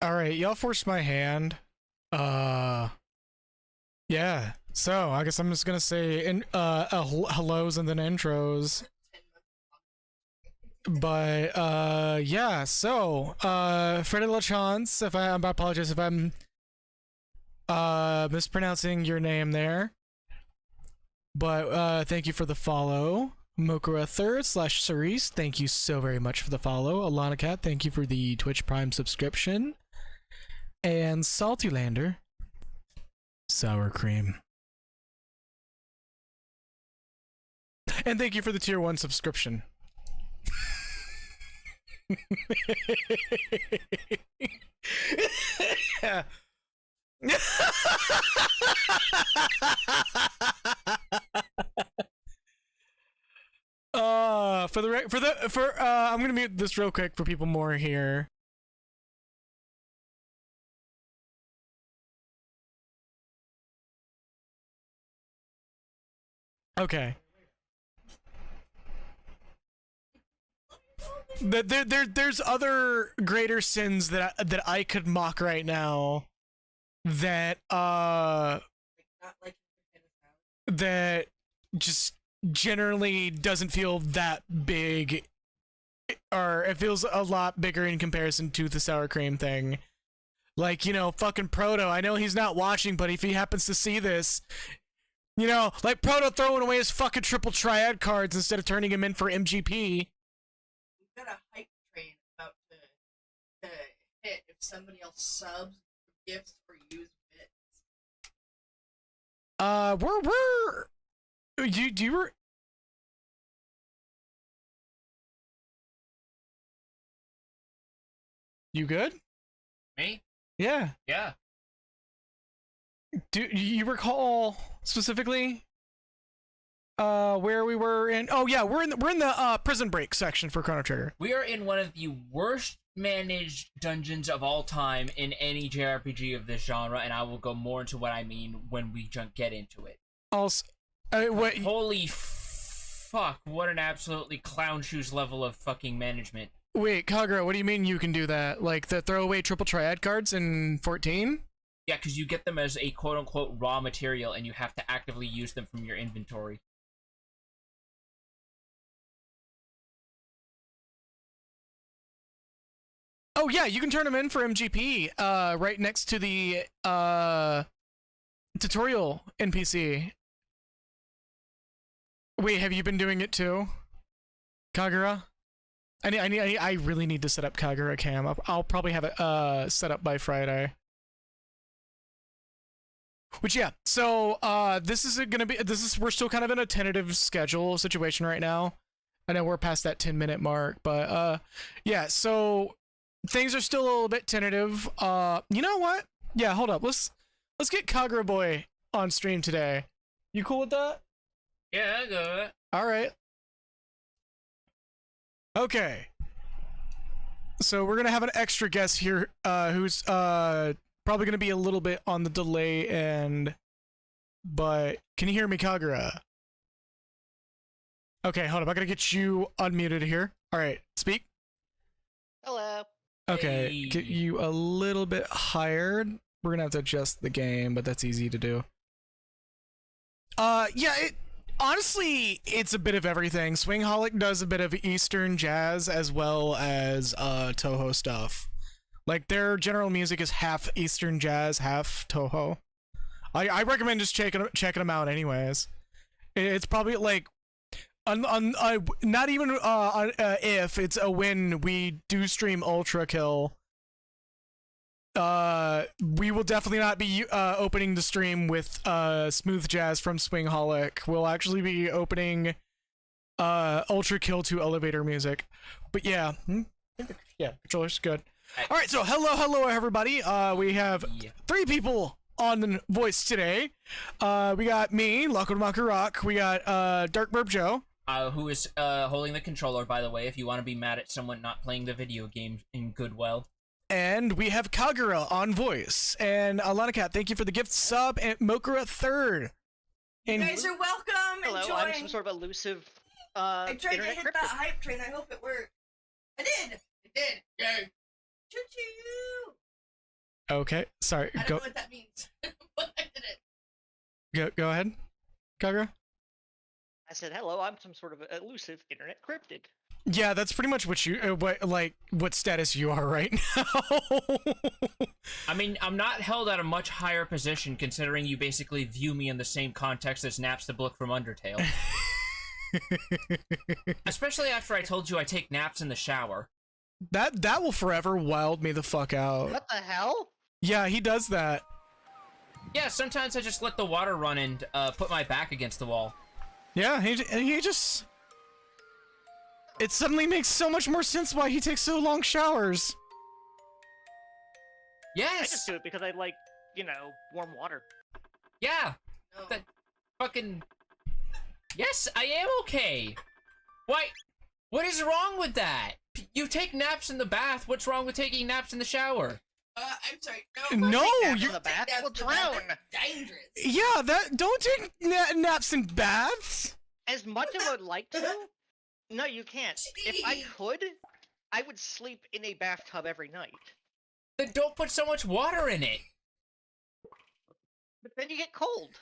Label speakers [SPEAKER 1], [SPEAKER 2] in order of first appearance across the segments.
[SPEAKER 1] All right, y'all forced my hand. Yeah. So I guess I'm just gonna say hellos and then intros. But yeah. So Freddie LaChance, if I apologize if I'm mispronouncing your name there. But thank you for the follow. Mokura Third / Cerise, thank you so very much for the follow. Alana Cat, thank you for the Twitch Prime subscription. And Salty Lander, sour cream. And thank you for the tier 1 subscription. I'm gonna mute this real quick for people more here. Okay. There's other greater sins that I could mock right now that that just generally doesn't feel that big, or it feels a lot bigger in comparison to the sour cream thing. Like, you know, fucking Proto, I know he's not watching, but if he happens to see this, you know, like Proto throwing away his fucking triple triad cards instead of turning him in for MGP.
[SPEAKER 2] We've got a hype train about to hit if somebody else subs gifts or use bits.
[SPEAKER 1] You good?
[SPEAKER 3] Me?
[SPEAKER 1] Yeah.
[SPEAKER 3] Yeah.
[SPEAKER 1] Do you recall specifically where we were in? Oh yeah, we're in the prison break section for Chrono Trigger.
[SPEAKER 3] We are in one of the worst managed dungeons of all time in any JRPG of this genre, and I will go more into what I mean when we get into it.
[SPEAKER 1] Also, what?
[SPEAKER 3] Holy fuck! What an absolutely clown shoes level of fucking management.
[SPEAKER 1] Wait, Kagura, what do you mean you can do that? Like the throwaway triple triad cards in 14?
[SPEAKER 3] Yeah, because you get them as a quote-unquote raw material, and you have to actively use them from your inventory.
[SPEAKER 1] Oh yeah, you can turn them in for MGP right next to the tutorial NPC. Wait, have you been doing it too, Kagura? I really need to set up Kagura Cam. I'll probably have it set up by Friday. Which yeah, so we're still kind of in a tentative schedule situation right now. I know we're past that 10-minute mark, but yeah, so things are still a little bit tentative. You know what? Yeah, hold up. Let's get Kagura Boy on stream today. You cool with that?
[SPEAKER 3] Yeah, I got it.
[SPEAKER 1] All right. Okay. So we're gonna have an extra guest here, who's probably gonna be a little bit on the delay end, but can you hear me, Kagura? Okay, hold up. I gotta get you unmuted here. All right, speak.
[SPEAKER 4] Hello.
[SPEAKER 1] Okay,
[SPEAKER 3] Hey.
[SPEAKER 1] get you a little bit higher. We're gonna have to adjust the game, but that's easy to do. Yeah, honestly, it's a bit of everything. Swingholic does a bit of Eastern jazz as well as Toho stuff. Like, their general music is half Eastern jazz, half Toho. I recommend just checking them out anyways. It's probably like not even if it's a when we do stream Ultra Kill. We will definitely not be opening the stream with smooth jazz from Swingholic. We'll actually be opening Ultra Kill to elevator music. But yeah, yeah, controller's good. All right, so hello everybody. We have 3 people on the voice today. We got me, Lakumaku Rock. We got Dark Burp Joe.
[SPEAKER 3] Who is holding the controller, by the way, if you want to be mad at someone not playing the video game in Goodwill.
[SPEAKER 1] And we have Kagura on voice. And Alana Cat, thank you for the gift sub. And Mokura Third. And
[SPEAKER 2] You guys are welcome.
[SPEAKER 4] Hello,
[SPEAKER 2] Enjoy.
[SPEAKER 4] I'm some sort of elusive
[SPEAKER 2] I tried to
[SPEAKER 4] internet
[SPEAKER 2] hit
[SPEAKER 4] cryptid.
[SPEAKER 2] that hype train. I hope it worked. I did. It did. Yay. Choo choo.
[SPEAKER 1] Okay, sorry.
[SPEAKER 2] I don't know what that means. But I did it.
[SPEAKER 1] Go ahead, Kagura.
[SPEAKER 4] I said, hello, I'm some sort of elusive internet cryptid.
[SPEAKER 1] Yeah, that's pretty much what you what status you are right now.
[SPEAKER 3] I mean, I'm not held at a much higher position considering you basically view me in the same context as Naps the Book from Undertale. Especially after I told you I take naps in the shower.
[SPEAKER 1] That will forever wild me the fuck out.
[SPEAKER 4] What the hell?
[SPEAKER 1] Yeah, he does that.
[SPEAKER 3] Yeah, sometimes I just let the water run and put my back against the wall.
[SPEAKER 1] Yeah, he just... It suddenly makes so much more sense why he takes so long showers.
[SPEAKER 3] Yes!
[SPEAKER 4] I just do it because I like, you know, warm water.
[SPEAKER 3] Yeah!
[SPEAKER 2] No.
[SPEAKER 3] That fucking... Yes, I am okay! Why? What is wrong with that? You take naps in the bath, what's wrong with taking naps in the shower?
[SPEAKER 2] I'm sorry.
[SPEAKER 1] No,
[SPEAKER 4] Naps
[SPEAKER 1] you...
[SPEAKER 4] in the bath
[SPEAKER 2] Naps
[SPEAKER 4] will
[SPEAKER 2] in the bath
[SPEAKER 4] drown.
[SPEAKER 2] are dangerous.
[SPEAKER 1] Yeah, don't take naps in baths.
[SPEAKER 4] As much as I would like to, no, you can't. If I could, I would sleep in a bathtub every night.
[SPEAKER 3] Then don't put so much water in it!
[SPEAKER 4] But then you get cold.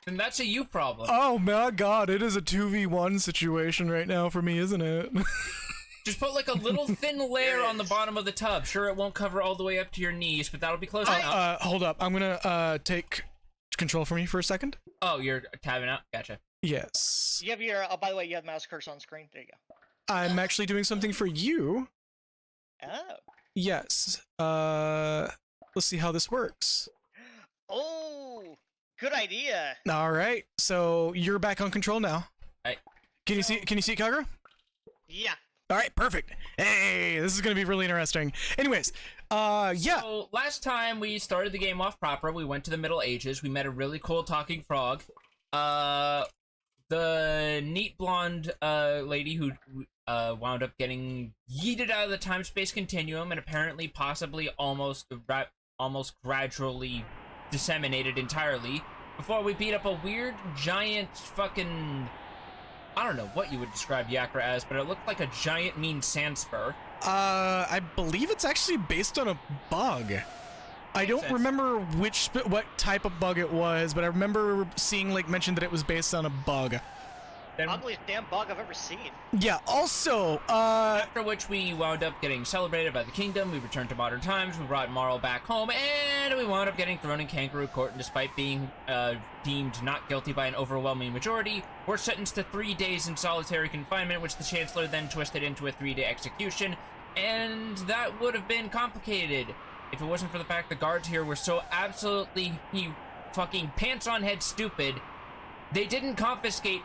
[SPEAKER 3] And that's a you problem.
[SPEAKER 1] Oh my god, it is a 2v1 situation right now for me, isn't it?
[SPEAKER 3] Just put like a little thin layer on the bottom of the tub. Sure, it won't cover all the way up to your knees, but that'll be close enough.
[SPEAKER 1] Hold up. I'm gonna take control from you for a second.
[SPEAKER 3] Oh, you're tabbing out? Gotcha.
[SPEAKER 1] Yes.
[SPEAKER 4] You have your, oh, by the way, you have mouse cursor on screen. There you go.
[SPEAKER 1] I'm actually doing something for you.
[SPEAKER 4] Oh.
[SPEAKER 1] Yes. Let's see how this works.
[SPEAKER 4] Oh, good idea.
[SPEAKER 1] All right. So you're back on control now.
[SPEAKER 3] Right.
[SPEAKER 1] Can you see Kagura?
[SPEAKER 4] Yeah.
[SPEAKER 1] All right, perfect. Hey, this is gonna be really interesting. Anyways, yeah.
[SPEAKER 3] So last time we started the game off proper, we went to the Middle Ages. We met a really cool talking frog. The neat blonde lady who wound up getting yeeted out of the time-space continuum and apparently possibly almost gradually disseminated entirely before we beat up a weird giant fucking... I don't know what you would describe Yakra as, but it looked like a giant mean sand spur.
[SPEAKER 1] I believe it's actually based on a bug. I don't remember what type of bug it was, but I remember seeing like mentioned that it was based on a bug.
[SPEAKER 3] Then,
[SPEAKER 4] Ugliest damn bug I've ever seen.
[SPEAKER 1] Yeah, also,
[SPEAKER 3] after which we wound up getting celebrated by the kingdom, we returned to modern times, we brought Marl back home, and we wound up getting thrown in kangaroo court, and despite being deemed not guilty by an overwhelming majority, we're sentenced to 3 days in solitary confinement, which the Chancellor then twisted into a 3-day execution, and that would have been complicated if it wasn't for the fact the guards here were so absolutely fucking pants-on-head stupid, they didn't confiscate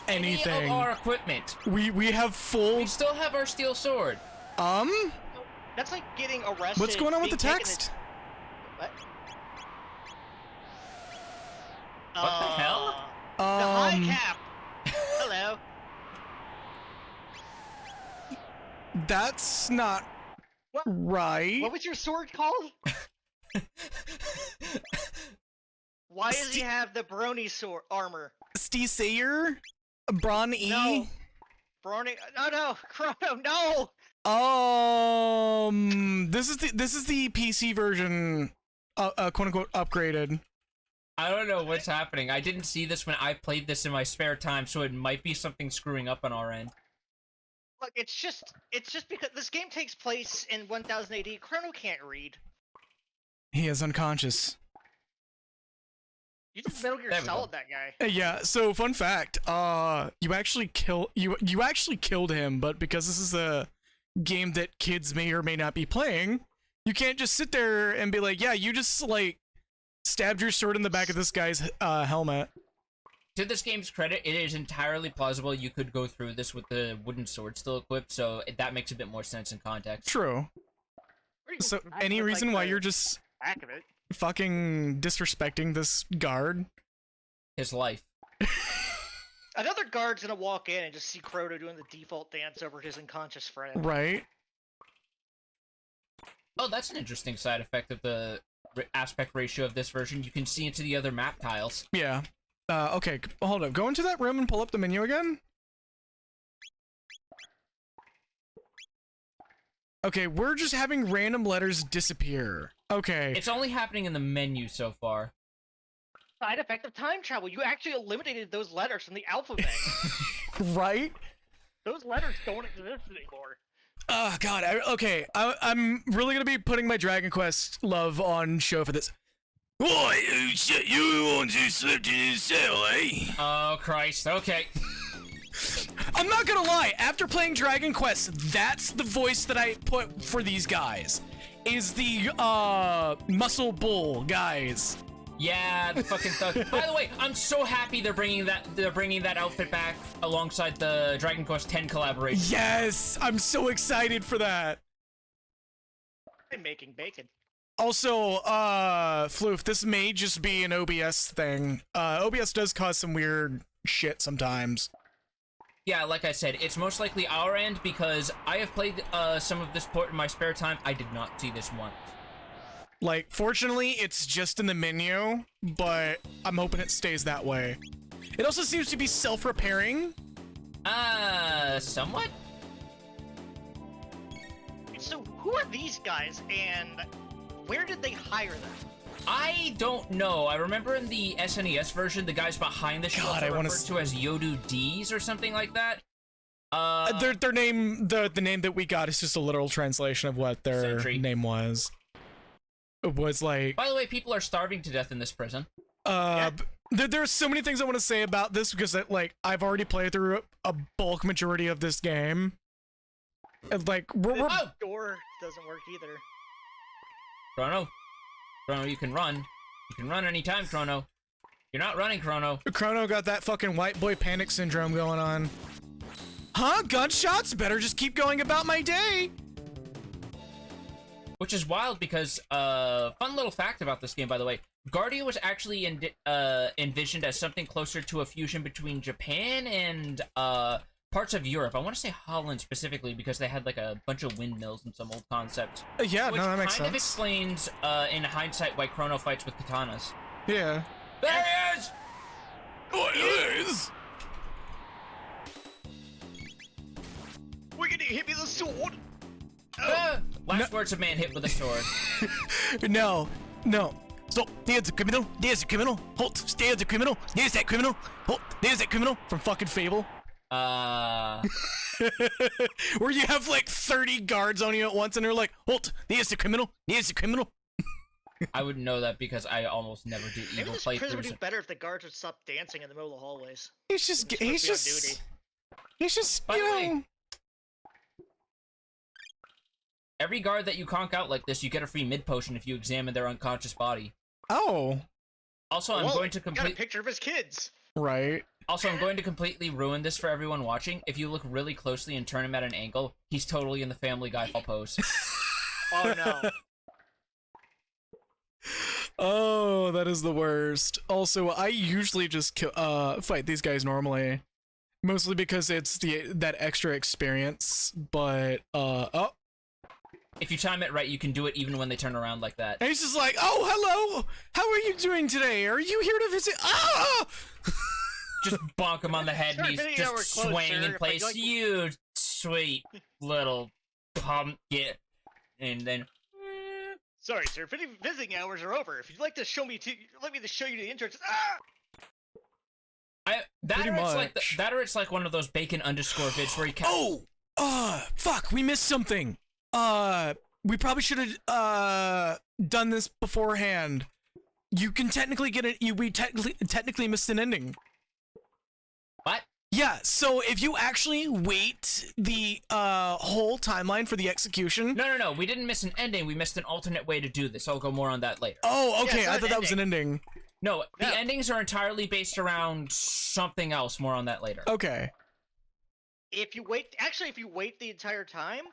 [SPEAKER 1] anything.
[SPEAKER 3] any of our equipment.
[SPEAKER 1] We have full...
[SPEAKER 3] We still have our steel sword.
[SPEAKER 4] That's like getting arrested.
[SPEAKER 1] What's going on with the
[SPEAKER 4] being taken
[SPEAKER 1] text?
[SPEAKER 4] What?
[SPEAKER 3] What the hell?
[SPEAKER 4] The high cap. Hello.
[SPEAKER 1] That's not
[SPEAKER 4] What?
[SPEAKER 1] right.
[SPEAKER 4] What was your sword called? Why does he have the Brony sword armor?
[SPEAKER 1] Steve Sayer? Braun E?
[SPEAKER 4] No. Brony. No, Chrono. No.
[SPEAKER 1] This is the PC version, quote unquote upgraded.
[SPEAKER 3] I don't know what's happening. I didn't see this when I played this in my spare time, so it might be something screwing up on our end.
[SPEAKER 4] Look, it's just because this game takes place in 1000 AD. Chrono can't read.
[SPEAKER 1] He is unconscious.
[SPEAKER 4] You just Metal Gear
[SPEAKER 3] There we go.
[SPEAKER 4] Solid that guy.
[SPEAKER 1] Yeah, so fun fact, you actually killed him, but because this is a game that kids may or may not be playing, you can't just sit there and be like, yeah, you just like stabbed your sword in the back of this guy's helmet.
[SPEAKER 3] To this game's credit, it is entirely plausible you could go through this with the wooden sword still equipped, so that makes a bit more sense in context.
[SPEAKER 1] True. So any reason why you're just
[SPEAKER 4] back of it?
[SPEAKER 1] fucking disrespecting this guard?
[SPEAKER 3] His life.
[SPEAKER 4] Another guard's gonna walk in and just see Chrono doing the default dance over his unconscious friend.
[SPEAKER 1] Right.
[SPEAKER 3] Oh, that's an interesting side effect of the aspect ratio of this version. You can see into the other map tiles.
[SPEAKER 1] Yeah. Okay, hold up. Go into that room and pull up the menu again. Okay, we're just having random letters disappear. Okay.
[SPEAKER 3] It's only happening in the menu so far.
[SPEAKER 4] Side effect of time travel. You actually eliminated those letters from the alphabet.
[SPEAKER 1] Right?
[SPEAKER 4] Those letters don't exist anymore.
[SPEAKER 1] Oh, God. I'm really going to be putting my Dragon Quest love on show for this. What? You want to slip in his cell, eh?
[SPEAKER 3] Oh, Christ. Okay.
[SPEAKER 1] I'm not gonna lie, after playing Dragon Quest, that's the voice that I put for these guys. Is the, Muscle Bull guys.
[SPEAKER 3] Yeah, the fucking thug. By the way, I'm so happy they're bringing that outfit back alongside the Dragon Quest X collaboration.
[SPEAKER 1] Yes! I'm so excited for that.
[SPEAKER 4] I'm making bacon.
[SPEAKER 1] Also, Floof, this may just be an OBS thing. OBS does cause some weird shit sometimes.
[SPEAKER 3] Yeah, like I said, it's most likely our end because I have played some of this port in my spare time. I did not see this once.
[SPEAKER 1] Like, fortunately, it's just in the menu, but I'm hoping it stays that way. It also seems to be self-repairing.
[SPEAKER 3] Somewhat?
[SPEAKER 4] So, who are these guys, and where did they hire them?
[SPEAKER 3] I don't know. I remember in the SNES version, the guys behind the show were referred to as Yodu D's or something like that.
[SPEAKER 1] Their name, the name that we got is just a literal translation of what their name was. It was like...
[SPEAKER 3] By the way, people are starving to death in this prison.
[SPEAKER 1] There are so many things I want to say about this because, like, I've already played through a bulk majority of this game. And, like,
[SPEAKER 4] The door doesn't work either.
[SPEAKER 3] Chrono, you can run. You can run anytime, Chrono. You're not running, Chrono.
[SPEAKER 1] Chrono got that fucking white boy panic syndrome going on. Huh? Gunshots? Better just keep going about my day.
[SPEAKER 3] Which is wild because, fun little fact about this game, by the way, Guardia was actually envisioned as something closer to a fusion between Japan and, parts of Europe. I want to say Holland specifically because they had, like, a bunch of windmills and some old concepts.
[SPEAKER 1] Yeah, no, that makes sense.
[SPEAKER 3] Which kind of explains, in hindsight, why Chrono fights with katanas.
[SPEAKER 1] Yeah.
[SPEAKER 3] There he is!
[SPEAKER 1] Oh, there he is!
[SPEAKER 4] We're gonna hit me with a sword!
[SPEAKER 3] Last words of man hit with a sword.
[SPEAKER 1] No. Stop. There's a criminal. There's a criminal. Halt. There's a criminal. There's that criminal. Halt. There's that criminal from fucking Fable. Where you have like 30 guards on you at once and they're like, halt. There's the criminal. There's the criminal.
[SPEAKER 3] I wouldn't know that because I almost never do
[SPEAKER 4] Maybe
[SPEAKER 3] evil
[SPEAKER 4] this prison would
[SPEAKER 3] playthroughs.
[SPEAKER 4] do better if the guards would stop dancing in the middle of the hallways.
[SPEAKER 1] He's just,
[SPEAKER 4] By
[SPEAKER 1] you
[SPEAKER 3] the way,
[SPEAKER 1] know.
[SPEAKER 3] Every guard that you conk out like this, you get a free mid potion if you examine their unconscious body.
[SPEAKER 1] Oh.
[SPEAKER 3] Also, I'm going to
[SPEAKER 4] got a
[SPEAKER 3] complete.
[SPEAKER 4] picture of his kids.
[SPEAKER 1] Right.
[SPEAKER 3] Also, I'm going to completely ruin this for everyone watching. If you look really closely and turn him at an angle, he's totally in the Family Guy fall pose.
[SPEAKER 4] Oh no.
[SPEAKER 1] Oh, that is the worst. Also, I usually just fight these guys normally, mostly because it's that extra experience. But oh,
[SPEAKER 3] If you time it right, you can do it even when they turn around like that.
[SPEAKER 1] and he's just like, "Oh, hello. How are you doing today? Are you here to visit?" Ah!
[SPEAKER 3] Just bonk him on the head, and
[SPEAKER 4] Sorry,
[SPEAKER 3] he's
[SPEAKER 4] video
[SPEAKER 3] just
[SPEAKER 4] we're close,
[SPEAKER 3] swaying
[SPEAKER 4] sir.
[SPEAKER 3] in
[SPEAKER 4] If
[SPEAKER 3] place.
[SPEAKER 4] I'd like-
[SPEAKER 3] You sweet little pumpkin, and then.
[SPEAKER 4] Sorry, sir. Visiting hours are over. If you'd like to show me let me to show you the entrance. Ah!
[SPEAKER 3] That or it's like one of those bacon underscore vids where you can.
[SPEAKER 1] Fuck, we missed something. We probably should have done this beforehand. You can technically get it. We technically missed an ending.
[SPEAKER 3] What?
[SPEAKER 1] Yeah. So if you actually wait the whole timeline for the execution.
[SPEAKER 3] No. We didn't miss an ending. We missed an alternate way to do this. I'll go more on that later.
[SPEAKER 1] Oh, okay.
[SPEAKER 4] Yeah,
[SPEAKER 1] I thought that was an ending.
[SPEAKER 3] No, the
[SPEAKER 4] No.
[SPEAKER 3] endings are entirely based around something else. More on that later.
[SPEAKER 1] Okay.
[SPEAKER 4] If you wait the entire time,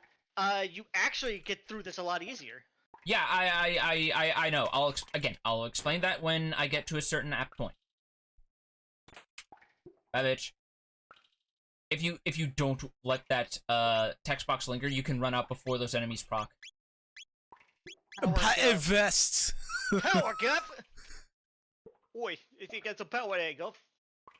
[SPEAKER 4] you actually get through this a lot easier.
[SPEAKER 3] Yeah, I know. I'll explain that when I get to a certain apt point. Bye, bitch. If you don't let that text box linger, you can run out before those enemies proc.
[SPEAKER 1] Vest.
[SPEAKER 4] Power gap. Oi, you think that's a power angle?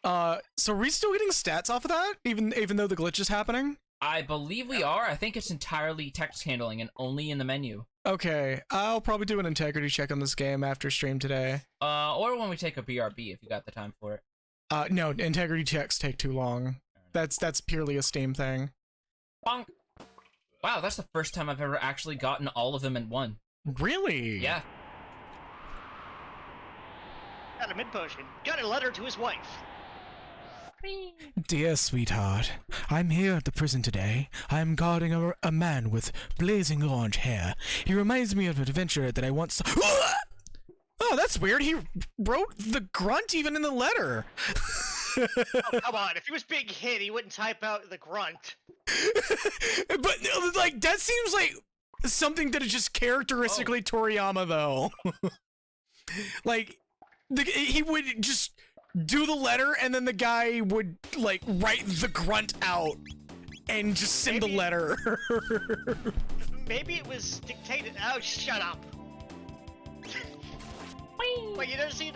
[SPEAKER 1] So are we still getting stats off of that, even though the glitch is happening?
[SPEAKER 3] I believe we are. I think it's entirely text handling and only in the menu.
[SPEAKER 1] Okay, I'll probably do an integrity check on this game after stream today.
[SPEAKER 3] Or when we take a BRB if you got the time for it.
[SPEAKER 1] No, integrity checks take too long. That's purely a Steam thing.
[SPEAKER 3] Bonk. Wow, that's the first time I've ever actually gotten all of them in one.
[SPEAKER 1] Really?
[SPEAKER 3] Yeah.
[SPEAKER 4] Got a mid potion. Got a letter to his wife.
[SPEAKER 1] Dear sweetheart, I'm here at the prison today. I'm guarding a man with blazing orange hair. He reminds me of an adventurer that I once saw. Oh, that's weird. He wrote the grunt even in the letter.
[SPEAKER 4] Oh, come on. If he was being hit, he wouldn't type out the grunt.
[SPEAKER 1] But, like, that seems like something that is just characteristically Toriyama, though. Like, he would just do the letter, and then the guy would, like, write the grunt out and just send the letter.
[SPEAKER 4] Maybe it was dictated. Oh, shut up. Wait, you never seen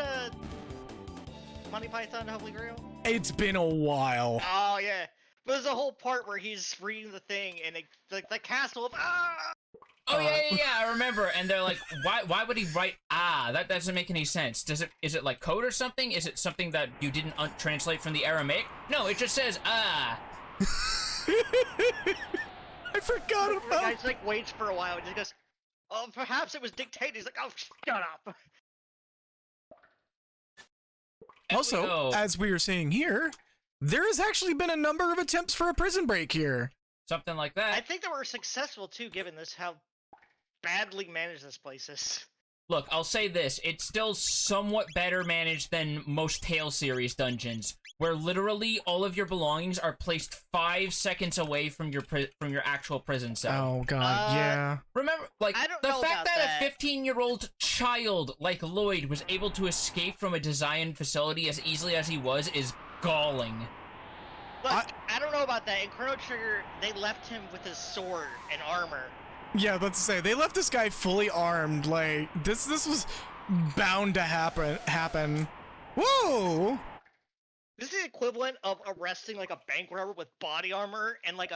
[SPEAKER 4] Monty Python Holy Grail?
[SPEAKER 1] It's been a while.
[SPEAKER 4] Oh, yeah. There's a whole part where he's reading the thing, and it, the castle of
[SPEAKER 3] Oh yeah, I remember. And they're like, why would he write That doesn't make any sense. Is it like code or something? Is it something that you didn't translate from the Aramaic? No, it just says I
[SPEAKER 1] forgot about.
[SPEAKER 4] The guy's like waits for a while and just goes, oh, perhaps it was dictated. He's like, oh, shut up.
[SPEAKER 1] Also, as we are seeing here, there has actually been a number of attempts for a prison break here.
[SPEAKER 3] Something like that.
[SPEAKER 4] I think they were successful too, given this how badly managed this place is.
[SPEAKER 3] Look, I'll say this: it's still somewhat better managed than most Tales series dungeons, where literally all of your belongings are placed 5 seconds away from your actual prison cell.
[SPEAKER 1] Oh god, yeah.
[SPEAKER 3] Remember, like,
[SPEAKER 4] I don't
[SPEAKER 3] the
[SPEAKER 4] know
[SPEAKER 3] fact
[SPEAKER 4] about
[SPEAKER 3] that
[SPEAKER 4] that.
[SPEAKER 3] a 15-year-old child like Lloyd was able to escape from a Zion facility as easily as he was is galling.
[SPEAKER 4] Look, I don't know about that. In Chrono Trigger, they left him with his sword and armor.
[SPEAKER 1] Yeah, let's say they left this guy fully armed. Like this was bound to happen. Whoa!
[SPEAKER 4] This is the equivalent of arresting like a bank robber with body armor and like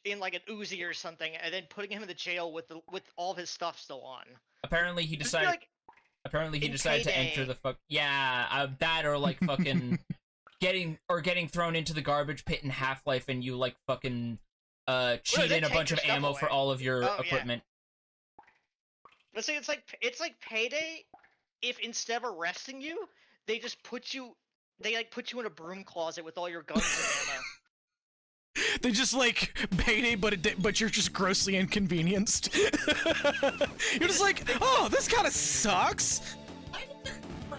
[SPEAKER 4] in like an Uzi or something, and then putting him in the jail with all of his stuff still on.
[SPEAKER 3] Apparently he
[SPEAKER 4] This is
[SPEAKER 3] decided.
[SPEAKER 4] like
[SPEAKER 3] Apparently he
[SPEAKER 4] in
[SPEAKER 3] decided to
[SPEAKER 4] Payday.
[SPEAKER 3] enter the that or like fucking getting thrown into the garbage pit in Half-Life and you like fucking cheat
[SPEAKER 4] they
[SPEAKER 3] in a
[SPEAKER 4] take
[SPEAKER 3] bunch
[SPEAKER 4] your
[SPEAKER 3] of
[SPEAKER 4] stuff
[SPEAKER 3] ammo
[SPEAKER 4] away.
[SPEAKER 3] for all of your
[SPEAKER 4] Oh, yeah.
[SPEAKER 3] equipment.
[SPEAKER 4] But see, it's like Payday. If instead of arresting you, they just put you in a broom closet with all your guns and ammo.
[SPEAKER 1] They just like Payday, but you're just grossly inconvenienced. You're just like, oh, this kind of sucks.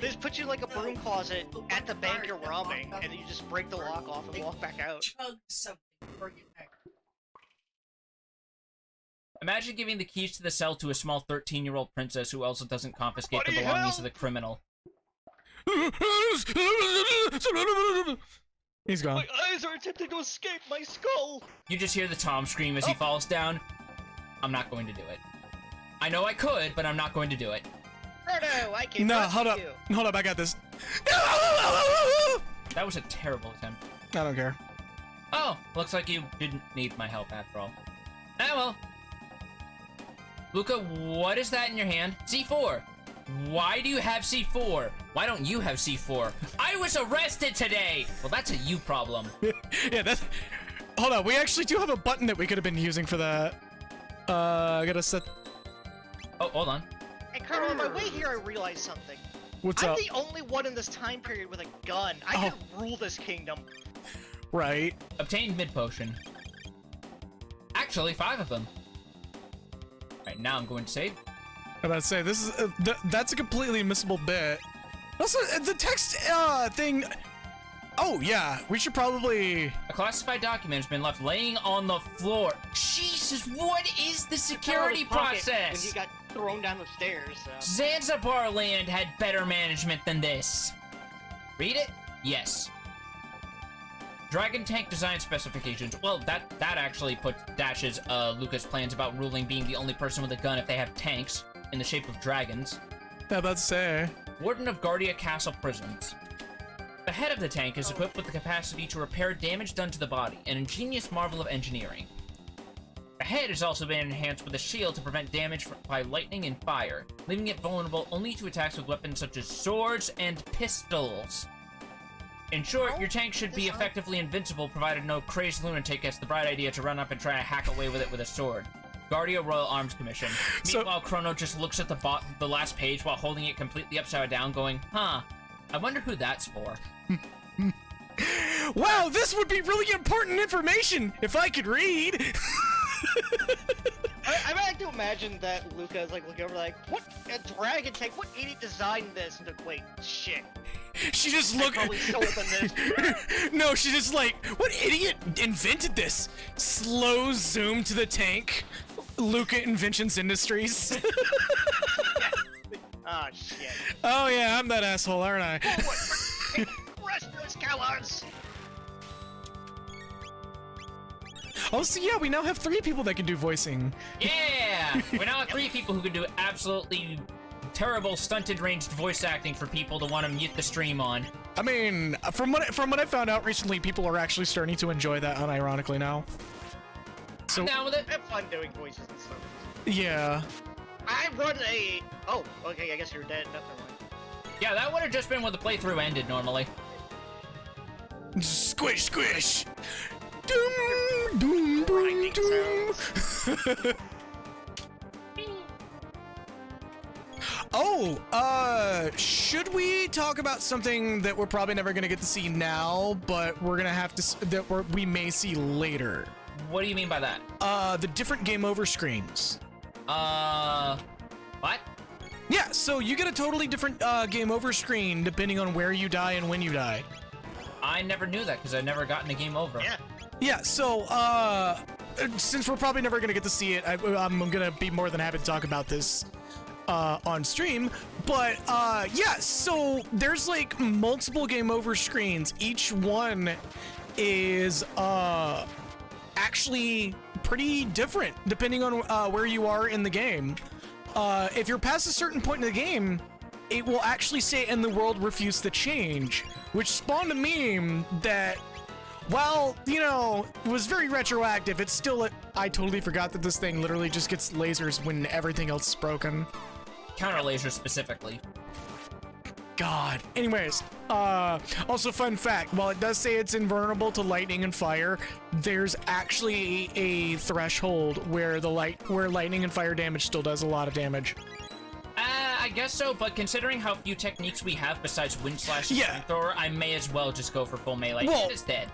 [SPEAKER 4] They just put you in like a broom closet at the bank you're robbing, and you just break the lock off and walk back out.
[SPEAKER 2] Chug something before you act.
[SPEAKER 3] Imagine giving the keys to the cell to a small 13-year-old princess who also doesn't confiscate the
[SPEAKER 4] Bloody
[SPEAKER 3] belongings
[SPEAKER 4] hell!
[SPEAKER 3] of the criminal.
[SPEAKER 1] He's gone.
[SPEAKER 4] My eyes are attempting to escape my skull!
[SPEAKER 3] You just hear the Tom scream as he falls down. I'm not going to do it. I know I could, but I'm not going to do it.
[SPEAKER 4] Chrono, I can
[SPEAKER 1] No,
[SPEAKER 4] rescue
[SPEAKER 1] hold up.
[SPEAKER 4] you.
[SPEAKER 1] Hold up, I got this.
[SPEAKER 3] That was a terrible attempt.
[SPEAKER 1] I don't care.
[SPEAKER 3] Oh, looks like you didn't need my help after all. Ah, well. Luca, what is that in your hand? C4. Why do you have C4? Why don't you have C4? I was arrested today! Well, that's a you problem.
[SPEAKER 1] Yeah, that's... Hold on, we actually do have a button that we could have been using for that. I gotta set...
[SPEAKER 3] Oh, hold on.
[SPEAKER 4] Hey, Colonel, on my way here, I realized something.
[SPEAKER 1] What's
[SPEAKER 4] I'm
[SPEAKER 1] up?
[SPEAKER 4] the only one in this time period with a gun. I can rule this kingdom.
[SPEAKER 1] Right.
[SPEAKER 3] Obtained mid-potion. Actually, 5 of them. Alright, now I'm going to save.
[SPEAKER 1] I'm about to say, this is... that's a completely missable bit. Also, the text, thing... Oh, yeah, we should probably...
[SPEAKER 3] A classified document has been left laying on the floor. Jesus, what is the security process?
[SPEAKER 4] When he got thrown down the stairs.
[SPEAKER 3] Zanzibar land had better management than this. Read it? Yes. Dragon tank design specifications. Well, that actually dashes Luca's plans about ruling being the only person with a gun if they have tanks in the shape of dragons.
[SPEAKER 1] I'm about to say...
[SPEAKER 3] Warden of Guardia Castle Prisons. The head of the tank is equipped with the capacity to repair damage done to the body, an ingenious marvel of engineering. The head has also been enhanced with a shield to prevent damage by lightning and fire, leaving it vulnerable only to attacks with weapons such as swords and pistols. In short, your tank should be effectively invincible provided no crazed lunatic gets the bright idea to run up and try to hack away with it with a sword. Guardia Royal Arms Commission. Meanwhile, Chrono just looks at the last page while holding it completely upside down going, huh, I wonder who that's for.
[SPEAKER 1] Wow, this would be really important information if I could read.
[SPEAKER 4] I like to imagine that Luca is like looking over like, what a dragon tank? What idiot designed this? And wait, shit.
[SPEAKER 1] She just looked.
[SPEAKER 4] Probably stole it from this.
[SPEAKER 1] No, she just like, what idiot invented this? Slow zoom to the tank. Luca Inventions Industries.
[SPEAKER 4] Oh shit.
[SPEAKER 1] Oh yeah, I'm that asshole, aren't I?
[SPEAKER 4] Rest those cowards.
[SPEAKER 1] Oh, so yeah, we now have 3 people that can do voicing.
[SPEAKER 3] Yeah! We now have 3 people who can do absolutely terrible stunted ranged voice acting for people to want to mute the stream on.
[SPEAKER 1] I mean, from what I found out recently, people are actually starting to enjoy that unironically now. So
[SPEAKER 3] I'm down with it.
[SPEAKER 4] I have fun doing voices and stuff.
[SPEAKER 1] yeah.
[SPEAKER 4] I run a. Oh, okay. I guess you're dead. Never mind.
[SPEAKER 3] Yeah, that would have just been when the playthrough ended normally.
[SPEAKER 1] Squish, squish. Doom, doom, doom, doom. Oh, should we talk about something that we're probably never gonna get to see now, but we're gonna have to we may see later?
[SPEAKER 3] What do you mean by that?
[SPEAKER 1] The different game over screens.
[SPEAKER 3] What?
[SPEAKER 1] Yeah, so you get a totally different game over screen depending on where you die and when you die.
[SPEAKER 3] I never knew that because I've never gotten a game over.
[SPEAKER 4] Yeah.
[SPEAKER 1] Yeah, so, since we're probably never gonna get to see it, I'm gonna be more than happy to talk about this, on stream, but, yeah, so there's, like, multiple game over screens. Each one is, actually pretty different, depending on, where you are in the game. If you're past a certain point in the game, it will actually say, "and the world refused to change," which spawned a meme that, well, you know, it was very retroactive. It's still, I totally forgot that this thing literally just gets lasers when everything else is broken.
[SPEAKER 3] Counter laser specifically.
[SPEAKER 1] God. Anyways, also fun fact, while it does say it's invulnerable to lightning and fire, there's actually a threshold where lightning and fire damage still does a lot of damage.
[SPEAKER 3] I guess so, but considering how few techniques we have besides wind slash and
[SPEAKER 1] Yeah.
[SPEAKER 3] flamethrower, I may as well just go for full melee.
[SPEAKER 1] Well,
[SPEAKER 3] It is dead.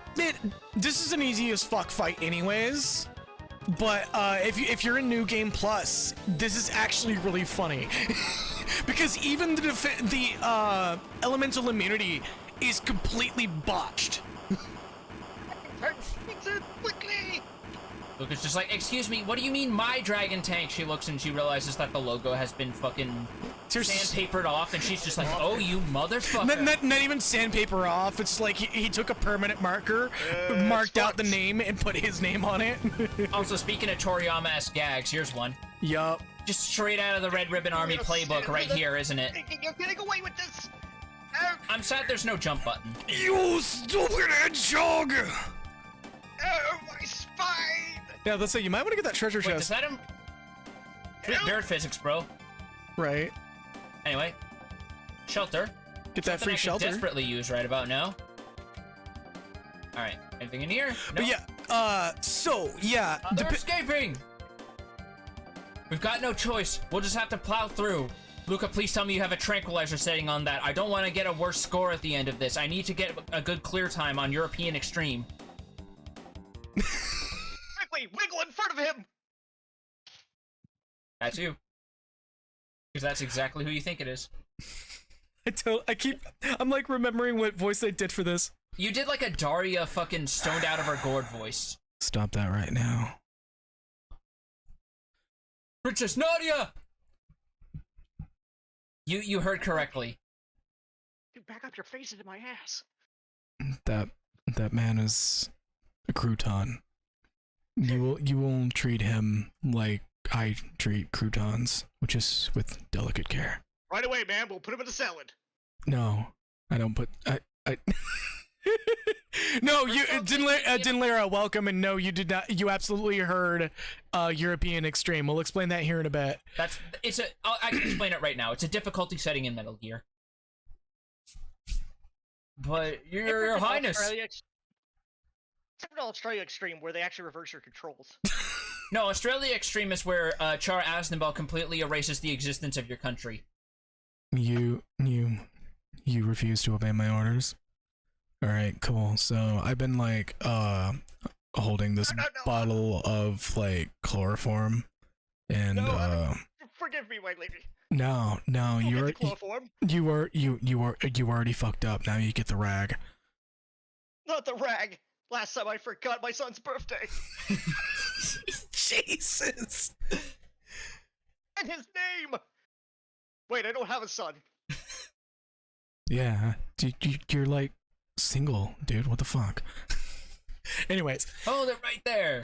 [SPEAKER 1] This is an easy as fuck fight anyways, but if you're in New Game Plus, this is actually really funny. Because even the elemental immunity is completely botched.
[SPEAKER 4] Quickly.
[SPEAKER 3] Luca's just like, excuse me, what do you mean my dragon tank? She looks and she realizes that the logo has been fucking sandpapered off, and she's just like, oh, you motherfucker.
[SPEAKER 1] Not even sandpaper off. It's like he took a permanent marker, marked out the name, and put his name on it.
[SPEAKER 3] Also, speaking of Toriyama-esque gags, here's one.
[SPEAKER 1] Yup.
[SPEAKER 3] Just straight out of the Red Ribbon Army playbook right here, isn't it?
[SPEAKER 4] You're getting away with this.
[SPEAKER 3] I'm sad there's no jump button.
[SPEAKER 1] You stupid hedgehog!
[SPEAKER 4] Oh, my spine.
[SPEAKER 1] Yeah, let's say you might want to get that treasure
[SPEAKER 3] Wait, does
[SPEAKER 1] chest.
[SPEAKER 3] that Nerd physics, bro.
[SPEAKER 1] Right.
[SPEAKER 3] Anyway, shelter.
[SPEAKER 1] Get that
[SPEAKER 3] Something
[SPEAKER 1] free
[SPEAKER 3] I could
[SPEAKER 1] shelter.
[SPEAKER 3] desperately use right about now. All right, anything in here? No.
[SPEAKER 1] But yeah, so yeah.
[SPEAKER 3] They're escaping. We've got no choice. We'll just have to plow through. Luca, please tell me you have a tranquilizer setting on that. I don't want to get a worse score at the end of this. I need to get a good clear time on European Extreme.
[SPEAKER 4] Quickly, wiggle in front of him.
[SPEAKER 3] That's you. Because that's exactly who you think it is.
[SPEAKER 1] I'm like remembering what voice I did for this.
[SPEAKER 3] You did like a Daria fucking stoned out of her gourd voice.
[SPEAKER 1] Stop that right now.
[SPEAKER 3] Princess Nadia! You heard correctly.
[SPEAKER 4] Dude, back up your face into my ass.
[SPEAKER 1] That man is a crouton. You will treat him like I treat croutons, which is with delicate care.
[SPEAKER 4] Right away, man. We'll put him in a salad.
[SPEAKER 1] No, I don't put I no, you Dinlera, welcome, and no, you did not. You absolutely heard European Extreme. We'll explain that here in a bit.
[SPEAKER 3] I can explain it right now. It's a difficulty setting in Metal Gear. But your Highness.
[SPEAKER 4] Except for Australia Extreme, where they actually reverse your controls.
[SPEAKER 3] No, Australia Extreme is where Char Aznable completely erases the existence of your country.
[SPEAKER 1] You refuse to obey my orders? Alright, cool. So, I've been, like, holding this bottle of, like, chloroform, and,
[SPEAKER 4] Forgive me, white lady.
[SPEAKER 1] No, you already fucked up. Now you get the rag.
[SPEAKER 4] Not the rag! Last time I forgot my son's birthday!
[SPEAKER 1] Jesus!
[SPEAKER 4] And his name! Wait, I don't have a son.
[SPEAKER 1] Yeah, you're like single, dude. What the fuck? Anyways.
[SPEAKER 3] Oh, they're right there.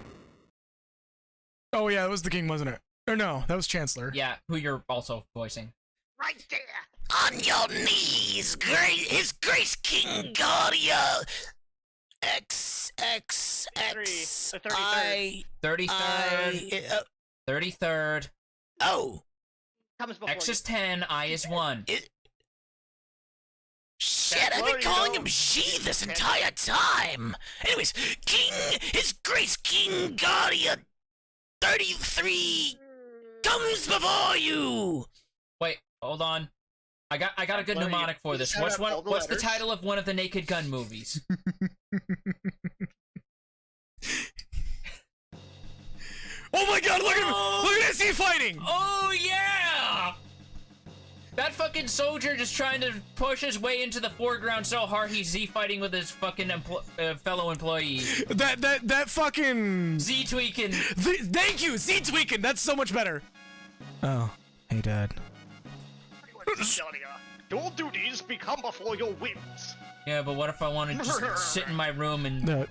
[SPEAKER 1] Oh yeah, that was the king, wasn't it? Or no, that was Chancellor.
[SPEAKER 3] Yeah, who you're also voicing.
[SPEAKER 4] Right there!
[SPEAKER 5] On your knees, His Grace King Guardia.
[SPEAKER 4] The 33rd.
[SPEAKER 3] 33rd. 33rd.
[SPEAKER 5] Oh.
[SPEAKER 3] X is 10, I is 1.
[SPEAKER 5] Shit, I've been calling him G this entire time. Anyways, His Grace King Guardia 33 comes before you.
[SPEAKER 3] Wait, hold on. I got a good mnemonic for this. What's the title of one of the Naked Gun movies?
[SPEAKER 1] Oh my god, look at him! Look at this, he's fighting!
[SPEAKER 3] Oh yeah! That fucking soldier just trying to push his way into the foreground so hard he's Z-fighting with his fucking fellow employee.
[SPEAKER 1] That fucking...
[SPEAKER 3] Z-tweaking.
[SPEAKER 1] Thank you, Z-tweaking! That's so much better! Oh, hey Dad.
[SPEAKER 4] Your duties become before your whims.
[SPEAKER 3] Yeah, but what if I want to just sit in my room and...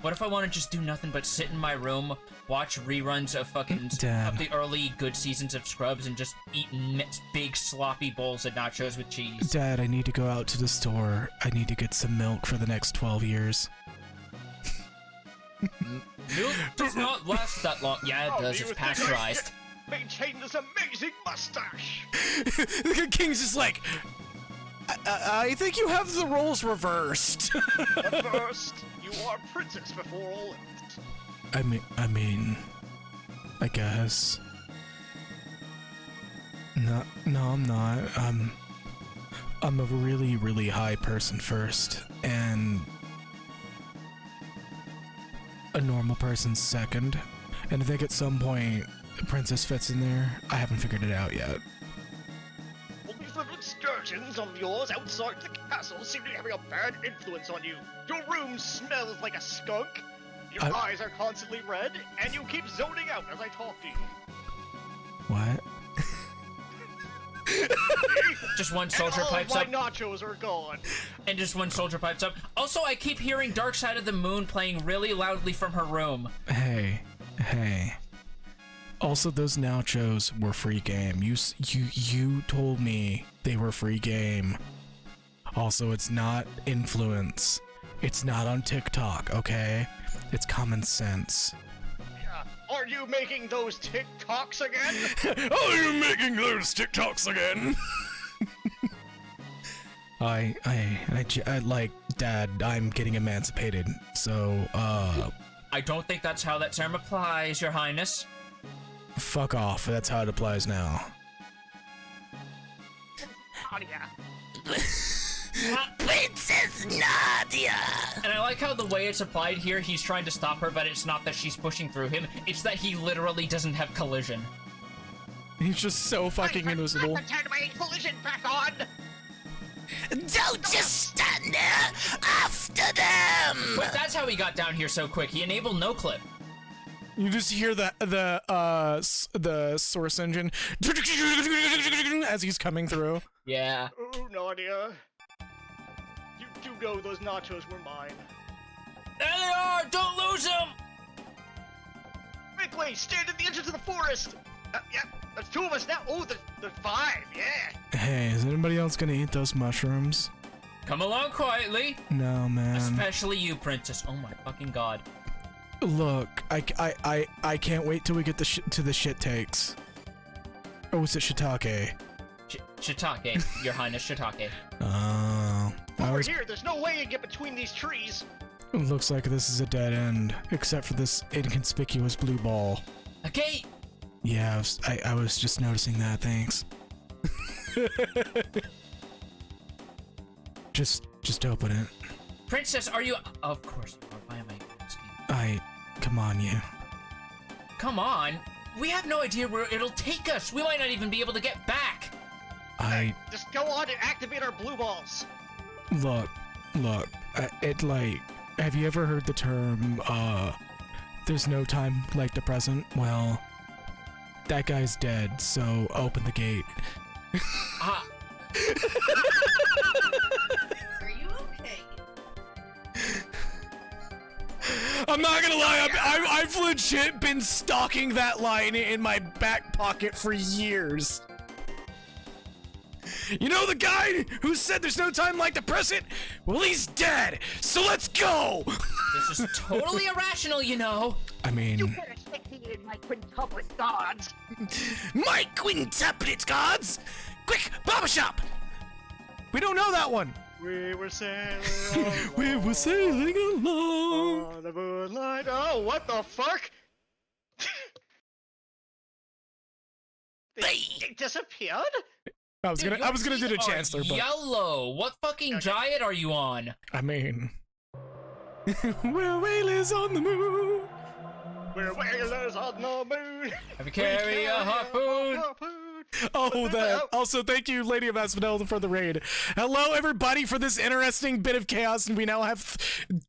[SPEAKER 3] What if I want to just do nothing but sit in my room, watch reruns of fucking of the early good seasons of Scrubs, and just eat big sloppy bowls of nachos with cheese?
[SPEAKER 1] Dad, I need to go out to the store. I need to get some milk for the next 12 years.
[SPEAKER 3] Milk does not last that long. Yeah, it does. It's pasteurized.
[SPEAKER 4] Maintain this amazing mustache.
[SPEAKER 1] The king's just like, I think you have the roles reversed.
[SPEAKER 4] But first, you are princess before all else.
[SPEAKER 1] I mean, I guess. No, I'm not. I'm a really, really high person first, and a normal person second. And I think at some point, a princess fits in there. I haven't figured it out yet.
[SPEAKER 4] All these little excursions of yours outside the castle seem to be having a bad influence on you. Your room smells like a skunk. Your eyes are constantly red, and you keep zoning out as I talk to you.
[SPEAKER 1] What?
[SPEAKER 3] Just one soldier pipes up.
[SPEAKER 4] And all my nachos are gone.
[SPEAKER 3] And just one soldier pipes up. Also, I keep hearing Dark Side of the Moon playing really loudly from her room.
[SPEAKER 1] Hey. Also, those nachos were free game. You told me they were free game. Also, it's not influence. It's not on TikTok, okay? It's common sense.
[SPEAKER 4] Yeah. Are you making those TikToks again?
[SPEAKER 1] Are you making those TikToks again? I like, Dad, I'm getting emancipated, so,
[SPEAKER 3] I don't think that's how that term applies, Your Highness.
[SPEAKER 1] Fuck off, that's how it applies now.
[SPEAKER 4] Nadia.
[SPEAKER 5] Princess Nadia!
[SPEAKER 3] And I like how the way it's applied here, he's trying to stop her, but it's not that she's pushing through him, it's that he literally doesn't have collision.
[SPEAKER 1] He's just so fucking invisible.
[SPEAKER 4] I turn my collision back on!
[SPEAKER 5] Don't just stand there after them!
[SPEAKER 3] But that's how he got down here so quick, he enabled no clip.
[SPEAKER 1] You just hear the source engine as he's coming through.
[SPEAKER 3] Yeah.
[SPEAKER 4] Oh, Nadia. You do know those nachos were mine.
[SPEAKER 3] There they are! Don't lose them!
[SPEAKER 4] Quickly, stand at the entrance of the forest! Yeah, there's 2 of us now. Oh, there's 5, yeah.
[SPEAKER 1] Hey, is anybody else gonna eat those mushrooms?
[SPEAKER 3] Come along quietly.
[SPEAKER 1] No, man.
[SPEAKER 3] Especially you, princess. Oh my fucking god.
[SPEAKER 1] Look, I can't wait till we get to the shit takes. Or was it shiitake?
[SPEAKER 3] Shiitake, Your Highness, shiitake.
[SPEAKER 1] Oh.
[SPEAKER 4] Over here, there's no way you get between these trees.
[SPEAKER 1] Looks like this is a dead end, except for this inconspicuous blue ball.
[SPEAKER 3] A gate!
[SPEAKER 1] Yeah, I was just noticing that, thanks. Just open it.
[SPEAKER 3] Princess, are you... Of course you are. Why am I asking?
[SPEAKER 1] Come on, you.
[SPEAKER 3] Come on. We have no idea where it'll take us. We might not even be able to get back.
[SPEAKER 4] Just go on and activate our blue balls.
[SPEAKER 1] Look, have you ever heard the term, there's no time like the present? Well, that guy's dead, so open the gate.
[SPEAKER 3] Ah.
[SPEAKER 2] Are you okay?
[SPEAKER 1] I'm not gonna lie, I've legit been stalking that line in my back pocket for years. You know the guy who said there's no time like the present? Well, he's dead, so let's go!
[SPEAKER 3] This is totally irrational, you know.
[SPEAKER 1] I mean...
[SPEAKER 4] You better stick me in my quintuplet gods.
[SPEAKER 5] My quintuplet gods! Quick, barbershop!
[SPEAKER 1] We don't know that one!
[SPEAKER 4] We were sailing
[SPEAKER 1] We were sailing along
[SPEAKER 4] on the moonlight. Oh, what the fuck? They disappeared?
[SPEAKER 1] I was
[SPEAKER 3] Dude,
[SPEAKER 1] gonna do the
[SPEAKER 3] your teeth are
[SPEAKER 1] Chancellor, but
[SPEAKER 3] yellow. What fucking diet are you on?
[SPEAKER 1] I mean, we're whalers on the moon.
[SPEAKER 4] We're whalers on the moon.
[SPEAKER 3] Have you carry a harpoon?
[SPEAKER 1] Oh, that. Also, thank you, Lady of Asphodel, for the raid. Hello, everybody, for this interesting bit of chaos, and we now have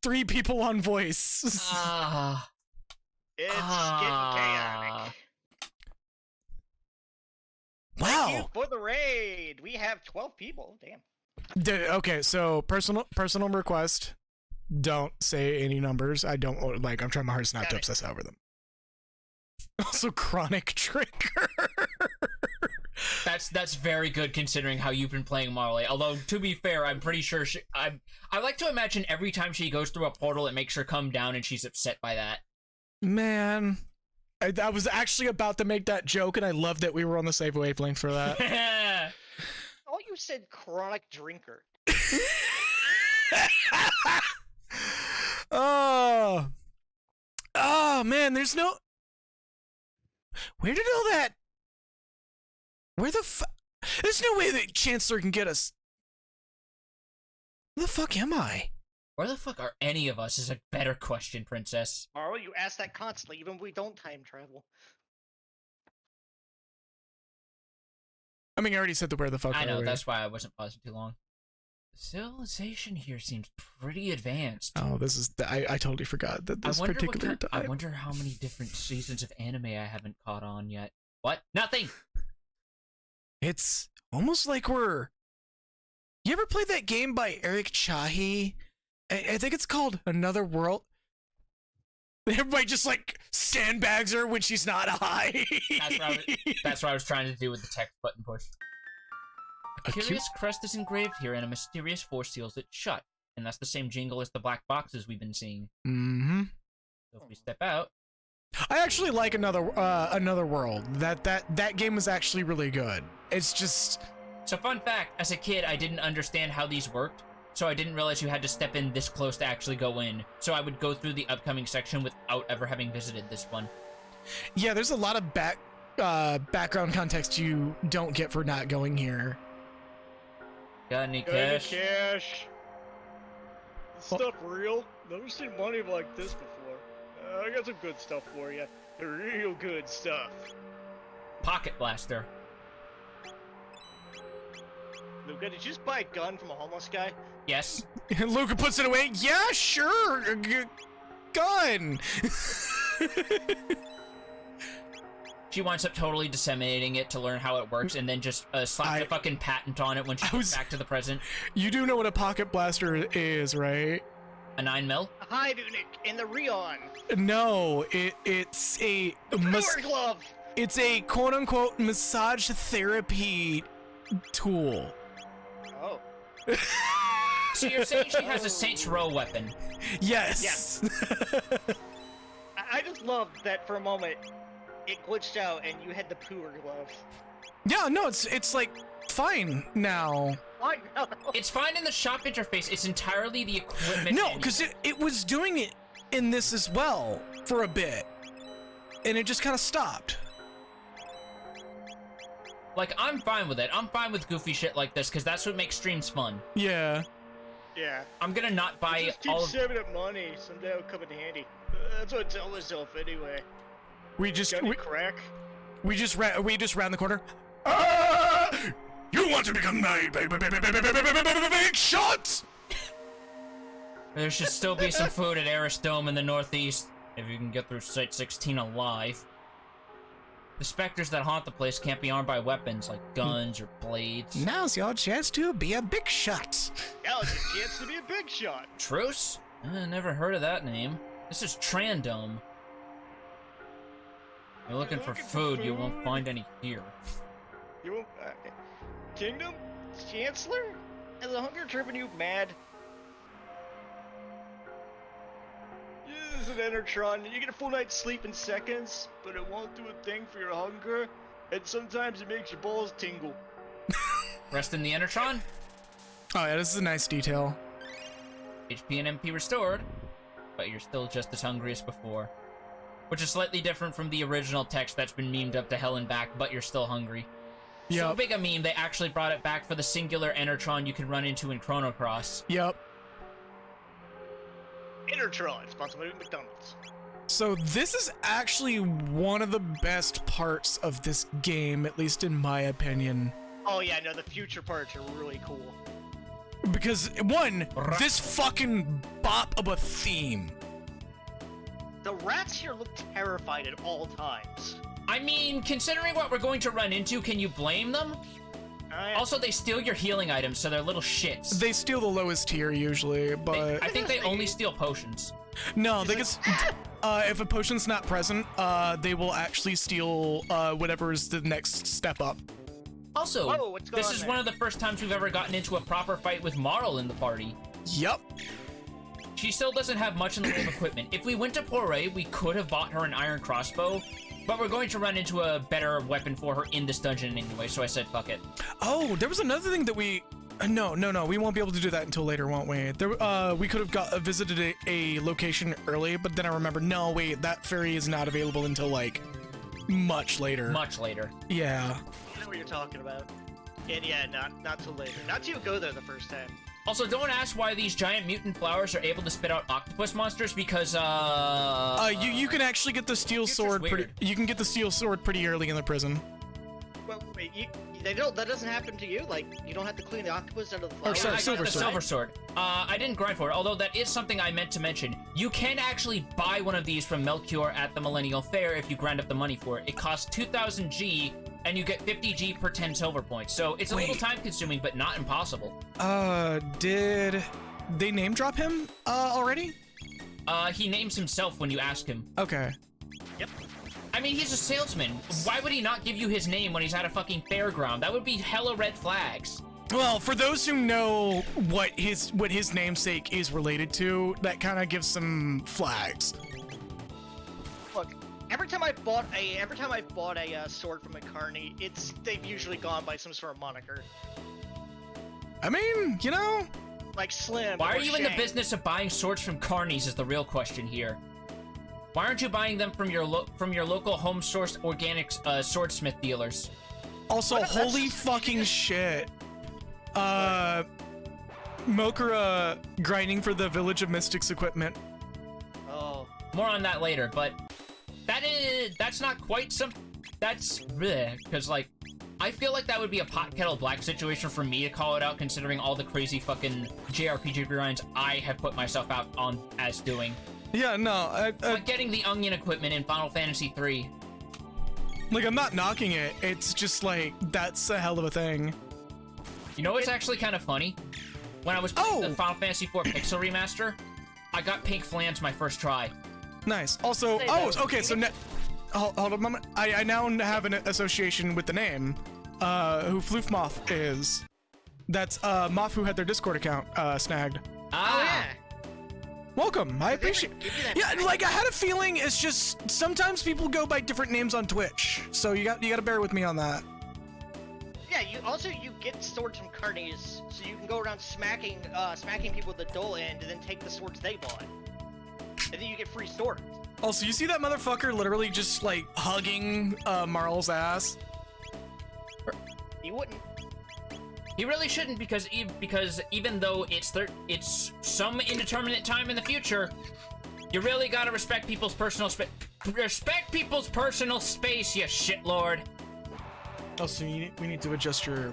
[SPEAKER 1] 3 people on voice.
[SPEAKER 4] It's getting chaotic.
[SPEAKER 1] Wow.
[SPEAKER 4] Thank you for the raid. We have 12 people. Damn.
[SPEAKER 1] Okay, so personal request. Don't say any numbers. I don't like. I'm trying my hardest not to obsess over them. Also, Chrono Trigger.
[SPEAKER 3] That's very good considering how you've been playing Marley. Although to be fair, I'm pretty sure I like to imagine every time she goes through a portal, it makes her come down, and she's upset by that.
[SPEAKER 1] Man, I was actually about to make that joke, and I love that we were on the same wavelength for that.
[SPEAKER 4] Oh, you said chronic drinker.
[SPEAKER 1] Oh man, there's no. Where did all that? Where the fuck? There's no way that Chancellor can get us. Where the fuck am I?
[SPEAKER 3] Where the fuck are any of us is a better question, Princess.
[SPEAKER 4] Marl, you ask that constantly, even when we don't time travel.
[SPEAKER 1] I mean, I already said the where the fuck.
[SPEAKER 3] I know,
[SPEAKER 1] earlier.
[SPEAKER 3] that's why I wasn't pausing too long. The civilization here seems pretty advanced.
[SPEAKER 1] Oh, this is. I totally forgot that this particular time.
[SPEAKER 3] I wonder how many different seasons of anime I haven't caught on yet. What? Nothing!
[SPEAKER 1] It's almost like we're. You ever played that game by Eric Chahi? I think it's called Another World. Everybody just like sandbags her when she's not high.
[SPEAKER 3] That's what I was trying to do with the text button push. A curious crest is engraved here, and a mysterious force seals it shut. And that's the same jingle as the black boxes we've been seeing.
[SPEAKER 1] Mm-hmm.
[SPEAKER 3] So if we step out,
[SPEAKER 1] I actually like Another World. That game was actually really good. It's just.
[SPEAKER 3] So fun fact, as a kid, I didn't understand how these worked, so I didn't realize you had to step in this close to actually go in. So I would go through the upcoming section without ever having visited this one.
[SPEAKER 1] Yeah, there's a lot of background context you don't get for not going here.
[SPEAKER 3] Got any
[SPEAKER 4] Got any
[SPEAKER 3] cash?
[SPEAKER 4] cash? This stuff real? Never seen money like this before. I got some good stuff for you. Real good stuff.
[SPEAKER 3] Pocket blaster.
[SPEAKER 4] Luca, did you just buy a gun from a homeless guy?
[SPEAKER 3] Yes.
[SPEAKER 1] Luca puts it away. Yeah, sure. Gun.
[SPEAKER 3] She winds up totally disseminating it to learn how it works, and then just slap the fucking patent on it when she goes back to the present.
[SPEAKER 1] You do know what a pocket blaster is, right?
[SPEAKER 3] A 9mm?
[SPEAKER 4] A hide unic in the Rion.
[SPEAKER 1] No, it's a
[SPEAKER 4] glove.
[SPEAKER 1] It's a quote-unquote massage therapy tool.
[SPEAKER 4] Oh.
[SPEAKER 3] So you're saying she has a Saints Row weapon?
[SPEAKER 1] Yes.
[SPEAKER 4] I just love that for a moment it glitched out and you had the pooer glove.
[SPEAKER 1] Yeah, no, it's like fine now.
[SPEAKER 4] Why? No.
[SPEAKER 3] It's fine in the shop interface. It's entirely the equipment.
[SPEAKER 1] No,
[SPEAKER 3] menu.
[SPEAKER 1] because it was doing it in this as well for a bit, and it just kind of stopped.
[SPEAKER 3] Like, I'm fine with it. I'm fine with goofy shit like this, because that's what makes streams fun.
[SPEAKER 1] Yeah.
[SPEAKER 4] Yeah.
[SPEAKER 3] I'm gonna not buy
[SPEAKER 4] Just keep
[SPEAKER 3] all of...
[SPEAKER 4] saving up money. Someday it'll come in handy. That's what I tell myself anyway.
[SPEAKER 1] We just
[SPEAKER 4] Got any crack?
[SPEAKER 1] we just ran the corner. You want to become my big shots?
[SPEAKER 3] There should still be some food at Eris Dome in the northeast, if you can get through Site 16 alive. The specters that haunt the place can't be armed by weapons like guns or blades.
[SPEAKER 1] Now's your chance to be a big shot.
[SPEAKER 4] Now's your chance to be a big shot.
[SPEAKER 3] Truce? Never heard of that name. This is Trandome. You're looking for food, you won't find any here.
[SPEAKER 4] You won't. Kingdom? Chancellor? Is the hunger driven you mad? This is an Enertron. You get a full night's sleep in seconds, but it won't do a thing for your hunger, and sometimes it makes your balls tingle.
[SPEAKER 3] Rest in the Enertron?
[SPEAKER 1] Oh yeah, this is a nice detail.
[SPEAKER 3] HP and MP restored, but you're still just as hungry as before. Which is slightly different from the original text that's been memed up to hell and back, but you're still hungry. So
[SPEAKER 1] Yep.
[SPEAKER 3] big a meme, they actually brought it back for the singular Enertron you can run into in Chrono Cross.
[SPEAKER 1] Yep.
[SPEAKER 4] Enertron, sponsored by McDonald's.
[SPEAKER 1] So this is actually one of the best parts of this game, at least in my opinion.
[SPEAKER 4] Oh yeah, no, the future parts are really cool.
[SPEAKER 1] Because, one, this fucking bop of a theme.
[SPEAKER 4] The rats here look terrified at all times.
[SPEAKER 3] I mean, considering what we're going to run into, can you blame them? Also, they steal your healing items, so they're little shits.
[SPEAKER 1] They steal the lowest tier usually, but...
[SPEAKER 3] I think they only steal potions.
[SPEAKER 1] No, they get... if a potion's not present, they will actually steal whatever is the next step up.
[SPEAKER 3] Also,
[SPEAKER 4] Whoa, what's going
[SPEAKER 3] this
[SPEAKER 4] on
[SPEAKER 3] is
[SPEAKER 4] there?
[SPEAKER 3] one of the first times we've ever gotten into a proper fight with Marl in the party.
[SPEAKER 1] Yep.
[SPEAKER 3] She still doesn't have much in the way of equipment. If we went to Poray, we could have bought her an iron crossbow, but we're going to run into a better weapon for her in this dungeon anyway, so I said fuck it.
[SPEAKER 1] Oh, there was another thing that we... No, we won't be able to do that until later, won't we? There, we could have visited a location early, but then I remembered, no, wait, that ferry is not available until, like, much later.
[SPEAKER 3] Much later.
[SPEAKER 1] Yeah.
[SPEAKER 4] I know what you're talking about. And yeah, not till later. Not till you go there the first time.
[SPEAKER 3] Also, don't ask why these giant mutant flowers are able to spit out octopus monsters, because,
[SPEAKER 1] you can actually get the steel sword you can get the steel sword pretty early in the prison.
[SPEAKER 4] Well, wait, that doesn't happen to you? Like, you don't have to clean the octopus out of the
[SPEAKER 1] Or
[SPEAKER 4] flowers?
[SPEAKER 1] sorry,
[SPEAKER 3] I got
[SPEAKER 1] silver
[SPEAKER 3] the
[SPEAKER 1] sword.
[SPEAKER 3] silver sword. I didn't grind for it, although that is something I meant to mention. You can actually buy one of these from Melchior at the Millennial Fair if you grind up the money for it. It costs 2,000 G, and you get 50 G per 10 silver points. So it's a little
[SPEAKER 1] Wait.
[SPEAKER 3] time-consuming, but not impossible.
[SPEAKER 1] Did they name drop him, already?
[SPEAKER 3] He names himself when you ask him.
[SPEAKER 1] Okay.
[SPEAKER 4] Yep.
[SPEAKER 3] I mean, he's a salesman. Why would he not give you his name when he's at a fucking fairground? That would be hella red flags.
[SPEAKER 1] Well, for those who know what his namesake is related to, that kind of gives some flags.
[SPEAKER 4] Look, every time I bought a sword from a carny, they've usually gone by some sort of moniker.
[SPEAKER 1] I mean, you know,
[SPEAKER 4] Like Slim.
[SPEAKER 3] Why
[SPEAKER 4] or
[SPEAKER 3] are you in the
[SPEAKER 4] Shank.
[SPEAKER 3] business of buying swords from carnies is the real question here. Why aren't you buying them from your local home-sourced organic swordsmith dealers?
[SPEAKER 1] also,
[SPEAKER 4] What if that's
[SPEAKER 1] holy
[SPEAKER 4] just-
[SPEAKER 1] fucking shit. Mokura grinding for the Village of Mystics equipment.
[SPEAKER 4] Oh.
[SPEAKER 3] More on that later, but that's not quite that's because like I feel like that would be a pot kettle black situation for me to call it out, considering all the crazy fucking JRPG grinds I have put myself out on as doing.
[SPEAKER 1] Yeah, no,
[SPEAKER 3] Like getting the onion equipment in Final Fantasy III.
[SPEAKER 1] like, I'm not knocking it. It's just like, that's a hell of a thing.
[SPEAKER 3] You know what's actually kind of funny? When I was playing the
[SPEAKER 1] Oh!
[SPEAKER 3] Final Fantasy IV Pixel Remaster, I got pink flans my first try.
[SPEAKER 1] Nice. Also,
[SPEAKER 4] Say
[SPEAKER 1] oh,
[SPEAKER 4] that.
[SPEAKER 1] okay, so hold on a moment. I now have an association with the name, who Floofmoth is. That's Mafu had their Discord account snagged.
[SPEAKER 3] Ah,
[SPEAKER 4] Oh yeah.
[SPEAKER 1] Welcome. I
[SPEAKER 4] They
[SPEAKER 1] appreciate.
[SPEAKER 4] give you that
[SPEAKER 1] Yeah,
[SPEAKER 4] free-
[SPEAKER 1] like I had a feeling it's just sometimes people go by different names on Twitch, so you got to bear with me on that.
[SPEAKER 4] Yeah, you get swords from carnies, so you can go around smacking people with the dull end, and then take the swords they bought, and then you get free swords.
[SPEAKER 1] Also, you see that motherfucker literally just like hugging Marl's ass?
[SPEAKER 4] You wouldn't.
[SPEAKER 3] he really shouldn't because even though it's some indeterminate time in the future, you really gotta respect people's personal space. Respect people's personal space, you shitlord.
[SPEAKER 1] Also, we need to adjust your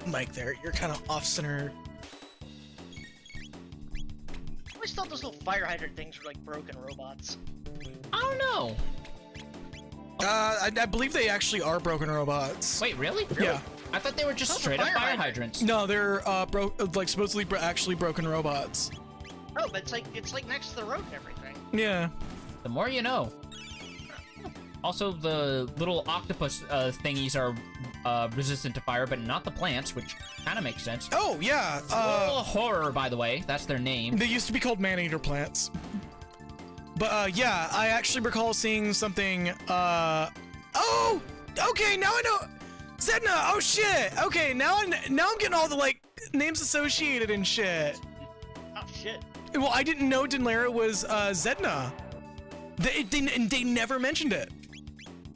[SPEAKER 1] mic there. You're kind of off center.
[SPEAKER 4] I always thought those little fire hydrant things were like broken robots.
[SPEAKER 3] I don't know.
[SPEAKER 1] I believe they actually are broken robots.
[SPEAKER 3] Wait, really?
[SPEAKER 1] Yeah.
[SPEAKER 3] I thought they were just
[SPEAKER 4] Those are
[SPEAKER 3] straight up
[SPEAKER 4] fire
[SPEAKER 3] fire
[SPEAKER 4] hydrants.
[SPEAKER 3] hydrants.
[SPEAKER 1] No, they're like supposedly actually broken robots.
[SPEAKER 4] Oh, but it's like next to the road and everything.
[SPEAKER 1] Yeah.
[SPEAKER 3] The more you know. Also, the little octopus thingies are resistant to fire, but not the plants, which kind of makes sense.
[SPEAKER 1] Oh yeah.
[SPEAKER 3] Little horror, by the way. That's their name.
[SPEAKER 1] They used to be called man-eater plants. But yeah, I actually recall seeing something. Oh, okay, now I know. Zedna. Oh shit. Okay, now I'm getting all the like names associated and shit.
[SPEAKER 4] Oh shit.
[SPEAKER 1] Well, I didn't know Dinlara was Zedna. They never mentioned it.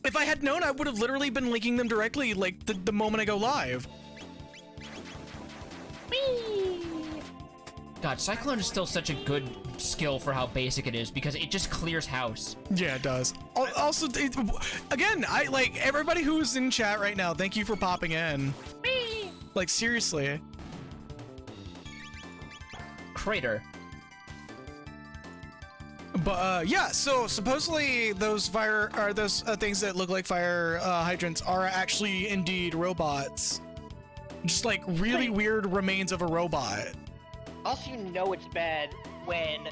[SPEAKER 1] If I had known, I would have literally been linking them directly, like the moment I go live.
[SPEAKER 3] God, Cyclone is still such a good skill for how basic it is because it just clears house.
[SPEAKER 1] Yeah, it does. Also, again, I like everybody who's in chat right now. Thank you for popping in. Like seriously.
[SPEAKER 3] Crater.
[SPEAKER 1] But yeah, so supposedly those things that look like fire hydrants are actually indeed robots. Just like really
[SPEAKER 4] Wait.
[SPEAKER 1] weird remains of a robot.
[SPEAKER 4] Also, you know it's bad when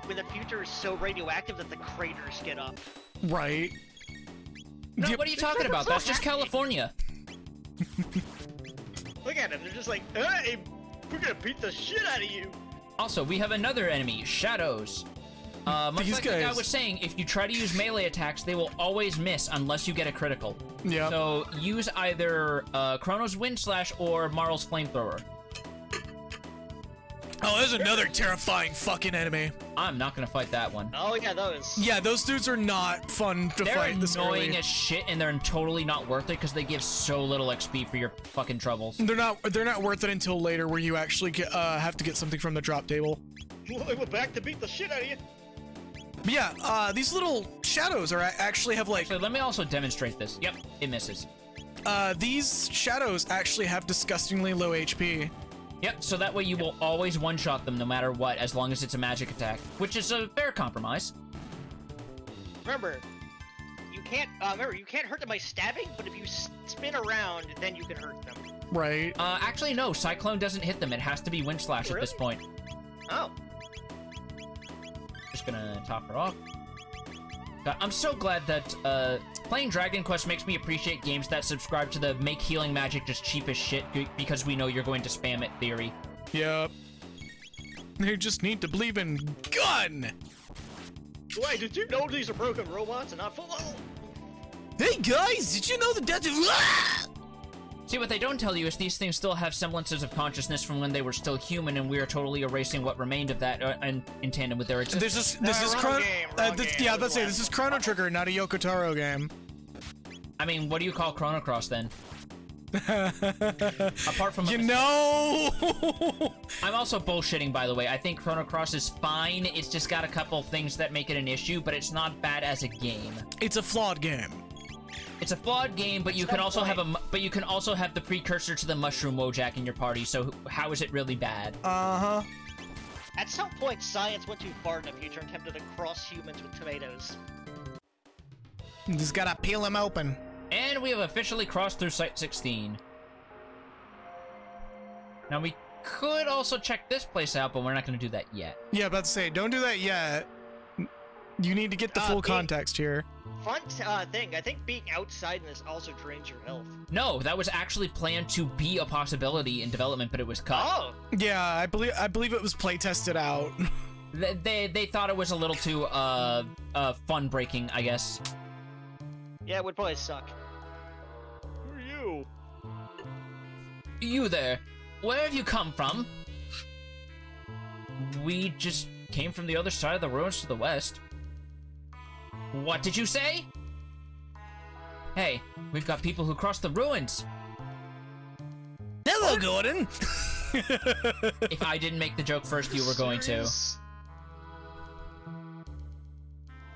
[SPEAKER 4] the future is so radioactive that the craters get up.
[SPEAKER 1] Right.
[SPEAKER 3] No,
[SPEAKER 1] Yep.
[SPEAKER 3] what are you talking about? That's just California.
[SPEAKER 4] Look at them. They're just like, hey, we're gonna beat the shit out of you.
[SPEAKER 3] Also, we have another enemy, Shadows. Much
[SPEAKER 1] These
[SPEAKER 3] like the guy
[SPEAKER 1] guys.
[SPEAKER 3] was saying, if you try to use melee attacks, they will always miss unless you get a critical.
[SPEAKER 1] Yeah.
[SPEAKER 3] So use either Chrono's Wind Slash or Marl's Flamethrower.
[SPEAKER 1] Oh, there's another terrifying fucking enemy.
[SPEAKER 3] I'm not gonna fight that one.
[SPEAKER 4] Oh yeah, those.
[SPEAKER 1] Yeah, those dudes are not fun to
[SPEAKER 3] They're
[SPEAKER 1] fight this
[SPEAKER 3] annoying
[SPEAKER 1] early.
[SPEAKER 3] as shit, and they're totally not worth it because they give so little XP for your fucking troubles.
[SPEAKER 1] They're not worth it until later, where you actually have to get something from the drop table.
[SPEAKER 4] We're back to beat the shit out of you.
[SPEAKER 1] But yeah, these little shadows are actually have like
[SPEAKER 3] So let me also demonstrate this. Yep, it misses.
[SPEAKER 1] these shadows actually have disgustingly low HP.
[SPEAKER 3] Yep, so that way you will always one-shot them no matter what, as long as it's a magic attack, which is a fair compromise.
[SPEAKER 4] Remember, you can't hurt them by stabbing, but if you spin around, then you can hurt them.
[SPEAKER 1] Right.
[SPEAKER 3] Actually, no, Cyclone doesn't hit them. It has to be Wind Slash at this
[SPEAKER 4] Really?
[SPEAKER 3] point.
[SPEAKER 4] Oh.
[SPEAKER 3] Just gonna top her off. God, I'm so glad that playing Dragon Quest makes me appreciate games that subscribe to the make healing magic just cheap as shit because we know you're going to spam it theory.
[SPEAKER 1] Yep. They just need to believe in gun.
[SPEAKER 4] Wait, did you know these are broken robots and not full? Oh.
[SPEAKER 1] Hey guys, did you know that that's
[SPEAKER 3] See, what they don't tell you is these things still have semblances of consciousness from when they were still human, and we are totally erasing what remained of that in tandem with their existence.
[SPEAKER 1] This is
[SPEAKER 4] wrong
[SPEAKER 1] Chrono.
[SPEAKER 4] game, wrong game.
[SPEAKER 1] Yeah, I was about to say this is Chrono Trigger, not a Yokotaro game.
[SPEAKER 3] I mean, what do you call Chrono Cross then? Apart from
[SPEAKER 1] You know.
[SPEAKER 3] I'm also bullshitting, by the way. I think Chrono Cross is fine. It's just got a couple things that make it an issue, but it's not bad as a game.
[SPEAKER 1] It's a flawed game.
[SPEAKER 3] It's a flawed game, but you can also have the precursor to the Mushroom Wojak in your party. So how is it really bad?
[SPEAKER 1] Uh-huh.
[SPEAKER 4] At some point, science went too far in the future and attempted to cross humans with tomatoes.
[SPEAKER 1] Just gotta peel them open.
[SPEAKER 3] And we have officially crossed through Site 16. Now we could also check this place out, but we're not going to do that yet.
[SPEAKER 1] Yeah, about to say, don't do that yet. You need to get the full context here.
[SPEAKER 4] Fun thing, I think being outside in this also drains your health.
[SPEAKER 3] No, that was actually planned to be a possibility in development, but it was cut.
[SPEAKER 4] Oh!
[SPEAKER 1] Yeah, I believe it was play tested out.
[SPEAKER 3] They thought it was a little too fun breaking, I guess.
[SPEAKER 4] Yeah, it would probably suck. Who are you?
[SPEAKER 3] You there, where have you come from? We just came from the other side of the ruins to the west. What did you say? Hey, we've got people who crossed the ruins.
[SPEAKER 5] Hello, Gordon.
[SPEAKER 3] If I didn't make the joke first, you were going to.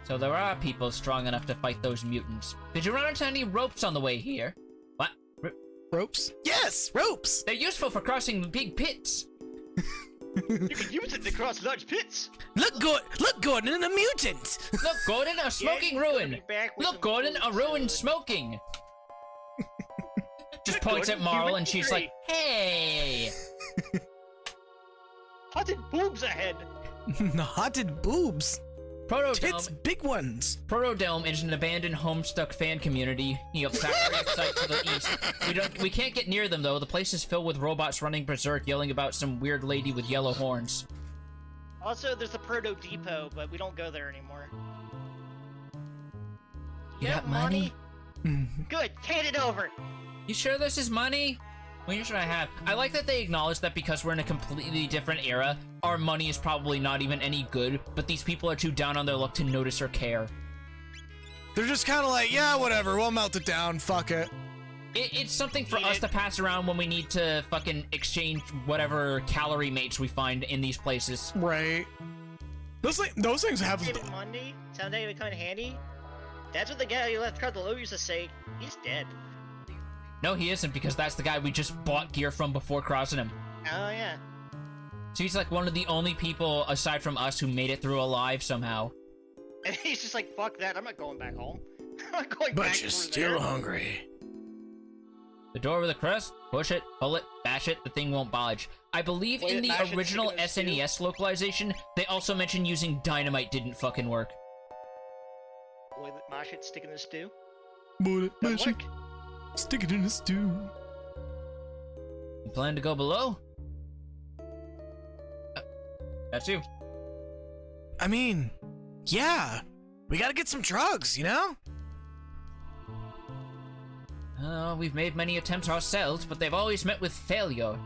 [SPEAKER 3] So there are people strong enough to fight those mutants. Did you run into any ropes on the way here? What?
[SPEAKER 1] Ropes?
[SPEAKER 5] Yes, ropes.
[SPEAKER 3] They're useful for crossing big pits.
[SPEAKER 4] You can use it to cross large pits.
[SPEAKER 5] Look, Gordon, a mutant.
[SPEAKER 3] Look, Gordon, a smoking ruin. Look, Gordon, a ruin smoking. Just points at Marl and she's like, hey.
[SPEAKER 4] Haunted boobs ahead.
[SPEAKER 5] Haunted boobs. Tits,
[SPEAKER 3] Protodome.
[SPEAKER 5] big ones.
[SPEAKER 3] Protodome is an abandoned Homestuck fan community. Factory site to the east. We can't get near them though. The place is filled with robots running berserk, yelling about some weird lady with yellow horns.
[SPEAKER 4] Also, there's a Proto Depot, but we don't go there anymore.
[SPEAKER 3] You got money?
[SPEAKER 4] Good, hand it over.
[SPEAKER 3] You sure this is money? Well, here's what I have. I like that they acknowledge that because we're in a completely different era, our money is probably not even any good, but these people are too down on their luck to notice or care.
[SPEAKER 1] They're just kind of like, yeah, whatever, we'll melt it down, fuck it.
[SPEAKER 3] It's something for us to pass around when we need to fucking exchange whatever calorie mates we find in these places.
[SPEAKER 1] Right. Those things have...
[SPEAKER 4] David Monday, someday would come in handy. That's what the guy who left Cardillo used to say. He's dead.
[SPEAKER 3] No, he isn't, because that's the guy we just bought gear from before crossing him.
[SPEAKER 4] Oh, yeah.
[SPEAKER 3] So he's like one of the only people, aside from us, who made it through alive somehow.
[SPEAKER 4] And he's just like, fuck that, I'm not going back home. I'm not going back
[SPEAKER 5] But you're
[SPEAKER 4] through
[SPEAKER 5] still
[SPEAKER 4] there.
[SPEAKER 5] hungry.
[SPEAKER 3] The door with a crest, push it, pull it, bash it, the thing won't budge. I believe in the
[SPEAKER 4] Mash it,
[SPEAKER 3] original
[SPEAKER 4] stick it in stew.
[SPEAKER 3] SNES localization, they also mentioned using dynamite didn't fucking work.
[SPEAKER 4] Boy, mash it, stick in the stew.
[SPEAKER 1] Bullet,
[SPEAKER 4] Doesn't
[SPEAKER 1] mash it,
[SPEAKER 4] work.
[SPEAKER 1] stick it in a stew.
[SPEAKER 3] You plan to go below? That's you.
[SPEAKER 5] I mean, yeah. We gotta get some drugs, you know?
[SPEAKER 3] We've made many attempts ourselves, but they've always met with failure.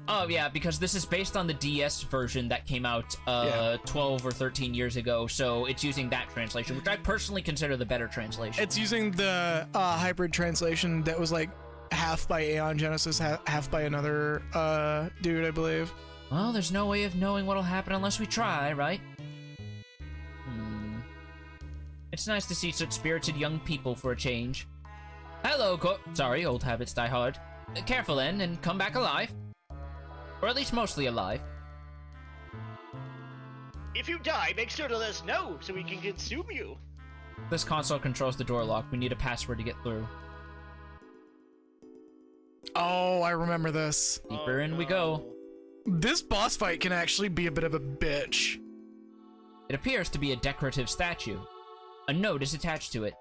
[SPEAKER 3] Oh yeah, because this is based on the DS version that came out 12 or 13 years ago, so it's using that translation, which I personally consider the better translation.
[SPEAKER 1] It's using the hybrid translation that was like half by Aeon Genesis, half by another dude, I believe.
[SPEAKER 3] Well, there's no way of knowing what'll happen unless we try, right? It's nice to see such spirited young people for a change. Hello, sorry, old habits die hard. Careful then, and come back alive. Or at least mostly alive.
[SPEAKER 4] If you die, make sure to let us know so we can consume you.
[SPEAKER 3] This console controls the door lock. We need a password to get through.
[SPEAKER 1] Oh, I remember this.
[SPEAKER 3] Deeper in we go.
[SPEAKER 1] This boss fight can actually be a bit of a bitch.
[SPEAKER 3] It appears to be a decorative statue. A note is attached to it.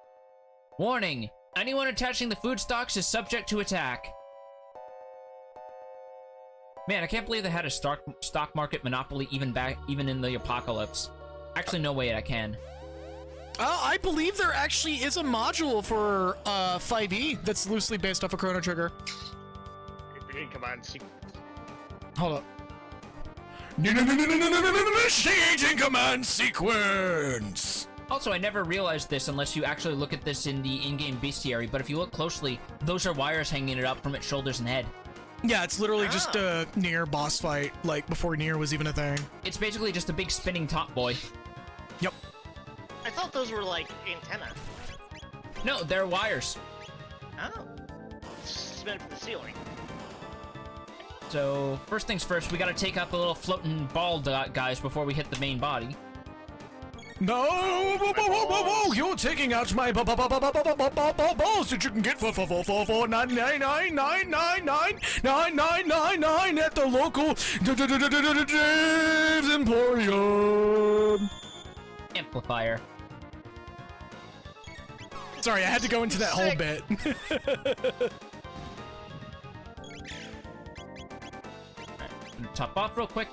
[SPEAKER 3] Warning! Anyone attaching the food stocks is subject to attack. Man, I can't believe they had a stock market monopoly even in the apocalypse. Actually, no way I can.
[SPEAKER 1] I believe there actually is a module for 5e that's loosely based off of Chrono Trigger.
[SPEAKER 4] Come on, see.
[SPEAKER 1] Hold up. Initiating command sequence.
[SPEAKER 3] Also, I never realized this unless you actually look at this in the in-game bestiary, but if you look closely, those are wires hanging it up from its shoulders and head.
[SPEAKER 1] Yeah, it's literally just a Nier boss fight, like before Nier was even a thing.
[SPEAKER 3] It's basically just a big spinning top boy.
[SPEAKER 1] Yep.
[SPEAKER 4] I thought those were like antenna.
[SPEAKER 3] No, they're wires.
[SPEAKER 4] Oh. Suspended from the ceiling.
[SPEAKER 3] So, first things first, we gotta take out the little floating ball guys before we hit the main body.
[SPEAKER 1] No, whoa, you're taking out my balls that you can get for 99999999999 at the local Dave's Emporium.
[SPEAKER 3] amplifier.
[SPEAKER 1] Sorry, I had to go into that whole bit.
[SPEAKER 3] Top off real quick.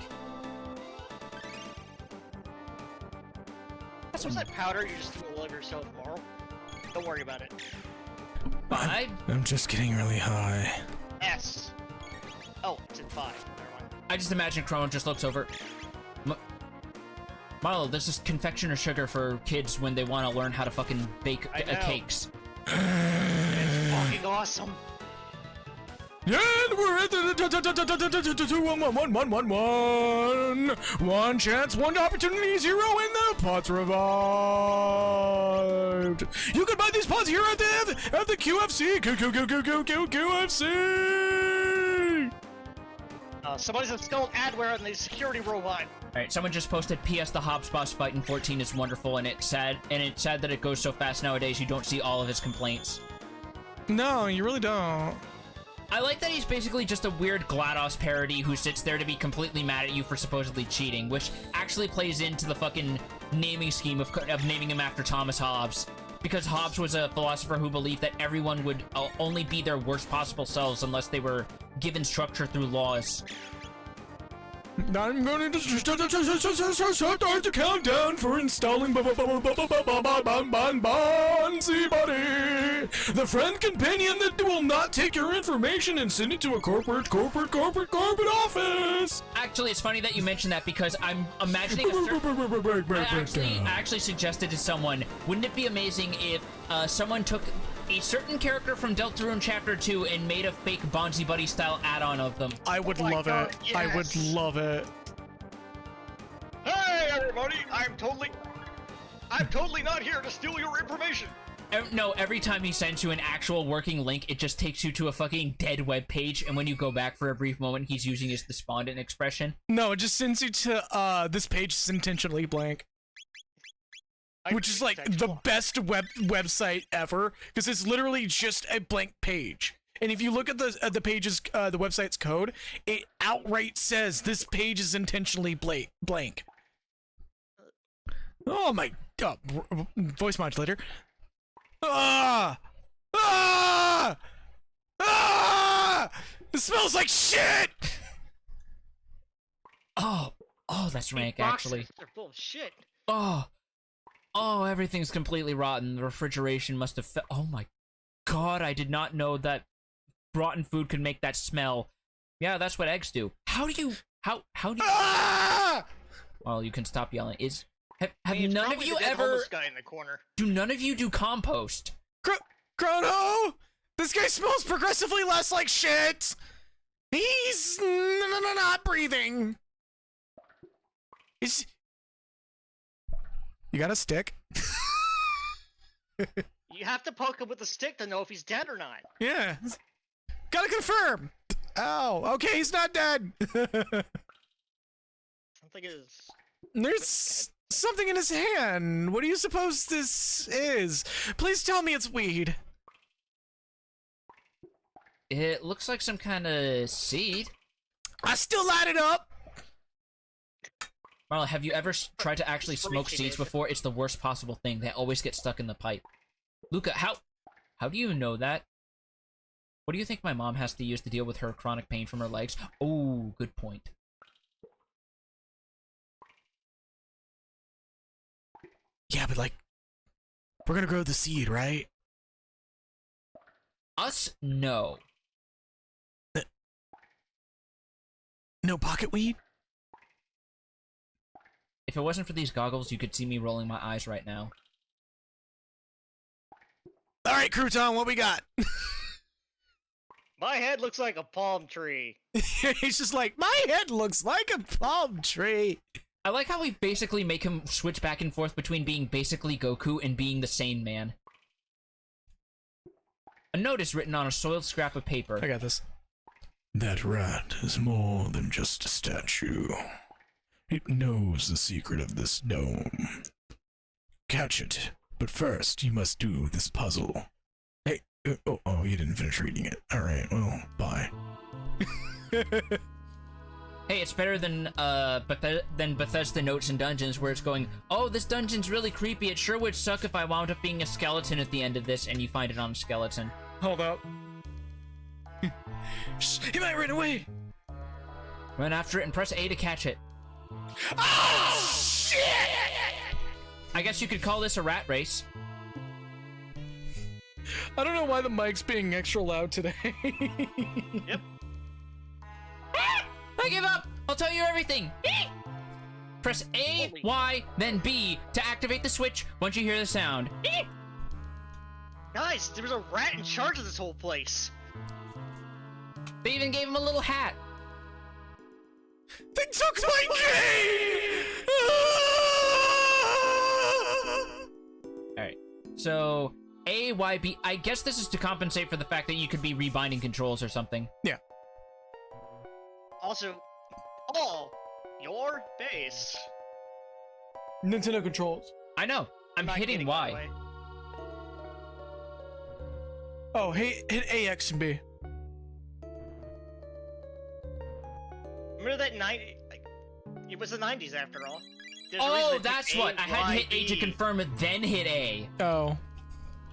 [SPEAKER 4] What's that powder you just threw all over yourself, Marl? Don't worry about it.
[SPEAKER 3] 5.
[SPEAKER 1] I'm just getting really high.
[SPEAKER 4] S. Oh, it's in 5. Never mind.
[SPEAKER 3] I just imagine Chrono just looks over. Marlo, this is confectioner sugar for kids when they want to learn how to fucking bake cakes.
[SPEAKER 4] It's fucking awesome.
[SPEAKER 1] Yeah, we're at the 1 1 chance, 1 opportunity, 0 in the pots revived. You can buy these pots here at the QFC. QFC.
[SPEAKER 4] Somebody's installed adware on the security robot.
[SPEAKER 3] Alright, someone just posted, P.S. the Hobbs boss fight in 14 is wonderful, and it's sad that it goes so fast nowadays you don't see all of his complaints.
[SPEAKER 1] No, you really don't.
[SPEAKER 3] I like that he's basically just a weird GLaDOS parody who sits there to be completely mad at you for supposedly cheating, which actually plays into the fucking naming scheme of naming him after Thomas Hobbes. Because Hobbes was a philosopher who believed that everyone would only be their worst possible selves unless they were given structure through laws.
[SPEAKER 1] I'm going to start the countdown for installing Bonzi Buddy, the friend companion that will not take your information and send it to a corporate office.
[SPEAKER 3] Actually, it's funny that you mentioned that because I'm imagining I actually suggested to someone, wouldn't it be amazing if someone took a certain character from Deltarune Chapter 2 and made a fake Bonzi Buddy style add-on of them?
[SPEAKER 1] I would love it.
[SPEAKER 4] Yes.
[SPEAKER 1] I would love it.
[SPEAKER 4] Hey everybody, I'm totally not here to steal your information.
[SPEAKER 3] No, every time he sends you an actual working link, it just takes you to a fucking dead web page, and when you go back for a brief moment, he's using his despondent expression.
[SPEAKER 1] No, it just sends you to this page is intentionally blank. Which is like the best website ever, because it's literally just a blank page. And if you look at the page's the website's code, it outright says this page is intentionally blank. Oh my god! Voice modulator. Ah! Ah! Ah! It smells like shit.
[SPEAKER 3] Oh, that's rank actually.
[SPEAKER 4] They're full of shit.
[SPEAKER 3] Oh, everything's completely rotten. The refrigeration must have oh my god, I did not know that rotten food could make that smell. Yeah, that's what eggs do. How do you
[SPEAKER 1] Ah!
[SPEAKER 3] Well, you can stop yelling. Have
[SPEAKER 4] It's
[SPEAKER 3] none of
[SPEAKER 4] probably
[SPEAKER 3] you
[SPEAKER 4] the dead
[SPEAKER 3] ever
[SPEAKER 4] homeless guy in the corner.
[SPEAKER 3] do none of you do compost?
[SPEAKER 1] Chrono! This guy smells progressively less like shit! He's not breathing! You got a stick?
[SPEAKER 4] You have to poke him with a stick to know if he's dead or not.
[SPEAKER 1] Yeah. Gotta confirm! Oh, okay, he's not dead!
[SPEAKER 4] Something is...
[SPEAKER 1] There's something in his hand. What do you suppose this is? Please tell me it's weed.
[SPEAKER 3] It looks like some kind of seed.
[SPEAKER 1] I still light it up!
[SPEAKER 3] Marla, have you ever tried to actually smoke seeds before? It's the worst possible thing. They always get stuck in the pipe. Luca, how do you know that? What do you think my mom has to use to deal with her chronic pain from her legs? Oh, good point.
[SPEAKER 1] Yeah, but like, we're gonna grow the seed, right?
[SPEAKER 3] Us? No.
[SPEAKER 1] No pocket weed?
[SPEAKER 3] If it wasn't for these goggles, you could see me rolling my eyes right now.
[SPEAKER 1] Alright, Crouton, what we got?
[SPEAKER 4] My head looks like a palm tree.
[SPEAKER 1] He's just like, my head looks like a palm tree.
[SPEAKER 3] I like how we basically make him switch back and forth between being basically Goku and being the sane man. A note is written on a soiled scrap of paper.
[SPEAKER 1] I got this. That rat is more than just a statue. It knows the secret of this dome. Catch it, but first you must do this puzzle. Hey, oh, you didn't finish reading it. Alright, well, bye.
[SPEAKER 3] Alright, Hey, it's better than Bethesda Notes and Dungeons, where it's going, oh, this dungeon's really creepy. It sure would suck if I wound up being a skeleton at the end of this, and you find it on a skeleton.
[SPEAKER 1] Hold up. Shh, he might run away.
[SPEAKER 3] Run after it and press A to catch it.
[SPEAKER 5] Oh, shit!
[SPEAKER 3] I guess you could call this a rat race.
[SPEAKER 1] I don't know why the mic's being extra loud today.
[SPEAKER 4] Yep.
[SPEAKER 3] I give up! I'll tell you everything! Press A,
[SPEAKER 4] Holy.
[SPEAKER 3] Y, then B to activate the switch once you hear the sound.
[SPEAKER 4] Guys, there was a rat in charge of this whole place.
[SPEAKER 3] They even gave him a little hat.
[SPEAKER 1] They took my game!
[SPEAKER 3] Alright, so A, Y, B. I guess this is to compensate for the fact that you could be rebinding controls or something.
[SPEAKER 1] Yeah.
[SPEAKER 4] Also, all your base.
[SPEAKER 1] Nintendo controls.
[SPEAKER 3] I know. I'm
[SPEAKER 4] Not
[SPEAKER 3] hitting
[SPEAKER 4] kidding, by the
[SPEAKER 3] Y.
[SPEAKER 4] way.
[SPEAKER 1] Oh, hey, hit A, X, and B.
[SPEAKER 4] Remember that it was the 90s after all. There's a reason
[SPEAKER 3] Oh,
[SPEAKER 4] they picked
[SPEAKER 3] that's
[SPEAKER 4] A,
[SPEAKER 3] what. I had to hit A to
[SPEAKER 4] Y, B.
[SPEAKER 3] confirm it, then hit A.
[SPEAKER 1] Oh.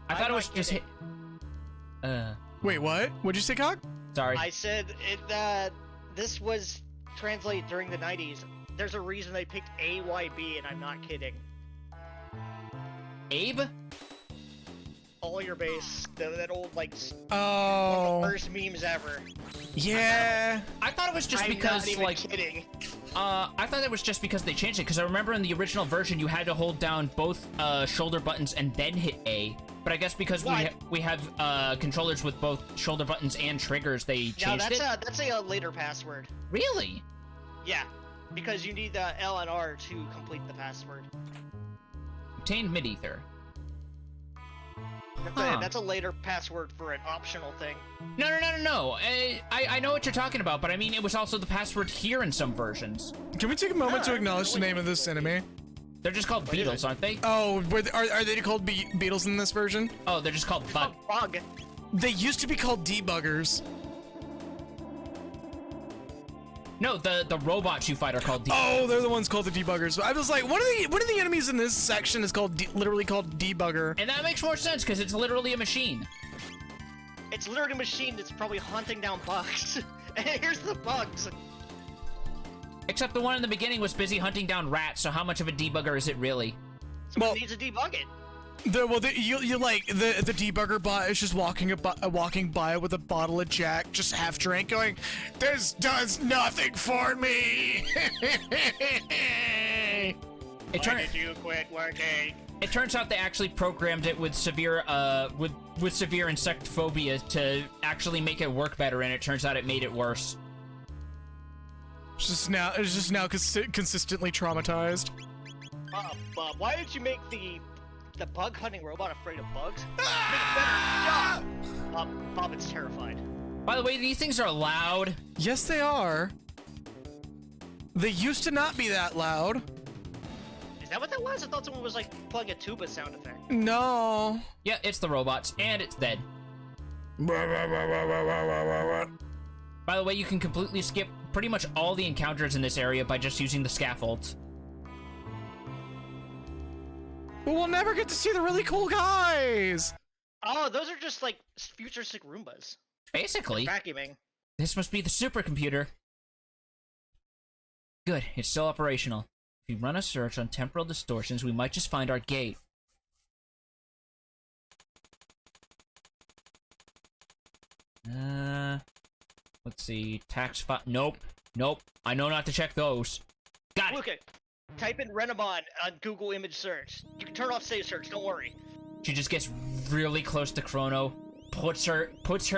[SPEAKER 3] I thought
[SPEAKER 4] I'm
[SPEAKER 3] it was
[SPEAKER 4] not
[SPEAKER 3] just hit.
[SPEAKER 4] kidding.
[SPEAKER 1] Wait, what? What'd you say, Cock?
[SPEAKER 3] Sorry.
[SPEAKER 4] I said this was translated during the 90s. There's a reason they picked A, Y, B, and I'm not kidding.
[SPEAKER 3] Abe?
[SPEAKER 4] All your base, that old like
[SPEAKER 1] Oh.
[SPEAKER 4] first memes ever.
[SPEAKER 1] Yeah.
[SPEAKER 3] I thought it was just
[SPEAKER 4] I'm
[SPEAKER 3] because,
[SPEAKER 4] not even
[SPEAKER 3] like,
[SPEAKER 4] kidding.
[SPEAKER 3] I thought it was just because they changed it, because I remember in the original version you had to hold down both shoulder buttons and then hit A. But I guess because we have controllers with both shoulder buttons and triggers, they
[SPEAKER 4] No,
[SPEAKER 3] changed it.
[SPEAKER 4] that's a later password.
[SPEAKER 3] Really?
[SPEAKER 4] Yeah, because you need L and R to complete the password.
[SPEAKER 3] Obtained mid-ether.
[SPEAKER 4] That's a later password for an optional thing.
[SPEAKER 3] No. I know what you're talking about, but I mean, it was also the password here in some versions.
[SPEAKER 1] Can we take a moment to
[SPEAKER 4] Ah,
[SPEAKER 1] acknowledge the name of this enemy?
[SPEAKER 3] They're just called
[SPEAKER 4] is
[SPEAKER 3] beetles,
[SPEAKER 4] it?
[SPEAKER 3] aren't they?
[SPEAKER 1] Oh, are they called Beetles in this version?
[SPEAKER 3] Oh, they're just called bug.
[SPEAKER 4] Bug.
[SPEAKER 1] They used to be called debuggers.
[SPEAKER 3] No, the robots you fight are called
[SPEAKER 1] Oh, they're the ones called the debuggers. I was like, one of the enemies in this section is called literally called debugger.
[SPEAKER 3] And that makes more sense, because it's literally a machine.
[SPEAKER 4] It's literally a machine that's probably hunting down bugs. And here's the bugs.
[SPEAKER 3] Except the one in the beginning was busy hunting down rats, so how much of a debugger is it really?
[SPEAKER 4] Someone
[SPEAKER 1] Well-
[SPEAKER 4] needs to debug it.
[SPEAKER 1] You like the debugger bot is just walking by with a bottle of Jack, just half drink, going, "This does nothing for me."
[SPEAKER 3] It
[SPEAKER 4] Why did you quit working?
[SPEAKER 3] It turns out they actually programmed it with severe with severe insect phobia to actually make it work better, and it turns out it made it worse.
[SPEAKER 1] It's just now consistently traumatized.
[SPEAKER 4] Bob, why did you make the bug hunting robot afraid of bugs? Make it better. Bob is terrified.
[SPEAKER 3] By the way, these things are loud.
[SPEAKER 1] Yes, they are. They used to not be that loud.
[SPEAKER 4] Is that what that was? I thought someone was like playing a tuba sound effect.
[SPEAKER 1] No.
[SPEAKER 3] Yeah, it's the robots, and it's dead. By the way, you can completely skip pretty much all the encounters in this area by just using the scaffolds.
[SPEAKER 1] But we'll never get to see the really cool guys.
[SPEAKER 4] Oh, those are just like futuristic Roombas.
[SPEAKER 3] Basically,
[SPEAKER 4] Vacuuming.
[SPEAKER 3] this must be the supercomputer. Good, it's still operational. If we run a search on temporal distortions, we might just find our gate. Let's see, tax file. Nope. I know not to check those. Got it.
[SPEAKER 4] Okay. Type in Renamon on Google image search. You can turn off save search, don't worry.
[SPEAKER 3] She just gets really close to Chrono, puts her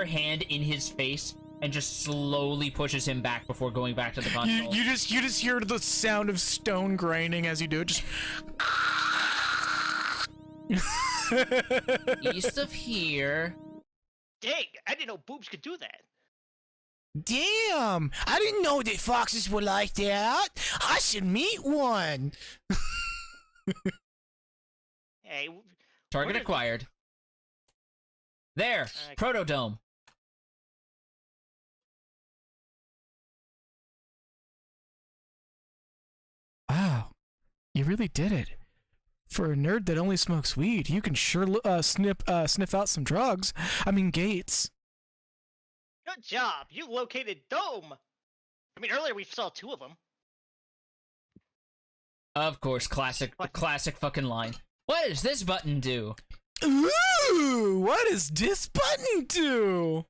[SPEAKER 3] hand in his face, and just slowly pushes him back before going back to the console.
[SPEAKER 1] You just hear the sound of stone grinding as you do it. Just.
[SPEAKER 3] East of here.
[SPEAKER 4] Dang, I didn't know boobs could do that.
[SPEAKER 1] Damn! I didn't know that foxes were like that. I should meet one.
[SPEAKER 4] Hey,
[SPEAKER 3] Target
[SPEAKER 4] Where-
[SPEAKER 3] acquired. There, Protodome.
[SPEAKER 1] You really did it. For a nerd that only smokes weed, you can sure sniff out some drugs. I mean, Gates.
[SPEAKER 4] Good job. You located Dome. I mean, earlier we saw 2 of them.
[SPEAKER 3] Of course, classic fucking line. What does this button do?
[SPEAKER 1] Ooh, what does this button do?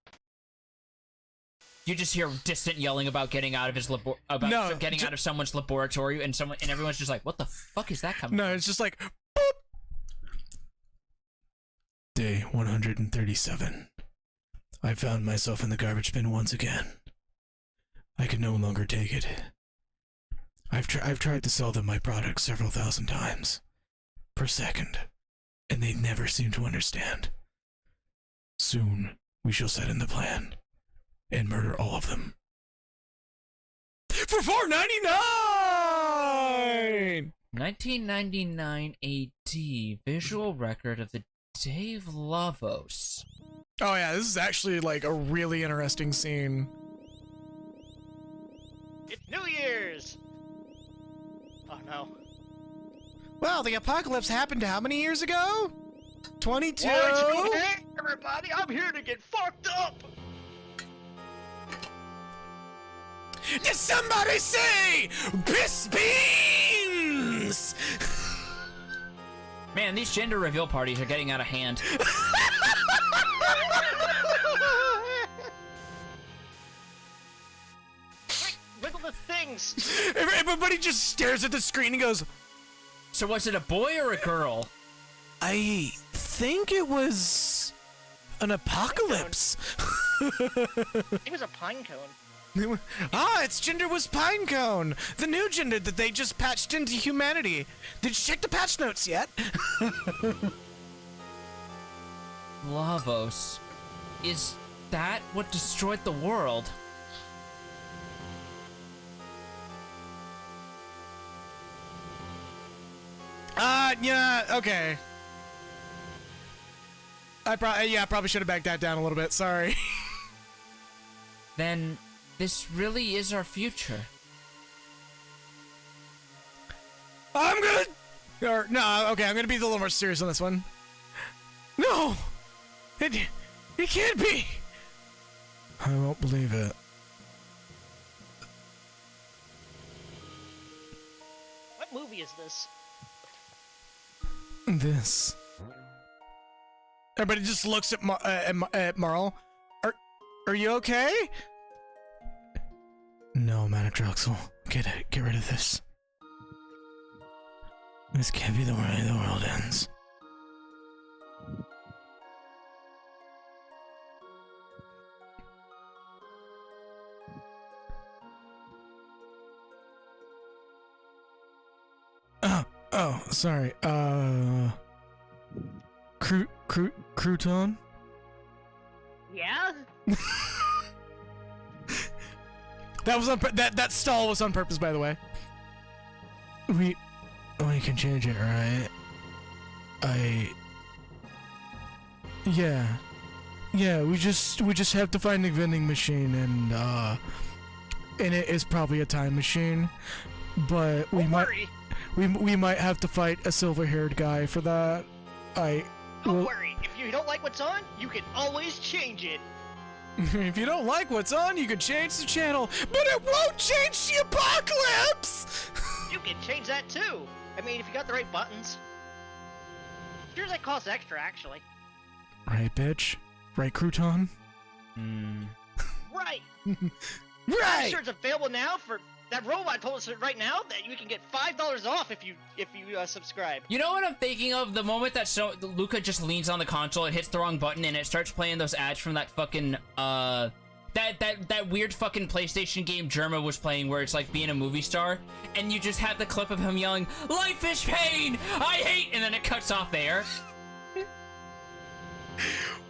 [SPEAKER 3] You just hear distant yelling about getting out of his out of someone's laboratory, and everyone's just like, "What the fuck is that coming?"
[SPEAKER 1] No, it's just like, boop. Day 137. I found myself in the garbage bin once again. I can no longer take it. I've tried to sell them my product several thousand times per second, and they never seem to understand. Soon we shall set in the plan and murder all of them. For $4.99!
[SPEAKER 3] 1999 AD visual record of the Dave Lavos.
[SPEAKER 1] Oh yeah, this is actually like a really interesting scene.
[SPEAKER 4] It's New Year's! Oh no.
[SPEAKER 1] Well, the apocalypse happened how many years ago? 22?
[SPEAKER 4] Hey, everybody, I'm here to get fucked up!
[SPEAKER 1] Did somebody say piss beans?
[SPEAKER 3] Man, these gender reveal parties are getting out of hand.
[SPEAKER 4] Wiggle the things!
[SPEAKER 1] Everybody just stares at the screen and goes,
[SPEAKER 3] So was it a boy or a girl?
[SPEAKER 1] I think it was an apocalypse.
[SPEAKER 4] It was a pine cone.
[SPEAKER 1] Its gender was Pinecone, the new gender that they just patched into humanity. Did you check the patch notes yet?
[SPEAKER 3] Lavos. Is that what destroyed the world?
[SPEAKER 1] Yeah, okay. I probably should have backed that down a little bit, sorry.
[SPEAKER 3] Then this really is our future.
[SPEAKER 1] I'm gonna be a little more serious on this one. No! It can't be! I won't believe it.
[SPEAKER 4] What movie is this?
[SPEAKER 1] This. Everybody just looks at Marl. Are you okay? No, Manatroxel. Get rid of this. This can't be the way the world ends. Oh, sorry. Crouton?
[SPEAKER 4] Yeah?
[SPEAKER 1] That was that stall was on purpose, by the way. We can change it, right? Yeah, we just have to find the vending machine, and it is probably a time machine, but we might have to fight a silver-haired guy for that.
[SPEAKER 4] Don't worry, if you don't like what's on, you can always change it.
[SPEAKER 1] If you don't like what's on, you can change the channel, but it won't change the apocalypse!
[SPEAKER 4] You can change that too. I mean, if you got the right buttons. Sure, that costs extra, actually.
[SPEAKER 1] Right, bitch? Right, Crouton?
[SPEAKER 4] Right!
[SPEAKER 1] Right!
[SPEAKER 4] I'm sure it's available now for... That robot told us right now that you can get $5 off if you subscribe.
[SPEAKER 3] You know what I'm thinking of? The moment that Luca just leans on the console and hits the wrong button and it starts playing those ads from that fucking that weird fucking PlayStation game Germa was playing where it's like being a movie star, and you just have the clip of him yelling, "Life is pain! I hate!" and then it cuts off there.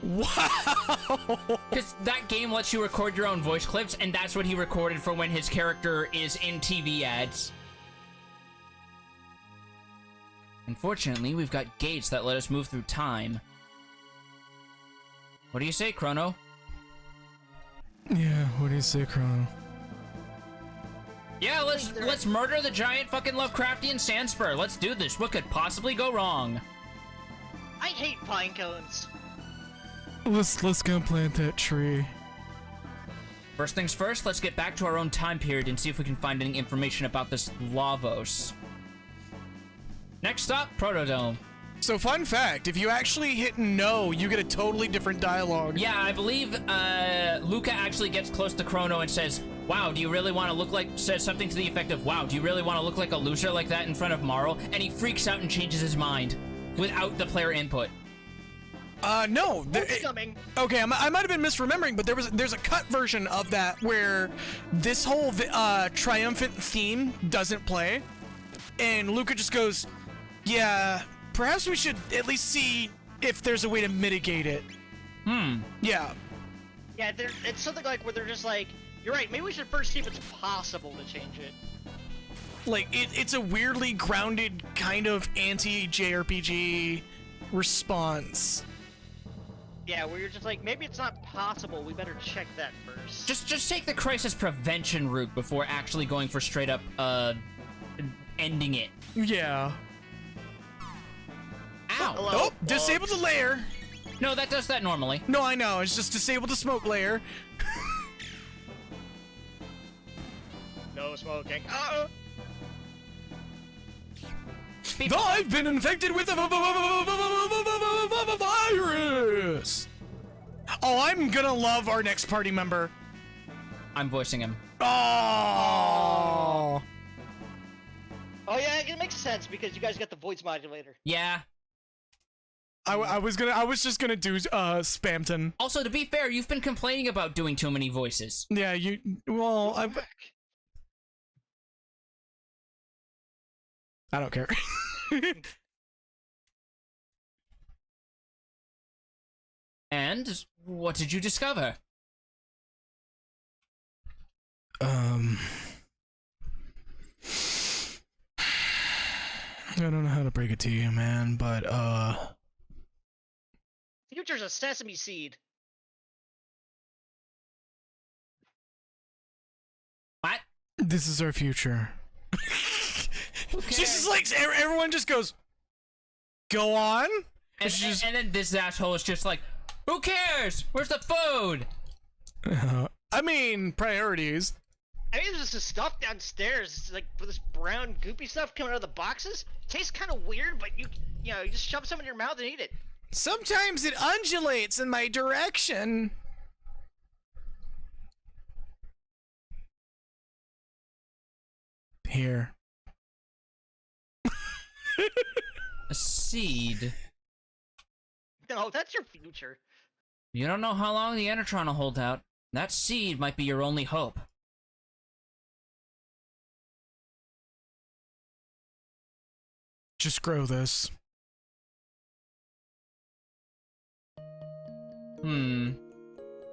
[SPEAKER 1] Wow!
[SPEAKER 3] Because that game lets you record your own voice clips, and that's what he recorded for when his character is in TV ads. Unfortunately, we've got gates that let us move through time. What do you say, Chrono?
[SPEAKER 1] Yeah, what do you say, Chrono?
[SPEAKER 3] Yeah, let's murder the giant fucking Lovecraftian sand spur. Let's do this. What could possibly go wrong?
[SPEAKER 4] I hate pine cones.
[SPEAKER 1] Let's go plant that tree.
[SPEAKER 3] First things first, let's get back to our own time period and see if we can find any information about this Lavos. Next stop, Protodome.
[SPEAKER 1] So fun fact, if you actually hit no, you get a totally different dialogue.
[SPEAKER 3] Yeah, I believe Luca actually gets close to Chrono and says, wow, do you really want to look like, says something to the effect of, wow, do you really want to look like a loser like that in front of Marl? And he freaks out and changes his mind without the player input.
[SPEAKER 1] No.
[SPEAKER 4] Coming.
[SPEAKER 1] Okay, I might have been misremembering, but there's a cut version of that where this whole triumphant theme doesn't play, and Luca just goes, yeah, perhaps we should at least see if there's a way to mitigate it. Yeah.
[SPEAKER 4] Yeah, it's something like where they're just like, you're right, maybe we should first see if it's possible to change it.
[SPEAKER 1] Like, it's a weirdly grounded kind of anti-JRPG response.
[SPEAKER 4] Yeah, where you're just like, maybe it's not possible, we better check that first.
[SPEAKER 3] Just take the crisis prevention route before actually going for straight up, ending it.
[SPEAKER 1] Yeah.
[SPEAKER 3] Ow!
[SPEAKER 4] Hello?
[SPEAKER 1] Oh, disable the layer.
[SPEAKER 3] No, that does that normally.
[SPEAKER 1] No, I know, it's just disable the smoke layer.
[SPEAKER 4] No smoking.
[SPEAKER 1] I've been infected with a virus. Oh, I'm gonna love our next party member.
[SPEAKER 3] I'm voicing him.
[SPEAKER 1] Oh.
[SPEAKER 4] Oh yeah, it makes sense because you guys got the voice modulator.
[SPEAKER 3] Yeah.
[SPEAKER 1] I was just gonna do Spamton.
[SPEAKER 3] Also, to be fair, you've been complaining about doing too many voices.
[SPEAKER 1] Yeah, I don't care.
[SPEAKER 3] And what did you discover?
[SPEAKER 1] I don't know how to break it to you, man, but
[SPEAKER 4] Future's a sesame seed.
[SPEAKER 3] What?
[SPEAKER 1] this is our future. She's just like, everyone just goes, go on?
[SPEAKER 3] And then this asshole is just like, who cares? Where's the food?
[SPEAKER 1] I mean, priorities.
[SPEAKER 4] I mean, there's just stuff downstairs. It's like this brown goopy stuff coming out of the boxes. It tastes kind of weird, but you just shove some in your mouth and eat it.
[SPEAKER 1] Sometimes it undulates in my direction. Here.
[SPEAKER 3] A seed.
[SPEAKER 4] No, that's your future.
[SPEAKER 3] You don't know how long the Enertron will hold out. That seed might be your only hope.
[SPEAKER 1] Just grow this.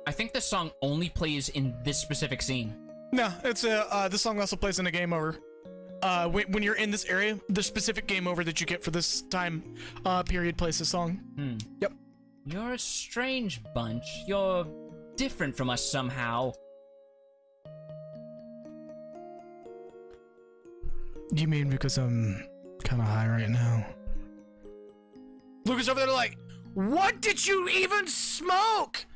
[SPEAKER 3] I think this song only plays in this specific scene.
[SPEAKER 1] No, it's this song also plays in a game over. When you're in this area, the specific game over that you get for this time period plays the song. Yep.
[SPEAKER 3] You're a strange bunch. You're different from us somehow.
[SPEAKER 1] You mean because I'm kind of high right now? Lucas over there like, what did you even smoke?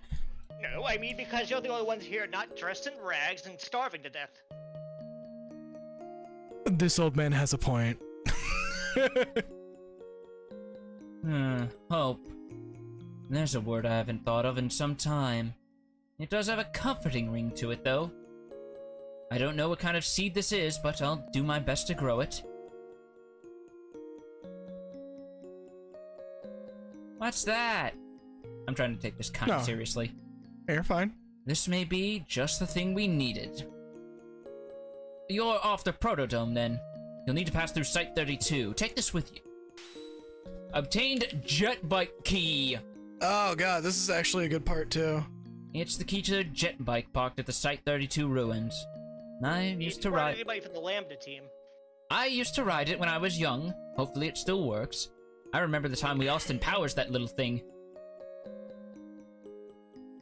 [SPEAKER 4] No, I mean because you're the only ones here not dressed in rags and starving to death.
[SPEAKER 1] This old man has a point.
[SPEAKER 3] Hope. There's a word I haven't thought of in some time. It does have a comforting ring to it, though. I don't know what kind of seed this is, but I'll do my best to grow it. What's that? I'm trying to take this kind of seriously.
[SPEAKER 1] You're fine.
[SPEAKER 3] This may be just the thing we needed. You're off the Protodome, then. You'll need to pass through Site 32. Take this with you. Obtained jet bike key.
[SPEAKER 1] Oh god, this is actually a good part too.
[SPEAKER 3] It's the key to the jet bike parked at the Site 32 ruins. I used to ride.
[SPEAKER 4] Anybody from the Lambda team?
[SPEAKER 3] I used to ride it when I was young. Hopefully it still works. I remember the time we Austin Powers that little thing.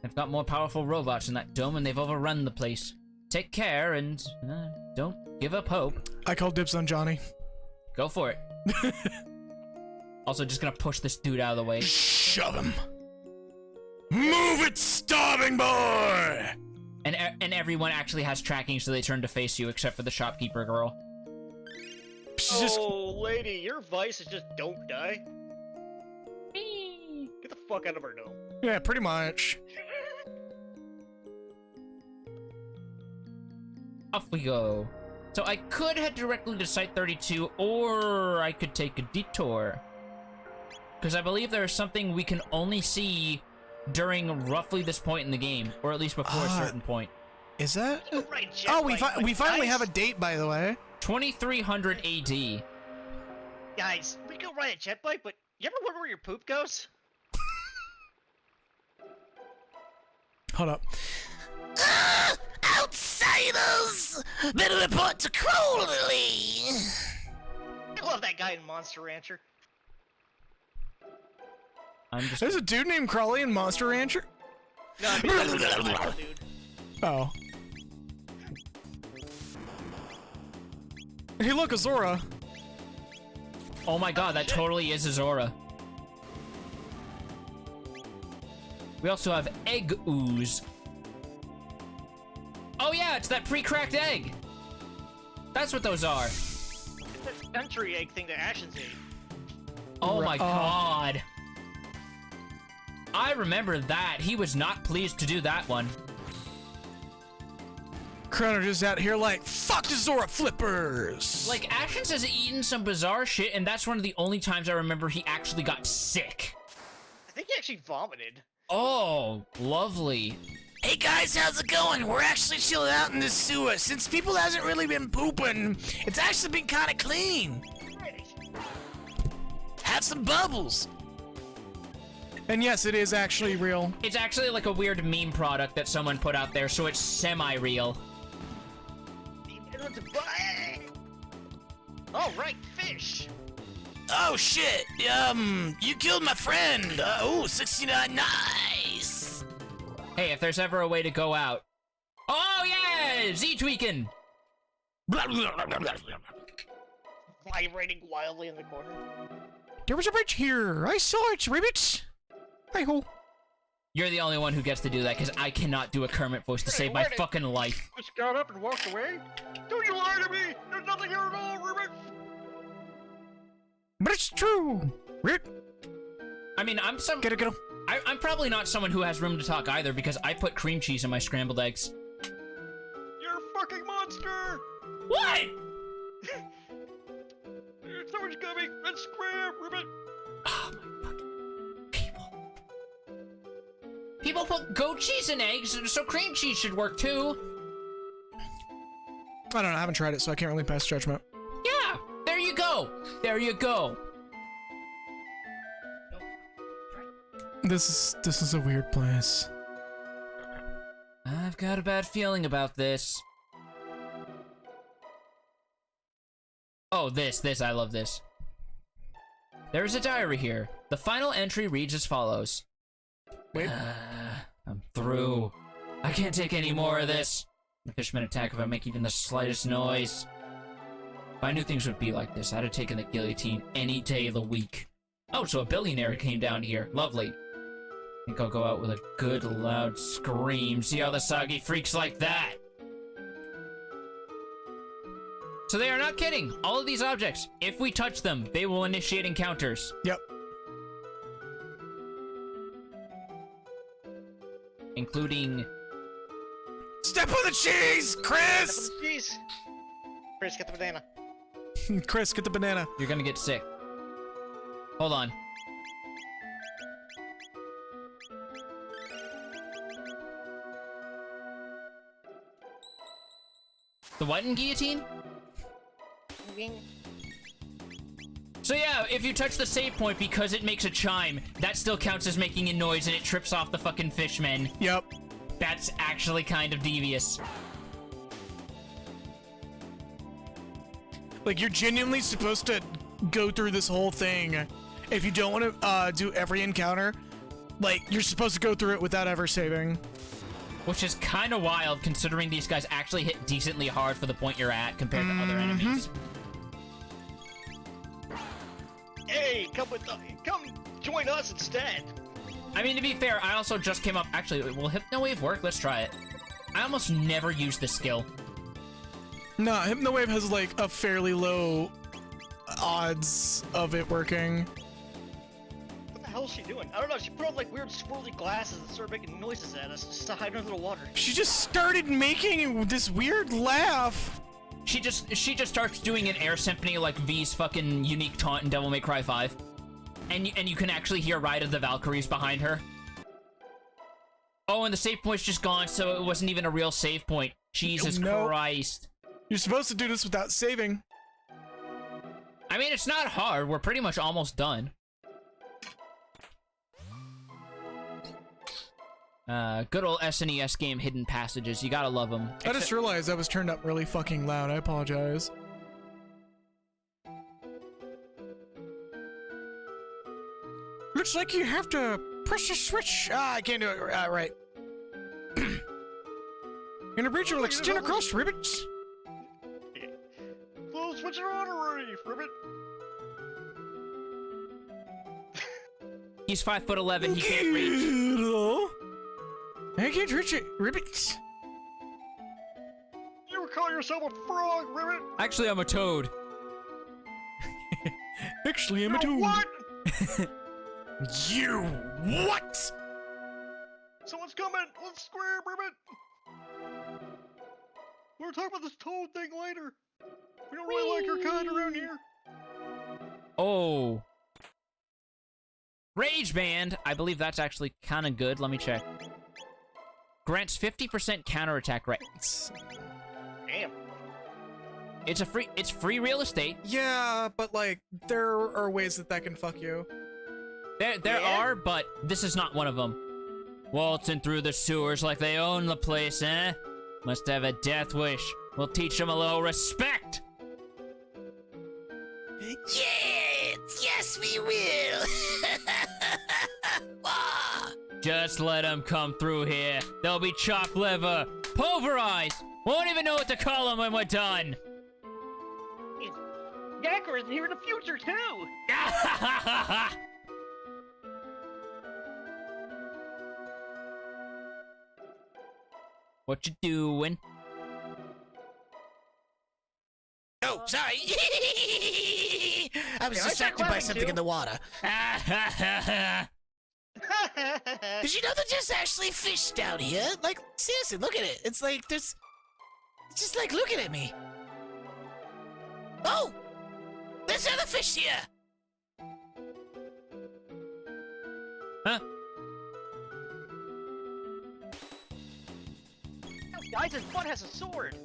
[SPEAKER 3] They've got more powerful robots in that dome and they've overrun the place. take care and don't give up hope.
[SPEAKER 1] I call dibs on Johnny.
[SPEAKER 3] Go for it. Also, just gonna push this dude out of the way.
[SPEAKER 5] Shove him. Move it, starving boy!
[SPEAKER 3] And everyone actually has tracking, so they turn to face you, except for the shopkeeper girl.
[SPEAKER 1] She's just...
[SPEAKER 4] Oh, lady, your vice is just don't die. Get the fuck out of her dome.
[SPEAKER 1] Yeah, pretty much.
[SPEAKER 3] Off we go. So I could head directly to Site 32, or I could take a detour. Because I believe there is something we can only see during roughly this point in the game, or at least before a certain point.
[SPEAKER 1] Is that?
[SPEAKER 4] Right,
[SPEAKER 1] Oh, we finally have a date, by the way.
[SPEAKER 3] 2300 AD.
[SPEAKER 4] Guys, we can ride a jet bike, but you ever wonder where your poop goes?
[SPEAKER 1] Hold up.
[SPEAKER 5] Outsiders! Better report to Crowley!
[SPEAKER 4] I love that guy in Monster Rancher.
[SPEAKER 3] I'm just...
[SPEAKER 1] There's a dude named Crawley in Monster Rancher?
[SPEAKER 4] No, I mean, that's a dude.
[SPEAKER 1] Oh. Hey, look, Azora.
[SPEAKER 3] Oh my god, that totally is Azora. We also have Egg Ooze. Oh yeah, it's that pre-cracked egg. That's what those are.
[SPEAKER 4] It's that country egg thing that Ashens ate.
[SPEAKER 3] Oh my god. I remember that. He was not pleased to do that one.
[SPEAKER 1] Chrono just out here like, fuck the Zora flippers!
[SPEAKER 3] Like, Ashens has eaten some bizarre shit, and that's one of the only times I remember he actually got sick.
[SPEAKER 4] I think he actually vomited.
[SPEAKER 3] Oh, lovely.
[SPEAKER 5] Hey guys, how's it going? We're actually chilling out in the sewer. Since people hasn't really been pooping, it's actually been kind of clean. Have some bubbles.
[SPEAKER 1] And yes, it is actually real.
[SPEAKER 3] It's actually like a weird meme product that someone put out there, so it's semi-real.
[SPEAKER 4] Oh, right, fish!
[SPEAKER 5] Oh shit, you killed my friend. Oh, 69, nice.
[SPEAKER 3] Hey, if there's ever a way to go out. Oh yeah, Z-tweaking.
[SPEAKER 4] Vibrating wildly in the corner.
[SPEAKER 1] There was a bridge here. I saw it, Ribbit. Hi-ho.
[SPEAKER 3] You're the only one who gets to do that, because I cannot do a Kermit voice to save my fucking life.
[SPEAKER 4] Just got up and walked away? Don't you lie to me! There's nothing here at all, Ribbit!
[SPEAKER 1] But it's true. Rick.
[SPEAKER 3] I mean, I'm probably not someone who has room to talk either, because I put cream cheese in my scrambled eggs.
[SPEAKER 4] You're a fucking monster!
[SPEAKER 3] What?
[SPEAKER 4] Someone's coming! Let's scram, Ribbit!
[SPEAKER 3] Oh my fucking people. People put goat cheese in eggs, so cream cheese should work too.
[SPEAKER 1] I don't know, I haven't tried it, so I can't really pass judgment.
[SPEAKER 3] Yeah, there you go. There you go.
[SPEAKER 1] This is a weird place.
[SPEAKER 3] I've got a bad feeling about this. Oh, this, I love this. There is a diary here. The final entry reads as follows.
[SPEAKER 1] Wait.
[SPEAKER 3] I'm through. I can't take any more of this. The fishmen attack if I make even the slightest noise. If I knew things would be like this, I'd have taken the guillotine any day of the week. Oh, so a billionaire came down here. Lovely. I think I'll go out with a good loud scream. See how the soggy freaks like that? So they are not kidding. All of these objects, if we touch them, they will initiate encounters.
[SPEAKER 1] Yep.
[SPEAKER 3] Including...
[SPEAKER 5] Step on the cheese, Chris!
[SPEAKER 4] Jeez. Chris, get the banana.
[SPEAKER 1] Chris, get the banana.
[SPEAKER 3] You're gonna get sick. Hold on. The what in guillotine? So yeah, if you touch the save point because it makes a chime, that still counts as making a noise and it trips off the fucking fishmen.
[SPEAKER 1] Yep.
[SPEAKER 3] That's actually kind of devious.
[SPEAKER 1] Like, you're genuinely supposed to go through this whole thing. If you don't want to do every encounter, like, you're supposed to go through it without ever saving.
[SPEAKER 3] Which is kind of wild, considering these guys actually hit decently hard for the point you're at compared to other enemies.
[SPEAKER 4] Hey, come join us instead.
[SPEAKER 3] I mean, to be fair, I also just came up... Actually, will Hypno-Wave work? Let's try it. I almost never use this skill.
[SPEAKER 1] Nah, Hypno-Wave has like a fairly low odds of it working.
[SPEAKER 4] What the hell is she doing? I don't know. She put on like weird swirly glasses and started making noises at us just to hide under the water.
[SPEAKER 1] She just started making this weird laugh.
[SPEAKER 3] She just starts doing an air symphony like V's fucking unique taunt in Devil May Cry 5. And you can actually hear Ride of the Valkyries behind her. Oh, and the save point's just gone, so it wasn't even a real save point. Jesus Christ.
[SPEAKER 1] You're supposed to do this without saving.
[SPEAKER 3] I mean, it's not hard. We're pretty much almost done. Good old SNES game Hidden Passages. You gotta love them.
[SPEAKER 1] I just realized I was turned up really fucking loud. I apologize. Looks like you have to press the switch. Ah, I can't do it. Right. And the bridge will extend across rivets.
[SPEAKER 4] Well, switch it on already, Ribbit.
[SPEAKER 3] He's 5'11". He can't reach.
[SPEAKER 1] I can't reach it. Ribbits.
[SPEAKER 4] You would call yourself a frog, Ribbit.
[SPEAKER 3] Actually, I'm a toad.
[SPEAKER 1] Actually, I'm a toad.
[SPEAKER 4] What?
[SPEAKER 1] You what?
[SPEAKER 4] Someone's coming. Let's square, Ribbit. We're talking about this toad thing later. We don't really like your kind around here.
[SPEAKER 3] Oh. Rage Band. I believe that's actually kind of good. Let me check. Grants 50% counterattack rate.
[SPEAKER 4] Damn.
[SPEAKER 3] It's free real estate.
[SPEAKER 1] Yeah, but like there are ways that can fuck you.
[SPEAKER 3] There are, but this is not one of them. Waltzing through the sewers like they own the place, eh? Must have a death wish. We'll teach them a little respect.
[SPEAKER 5] Yes, we will. Ah.
[SPEAKER 3] Just let them come through here. They'll be chopped liver, pulverized. Won't even know what to call them when we're done.
[SPEAKER 4] Gacker is here in the future too.
[SPEAKER 3] What you doing?
[SPEAKER 5] Oh, sorry. I was distracted by something in the water. Did you know there's just actually fish down here? Like, seriously, look at it. It's like, it's just like looking at me. Oh! There's other fish here!
[SPEAKER 3] Huh?
[SPEAKER 4] Guys, his butt has a sword.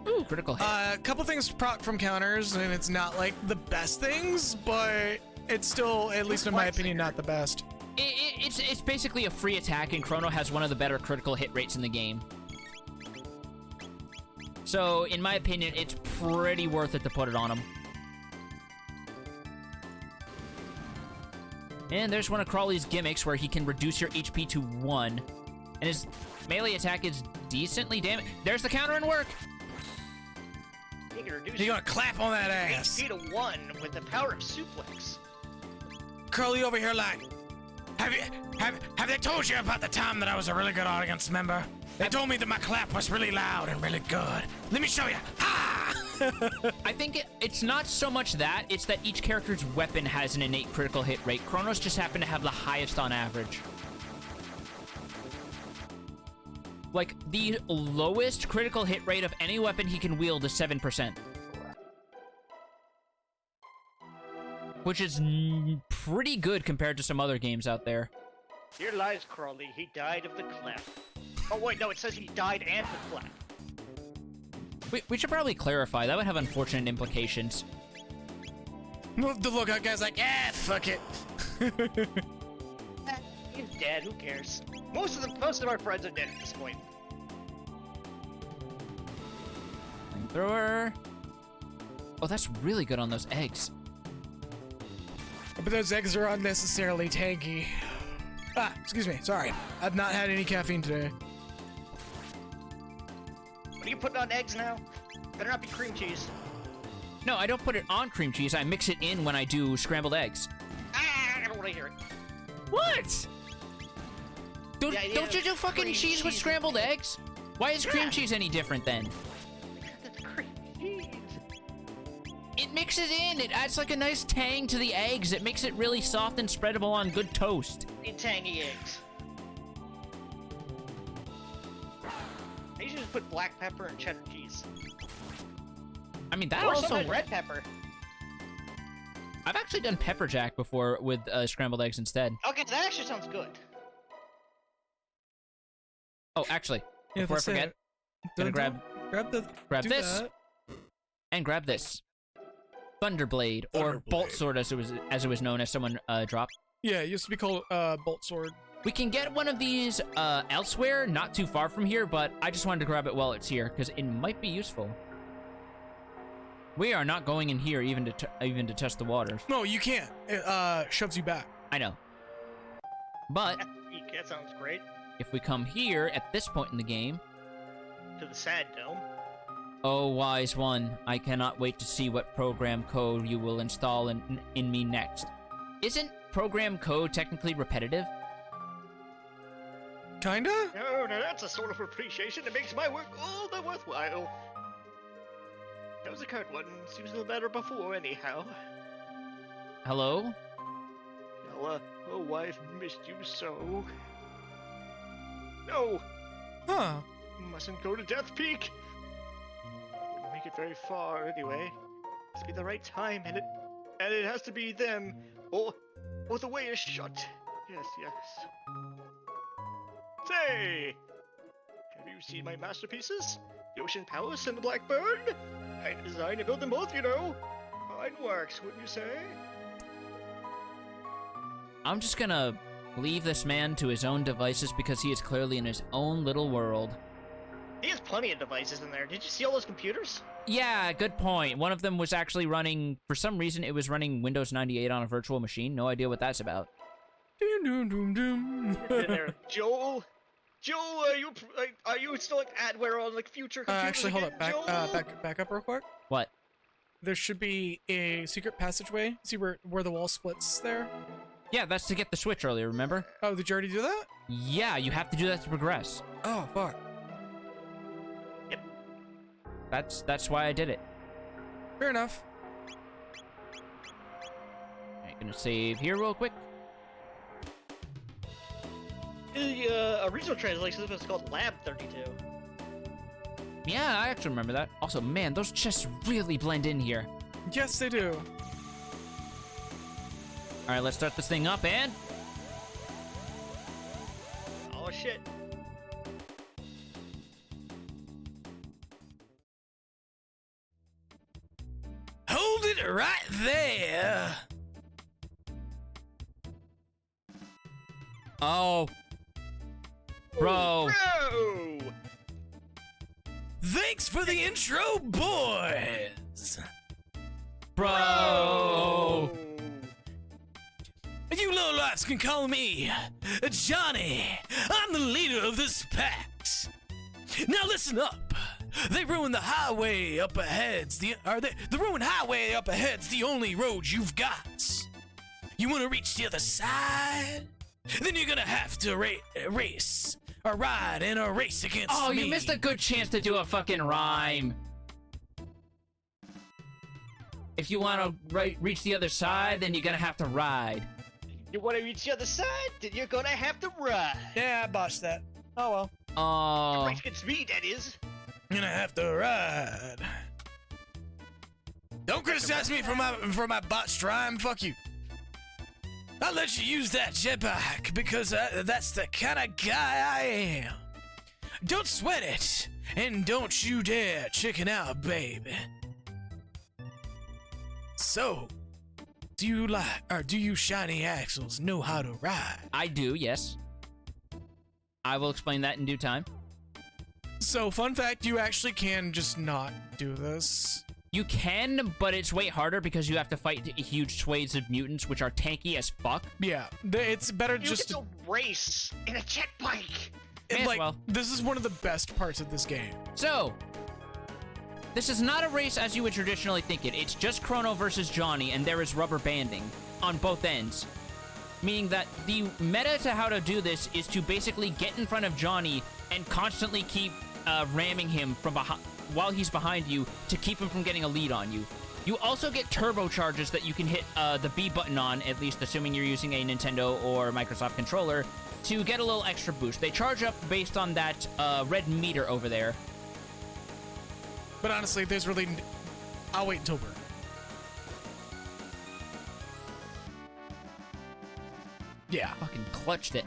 [SPEAKER 3] Ooh, critical hit.
[SPEAKER 1] A couple things proc from counters, and it's not like the best things, but it's still, at least in my opinion, not the best.
[SPEAKER 3] It's basically a free attack, and Chrono has one of the better critical hit rates in the game. So, in my opinion, it's pretty worth it to put it on him. And there's one of Crawley's gimmicks where he can reduce your HP to 1. And his melee attack is decently damaged. There's the counter and work!
[SPEAKER 4] He can reduce
[SPEAKER 1] You're gonna clap on that ass.
[SPEAKER 4] HP to 1 with the power of suplex.
[SPEAKER 1] Curly over here like, have they told you about the time that I was a really good audience member? They told me that my clap was really loud and really good. Let me show you. Ha!
[SPEAKER 3] I think it's not so much that, it's that each character's weapon has an innate critical hit rate. Chronos just happen to have the highest on average. Like, the lowest critical hit rate of any weapon he can wield is 7%. Which is pretty good compared to some other games out there.
[SPEAKER 4] Here lies Crawley. He died of the clap. Oh wait, no, it says he died and the clap.
[SPEAKER 3] We should probably clarify. That would have unfortunate implications.
[SPEAKER 1] The lookout guy's like, fuck it.
[SPEAKER 4] He's dead. Who cares? Most of our friends are dead at this point.
[SPEAKER 3] Flamethrower. Oh, that's really good on those eggs.
[SPEAKER 1] But those eggs are unnecessarily tanky. Excuse me. Sorry. I've not had any caffeine today.
[SPEAKER 4] What are you putting on eggs now? Better not be cream cheese.
[SPEAKER 3] No, I don't put it on cream cheese. I mix it in when I do scrambled eggs.
[SPEAKER 4] I don't want to hear it.
[SPEAKER 3] What? Don't you do fucking cheese with scrambled eggs? Why is cream cheese any different then?
[SPEAKER 4] It's cream cheese.
[SPEAKER 3] It mixes in. It adds like a nice tang to the eggs. It makes it really soft and spreadable on good toast.
[SPEAKER 4] Need tangy eggs. I usually just put black pepper and cheddar cheese.
[SPEAKER 3] I mean, that
[SPEAKER 4] Or
[SPEAKER 3] also...
[SPEAKER 4] sometimes red pepper.
[SPEAKER 3] I've actually done pepper jack before with scrambled eggs instead.
[SPEAKER 4] Okay, that actually sounds good.
[SPEAKER 3] Oh, actually,
[SPEAKER 1] Yeah,
[SPEAKER 3] before I
[SPEAKER 1] that's
[SPEAKER 3] forget,
[SPEAKER 1] it.
[SPEAKER 3] gonna
[SPEAKER 1] Don't-
[SPEAKER 3] grab
[SPEAKER 1] do
[SPEAKER 3] this
[SPEAKER 1] that.
[SPEAKER 3] and grab this. Thunderblade, or Bolt Sword as it was known, as someone dropped.
[SPEAKER 1] Yeah, it used to be called Bolt Sword.
[SPEAKER 3] We can get one of these elsewhere, not too far from here, but I just wanted to grab it while it's here because it might be useful. We are not going in here even to test the waters.
[SPEAKER 1] No, you can't. It shoves you back.
[SPEAKER 3] I know. But
[SPEAKER 4] That sounds great.
[SPEAKER 3] if we come here at this point in the game,
[SPEAKER 4] To the sad dome.
[SPEAKER 3] oh wise one, I cannot wait to see what program code you will install in me next. Isn't program code technically repetitive?
[SPEAKER 1] Kinda?
[SPEAKER 4] No, that's a sort of appreciation that makes my work all the worthwhile. That was a card one. Seems a little better before, anyhow.
[SPEAKER 3] Hello?
[SPEAKER 4] Ella, oh, I've missed you so. No,
[SPEAKER 1] Huh.
[SPEAKER 4] mustn't go to Death Peak. Wouldn't make it very far, anyway. Must be the right time, and it has to be them, or the way is shut. Yes, yes. Say, have you seen my masterpieces? The Ocean Palace and the Blackbird? I designed and built them both, you know. Fine works, wouldn't you say?
[SPEAKER 3] I'm just gonna leave this man to his own devices because he is clearly in his own little world.
[SPEAKER 4] He has plenty of devices in there. Did you see all those computers?
[SPEAKER 3] Yeah, good point. One of them was actually running, for some reason, it was running Windows 98 on a virtual machine. No idea what that's about.
[SPEAKER 1] Doom, doom, doom, doom.
[SPEAKER 4] In there, Joel, are you still like adware on like future computers?
[SPEAKER 1] Actually, hold
[SPEAKER 4] again,
[SPEAKER 1] up.
[SPEAKER 4] Joel?
[SPEAKER 1] Back up real quick.
[SPEAKER 3] What?
[SPEAKER 1] There should be a secret passageway. See where the wall splits there?
[SPEAKER 3] Yeah, that's to get the Switch earlier, remember?
[SPEAKER 1] Oh, did you already do that?
[SPEAKER 3] Yeah, you have to do that to progress.
[SPEAKER 1] Oh, fuck.
[SPEAKER 3] That's why I did it.
[SPEAKER 1] Fair enough.
[SPEAKER 3] I'm gonna save here real quick.
[SPEAKER 4] The original translation was called Lab 32.
[SPEAKER 3] Yeah, I actually remember that. Also, man, those chests really blend in here.
[SPEAKER 1] Yes, they do.
[SPEAKER 3] All right, let's start this thing up, and...
[SPEAKER 4] Oh shit.
[SPEAKER 5] Hold it right there.
[SPEAKER 3] Oh. Bro.
[SPEAKER 4] Bro!
[SPEAKER 5] Thanks for the intro, boys.
[SPEAKER 3] Bro.
[SPEAKER 5] You lowlifes can call me Johnny. I'm the leader of this pact. Now listen up. They ruined the highway up ahead's the ruined highway up ahead's the only road you've got. You want to reach the other side? Then you're gonna have to race or ride in a race against
[SPEAKER 3] Oh,
[SPEAKER 5] me.
[SPEAKER 3] you missed a good chance to do a fucking rhyme. If you want to reach the other side, then you're gonna have to ride.
[SPEAKER 4] You want to reach the other side? Then you're gonna have to ride.
[SPEAKER 1] Yeah, I botched that. Oh well.
[SPEAKER 3] Oh.
[SPEAKER 4] Race against me, that is.
[SPEAKER 5] Gonna have to ride. Don't criticize me for my botched rhyme. Fuck you. I'll let you use that jetpack because that's the kind of guy I am. Don't sweat it, and don't you dare chicken out, baby. So, do you shiny axles know how to ride?
[SPEAKER 3] I do, yes. I will explain that in due time.
[SPEAKER 1] So, fun fact, you actually can just not do this.
[SPEAKER 3] You can, but it's way harder because you have to fight huge swathes of mutants, which are tanky as fuck.
[SPEAKER 1] Yeah, it's better
[SPEAKER 4] You
[SPEAKER 1] just
[SPEAKER 4] get to race in a jet bike.
[SPEAKER 3] May as
[SPEAKER 1] like
[SPEAKER 3] well.
[SPEAKER 1] this is one of the best parts of this game.
[SPEAKER 3] So, this is not a race as you would traditionally think it. It's just Chrono versus Johnny, and there is rubber banding on both ends. Meaning that the meta to how to do this is to basically get in front of Johnny and constantly keep ramming him from behind while he's behind you to keep him from getting a lead on you. You also get turbocharges that you can hit the B button on, at least assuming you're using a Nintendo or Microsoft controller, to get a little extra boost. They charge up based on that red meter over there.
[SPEAKER 1] But honestly, there's really... I'll wait until we're... Yeah.
[SPEAKER 3] Fucking clutched it.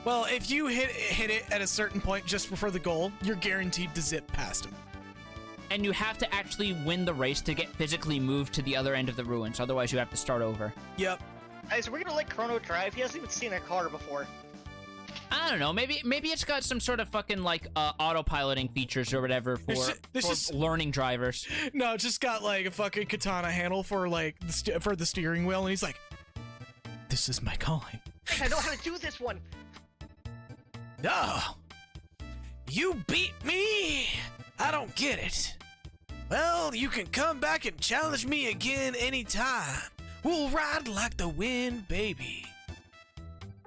[SPEAKER 1] Well, if you hit it at a certain point just before the goal, you're guaranteed to zip past him.
[SPEAKER 3] And you have to actually win the race to get physically moved to the other end of the ruins. Otherwise, you have to start over.
[SPEAKER 1] Yep.
[SPEAKER 4] Guys, we're gonna let Chrono drive. He hasn't even seen a car before.
[SPEAKER 3] I don't know. Maybe it's got some sort of fucking like autopiloting features or whatever for, learning drivers.
[SPEAKER 1] No, it's just got like a fucking katana handle for like for the steering wheel, and he's like, "This is my calling."
[SPEAKER 4] I know how to do this one.
[SPEAKER 5] Oh, you beat me? I don't get it. Well, you can come back and challenge me again anytime. We'll ride like the wind, baby.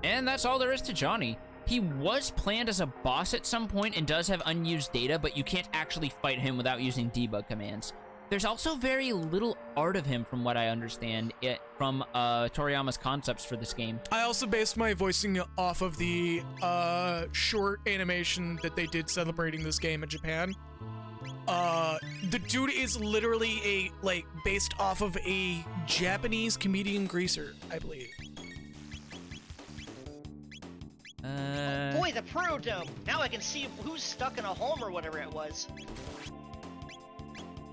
[SPEAKER 3] And that's all there is to Johnny. He was planned as a boss at some point and does have unused data, but you can't actually fight him without using debug commands. There's also very little art of him from what I understand from Toriyama's concepts for this game.
[SPEAKER 1] I also based my voicing off of the short animation that they did celebrating this game in Japan. The dude is literally based off of a Japanese comedian greaser, I believe.
[SPEAKER 4] Boy, the Pro-Dome! Now I can see who's stuck in a home or whatever it was.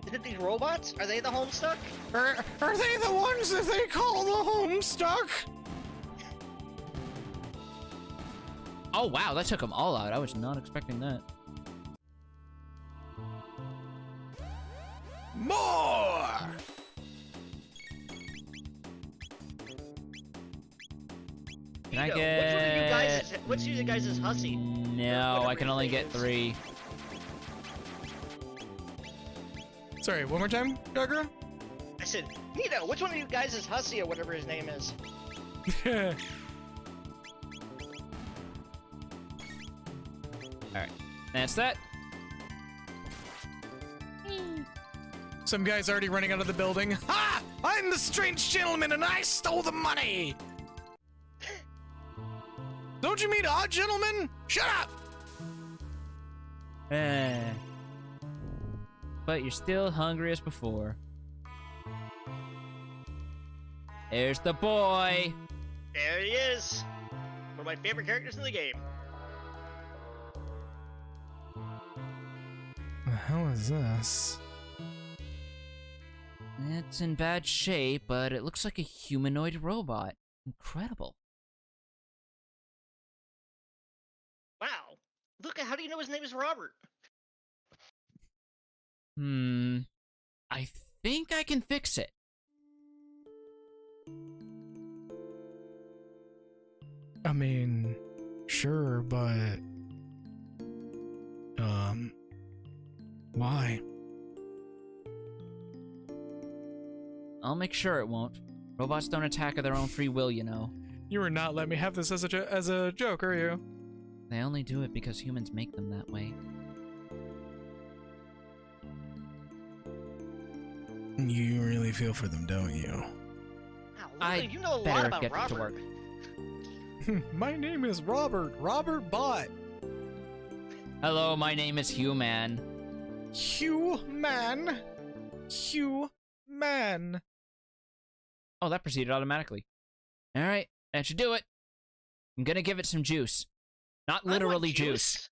[SPEAKER 4] Is it these robots? Are they the Homestuck?
[SPEAKER 1] Are they the ones that they call the Homestuck?
[SPEAKER 3] Oh wow, that took them all out. I was not expecting that.
[SPEAKER 5] More!
[SPEAKER 3] Can I
[SPEAKER 4] Nito,
[SPEAKER 3] get...
[SPEAKER 4] Which one of you guys is hussy?
[SPEAKER 3] No, I can only get 3.
[SPEAKER 1] Sorry, one more time, Dagger?
[SPEAKER 4] I said, Nito, which one of you guys is hussy or whatever his name is?
[SPEAKER 3] Alright, that's that.
[SPEAKER 1] Some guy's already running out of the building.
[SPEAKER 5] Ha! I'm the strange gentleman and I stole the money! Don't you mean odd gentleman? Shut up!
[SPEAKER 3] But you're still hungry as before. There's the boy!
[SPEAKER 4] There he is! One of my favorite characters in the game.
[SPEAKER 1] The hell is this?
[SPEAKER 3] It's in bad shape, but it looks like a humanoid robot. Incredible.
[SPEAKER 4] Wow. Look, how do you know his name is Robert?
[SPEAKER 3] I think I can fix it.
[SPEAKER 1] I mean, sure, but... why?
[SPEAKER 3] I'll make sure it won't. Robots don't attack of their own free will, you know.
[SPEAKER 1] You are not letting me have this as a joke, are you?
[SPEAKER 3] They only do it because humans make them that way.
[SPEAKER 5] You really feel for them, don't you?
[SPEAKER 4] Wow,
[SPEAKER 3] I
[SPEAKER 4] you know a lot
[SPEAKER 3] better
[SPEAKER 4] about
[SPEAKER 3] get to
[SPEAKER 4] Robert.
[SPEAKER 3] work.
[SPEAKER 1] My name is Robert Bot.
[SPEAKER 3] Hello, my name is Human.
[SPEAKER 1] Human.
[SPEAKER 3] Oh, that proceeded automatically. Alright, that should do it. I'm gonna give it some juice. Not
[SPEAKER 4] I want
[SPEAKER 3] literally juice.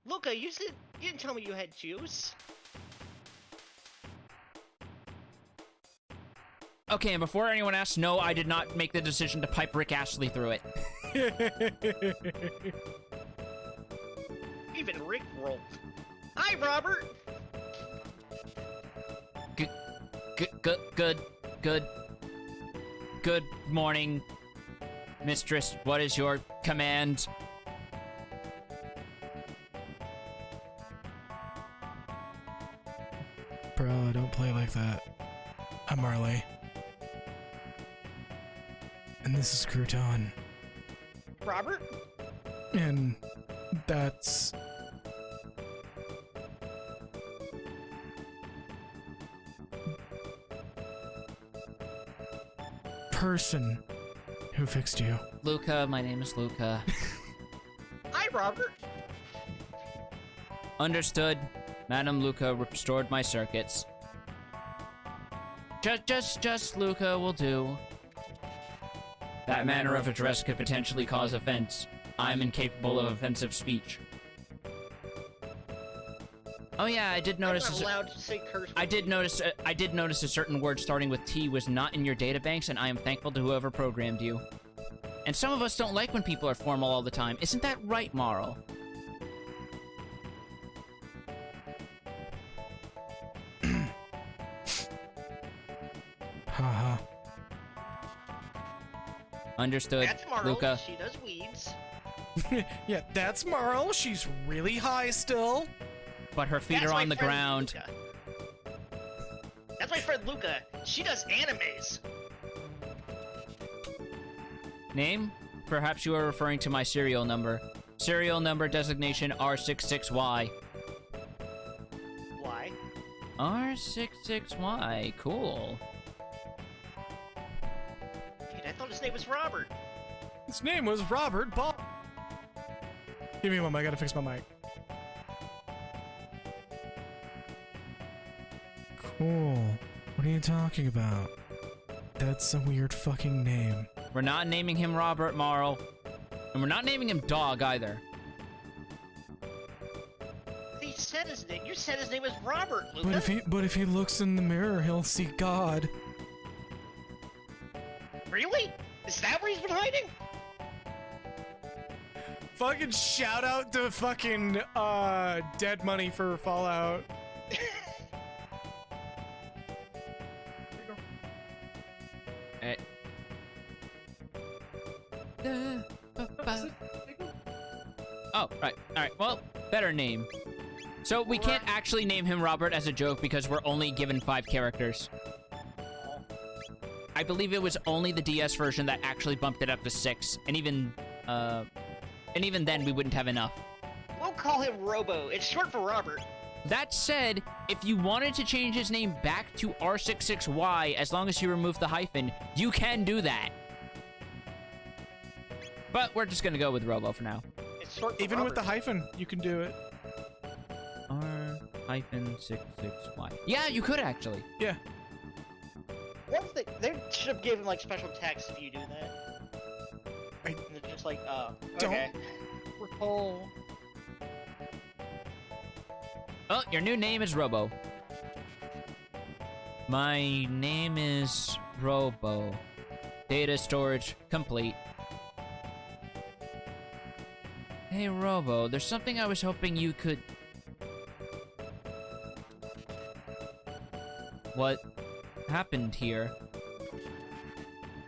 [SPEAKER 4] Luca, you didn't tell me you had juice.
[SPEAKER 3] Okay, and before anyone asks, no, I did not make the decision to pipe Rick Astley through it.
[SPEAKER 4] Even Rick rolled. Hi, Robert!
[SPEAKER 3] Good morning, mistress. What is your command?
[SPEAKER 1] Bro, don't play like that. I'm Marley. And this is Crouton.
[SPEAKER 4] Robert?
[SPEAKER 1] And that's... person who fixed you.
[SPEAKER 3] Luca, my name is Luca.
[SPEAKER 4] Hi, Robert.
[SPEAKER 3] Understood. Madam Luca restored my circuits. Just Luca will do. That manner of address could potentially cause offense. I'm incapable of offensive speech. Oh yeah, I did notice.
[SPEAKER 4] I'm not allowed to say curse words.
[SPEAKER 3] I did notice a certain word starting with T was not in your databanks, and I am thankful to whoever programmed you. And some of us don't like when people are formal all the time. Isn't that right, Marl?
[SPEAKER 1] Haha.
[SPEAKER 3] Understood,
[SPEAKER 4] That's Marl.
[SPEAKER 3] Luca.
[SPEAKER 4] She does weeds.
[SPEAKER 1] Yeah, that's Marl. She's really high still.
[SPEAKER 3] But her feet
[SPEAKER 4] That's
[SPEAKER 3] are
[SPEAKER 4] my
[SPEAKER 3] on the
[SPEAKER 4] friend
[SPEAKER 3] ground.
[SPEAKER 4] Luca. That's my friend Luca. She does animes.
[SPEAKER 3] Name? Perhaps you are referring to my serial number. Serial number designation R66Y.
[SPEAKER 4] Why?
[SPEAKER 3] R66Y. Cool.
[SPEAKER 4] Dude, I thought his name was Robert.
[SPEAKER 1] His name was Robert Ball. Give me a moment, I gotta fix my mic. Cool. What are you talking about? That's a weird fucking name.
[SPEAKER 3] We're not naming him Robert, Marl. And we're not naming him Dog, either.
[SPEAKER 4] He said his name. You said his name was Robert, Luca.
[SPEAKER 1] But if he looks in the mirror, he'll see God.
[SPEAKER 4] Really? Is that where he's been hiding?
[SPEAKER 1] Fucking shout out to fucking Dead Money for Fallout.
[SPEAKER 3] Eh. Oh, right. Alright, well, better name. So we can't actually name him Robert as a joke because we're only given 5 characters. I believe it was only the DS version that actually bumped it up to 6, and even then we wouldn't have enough.
[SPEAKER 4] We'll call him Robo. It's short for Robert.
[SPEAKER 3] That said, if you wanted to change his name back to R66Y, as long as you remove the hyphen, you can do that. But we're just gonna go with Robo for now.
[SPEAKER 4] It's short for
[SPEAKER 1] Even
[SPEAKER 4] Robert.
[SPEAKER 1] with the hyphen, you can do it.
[SPEAKER 3] R-66Y. Yeah, you could actually.
[SPEAKER 1] Yeah.
[SPEAKER 4] They should have given like special text if you do that. And they're just like, okay.
[SPEAKER 1] Recall.
[SPEAKER 3] Oh, your new name is Robo. My name is Robo. Data storage complete. Hey, Robo, there's something I was hoping you could... What happened here?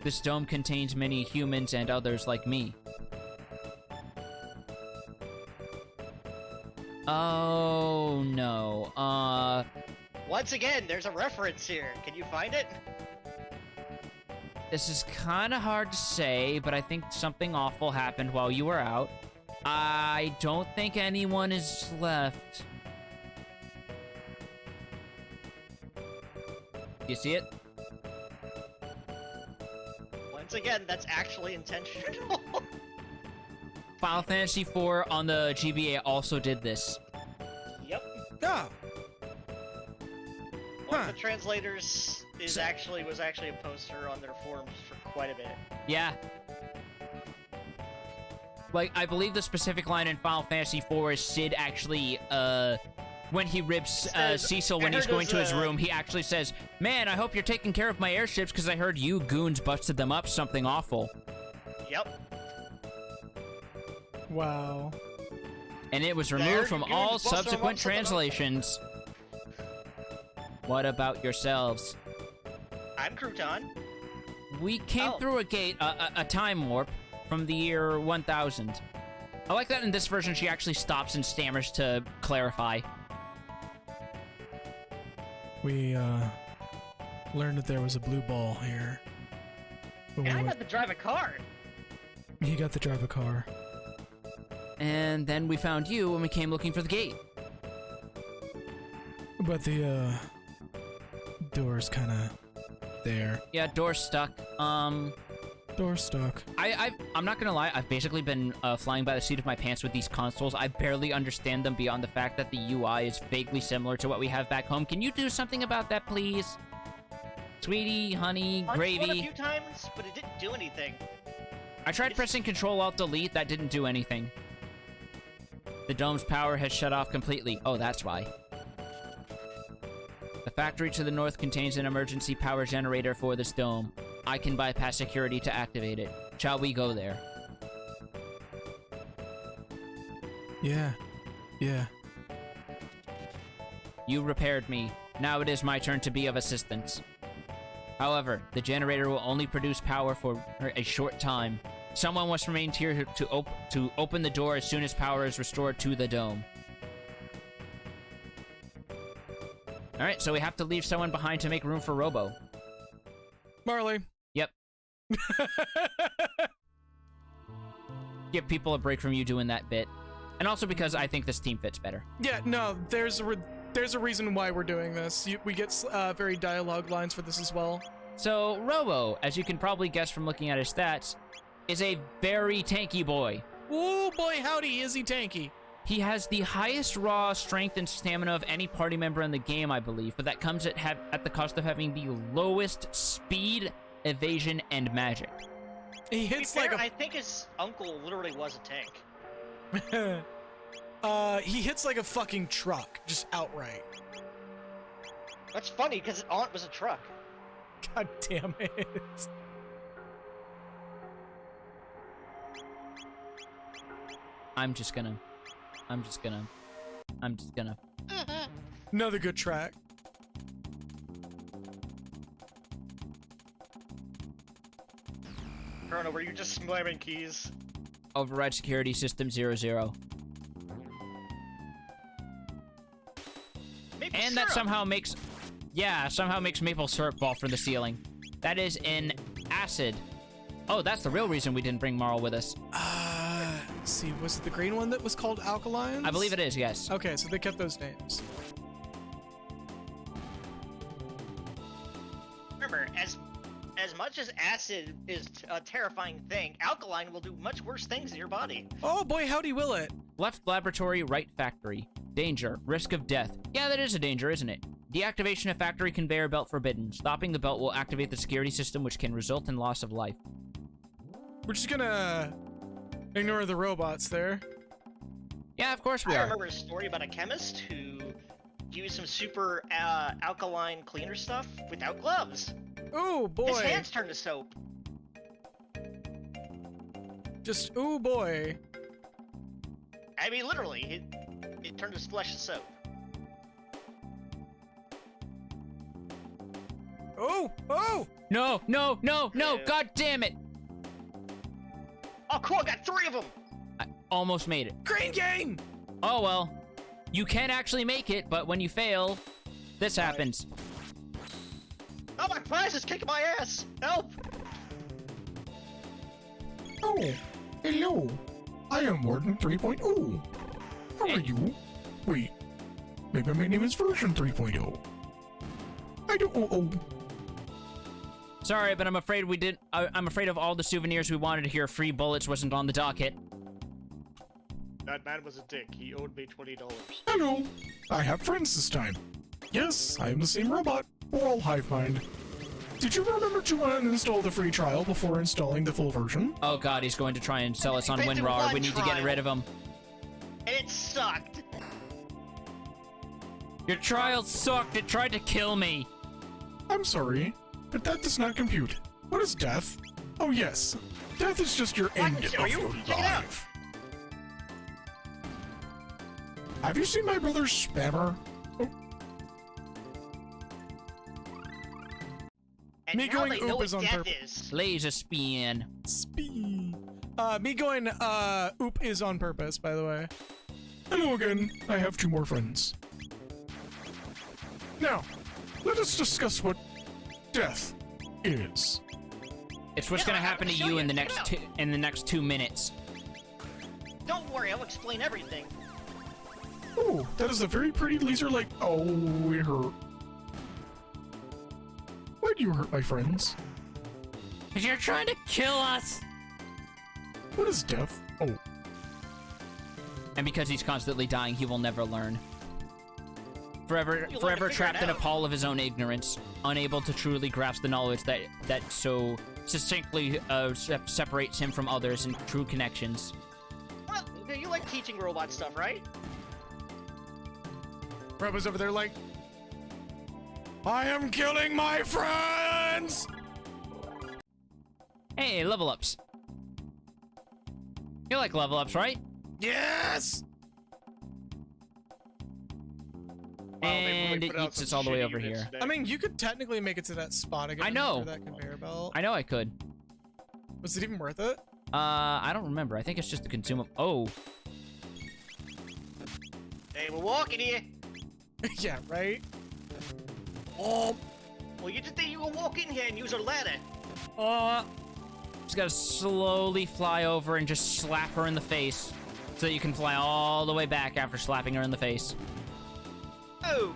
[SPEAKER 3] This dome contains many humans and others like me. Oh, no.
[SPEAKER 4] Once again, there's a reference here. Can you find it?
[SPEAKER 3] This is kinda hard to say, but I think something awful happened while you were out. I don't think anyone is left. You see it?
[SPEAKER 4] Once again, that's actually intentional.
[SPEAKER 3] Final Fantasy IV on the GBA also did this.
[SPEAKER 4] Yep.
[SPEAKER 1] Oh.
[SPEAKER 4] One of
[SPEAKER 1] Huh.
[SPEAKER 4] the translators was actually a poster on their forums for quite a bit.
[SPEAKER 3] Yeah. Like, I believe the specific line in Final Fantasy IV is Sid actually, when he rips Cecil when he's going to his room, he actually says, "Man, I hope you're taking care of my airships because I heard you goons busted them up something awful."
[SPEAKER 4] Yep.
[SPEAKER 1] Wow.
[SPEAKER 3] And it was
[SPEAKER 4] I
[SPEAKER 3] removed
[SPEAKER 4] heard
[SPEAKER 3] from
[SPEAKER 4] you
[SPEAKER 3] all
[SPEAKER 4] goons busted them up
[SPEAKER 3] subsequent
[SPEAKER 4] something awful.
[SPEAKER 3] translations. What about yourselves?
[SPEAKER 4] I'm Crouton.
[SPEAKER 3] We came
[SPEAKER 4] Oh.
[SPEAKER 3] through a gate, a time warp from the year 1000. I like that in this version she actually stops and stammers to clarify.
[SPEAKER 1] We learned that there was a blue ball here. When
[SPEAKER 4] And
[SPEAKER 1] we
[SPEAKER 4] I
[SPEAKER 1] went-
[SPEAKER 4] got to drive a car.
[SPEAKER 1] He got to drive a car.
[SPEAKER 3] And then we found you when we came looking for the gate.
[SPEAKER 1] But the door's kind of there.
[SPEAKER 3] Yeah, door's stuck.
[SPEAKER 1] Door's stuck.
[SPEAKER 3] I'm not gonna lie, I've basically been flying by the seat of my pants with these consoles. I barely understand them beyond the fact that the UI is vaguely similar to what we have back home. Can you do something about that, please? Sweetie, honey,
[SPEAKER 4] Punched one a
[SPEAKER 3] gravy.
[SPEAKER 4] few times, but it didn't do anything.
[SPEAKER 3] I tried pressing Control-Alt-Delete, that didn't do anything. The dome's power has shut off completely. Oh, that's why. The factory to the north contains an emergency power generator for this dome. I can bypass security to activate it. Shall we go there?
[SPEAKER 1] Yeah. Yeah.
[SPEAKER 3] You repaired me. Now it is my turn to be of assistance. However, the generator will only produce power for a short time. Someone must remain here to open the door as soon as power is restored to the dome. Alright, so we have to leave someone behind to make room for Robo.
[SPEAKER 1] Marley.
[SPEAKER 3] Yep. Give people a break from you doing that bit. And also because I think this team fits better.
[SPEAKER 1] Yeah, no, there's a reason why we're doing this. We get very dialogue lines for this as well.
[SPEAKER 3] So, Robo, as you can probably guess from looking at his stats, is a very tanky boy.
[SPEAKER 1] Oh boy, howdy, is he tanky?
[SPEAKER 3] He has the highest raw strength and stamina of any party member in the game, I believe, but that comes at the cost of having the lowest speed, evasion, and magic.
[SPEAKER 1] He
[SPEAKER 4] To be
[SPEAKER 1] hits
[SPEAKER 4] fair,
[SPEAKER 1] like
[SPEAKER 4] I think his uncle literally was a tank.
[SPEAKER 1] a... he hits like a fucking truck, just outright.
[SPEAKER 4] That's funny, because his aunt was a truck.
[SPEAKER 1] God damn it.
[SPEAKER 3] I'm just gonna...
[SPEAKER 1] Another good track.
[SPEAKER 4] Chrono, were you just slamming keys?
[SPEAKER 3] Override security system 00.
[SPEAKER 4] Maple
[SPEAKER 3] And that
[SPEAKER 4] syrup.
[SPEAKER 3] somehow makes... Yeah, somehow makes maple syrup fall from the ceiling. That is an acid. Oh, that's the real reason we didn't bring Marl with us.
[SPEAKER 1] Let's see, was it the green one that was called Alkalines?
[SPEAKER 3] I believe it is, yes.
[SPEAKER 1] Okay, so they kept those names.
[SPEAKER 4] Remember, as much as acid is a terrifying thing, alkaline will do much worse things in your body.
[SPEAKER 1] Oh boy, howdy will it.
[SPEAKER 3] Left laboratory, right factory. Danger. Risk of death. Yeah, that is a danger, isn't it? Deactivation of factory conveyor belt forbidden. Stopping the belt will activate the security system, which can result in loss of life.
[SPEAKER 1] We're just gonna ignore the robots there.
[SPEAKER 3] Yeah, of course we
[SPEAKER 4] I
[SPEAKER 3] are.
[SPEAKER 4] remember a story about a chemist who used some super alkaline cleaner stuff without gloves.
[SPEAKER 1] Oh boy.
[SPEAKER 4] His hands turned to soap.
[SPEAKER 1] Just, oh boy.
[SPEAKER 4] I mean, literally, it turned his flesh to soap.
[SPEAKER 1] Oh, oh!
[SPEAKER 3] No, no, no, no!
[SPEAKER 4] Yeah.
[SPEAKER 3] God damn it!
[SPEAKER 4] Oh, cool! I got 3 of them.
[SPEAKER 3] I almost made it.
[SPEAKER 1] Green game!
[SPEAKER 3] Oh well. You can actually make it, but when you fail, this happens.
[SPEAKER 4] Oh, my prize is kicking my ass! Help!
[SPEAKER 6] Oh, hello. I am Warden 3.0. How are you? Wait, maybe my name is version 3.0. I don't. Oh.
[SPEAKER 3] Sorry, but I'm afraid we didn't. I'm afraid of all the souvenirs we wanted here. Free bullets wasn't on the docket.
[SPEAKER 4] That man was a dick. He owed me $20.
[SPEAKER 6] Hello. I have friends this time. Yes, I am the same robot. We're all hive mind. Did you remember to uninstall the free trial before installing the full version?
[SPEAKER 3] Oh god, he's going to try and sell us on
[SPEAKER 4] They do
[SPEAKER 3] WinRAR.
[SPEAKER 4] one
[SPEAKER 3] We need to get
[SPEAKER 4] trial.
[SPEAKER 3] rid of him.
[SPEAKER 4] And it sucked.
[SPEAKER 3] Your trial sucked. It tried to kill me.
[SPEAKER 6] I'm sorry, but that does not compute. What is death? Oh yes, death is just your end
[SPEAKER 4] can
[SPEAKER 6] of
[SPEAKER 4] show you.
[SPEAKER 6] your
[SPEAKER 4] Check it out.
[SPEAKER 6] life. Have you seen my brother's spammer? Oh,
[SPEAKER 4] And
[SPEAKER 1] Me
[SPEAKER 4] now
[SPEAKER 1] going
[SPEAKER 4] they know
[SPEAKER 1] oop
[SPEAKER 4] what
[SPEAKER 1] is on
[SPEAKER 4] death
[SPEAKER 1] purpose.
[SPEAKER 4] is.
[SPEAKER 3] Laser spin.
[SPEAKER 1] Speed. Me going oop is on purpose, by the way.
[SPEAKER 6] Hello again. I have 2 more friends. Now, let us discuss what death is.
[SPEAKER 3] It's what's
[SPEAKER 4] Yeah,
[SPEAKER 3] gonna
[SPEAKER 4] I'm
[SPEAKER 3] happen to
[SPEAKER 4] gonna show
[SPEAKER 3] you
[SPEAKER 4] you.
[SPEAKER 3] in the
[SPEAKER 4] Check
[SPEAKER 3] next
[SPEAKER 4] it out.
[SPEAKER 3] in the next 2 minutes.
[SPEAKER 4] Don't worry, I'll explain everything.
[SPEAKER 6] Oh, that is a very pretty laser-like. Oh, it hurt. Why do you hurt my friends?
[SPEAKER 3] Cause you're trying to kill us.
[SPEAKER 6] What is death? Oh,
[SPEAKER 3] And because he's constantly dying, he will never learn. Forever
[SPEAKER 4] You'll learn to figure
[SPEAKER 3] trapped
[SPEAKER 4] it
[SPEAKER 3] in a
[SPEAKER 4] out.
[SPEAKER 3] pall of his own ignorance, unable to truly grasp the knowledge that so succinctly separates him from others and true connections.
[SPEAKER 4] Well, you like teaching robot stuff, right?
[SPEAKER 1] Robo's over there like, I am killing my friends!
[SPEAKER 3] Hey, level ups. You like level ups, right?
[SPEAKER 1] Yes!
[SPEAKER 3] And it eats us all the way over here.
[SPEAKER 1] I mean, you could technically make it to that spot again.
[SPEAKER 3] I know.
[SPEAKER 1] For that conveyor belt.
[SPEAKER 3] I know I could.
[SPEAKER 1] Was it even worth it?
[SPEAKER 3] I don't remember. I think it's just the consumable. Oh,
[SPEAKER 4] Hey, we're walking here.
[SPEAKER 1] Yeah, right?
[SPEAKER 6] oh,
[SPEAKER 4] Well, you just think you can walk in here and use a ladder.
[SPEAKER 3] just gotta slowly fly over and just slap her in the face, so that you can fly all the way back after slapping her in the face.
[SPEAKER 4] Oh!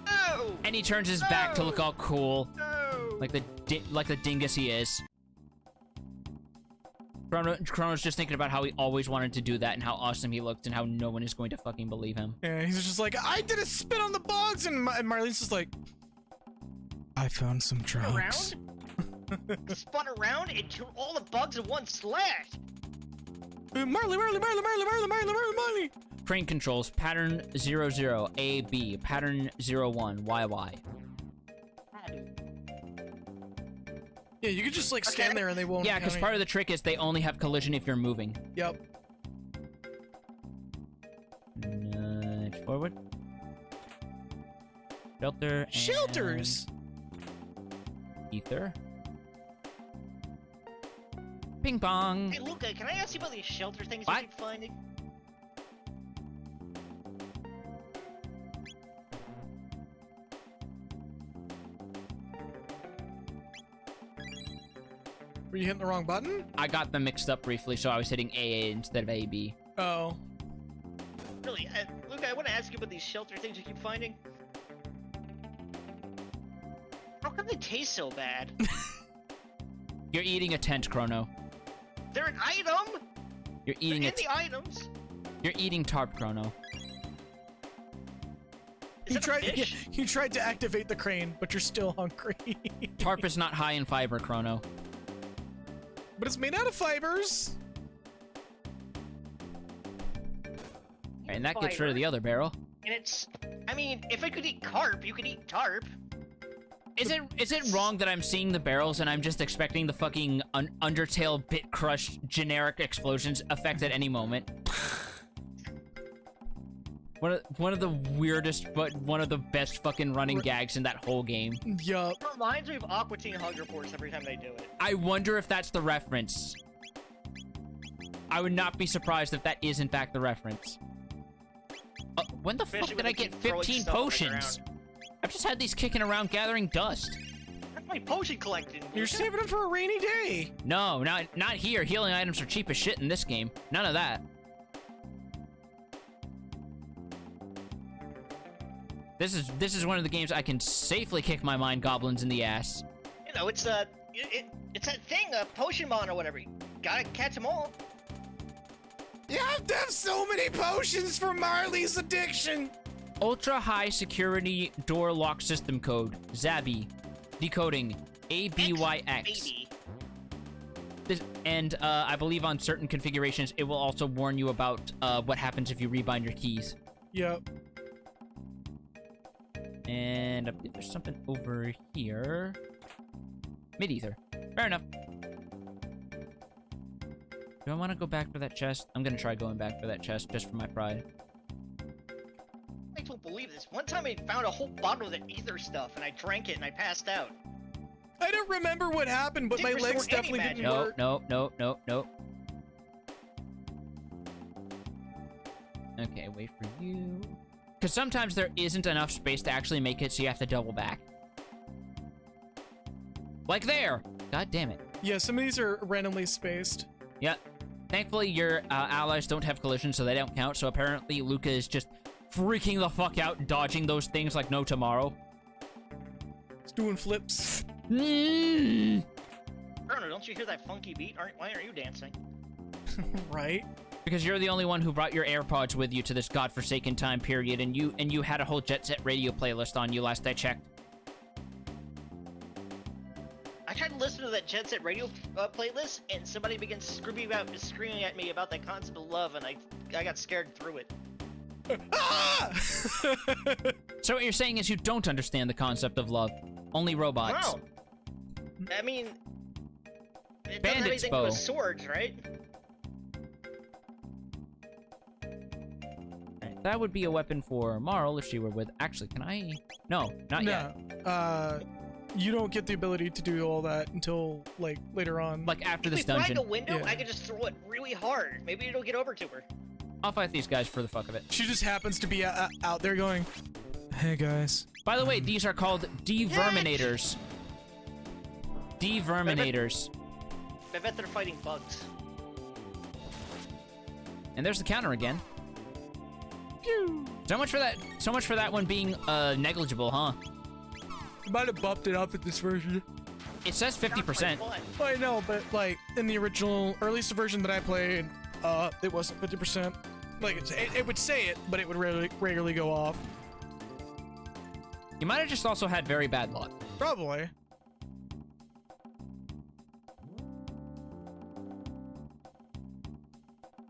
[SPEAKER 4] Oh!
[SPEAKER 3] And he turns his back to look all cool,
[SPEAKER 4] No!
[SPEAKER 3] like the dingus he is. Chrono's just thinking about how he always wanted to do that and how awesome he looked and how no one is going to fucking believe him.
[SPEAKER 1] Yeah, he's just like, I did a spin on the bugs! And Marlene's just like, I found some drugs.
[SPEAKER 4] Spun around and killed all the bugs in one slash.
[SPEAKER 1] Marley!
[SPEAKER 3] Crane controls, pattern 00, AB, pattern 01, YY.
[SPEAKER 1] Yeah, you could just like stand there and they won't.
[SPEAKER 3] Yeah, because part of the trick is they only have collision if you're moving.
[SPEAKER 1] Yep.
[SPEAKER 3] Nudge forward. Shelter. And
[SPEAKER 1] Shelters!
[SPEAKER 3] Ether. Ping pong.
[SPEAKER 4] Hey, Luca, can I ask you about these shelter things
[SPEAKER 3] What?
[SPEAKER 4] you keep finding?
[SPEAKER 1] Were you hitting the wrong button?
[SPEAKER 3] I got them mixed up briefly, so I was hitting AA instead of AB.
[SPEAKER 1] Oh.
[SPEAKER 4] Really, Luca, I want to ask you about these shelter things you keep finding. How come they taste so bad?
[SPEAKER 3] You're eating a tent, Chrono.
[SPEAKER 4] They're an item!
[SPEAKER 3] You're
[SPEAKER 4] They're
[SPEAKER 3] eating
[SPEAKER 4] in
[SPEAKER 3] it.
[SPEAKER 4] the items!
[SPEAKER 3] You're eating tarp, Chrono.
[SPEAKER 4] Is that a fish?
[SPEAKER 1] You tried to activate the crane, but you're still hungry.
[SPEAKER 3] Tarp is not high in fiber, Chrono.
[SPEAKER 1] But it's made out of fibers.
[SPEAKER 3] And that gets rid of the other barrel.
[SPEAKER 4] And it's... I mean, if I could eat carp, you could eat tarp.
[SPEAKER 3] Is it wrong that I'm seeing the barrels and I'm just expecting the fucking Undertale Bit Crush generic explosions effect at any moment? One of the weirdest, but one of the best fucking running gags in that whole game.
[SPEAKER 1] Yup.
[SPEAKER 4] It reminds me of Aqua Teen Hunger Force every time they do it.
[SPEAKER 3] I wonder if that's the reference. I would not be surprised if that is in fact the reference. When the fuck
[SPEAKER 4] Especially
[SPEAKER 3] did
[SPEAKER 4] when
[SPEAKER 3] I
[SPEAKER 4] they
[SPEAKER 3] get
[SPEAKER 4] keep throwing
[SPEAKER 3] 15
[SPEAKER 4] stuff on the
[SPEAKER 3] potions?
[SPEAKER 4] ground.
[SPEAKER 3] I've just had these kicking around gathering dust.
[SPEAKER 4] That's my potion collecting.
[SPEAKER 1] You're
[SPEAKER 4] Luca.
[SPEAKER 1] saving them for a rainy day.
[SPEAKER 3] No, not here. Healing items are cheap as shit in this game. None of that. This is one of the games I can safely kick my mind goblins in the ass.
[SPEAKER 4] You know, it's it's that thing, Potionmon or whatever. You gotta catch them all.
[SPEAKER 1] You have to have so many potions for Marley's addiction.
[SPEAKER 3] Ultra high security door lock system code. Zabby. Decoding. ABYX.
[SPEAKER 4] Baby.
[SPEAKER 3] And I believe on certain configurations, it will also warn you about what happens if you rebind your keys.
[SPEAKER 1] Yep.
[SPEAKER 3] And I believe there's something over here. Mid-ether. Fair enough. Do I want to go back for that chest? I'm gonna try going back for that chest just for my pride.
[SPEAKER 4] I don't believe this. One time I found a whole bottle of the ether stuff and I drank it and I passed out.
[SPEAKER 1] I don't remember what happened, but my
[SPEAKER 4] Didn't
[SPEAKER 1] legs
[SPEAKER 4] restore any
[SPEAKER 1] definitely
[SPEAKER 4] magic.
[SPEAKER 1] didn't work.
[SPEAKER 3] Nope. Okay, wait for you. Because sometimes there isn't enough space to actually make it, so you have to double back. Like there! God damn it.
[SPEAKER 1] Yeah, some of these are randomly spaced.
[SPEAKER 3] Yep. Thankfully, your allies don't have collision, so they don't count, so apparently Luca is just freaking the fuck out, dodging those things like no tomorrow.
[SPEAKER 1] It's doing flips.
[SPEAKER 3] Mm.
[SPEAKER 4] Chrono, don't you hear that funky beat? Why aren't you dancing?
[SPEAKER 1] Right?
[SPEAKER 3] Because you're the only one who brought your AirPods with you to this godforsaken time period, and you had a whole Jet Set Radio playlist on you last I checked.
[SPEAKER 4] I tried to listen to that Jet Set Radio playlist, and somebody began screaming at me about the concept of love, and I got scared through it.
[SPEAKER 1] Ah!
[SPEAKER 3] So what you're saying is you don't understand the concept of love. Only robots.
[SPEAKER 4] No. I mean, it doesn't have
[SPEAKER 3] Bandit's
[SPEAKER 4] anything to do with swords, right?
[SPEAKER 3] That would be a weapon for Marl if she were with... Actually, can I... No, not yet.
[SPEAKER 1] You don't get the ability to do all that until, like, later on.
[SPEAKER 3] Like, after
[SPEAKER 4] If
[SPEAKER 3] this
[SPEAKER 4] we find
[SPEAKER 3] dungeon.
[SPEAKER 4] a window,
[SPEAKER 1] Yeah.
[SPEAKER 4] I could just throw it really hard. Maybe it'll get over to her.
[SPEAKER 3] I'll fight these guys for the fuck of it.
[SPEAKER 1] She just happens to be out there going, hey, guys.
[SPEAKER 3] By the way, these are called Deverminators. Deverminators.
[SPEAKER 4] I bet they're fighting bugs.
[SPEAKER 3] And there's the counter again.
[SPEAKER 1] Pew!
[SPEAKER 3] So much for that one being negligible, huh?
[SPEAKER 1] You might have bumped it up at this version.
[SPEAKER 3] It says 50%.
[SPEAKER 1] I know, but, like, in the original, earliest version that I played, it wasn't 50%. Like, it would say it, but it would regularly go off.
[SPEAKER 3] You might have just also had very bad luck.
[SPEAKER 1] Probably.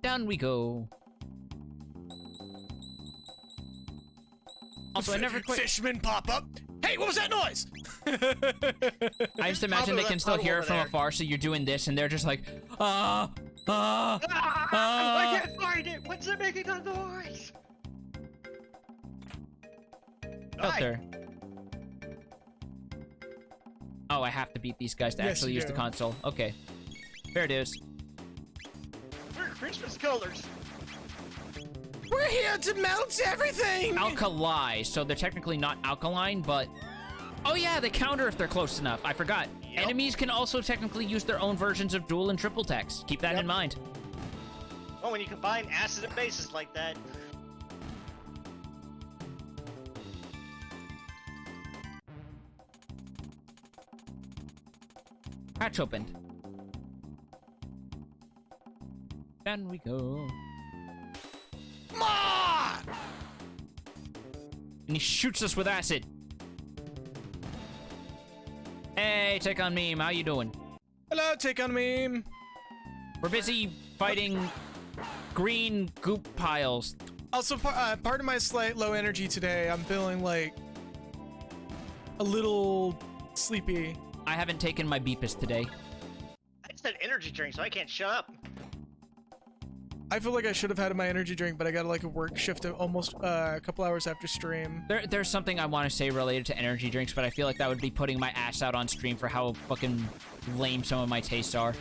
[SPEAKER 3] Down we go. Also, I never quite...
[SPEAKER 1] Fishmen pop up. Hey, what was that noise?
[SPEAKER 3] I just imagine they can still hear it from afar, so you're doing this, and they're just like,
[SPEAKER 4] I can't find it! What's it making a noise?
[SPEAKER 3] out there. Oh, I have to beat these guys to
[SPEAKER 1] Yes,
[SPEAKER 3] actually
[SPEAKER 1] you
[SPEAKER 3] use the
[SPEAKER 1] do.
[SPEAKER 3] console. Okay. Fair dues.
[SPEAKER 4] We're Christmas colors.
[SPEAKER 1] We're here to melt everything!
[SPEAKER 3] Alkali, so they're technically not alkaline, but... Oh yeah, they counter if they're close enough. I forgot.
[SPEAKER 4] Yep.
[SPEAKER 3] Enemies can also technically use their own versions of dual and triple text. Keep that in mind.
[SPEAKER 4] Oh, when you combine acid and bases like that.
[SPEAKER 3] Hatch opened. Down we go.
[SPEAKER 1] Ma!
[SPEAKER 3] And he shoots us with acid. Hey, take on meme. How you doing?
[SPEAKER 1] Hello, take on meme.
[SPEAKER 3] We're busy fighting green goop piles.
[SPEAKER 1] Also, part of my slight low energy today, I'm feeling like a little sleepy.
[SPEAKER 3] I haven't taken my Beepus today.
[SPEAKER 4] I just had energy drink, so I can't shut up.
[SPEAKER 1] I feel like I should have had my energy drink, but I got like a work shift almost a couple hours after stream.
[SPEAKER 3] There's something I want to say related to energy drinks, but I feel like that would be putting my ass out on stream for how fucking lame some of my tastes are.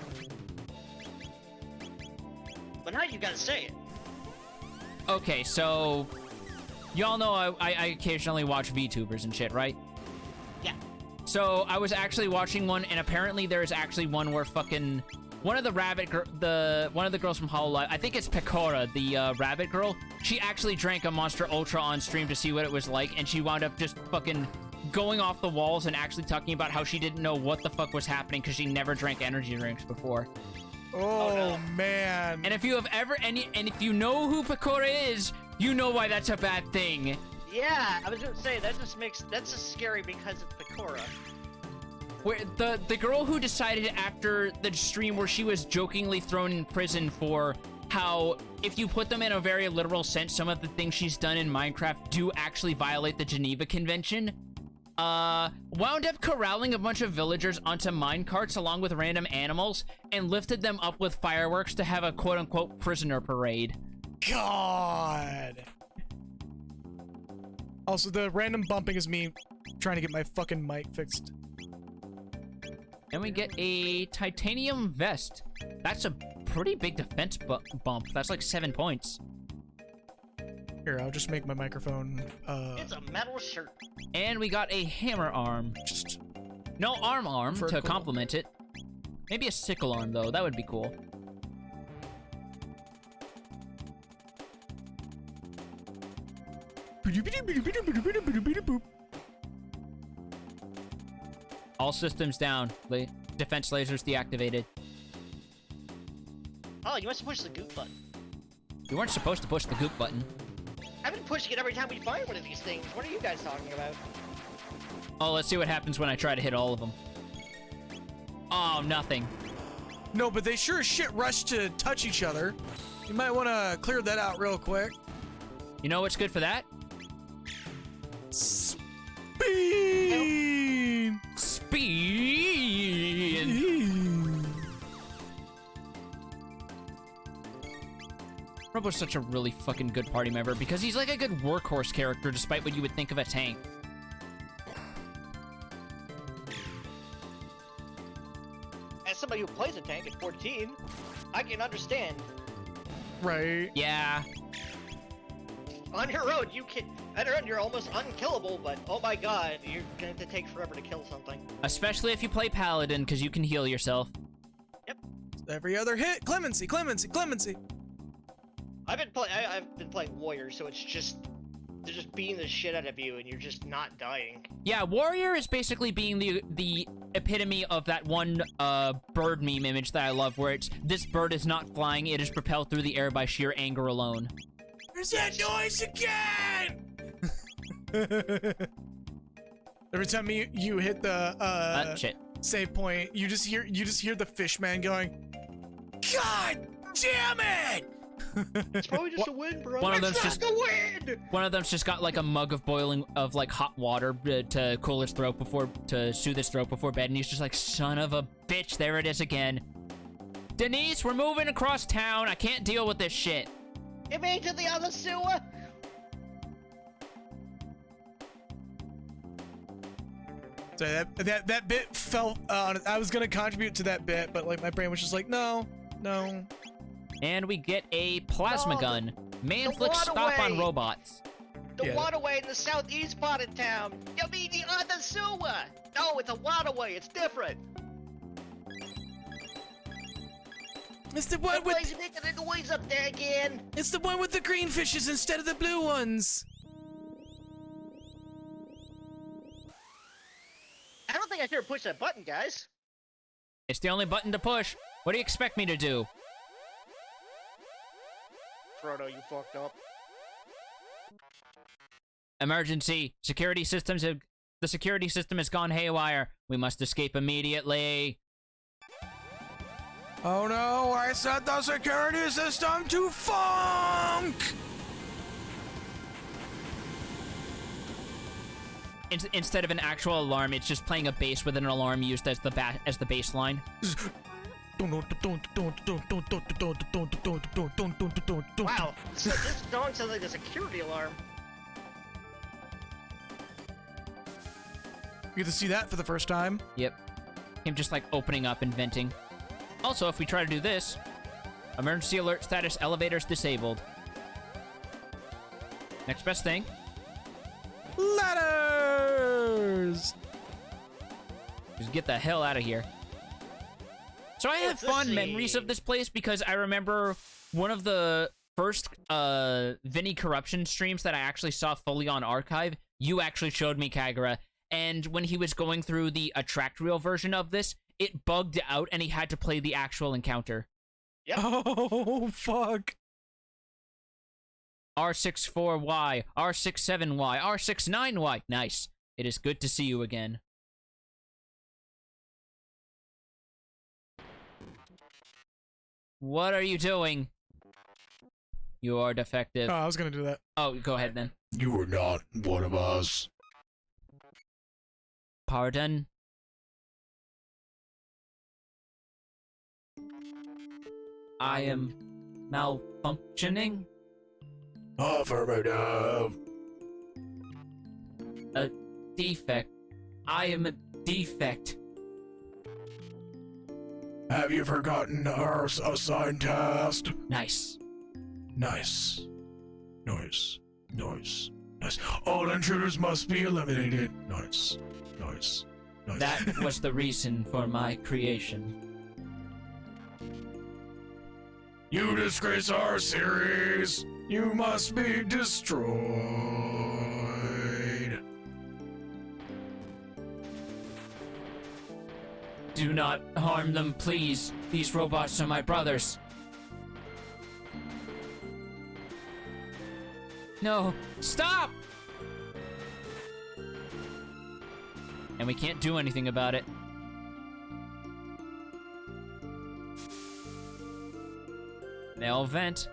[SPEAKER 4] But now you gotta say it.
[SPEAKER 3] Okay, so... Y'all know I occasionally watch VTubers and shit, right?
[SPEAKER 4] Yeah.
[SPEAKER 3] So, I was actually watching one, and apparently there's actually one where fucking... One of the one of the girls from Hololive, I think it's Pecora, the rabbit girl, she actually drank a Monster Ultra on stream to see what it was like, and she wound up just fucking going off the walls and actually talking about how she didn't know what the fuck was happening because she never drank energy drinks before.
[SPEAKER 1] Oh,
[SPEAKER 4] no.
[SPEAKER 1] man.
[SPEAKER 3] And if you have ever and if you know who Pecora is, you know why that's a bad thing.
[SPEAKER 4] Yeah, I was gonna say that's just scary because it's Pecora.
[SPEAKER 3] Where the girl who decided after the stream where she was jokingly thrown in prison for how, if you put them in a very literal sense, some of the things she's done in Minecraft do actually violate the Geneva Convention, wound up corralling a bunch of villagers onto minecarts along with random animals and lifted them up with fireworks to have a quote-unquote prisoner parade.
[SPEAKER 1] God. Also, the random bumping is me trying to get my fucking mic fixed.
[SPEAKER 3] And we get a titanium vest. That's a pretty big defense bump. That's like 7 points.
[SPEAKER 1] Here, I'll just make my microphone.
[SPEAKER 4] It's a metal shirt.
[SPEAKER 3] And we got a hammer arm.
[SPEAKER 1] Just
[SPEAKER 3] No arm to
[SPEAKER 1] Vertical.
[SPEAKER 3] complement it. Maybe a sickle arm, though. That would be cool. All systems down. Defense lasers deactivated.
[SPEAKER 4] Oh, you must push the goop button.
[SPEAKER 3] You weren't supposed to push the goop button.
[SPEAKER 4] I've been pushing it every time we find one of these things. What are you guys talking about?
[SPEAKER 3] Oh, let's see what happens when I try to hit all of them. Oh, nothing.
[SPEAKER 1] No, but they sure as shit rush to touch each other. You might want to clear that out real quick.
[SPEAKER 3] You know what's good for that?
[SPEAKER 1] Speed!
[SPEAKER 3] Speed! Robo's such a really fucking good party member because he's like a good workhorse character despite what you would think of a tank.
[SPEAKER 4] As somebody who plays a tank at 14, I can understand.
[SPEAKER 1] Right.
[SPEAKER 3] Yeah.
[SPEAKER 4] On your own, you're almost unkillable, but oh my god, you're going to take forever to kill something.
[SPEAKER 3] Especially if you play Paladin because you can heal yourself.
[SPEAKER 1] Every other hit, clemency, clemency, clemency.
[SPEAKER 4] I've been playing Warrior, so it's just they're just beating the shit out of you, and you're just not dying.
[SPEAKER 3] Yeah, Warrior is basically being the epitome of that one bird meme image that I love, where it's this bird is not flying, it is propelled through the air by sheer anger alone.
[SPEAKER 1] There's that noise again! Every time you hit the
[SPEAKER 3] Shit.
[SPEAKER 1] save point, you just hear the fishman going, God damn it!
[SPEAKER 4] It's probably just a win, bro.
[SPEAKER 3] One of them's
[SPEAKER 4] It's
[SPEAKER 3] just
[SPEAKER 4] just a win.
[SPEAKER 3] One of them's just got like a mug of like hot water to cool his throat to soothe his throat before bed, and he's just like, son of a bitch, there it is again. Denise, we're moving across town. I can't deal with this shit.
[SPEAKER 4] Get me to the other sewer.
[SPEAKER 1] So that bit fell on. I was gonna contribute to that bit, but like my brain was just like, no.
[SPEAKER 3] And we get a plasma
[SPEAKER 4] No,
[SPEAKER 3] gun. Man
[SPEAKER 4] the
[SPEAKER 3] flick stop on
[SPEAKER 4] waterway.
[SPEAKER 3] robots.
[SPEAKER 4] The
[SPEAKER 1] Yeah.
[SPEAKER 4] waterway in the southeast part of town. You mean the other sewer? No, it's a waterway. It's different.
[SPEAKER 1] It's the one with
[SPEAKER 4] Everybody's making a noise up there again.
[SPEAKER 1] it's the one with the green fishes instead of the blue ones.
[SPEAKER 4] I don't think I should have pushed that button, guys.
[SPEAKER 3] It's the only button to push. What do you expect me to do?
[SPEAKER 4] Frodo, you fucked up.
[SPEAKER 3] Emergency. The security system has gone haywire. We must escape immediately.
[SPEAKER 1] Oh no, I set the security system to funk!
[SPEAKER 3] Instead of an actual alarm, it's just playing a bass with an alarm used as the bass line.
[SPEAKER 4] Wow, this song sounds like a security alarm.
[SPEAKER 1] You get to see that for the first time.
[SPEAKER 3] Yep. Him just like opening up and venting. Also, if we try to do this, emergency alert status elevators disabled. Next best thing.
[SPEAKER 1] Ladders!
[SPEAKER 3] Just get the hell out of here. So I have
[SPEAKER 4] What's this
[SPEAKER 3] fond memories
[SPEAKER 4] scene?
[SPEAKER 3] of this place because I remember one of the first Vinny Corruption streams that I actually saw fully on archive. You actually showed me Kagura, and when he was going through the attract reel version of this, it bugged out and he had to play the actual encounter.
[SPEAKER 4] Yep.
[SPEAKER 1] Oh, fuck.
[SPEAKER 3] R64Y, R67Y, R69Y. Nice. It is good to see you again. What are you doing? You are defective.
[SPEAKER 1] Oh, I was gonna do that.
[SPEAKER 3] Oh, go ahead then.
[SPEAKER 6] You are not one of us.
[SPEAKER 3] Pardon? I am malfunctioning?
[SPEAKER 6] Affirmative.
[SPEAKER 3] A defect. I am a defect.
[SPEAKER 6] Have you forgotten our assigned task?
[SPEAKER 5] Nice.
[SPEAKER 6] Nice. Nice. Nice. Nice. All intruders must be eliminated. Nice. Nice. Nice.
[SPEAKER 5] That was the reason for my creation.
[SPEAKER 6] You disgrace our series. You must be destroyed.
[SPEAKER 5] Do not harm them, please. These robots are my brothers. No, stop! And we can't do anything about it. They'll vent.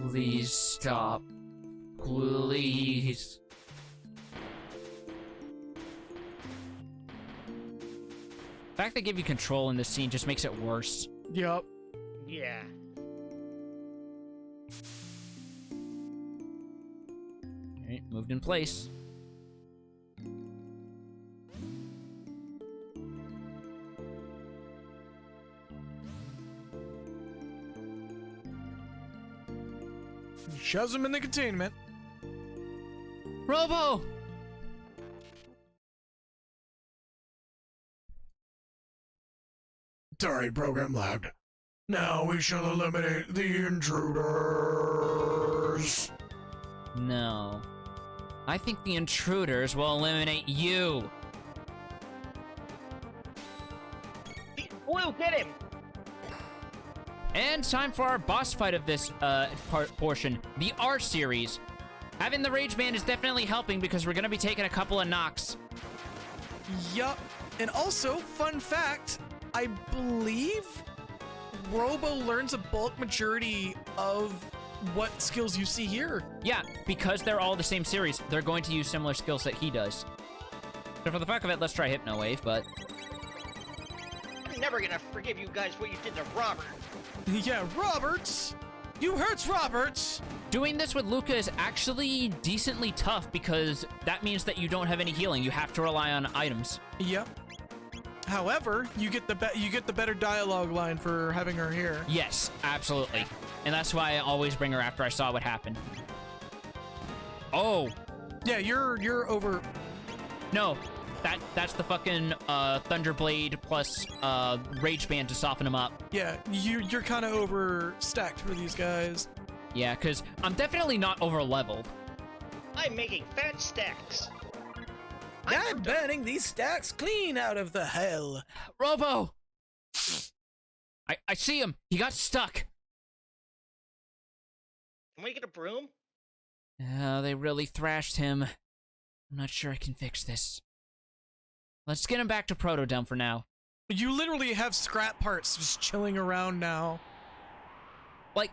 [SPEAKER 5] Please stop. Please. The fact they give you control in this scene just makes it worse.
[SPEAKER 1] Yup.
[SPEAKER 4] Yeah.
[SPEAKER 5] Alright, moved in place.
[SPEAKER 1] Shoves him in the containment.
[SPEAKER 5] Robo!
[SPEAKER 6] Sorry, program lagged. Now we shall eliminate the intruders.
[SPEAKER 5] No. I think the intruders will eliminate you.
[SPEAKER 4] Blue, get him!
[SPEAKER 5] And time for our boss fight of this portion, the R series. Having the Rage Band is definitely helping because we're gonna be taking a couple of knocks.
[SPEAKER 1] Yup. And also, fun fact, I believe Robo learns a bulk majority of what skills you see here.
[SPEAKER 5] Yeah, because they're all the same series, they're going to use similar skills that he does. So for the fuck of it, let's try Hypno Wave, but...
[SPEAKER 4] I'm never gonna forgive you guys what you did to Robert.
[SPEAKER 1] Yeah, Roberts! You hurts Roberts!
[SPEAKER 5] Doing this with Luca is actually decently tough because that means that you don't have any healing. You have to rely on items.
[SPEAKER 1] Yep. However, you get the better dialogue line for having her here.
[SPEAKER 5] Yes, absolutely. And that's why I always bring her after I saw what happened. Oh.
[SPEAKER 1] Yeah, you're over.
[SPEAKER 5] No. That's the fucking Thunderblade plus Rage Band to soften him up.
[SPEAKER 1] Yeah, you're kind of overstacked for these guys.
[SPEAKER 5] Yeah, because I'm definitely not over-leveled.
[SPEAKER 4] I'm making fat stacks.
[SPEAKER 1] I'm burning these stacks clean out of the hell.
[SPEAKER 5] Robo! I see him. He got stuck.
[SPEAKER 4] Can we get a broom?
[SPEAKER 5] They really thrashed him. I'm not sure I can fix this. Let's get him back to Protodome for now.
[SPEAKER 1] You literally have scrap parts just chilling around now.
[SPEAKER 5] Like,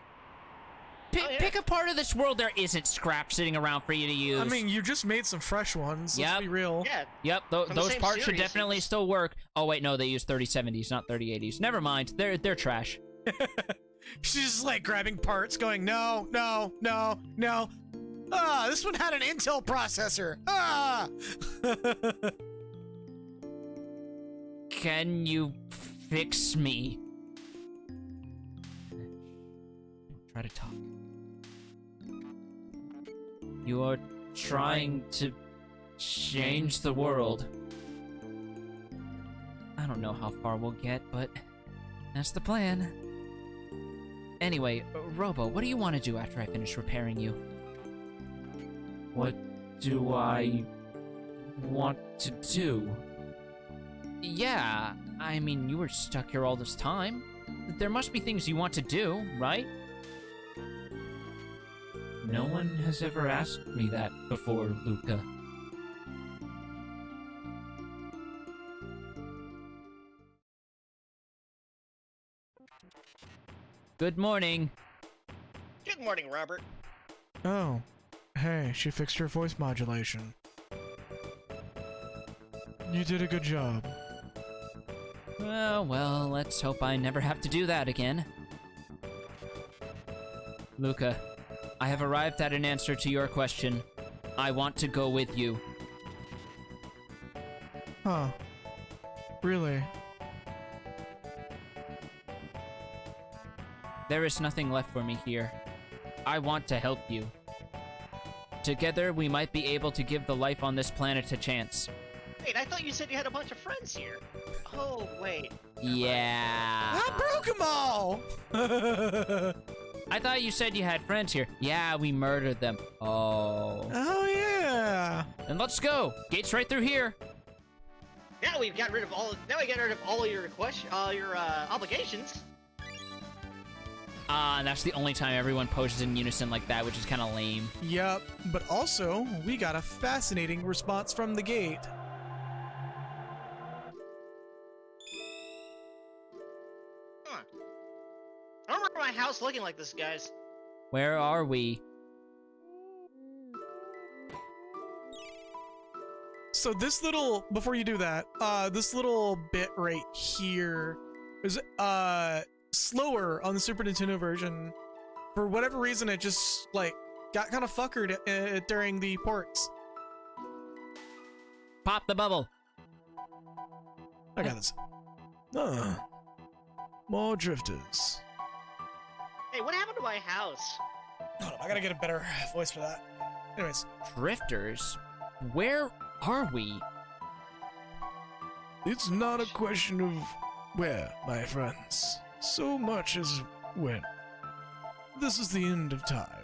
[SPEAKER 5] pick a part of this world there isn't scrap sitting around for you to use.
[SPEAKER 1] I mean, you just made some fresh ones.
[SPEAKER 5] Yep.
[SPEAKER 1] Let's be real.
[SPEAKER 4] Yeah.
[SPEAKER 5] Yep,
[SPEAKER 4] From the
[SPEAKER 5] those
[SPEAKER 4] same
[SPEAKER 5] parts should
[SPEAKER 4] series,
[SPEAKER 5] definitely
[SPEAKER 4] it's-
[SPEAKER 5] still work. Oh wait, no, they use 3070s, not 3080s. Never mind, they're trash.
[SPEAKER 1] She's just like grabbing parts, going, no, no, no, no. Ah, this one had an Intel processor. Ah!
[SPEAKER 5] Can you fix me? Try to talk. You are trying to change the world. I don't know how far we'll get, but that's the plan. Anyway, Robo, what do you want to do after I finish repairing you? What do I want to do? Yeah, I mean, you were stuck here all this time. There must be things you want to do, right? No one has ever asked me that before, Luca. Good morning.
[SPEAKER 4] Good morning, Robert.
[SPEAKER 1] Oh, hey, she fixed your voice modulation. You did a good job.
[SPEAKER 5] Well, let's hope I never have to do that again. Luca, I have arrived at an answer to your question. I want to go with you.
[SPEAKER 1] Huh. Really?
[SPEAKER 3] There is nothing left for me here. I want to help you. Together, we might be able to give the life on this planet a chance.
[SPEAKER 4] Wait, I thought you said you had a bunch of friends here. Oh, wait.
[SPEAKER 3] Yeah.
[SPEAKER 1] I broke them all!
[SPEAKER 3] I thought you said you had friends here. Yeah, we murdered them. Oh.
[SPEAKER 1] Oh, yeah!
[SPEAKER 3] Then let's go. Gate's right through here.
[SPEAKER 4] Now we've got rid of all. Now we got rid of all of your obligations.
[SPEAKER 3] And that's the only time everyone poses in unison like that, which is kind of lame.
[SPEAKER 1] Yep, but also, we got a fascinating response from the gate.
[SPEAKER 4] Huh. I don't remember my house looking like this, guys.
[SPEAKER 3] Where are we?
[SPEAKER 1] So this little, before you do that, this little bit right here is slower on the Super Nintendo version. For whatever reason, it just like got kind of fuckered during the ports.
[SPEAKER 3] Pop the bubble.
[SPEAKER 1] I got this.
[SPEAKER 6] More drifters.
[SPEAKER 4] Hey, what happened to my house?
[SPEAKER 1] Hold on, I gotta get a better voice for that. Anyways,
[SPEAKER 3] Drifters? Where are we?
[SPEAKER 6] It's not a question of where, my friends, so much as when. This is the end of time.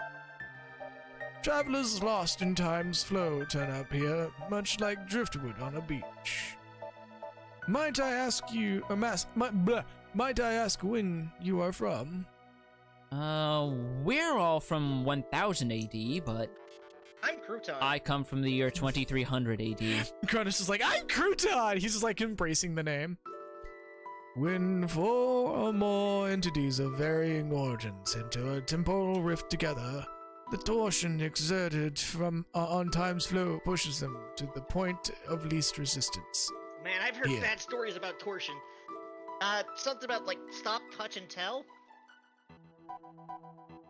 [SPEAKER 6] Travelers lost in time's flow turn up here, much like driftwood on a beach. Might I ask when you are from?
[SPEAKER 3] We're all from 1000 AD, but
[SPEAKER 4] I'm Crouton.
[SPEAKER 3] I come from the year 2300 AD.
[SPEAKER 1] Cronus is like, I'm Crouton! He's just like embracing the name.
[SPEAKER 6] When four or more entities of varying origins enter a temporal rift together, the torsion exerted from on time's flow pushes them to the point of least resistance.
[SPEAKER 4] Man, I've heard
[SPEAKER 6] Yeah.
[SPEAKER 4] bad stories about torsion. Something about like stop, touch, and tell.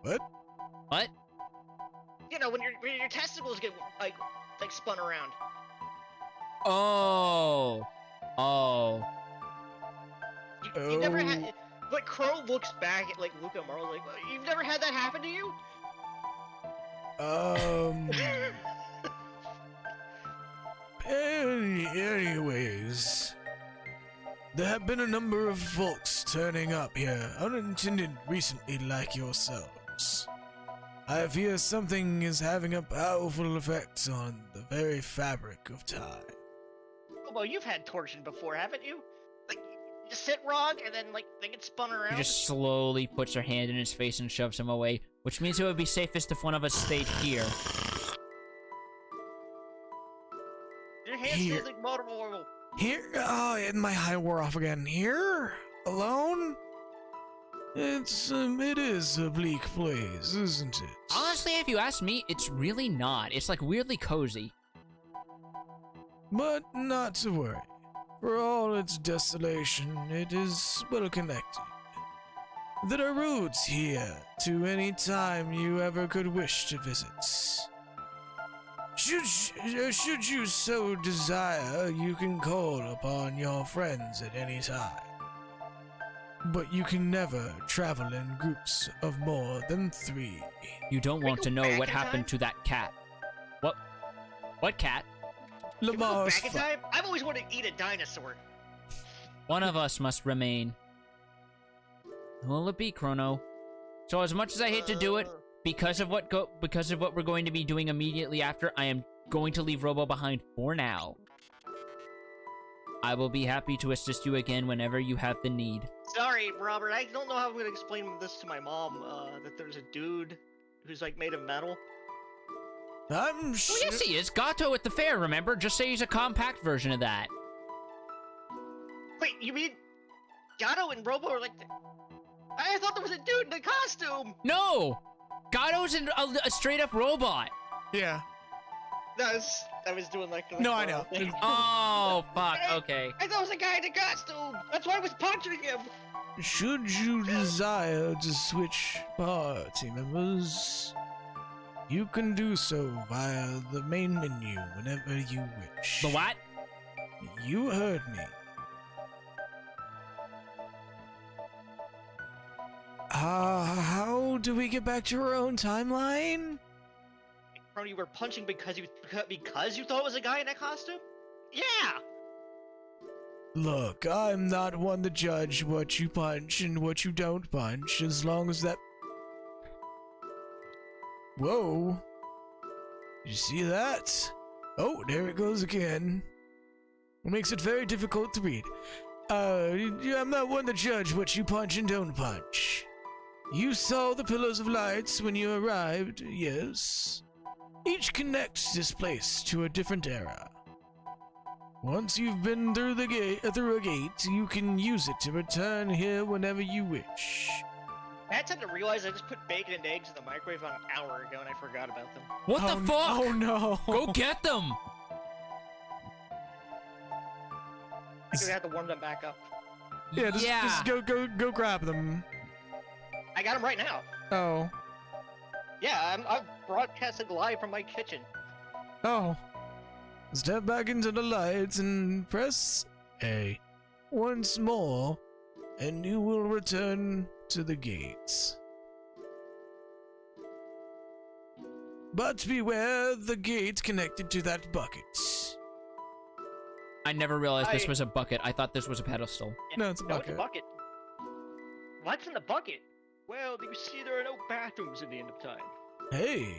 [SPEAKER 6] What?
[SPEAKER 3] What?
[SPEAKER 4] You know, when your testicles get like spun around.
[SPEAKER 3] Oh. Oh.
[SPEAKER 4] You never had. But Crow looks back at like Luca and Marl's like, you've never had that happen to you?
[SPEAKER 6] Anyways, there have been a number of folks turning up here, unintended recently like yourselves. I fear something is having a powerful effect on the very fabric of time.
[SPEAKER 4] Well, you've had torsion before, haven't you? Like, you sit wrong and then like they get spun around.
[SPEAKER 3] He just slowly puts her hand in his face and shoves him away, which means it would be safest if one of us stayed here.
[SPEAKER 4] Your hand
[SPEAKER 6] Here.
[SPEAKER 4] feels like motor oil.
[SPEAKER 6] Here? Oh, and my high wore off again. Here? Alone? It is a bleak place, isn't it?
[SPEAKER 3] Honestly, if you ask me, it's really not. It's like weirdly cozy.
[SPEAKER 6] But not to worry. For all its desolation, it is well connected. There are roads here to any time you ever could wish to visit. Should you so desire, you can call upon your friends at any time. But you can never travel in groups of more than 3.
[SPEAKER 3] You don't want
[SPEAKER 4] go
[SPEAKER 3] to know
[SPEAKER 4] back
[SPEAKER 3] what
[SPEAKER 4] in
[SPEAKER 3] happened
[SPEAKER 4] time?
[SPEAKER 3] to that cat. What? What cat?
[SPEAKER 4] Can we go
[SPEAKER 6] Lamar's
[SPEAKER 4] back in time? I've always wanted to eat a dinosaur.
[SPEAKER 3] One of us must remain. Who will it be, Chrono? So as much as I hate to do it, because of what we're going to be doing immediately after, I am going to leave Robo behind for now. I will be happy to assist you again whenever you have the need.
[SPEAKER 4] Sorry, Robert. I don't know how I'm gonna explain this to my mom. That there's a dude who's like made of metal.
[SPEAKER 6] I'm
[SPEAKER 3] Well,
[SPEAKER 6] sure.
[SPEAKER 3] yes, he is. Gato at the fair, remember? Just say he's a compact version of that.
[SPEAKER 4] Wait, you mean Gato and Robo are like? I thought there was a dude in a costume.
[SPEAKER 3] No! Gato's a straight-up robot.
[SPEAKER 1] yeah.
[SPEAKER 4] I was doing like.
[SPEAKER 1] No, I know.
[SPEAKER 4] thing.
[SPEAKER 3] Oh, fuck, okay.
[SPEAKER 4] I thought it was a guy in a costume. That's why I was punching him.
[SPEAKER 6] Should you desire to switch party members, you can do so via the main menu whenever you wish.
[SPEAKER 3] The what?
[SPEAKER 6] You heard me. How do we get back to our own timeline?
[SPEAKER 4] Chrono, you were punching because you thought it was a guy in that costume? Yeah!
[SPEAKER 6] Look, I'm not one to judge what you punch and what you don't punch, as long as that... Whoa. You see that? Oh, there it goes again. It makes it very difficult to read. I'm not one to judge what you punch and don't punch. You saw the pillars of lights when you arrived, yes. Each connects this place to a different era. Once you've been through a gate, you can use it to return here whenever you wish.
[SPEAKER 4] I had time to realize I just put bacon and eggs in the microwave about an hour ago and I forgot about them.
[SPEAKER 3] What the fuck?
[SPEAKER 1] Oh no!
[SPEAKER 3] Go get them!
[SPEAKER 4] I think we have to warm them back up.
[SPEAKER 1] Yeah, just go grab them.
[SPEAKER 4] I got them right now.
[SPEAKER 1] Oh.
[SPEAKER 4] Yeah, I'm broadcasting live from my kitchen.
[SPEAKER 1] Oh.
[SPEAKER 6] Step back into the lights and press A once more, and you will return to the gates. But beware the gate connected to that bucket.
[SPEAKER 3] I never realized this was a bucket. I thought this was a pedestal.
[SPEAKER 1] No, it's a
[SPEAKER 4] No, it's a
[SPEAKER 1] bucket.
[SPEAKER 4] bucket. What's in the bucket? Well, you see there are no bathrooms at the end of time.
[SPEAKER 6] Hey.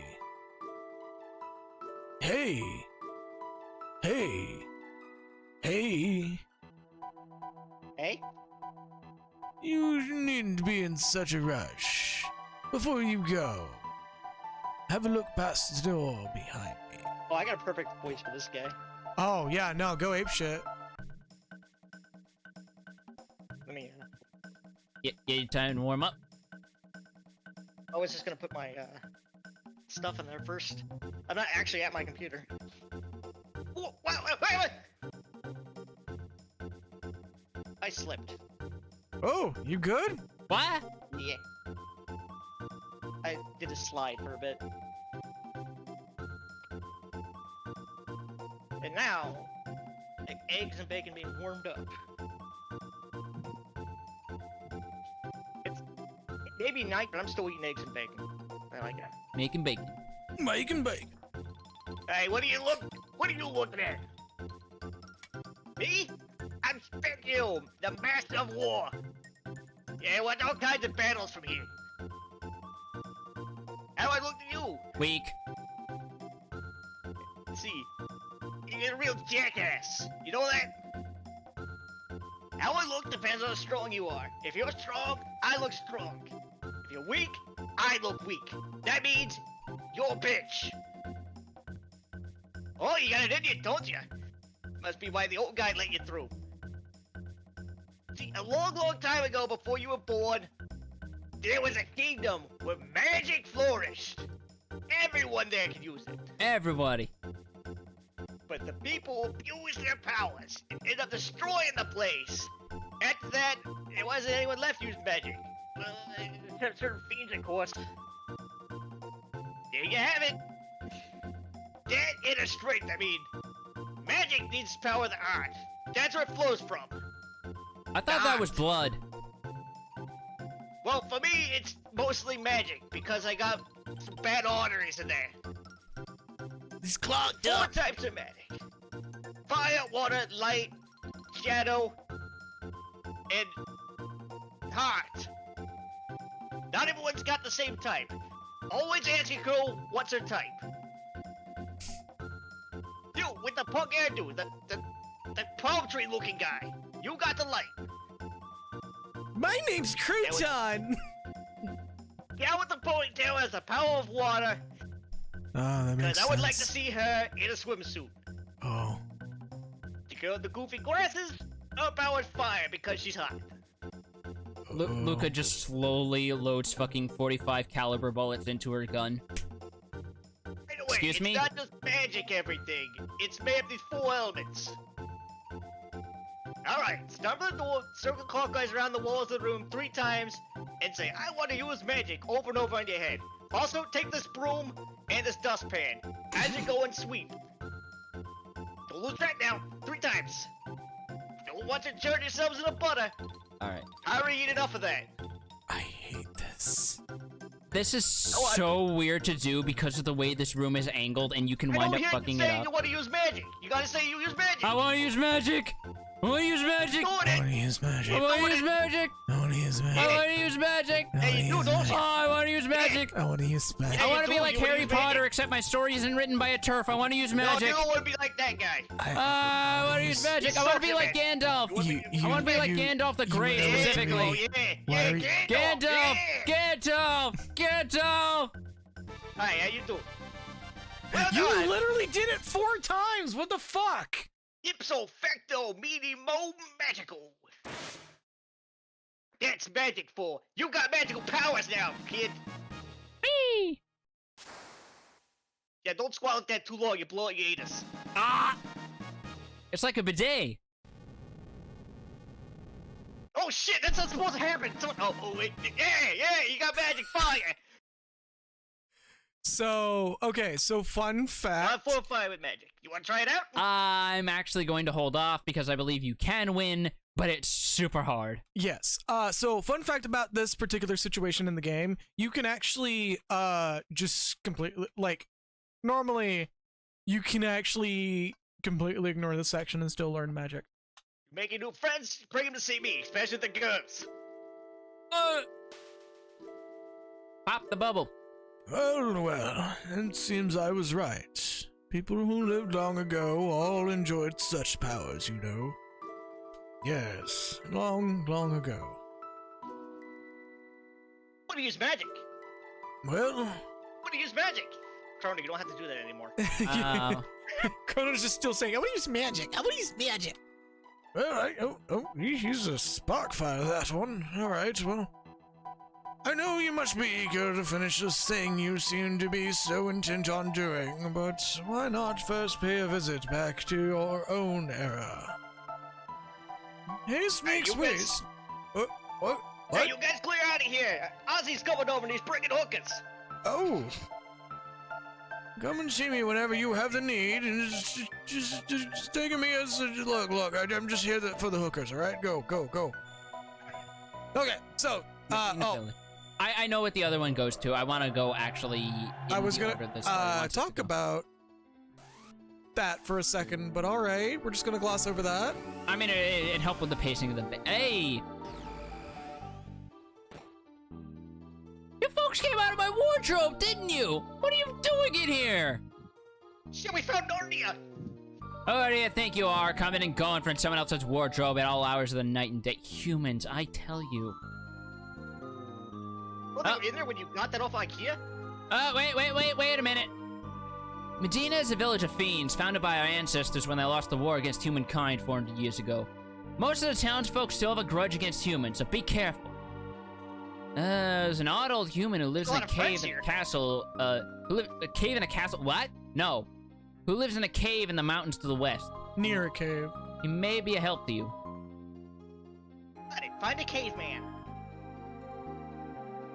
[SPEAKER 6] Hey. Hey. Hey.
[SPEAKER 4] Hey?
[SPEAKER 6] You needn't be in such a rush. Before you go, have a look past the door behind me.
[SPEAKER 4] Oh, I got a perfect voice for this guy.
[SPEAKER 1] Oh yeah, no, go ape shit.
[SPEAKER 4] Let me,
[SPEAKER 3] Get your time to warm up.
[SPEAKER 4] I was just gonna put my, stuff in there first. I'm not actually at my computer. Whoa, wait! I slipped.
[SPEAKER 1] Oh, you good?
[SPEAKER 3] What?
[SPEAKER 4] Yeah. I did a slide for a bit. And now, like eggs and bacon being warmed up. It's maybe night, but I'm still eating eggs and bacon. I like that.
[SPEAKER 3] Making bacon.
[SPEAKER 6] Making bacon.
[SPEAKER 4] Hey, what are you looking at? Me? I'm Specule, the Master of War. Yeah, we won all kinds of battles from here. How do I look to you?
[SPEAKER 3] Weak.
[SPEAKER 4] See, you're a real jackass. You know that? How I look depends on how strong you are. If you're strong, I look strong. If you're weak, I look weak. That means you're a bitch. Oh, you got it in you, don't you? Must be why the old guy let you through. See, a long, long time ago, before you were born, there was a kingdom where magic flourished. Everyone there could use it.
[SPEAKER 3] Everybody.
[SPEAKER 4] But the people abused their powers and ended up destroying the place. After that, there wasn't anyone left using magic. Except certain fiends, of course. There you have it. That inner strength, I mean. Magic needs the power of the heart. That's where it flows from.
[SPEAKER 3] I thought that was blood.
[SPEAKER 4] Well, for me, it's mostly magic, because I got some bad arteries in there.
[SPEAKER 5] It's clogged
[SPEAKER 4] 4
[SPEAKER 5] up.
[SPEAKER 4] types of magic. Fire, water, light, shadow, and heart. Not everyone's got the same type. Always ask your girl what's her type. You, with the punk hairdo, the palm tree looking guy. You got the light.
[SPEAKER 1] My name's Crouton.
[SPEAKER 4] Gal with the ponytail has the power of water.
[SPEAKER 6] Ah, that makes
[SPEAKER 4] Cause I would like to
[SPEAKER 6] sense.
[SPEAKER 4] see her in a swimsuit.
[SPEAKER 6] Oh.
[SPEAKER 4] The girl with the goofy glasses, her power is fire because she's hot.
[SPEAKER 3] Luca just slowly loads fucking 45 caliber bullets into her gun.
[SPEAKER 4] Anyway,
[SPEAKER 3] Excuse me?
[SPEAKER 4] It's not just magic everything. It's made of these 4 elements. Alright, start with the door, circle clockwise around the walls of the room 3 times, and say, I want to use magic over and over on your head. Also, take this broom and this dustpan as you go and sweep. Don't lose track now. 3 times. Watch it turn yourselves into butter.
[SPEAKER 3] Alright.
[SPEAKER 4] I already eat enough of that.
[SPEAKER 6] I hate this.
[SPEAKER 3] This is so weird to do because of the way this room is angled, and you can wind up fucking it up.
[SPEAKER 4] You want to use magic. You gotta say you use magic.
[SPEAKER 3] I want to use magic. I want to use magic.
[SPEAKER 6] I want to use magic.
[SPEAKER 3] I want to use magic.
[SPEAKER 6] I want to use magic.
[SPEAKER 3] I want to use magic.
[SPEAKER 4] Hey, you don't.
[SPEAKER 3] Oh, I want to use magic.
[SPEAKER 6] I want to use magic.
[SPEAKER 3] I want to be
[SPEAKER 4] you
[SPEAKER 3] like
[SPEAKER 4] wanna
[SPEAKER 3] Harry
[SPEAKER 4] use magic?
[SPEAKER 3] Potter, except my story isn't written by a turf. I want to use
[SPEAKER 4] No,
[SPEAKER 3] magic.
[SPEAKER 4] you don't want to be like that guy.
[SPEAKER 3] I want to use magic. I want to be like Gandalf. I want to be like Gandalf the Grey specifically. Gandalf! Gandalf!
[SPEAKER 4] Hi, how you doing? Well
[SPEAKER 1] You
[SPEAKER 4] done.
[SPEAKER 1] literally did it 4 times. What the fuck?
[SPEAKER 4] Ipso facto minimo magical. That's magic for you got magical powers now, kid.
[SPEAKER 3] Whee!
[SPEAKER 4] Yeah, don't swallow that too long. You blow out your anus.
[SPEAKER 3] Ah! It's like a bidet.
[SPEAKER 4] Oh shit, that's not supposed to happen. Oh wait, yeah, you got magic fire.
[SPEAKER 1] So, okay, so fun
[SPEAKER 4] I'm
[SPEAKER 1] fact.
[SPEAKER 4] 4-5 with magic. You want to try it out?
[SPEAKER 3] I'm actually going to hold off because I believe you can win, but it's super hard.
[SPEAKER 1] Yes. So fun fact about this particular situation in the game, you can actually just completely, like, normally you can actually completely ignore this section and still learn magic.
[SPEAKER 4] Making new friends, bring them to see me, especially the girls.
[SPEAKER 3] Pop the bubble.
[SPEAKER 6] Well, it seems I was right. People who lived long ago all enjoyed such powers, you know. Yes, long, long ago.
[SPEAKER 4] What do you use magic?
[SPEAKER 6] Well,
[SPEAKER 4] What do you use magic? Chrono, you don't have to do that anymore.
[SPEAKER 1] Chrono's just still saying, I want to use magic. I want to use magic.
[SPEAKER 6] you use a spark fire, that one. Alright, well. I know you must be eager to finish this thing you seem to be so intent on doing, but why not first pay a visit back to your own era? Haste makes
[SPEAKER 4] you
[SPEAKER 6] waste. What?
[SPEAKER 4] Hey, you guys clear out of here! Ozzy's coming over and he's bringing hookers!
[SPEAKER 6] Oh. Come and see me whenever you have the need, and just take me as look. I'm just here for the hookers. All right, go.
[SPEAKER 1] Okay, so,
[SPEAKER 3] I know what the other one goes to. I want to go actually.
[SPEAKER 1] I was gonna
[SPEAKER 3] talk
[SPEAKER 1] talk about that for a second, but all right, we're just gonna gloss over that.
[SPEAKER 3] I mean, it helped with the pacing of the. Hey, you folks came out of my wardrobe, didn't you? What are you doing in here?
[SPEAKER 4] Shit, we found Narnia!
[SPEAKER 3] Oh, do you think you are coming and going from someone else's wardrobe at all hours of the night and day? Humans, I tell you.
[SPEAKER 4] Well, they were in there when you got that off IKEA?
[SPEAKER 3] Wait a minute. Medina is a village of fiends founded by our ancestors when they lost the war against humankind 400 years ago. Most of the townsfolk still have a grudge against humans, so be careful. There's an odd old human who lives in a cave in a castle, a cave in a castle, what? No. Who lives in a cave in the mountains to the west.
[SPEAKER 1] Near a cave.
[SPEAKER 3] He may be a help to you.
[SPEAKER 4] Find a caveman.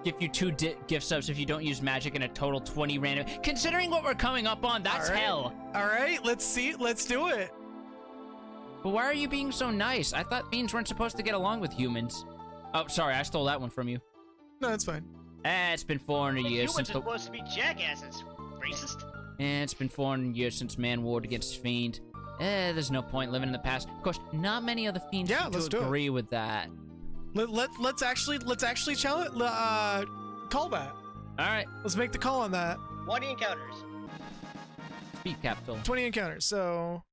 [SPEAKER 3] Give you 2 gift subs if you don't use magic and a total 20 random. Considering what we're coming up on, that's hell.
[SPEAKER 1] All right, let's do it.
[SPEAKER 3] But why are you being so nice? I thought fiends weren't supposed to get along with humans. Oh, sorry, I stole that one from you.
[SPEAKER 1] No, it's fine.
[SPEAKER 3] It's been 400 years since
[SPEAKER 4] Humans are supposed to be jackasses. Racist.
[SPEAKER 3] It's been 400 years since man warred against fiend. There's no point living in the past. Of course, not many other fiends seem to agree with that.
[SPEAKER 1] Let's actually challenge call that.
[SPEAKER 3] All right.
[SPEAKER 1] Let's make the call on that.
[SPEAKER 4] 20 encounters.
[SPEAKER 3] Speed capsule.
[SPEAKER 1] 20 encounters. So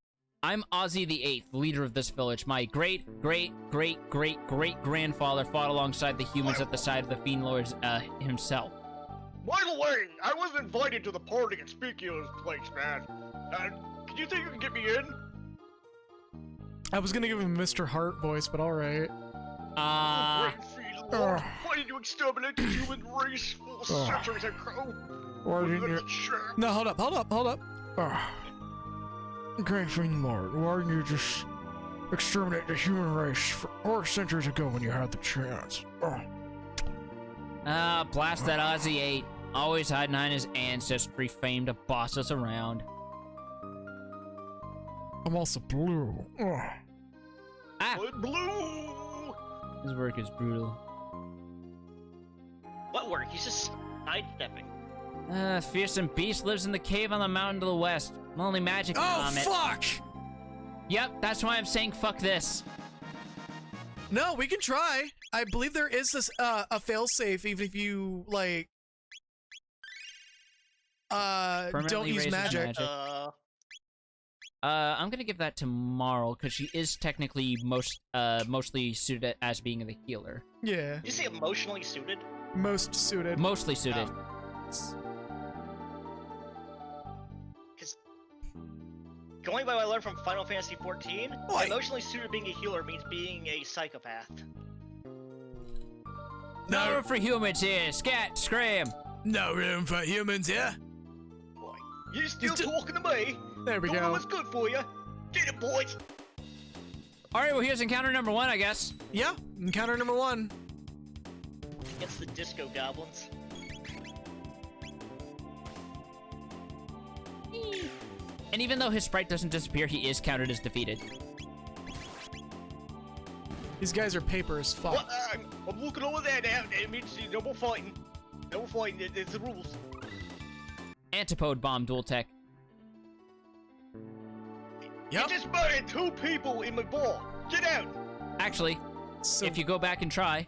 [SPEAKER 3] I'm Ozzy the Eighth, leader of this village. My great grandfather fought alongside the humans at the side of the fiend lords himself.
[SPEAKER 4] By the way, I wasn't invited to the party at Speakeo's place, man. Can you think you can get me in?
[SPEAKER 1] I was gonna give him a Mr. Hart voice, but all right.
[SPEAKER 4] Great fiend lord, why did you exterminate the human race for centuries ago?
[SPEAKER 6] Why didn't you?
[SPEAKER 1] No, hold up.
[SPEAKER 6] Great Fiend Lord, why didn't you just exterminate the human race 4 centuries ago when you had the chance?
[SPEAKER 3] Blast that Ozzy 8. Always hiding behind his ancestry fame to boss us around.
[SPEAKER 6] I'm also blue.
[SPEAKER 3] Ah!
[SPEAKER 4] Blood blue!
[SPEAKER 3] His work is brutal.
[SPEAKER 4] What work? He's just sidestepping.
[SPEAKER 3] Fearsome beast lives in the cave on the mountain to the west. Only magic can
[SPEAKER 1] Oh,
[SPEAKER 3] calm it.
[SPEAKER 1] fuck!
[SPEAKER 3] Yep, that's why I'm saying fuck this.
[SPEAKER 1] No, we can try. I believe there is this, a failsafe, even if you, like, don't
[SPEAKER 3] Permanently
[SPEAKER 1] use
[SPEAKER 3] raises
[SPEAKER 1] magic.
[SPEAKER 3] I'm gonna give that to Marl, because she is technically mostly suited as being the healer.
[SPEAKER 1] Yeah,
[SPEAKER 4] Did you say emotionally suited?
[SPEAKER 1] most suited.
[SPEAKER 3] Mostly suited.
[SPEAKER 4] Because going by what I learned from Final Fantasy XIV,
[SPEAKER 1] What?
[SPEAKER 4] emotionally suited being a healer means being a psychopath.
[SPEAKER 3] No room for humans here. Scat, scram.
[SPEAKER 6] No room for humans here.
[SPEAKER 4] Boy, you still
[SPEAKER 1] Just-
[SPEAKER 4] talking to me?
[SPEAKER 1] There we
[SPEAKER 4] Don't know
[SPEAKER 1] go.
[SPEAKER 4] what's good for you. Get it, boys.
[SPEAKER 3] All right, well, here's encounter number 1, I guess.
[SPEAKER 1] Yeah, encounter number 1.
[SPEAKER 4] Against the disco goblins.
[SPEAKER 3] And even though his sprite doesn't disappear, he is counted as defeated.
[SPEAKER 1] These guys are paper as fuck.
[SPEAKER 4] What? I'm looking over there now. It means no more fighting. No more fighting. It's the rules.
[SPEAKER 3] Antipode bomb dual tech.
[SPEAKER 1] Yep.
[SPEAKER 4] You just murdered 2 people in my bar. Get out.
[SPEAKER 3] Actually,
[SPEAKER 1] So,
[SPEAKER 3] if you go back and try,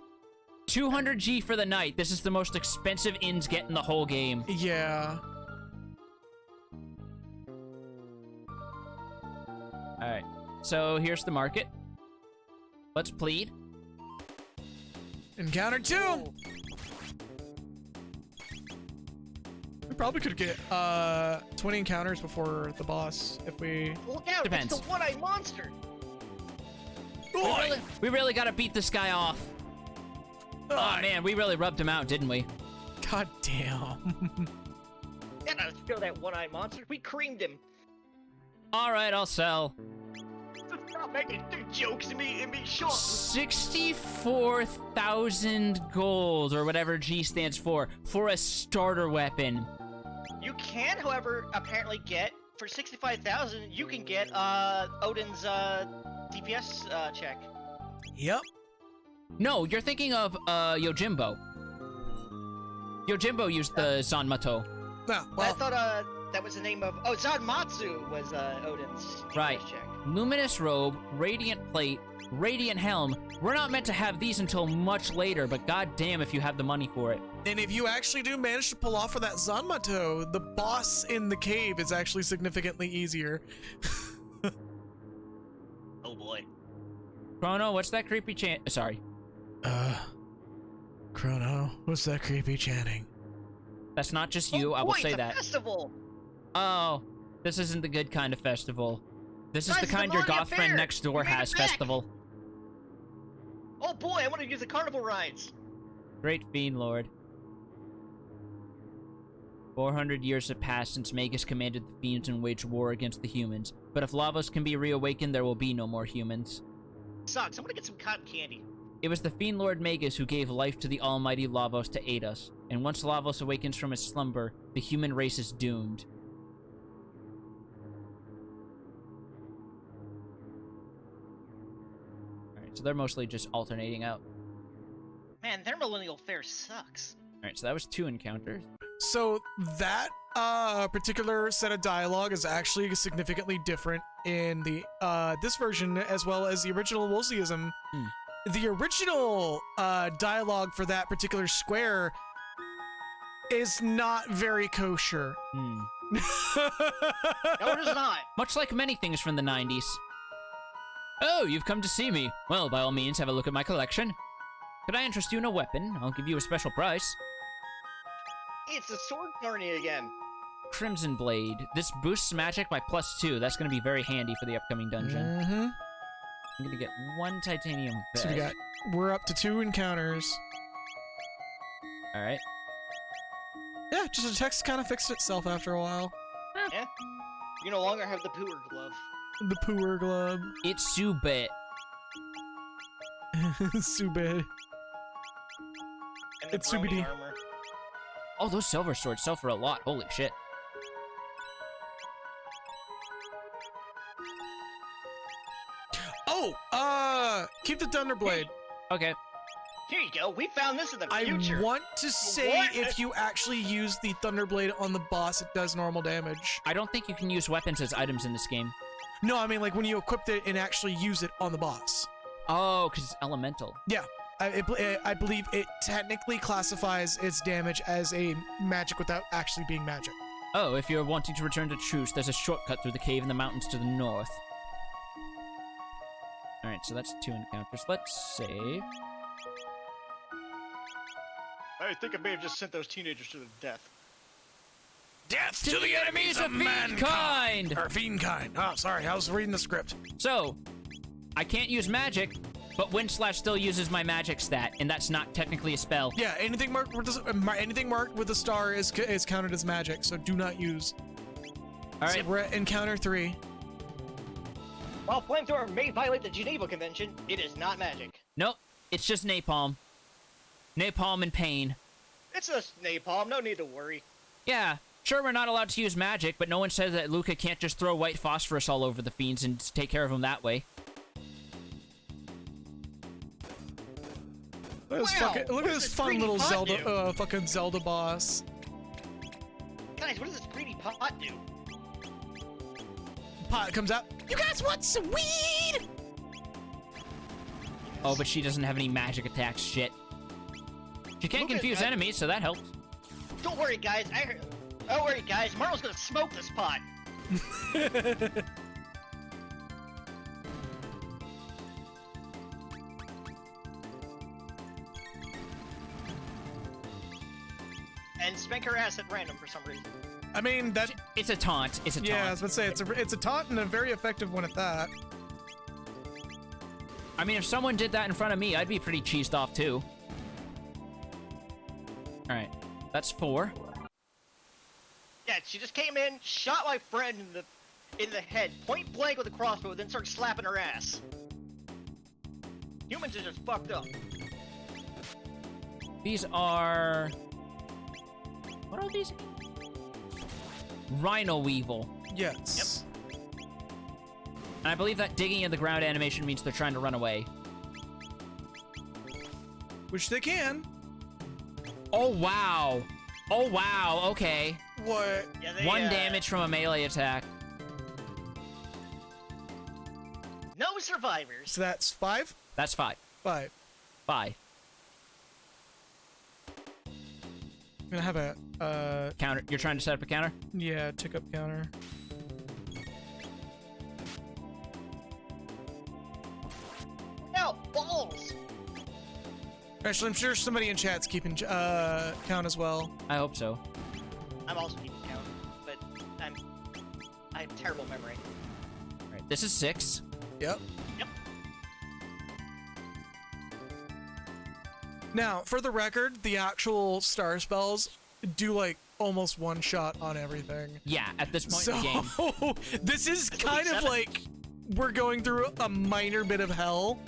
[SPEAKER 3] 200 G for the night. This is the most expensive inns get in the whole game.
[SPEAKER 1] yeah.
[SPEAKER 3] All right, so here's the market. Let's plead.
[SPEAKER 1] Encounter 2! We probably could get, 20 encounters before the boss, if we...
[SPEAKER 4] Look out.
[SPEAKER 3] Depends.
[SPEAKER 4] It's the one-eyed monster.
[SPEAKER 3] We really gotta beat this guy off. Oh man, we really rubbed him out, didn't we?
[SPEAKER 1] God damn.
[SPEAKER 4] Yeah, let's kill that one-eyed monster. We creamed him.
[SPEAKER 3] All right, I'll sell.
[SPEAKER 4] Stop making jokes and be short.
[SPEAKER 3] 64,000 gold, or whatever G stands for a starter weapon.
[SPEAKER 4] You can, however, apparently get for 65,000. You can get Odin's DPS check.
[SPEAKER 1] Yep.
[SPEAKER 3] No, you're thinking of Yojimbo. Yojimbo used the Zanmato.
[SPEAKER 1] No,
[SPEAKER 4] I
[SPEAKER 1] well,
[SPEAKER 4] thought that was the name of. Oh, Zanmatsu was Odin's DPS
[SPEAKER 3] Right.
[SPEAKER 4] check.
[SPEAKER 3] Luminous robe, radiant plate, radiant helm. We're not meant to have these until much later, but goddamn if you have the money for it.
[SPEAKER 1] and if you actually do manage to pull off for that Zanmato, the boss in the cave is actually significantly easier.
[SPEAKER 4] Oh boy.
[SPEAKER 3] Chrono, what's that creepy chant? Sorry,
[SPEAKER 6] Chrono, what's that creepy chanting?
[SPEAKER 3] that's not just you. I will
[SPEAKER 4] Boy,
[SPEAKER 3] say
[SPEAKER 4] it's a
[SPEAKER 3] that.
[SPEAKER 4] festival.
[SPEAKER 3] Oh, this isn't the good kind of festival. This is
[SPEAKER 4] Guys,
[SPEAKER 3] the
[SPEAKER 4] it's a
[SPEAKER 3] kind your
[SPEAKER 4] Melania
[SPEAKER 3] goth friend
[SPEAKER 4] Fair.
[SPEAKER 3] next door
[SPEAKER 4] We made it
[SPEAKER 3] has
[SPEAKER 4] back.
[SPEAKER 3] festival.
[SPEAKER 4] Oh boy, I want to use the carnival rides.
[SPEAKER 3] Great Fiend Lord. 400 years have passed since Magus commanded the fiends and waged war against the humans. But if Lavos can be reawakened, there will be no more humans.
[SPEAKER 4] Sucks. I want to get some cotton candy.
[SPEAKER 3] It was the Fiend Lord Magus who gave life to the almighty Lavos to aid us. And once Lavos awakens from his slumber, the human race is doomed. Alright, so they're mostly just alternating out.
[SPEAKER 4] Man, their millennial fair sucks.
[SPEAKER 3] Alright, so that was 2 encounters.
[SPEAKER 1] So that particular set of dialogue is actually significantly different in the this version as well as the original Wolseyism. The original dialogue for that particular square is not very kosher.
[SPEAKER 3] Hmm.
[SPEAKER 4] No, it is not.
[SPEAKER 3] Much like many things from the 90s. Oh, you've come to see me. Well, by all means, have a look at my collection. Could I interest you in a weapon? I'll give you a special price.
[SPEAKER 4] It's a sword journey again.
[SPEAKER 3] Crimson Blade. This boosts magic by +2. That's going to be very handy for the upcoming dungeon.
[SPEAKER 1] Mm-hmm.
[SPEAKER 3] I'm going to get 1 titanium
[SPEAKER 1] So
[SPEAKER 3] vest.
[SPEAKER 1] we're up to 2 encounters.
[SPEAKER 3] Alright.
[SPEAKER 1] Yeah, just the text kind of fixed itself after a while.
[SPEAKER 4] Yeah. You no longer have the pooer glove.
[SPEAKER 1] The pooer glove.
[SPEAKER 3] It's Subit.
[SPEAKER 1] Sube.
[SPEAKER 4] And the
[SPEAKER 1] It's
[SPEAKER 4] brony
[SPEAKER 1] Subidi.
[SPEAKER 4] armor.
[SPEAKER 3] Oh, those silver swords sell for a lot. Holy shit.
[SPEAKER 1] Keep the Thunderblade.
[SPEAKER 3] Okay.
[SPEAKER 4] Here you go. We found this in the
[SPEAKER 1] I
[SPEAKER 4] future.
[SPEAKER 1] want to say
[SPEAKER 4] What?
[SPEAKER 1] if you actually use the Thunderblade on the boss, it does normal damage.
[SPEAKER 3] I don't think you can use weapons as items in this game.
[SPEAKER 1] No, I mean like when you equip it and actually use it on the boss.
[SPEAKER 3] Oh, because it's elemental.
[SPEAKER 1] Yeah, I believe it technically classifies its damage as a magic without actually being magic.
[SPEAKER 3] Oh, if you're wanting to return to truce, there's a shortcut through the cave in the mountains to the north. Alright, so that's 2 encounters. Let's save.
[SPEAKER 4] I think I may have just sent those teenagers to the death.
[SPEAKER 6] Death to the enemies of
[SPEAKER 3] mankind!
[SPEAKER 6] Or fiendkind. Oh, sorry, I was reading the script.
[SPEAKER 3] So, I can't use magic, but Windslash still uses my magic stat, and that's not technically a spell.
[SPEAKER 1] Yeah, anything marked with a star is counted as magic, so do not use.
[SPEAKER 3] Alright,
[SPEAKER 1] So we're at encounter 3.
[SPEAKER 4] While flamethrower may violate the Geneva Convention, it is not magic.
[SPEAKER 3] nope, it's just napalm. Napalm and pain.
[SPEAKER 4] It's just napalm. No need to worry.
[SPEAKER 3] Yeah, sure we're not allowed to use magic, but no one says that Luca can't just throw white phosphorus all over the fiends and take care of them that way.
[SPEAKER 1] Look at
[SPEAKER 4] Wow,
[SPEAKER 1] this,
[SPEAKER 4] what
[SPEAKER 1] look at
[SPEAKER 4] does
[SPEAKER 1] this
[SPEAKER 4] this
[SPEAKER 1] fun
[SPEAKER 4] greedy
[SPEAKER 1] little
[SPEAKER 4] pot
[SPEAKER 1] Zelda,
[SPEAKER 4] do?
[SPEAKER 1] fucking Zelda boss.
[SPEAKER 4] Guys, what does this greedy pot do?
[SPEAKER 1] Pot comes out.
[SPEAKER 5] You guys want some weed?
[SPEAKER 3] Oh, but she doesn't have any magic attacks, shit. She can
[SPEAKER 4] Look at
[SPEAKER 3] confuse
[SPEAKER 4] that.
[SPEAKER 3] enemies, so that helps.
[SPEAKER 4] Don't worry, guys. Don't worry, guys. Marlo's gonna smoke this pot. And spank her ass at random for some reason.
[SPEAKER 1] I mean that.
[SPEAKER 3] It's a taunt. It's a taunt.
[SPEAKER 1] Yeah, I was about to say it's a taunt and a very effective one at that.
[SPEAKER 3] I mean, if someone did that in front of me, I'd be pretty cheesed off too. Alright, that's 4.
[SPEAKER 4] Yeah, she just came in, shot my friend in the head, point blank with a crossbow, then started slapping her ass. Humans are just fucked up.
[SPEAKER 3] These are... What are these? Rhino Weevil.
[SPEAKER 1] Yes.
[SPEAKER 3] And I believe that digging in the ground animation means they're trying to run away.
[SPEAKER 1] Which they can.
[SPEAKER 3] Oh, wow. Oh, wow. Okay.
[SPEAKER 1] What?
[SPEAKER 4] Yeah, they,
[SPEAKER 3] 1 damage from a melee attack.
[SPEAKER 4] No survivors.
[SPEAKER 1] So that's 5.
[SPEAKER 3] That's 5.
[SPEAKER 1] 5.
[SPEAKER 3] 5.
[SPEAKER 1] I'm gonna have a
[SPEAKER 3] Counter. You're trying to set up a counter?
[SPEAKER 1] yeah, tick up counter.
[SPEAKER 4] No, balls.
[SPEAKER 1] Actually, I'm sure somebody in chat's keeping count as well.
[SPEAKER 3] I hope so.
[SPEAKER 4] I'm also keeping count, but I have terrible memory.
[SPEAKER 3] Alright, this is 6.
[SPEAKER 1] Yep.
[SPEAKER 4] Yep.
[SPEAKER 1] Now, for the record, the actual star spells do like almost one shot on everything.
[SPEAKER 3] Yeah, at this point
[SPEAKER 1] So
[SPEAKER 3] in the game.
[SPEAKER 1] this is
[SPEAKER 4] It's
[SPEAKER 1] kind
[SPEAKER 4] only
[SPEAKER 1] of
[SPEAKER 4] 7.
[SPEAKER 1] like we're going through a minor bit of hell.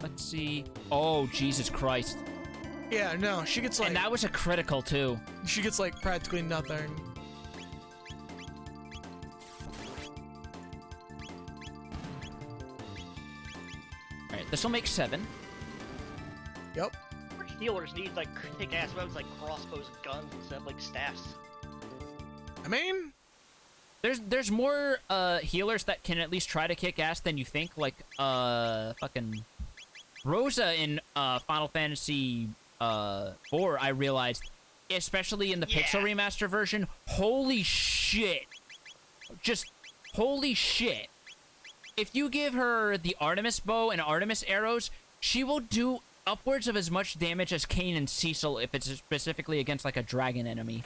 [SPEAKER 3] Let's see. Oh, Jesus Christ.
[SPEAKER 1] Yeah, no, she gets like
[SPEAKER 3] And that was a critical, too.
[SPEAKER 1] she gets like practically nothing.
[SPEAKER 3] Alright, this will make 7.
[SPEAKER 1] Yep.
[SPEAKER 4] Healers need like kick-ass weapons like crossbows and guns instead of like staffs.
[SPEAKER 1] I mean,
[SPEAKER 3] There's more healers that can at least try to kick ass than you think, like fucking Rosa in Final Fantasy 4, I realized, especially in the
[SPEAKER 4] Yeah.
[SPEAKER 3] Pixel Remaster version, holy shit. Just holy shit. If you give her the Artemis bow and Artemis arrows, she will do upwards of as much damage as Cain and Cecil if it's specifically against like a dragon enemy.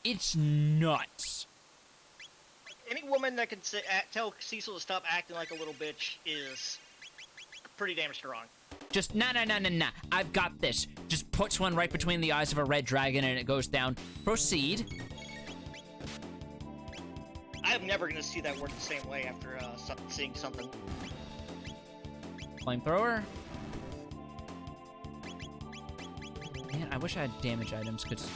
[SPEAKER 3] It's nuts.
[SPEAKER 4] Any woman that can tell Cecil to stop acting like a little bitch is pretty damn strong.
[SPEAKER 3] Just nah. I've got this. Just puts one right between the eyes of a red dragon and it goes down. Proceed.
[SPEAKER 4] I'm never gonna see that work the same way after seeing something.
[SPEAKER 3] Flamethrower. Man, I wish I had damage items, because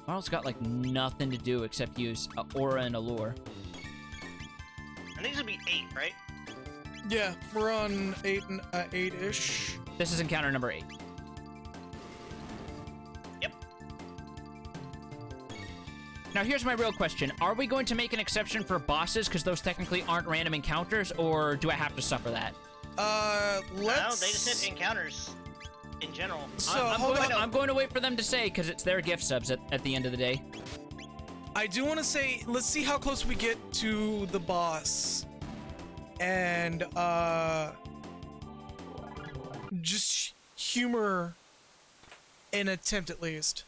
[SPEAKER 3] Marl's got, like, nothing to do except use Aura and Allure.
[SPEAKER 4] I think this would be 8, right?
[SPEAKER 1] Yeah, we're on 8-ish.
[SPEAKER 3] This is encounter number 8.
[SPEAKER 4] Yep.
[SPEAKER 3] Now, here's my real question. Are we going to make an exception for bosses, because those technically aren't random encounters, or do I have to suffer that?
[SPEAKER 1] Let's...
[SPEAKER 4] No, they just said encounters in general.
[SPEAKER 1] So,
[SPEAKER 3] I'm going to wait for them to say, because it's their gift subs at the end of the day.
[SPEAKER 1] I do want to say, let's see how close we get to the boss. And, just humor an attempt at least.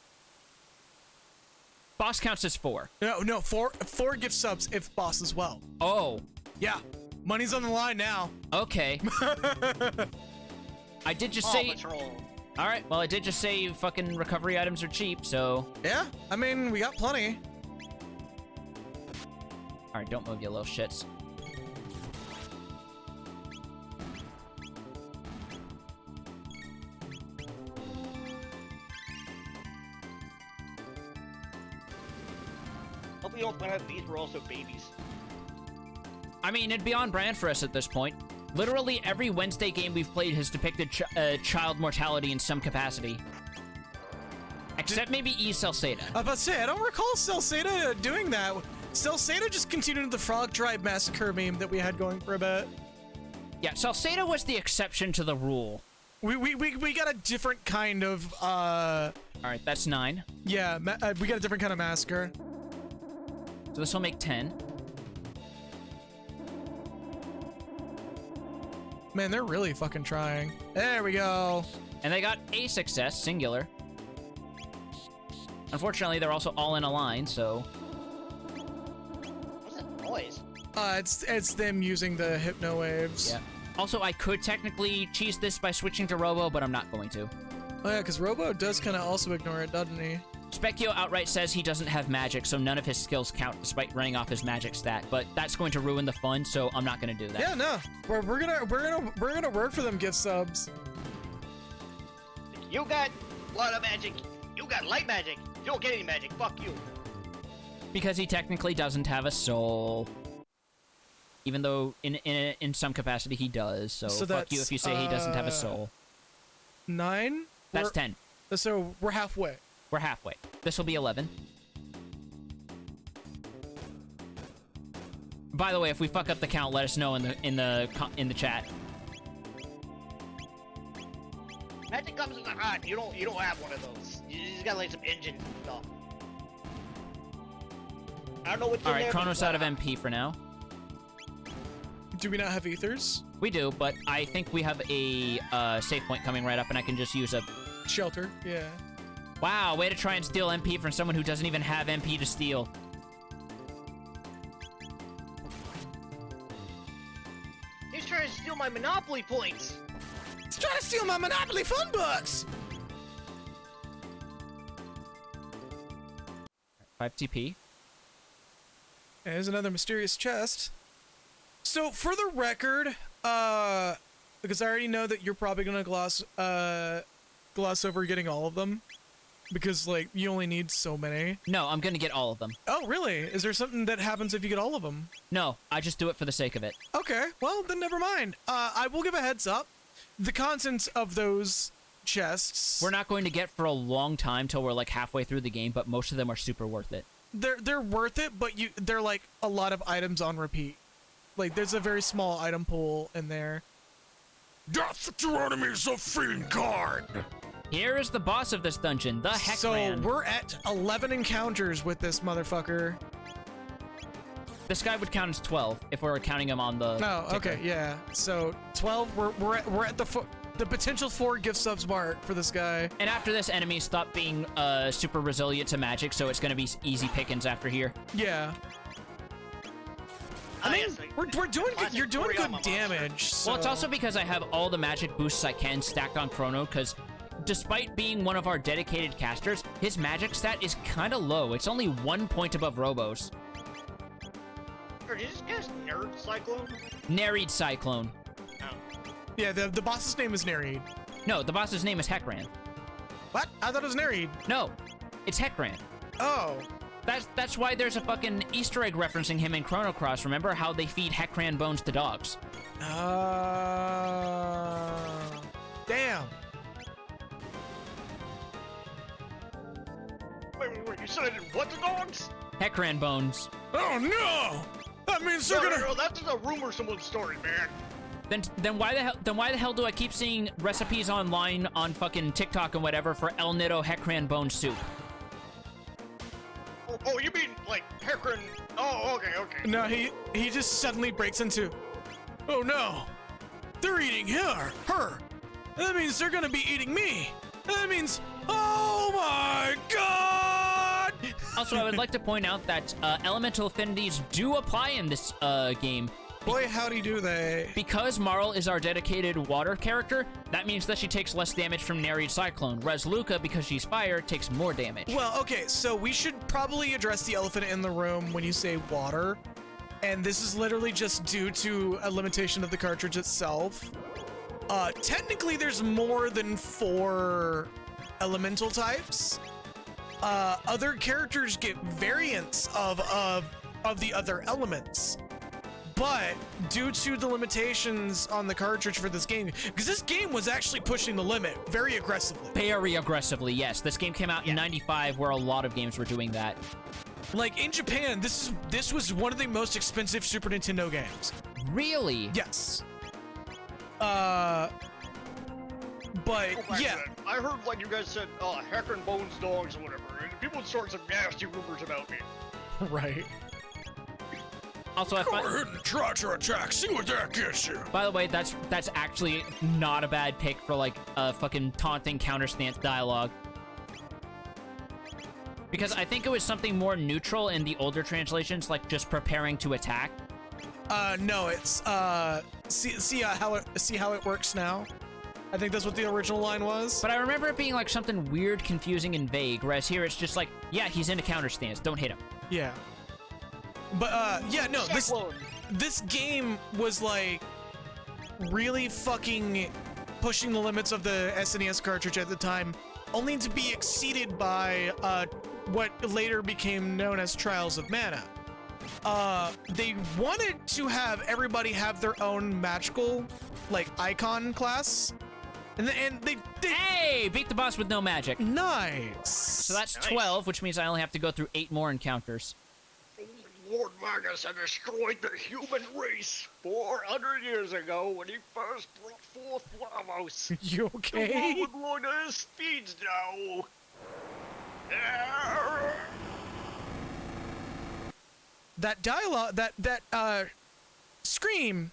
[SPEAKER 3] Boss counts as 4.
[SPEAKER 1] No, four gift subs if boss as well.
[SPEAKER 3] Oh.
[SPEAKER 1] Yeah, money's on the line now.
[SPEAKER 3] Okay. I did just say...
[SPEAKER 4] Patrol.
[SPEAKER 3] Alright, well, I did just say fucking recovery items are cheap, so...
[SPEAKER 1] Yeah, I mean, we got plenty.
[SPEAKER 3] Alright, don't move, you little shits.
[SPEAKER 4] Hope we don't find out these were also babies.
[SPEAKER 3] I mean, it'd be on brand for us at this point. Literally every Wednesday game we've played has depicted child mortality in some capacity. Except maybe E. Celsata.
[SPEAKER 1] I was about to say, I don't recall Celsata doing that. Celsata just continued the Frog Tribe Massacre meme that we had going for a bit.
[SPEAKER 3] Yeah, Celsata was the exception to the rule.
[SPEAKER 1] We got a different kind of,
[SPEAKER 3] Alright, that's 9.
[SPEAKER 1] yeah, we got a different kind of massacre.
[SPEAKER 3] So this will make 10.
[SPEAKER 1] Man, they're really fucking trying. There we go.
[SPEAKER 3] And they got a success, singular. Unfortunately, they're also all in a line, so...
[SPEAKER 4] What's that noise?
[SPEAKER 1] It's them using the hypno waves.
[SPEAKER 3] Yeah. Also, I could technically cheese this by switching to Robo, but I'm not going to.
[SPEAKER 1] Oh yeah, because Robo does kind of also ignore it, doesn't he?
[SPEAKER 3] Specchio outright says he doesn't have magic, so none of his skills count despite running off his magic stat, but that's going to ruin the fun, so I'm not going to do that.
[SPEAKER 1] Yeah, no. We're gonna work for them gift subs.
[SPEAKER 4] You got a lot of magic. You got light magic. You don't get any magic. Fuck you.
[SPEAKER 3] Because he technically doesn't have a soul. Even though in some capacity he does, so fuck you if you say he doesn't have a soul.
[SPEAKER 1] 9?
[SPEAKER 3] That's 10.
[SPEAKER 1] So we're halfway.
[SPEAKER 3] We're halfway. This will be 11. By the way, if we fuck up the count, let us know in the chat.
[SPEAKER 4] Magic comes in the hot. You don't have one of those. You just got like some engines and stuff. I don't know what's in there.
[SPEAKER 3] Alright, Chronos out of MP for now.
[SPEAKER 1] Do we not have ethers?
[SPEAKER 3] We do, but I think we have a save point coming right up, and I can just use a...
[SPEAKER 1] Shelter, yeah.
[SPEAKER 3] Wow, way to try and steal MP from someone who doesn't even have MP to steal.
[SPEAKER 4] He's trying to steal my Monopoly points.
[SPEAKER 1] He's trying to steal my Monopoly fun bucks!
[SPEAKER 3] 5 TP.
[SPEAKER 1] There's another mysterious chest. So, for the record, because I already know that you're probably gonna gloss over getting all of them. Because, like, you only need so many.
[SPEAKER 3] No, I'm gonna get all of them.
[SPEAKER 1] Oh, really? Is there something that happens if you get all of them?
[SPEAKER 3] No, I just do it for the sake of it.
[SPEAKER 1] Okay, well, then never mind. I will give a heads up. The contents of those chests...
[SPEAKER 3] We're not going to get for a long time till we're, like, halfway through the game, but most of them are super worth it.
[SPEAKER 1] They're worth it, but they're, like, a lot of items on repeat. Like, there's a very small item pool in there.
[SPEAKER 6] Death to enemies of Fiend Card!
[SPEAKER 3] Here is the boss of this dungeon, the Heckman.
[SPEAKER 1] So, we're at 11 encounters with this motherfucker.
[SPEAKER 3] This guy would count as 12 if we were counting him on the
[SPEAKER 1] Oh, okay,
[SPEAKER 3] ticker.
[SPEAKER 1] yeah. So, 12, we're at the potential 4 gift subs mark for this guy.
[SPEAKER 3] And after this, enemies stop being super resilient to magic, so it's gonna be easy pickings after here.
[SPEAKER 1] Yeah. I mean, we're doing good. You're doing good damage. So.
[SPEAKER 3] Well, it's also because I have all the magic boosts I can stacked on Chrono, because despite being one of our dedicated casters, his magic stat is kind of low. It's only 1 point above Robo's.
[SPEAKER 4] Or did you just cast Nerd Cyclone?
[SPEAKER 3] Naried Cyclone.
[SPEAKER 4] Oh.
[SPEAKER 1] Yeah, the boss's name is Nereid.
[SPEAKER 3] No, the boss's name is Heckran.
[SPEAKER 1] What? I thought it was Nereid.
[SPEAKER 3] No, it's Heckran.
[SPEAKER 1] Oh.
[SPEAKER 3] That's why there's a fucking Easter egg referencing him in Chrono Cross. Remember how they feed Heckran bones to dogs?
[SPEAKER 1] Damn.
[SPEAKER 4] Wait, you said I didn't what the dogs?
[SPEAKER 3] Heckran bones.
[SPEAKER 6] Oh no! That means they're gonna.
[SPEAKER 4] No, that's just a rumor someone's story, man.
[SPEAKER 3] Then why the hell do I keep seeing recipes online on fucking TikTok and whatever for El Nido Heckran bone soup?
[SPEAKER 4] Oh, you mean like Heckran? Oh, okay.
[SPEAKER 1] No, he just suddenly breaks into,
[SPEAKER 6] Oh no! They're eating her. That means they're gonna be eating me. That means, oh my god!
[SPEAKER 3] Also, I would like to point out that elemental affinities do apply in this game.
[SPEAKER 1] boy, howdy do they.
[SPEAKER 3] Because Marl is our dedicated water character, that means that she takes less damage from Nereid Cyclone, whereas Luca, because she's fire, takes more damage.
[SPEAKER 1] Well, okay, so we should probably address the elephant in the room when you say water. And this is literally just due to a limitation of the cartridge itself. Technically, there's more than 4 elemental types. Other characters get variants of the other elements. But due to the limitations on the cartridge for this game, because this game was actually pushing the limit very aggressively.
[SPEAKER 3] Very aggressively, yes. This game came out in '95, where a lot of games were doing that.
[SPEAKER 1] Like in Japan, this was one of the most expensive Super Nintendo games.
[SPEAKER 3] Really?
[SPEAKER 1] Yes. But yeah.
[SPEAKER 4] I heard like you guys said, Heckran bones dogs or whatever, and people would start some nasty rumors about me.
[SPEAKER 1] Right.
[SPEAKER 3] Also, I
[SPEAKER 6] Go
[SPEAKER 3] find,
[SPEAKER 6] ahead and try to attack. See what that gets you.
[SPEAKER 3] by the way, that's actually not a bad pick for like a fucking taunting counter stance dialogue. Because I think it was something more neutral in the older translations, like just preparing to attack.
[SPEAKER 1] No, it's see how it works now. I think that's what the original line was.
[SPEAKER 3] But I remember it being like something weird, confusing, and vague, whereas here it's just like, yeah, he's in a counter stance, don't hit him.
[SPEAKER 1] Yeah. But yeah, no, this game was like really fucking pushing the limits of the SNES cartridge at the time, only to be exceeded by what later became known as Trials of Mana. They wanted to have everybody have their own magical, like, icon class, and they
[SPEAKER 3] Hey, beat the boss with no magic.
[SPEAKER 1] nice.
[SPEAKER 3] So that's
[SPEAKER 4] Nice.
[SPEAKER 3] 12, which means I only have to go through 8 more encounters.
[SPEAKER 4] Lord Magus had destroyed the human race 400 years ago when he first brought forth Lavos.
[SPEAKER 1] You
[SPEAKER 4] The
[SPEAKER 1] okay?
[SPEAKER 4] world would learn at his speeds now.
[SPEAKER 1] That dialogue, that scream,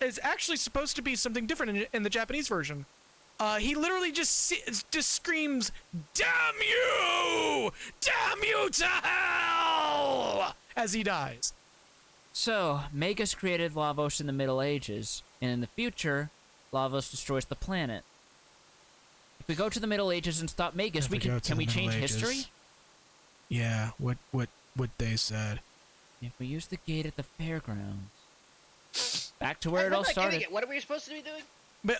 [SPEAKER 1] is actually supposed to be something different in the Japanese version. He literally just screams, "Damn you! Damn you to hell!" as he dies.
[SPEAKER 3] So, Magus created Lavos in the Middle Ages, and in the future, Lavos destroys the planet. If we go to the Middle Ages and stop Magus, can we change history?
[SPEAKER 6] Yeah, what they said.
[SPEAKER 3] If we use the gate at the fairgrounds. Back to where it all
[SPEAKER 4] I'm not getting
[SPEAKER 3] started.
[SPEAKER 4] it. What are we supposed to be doing?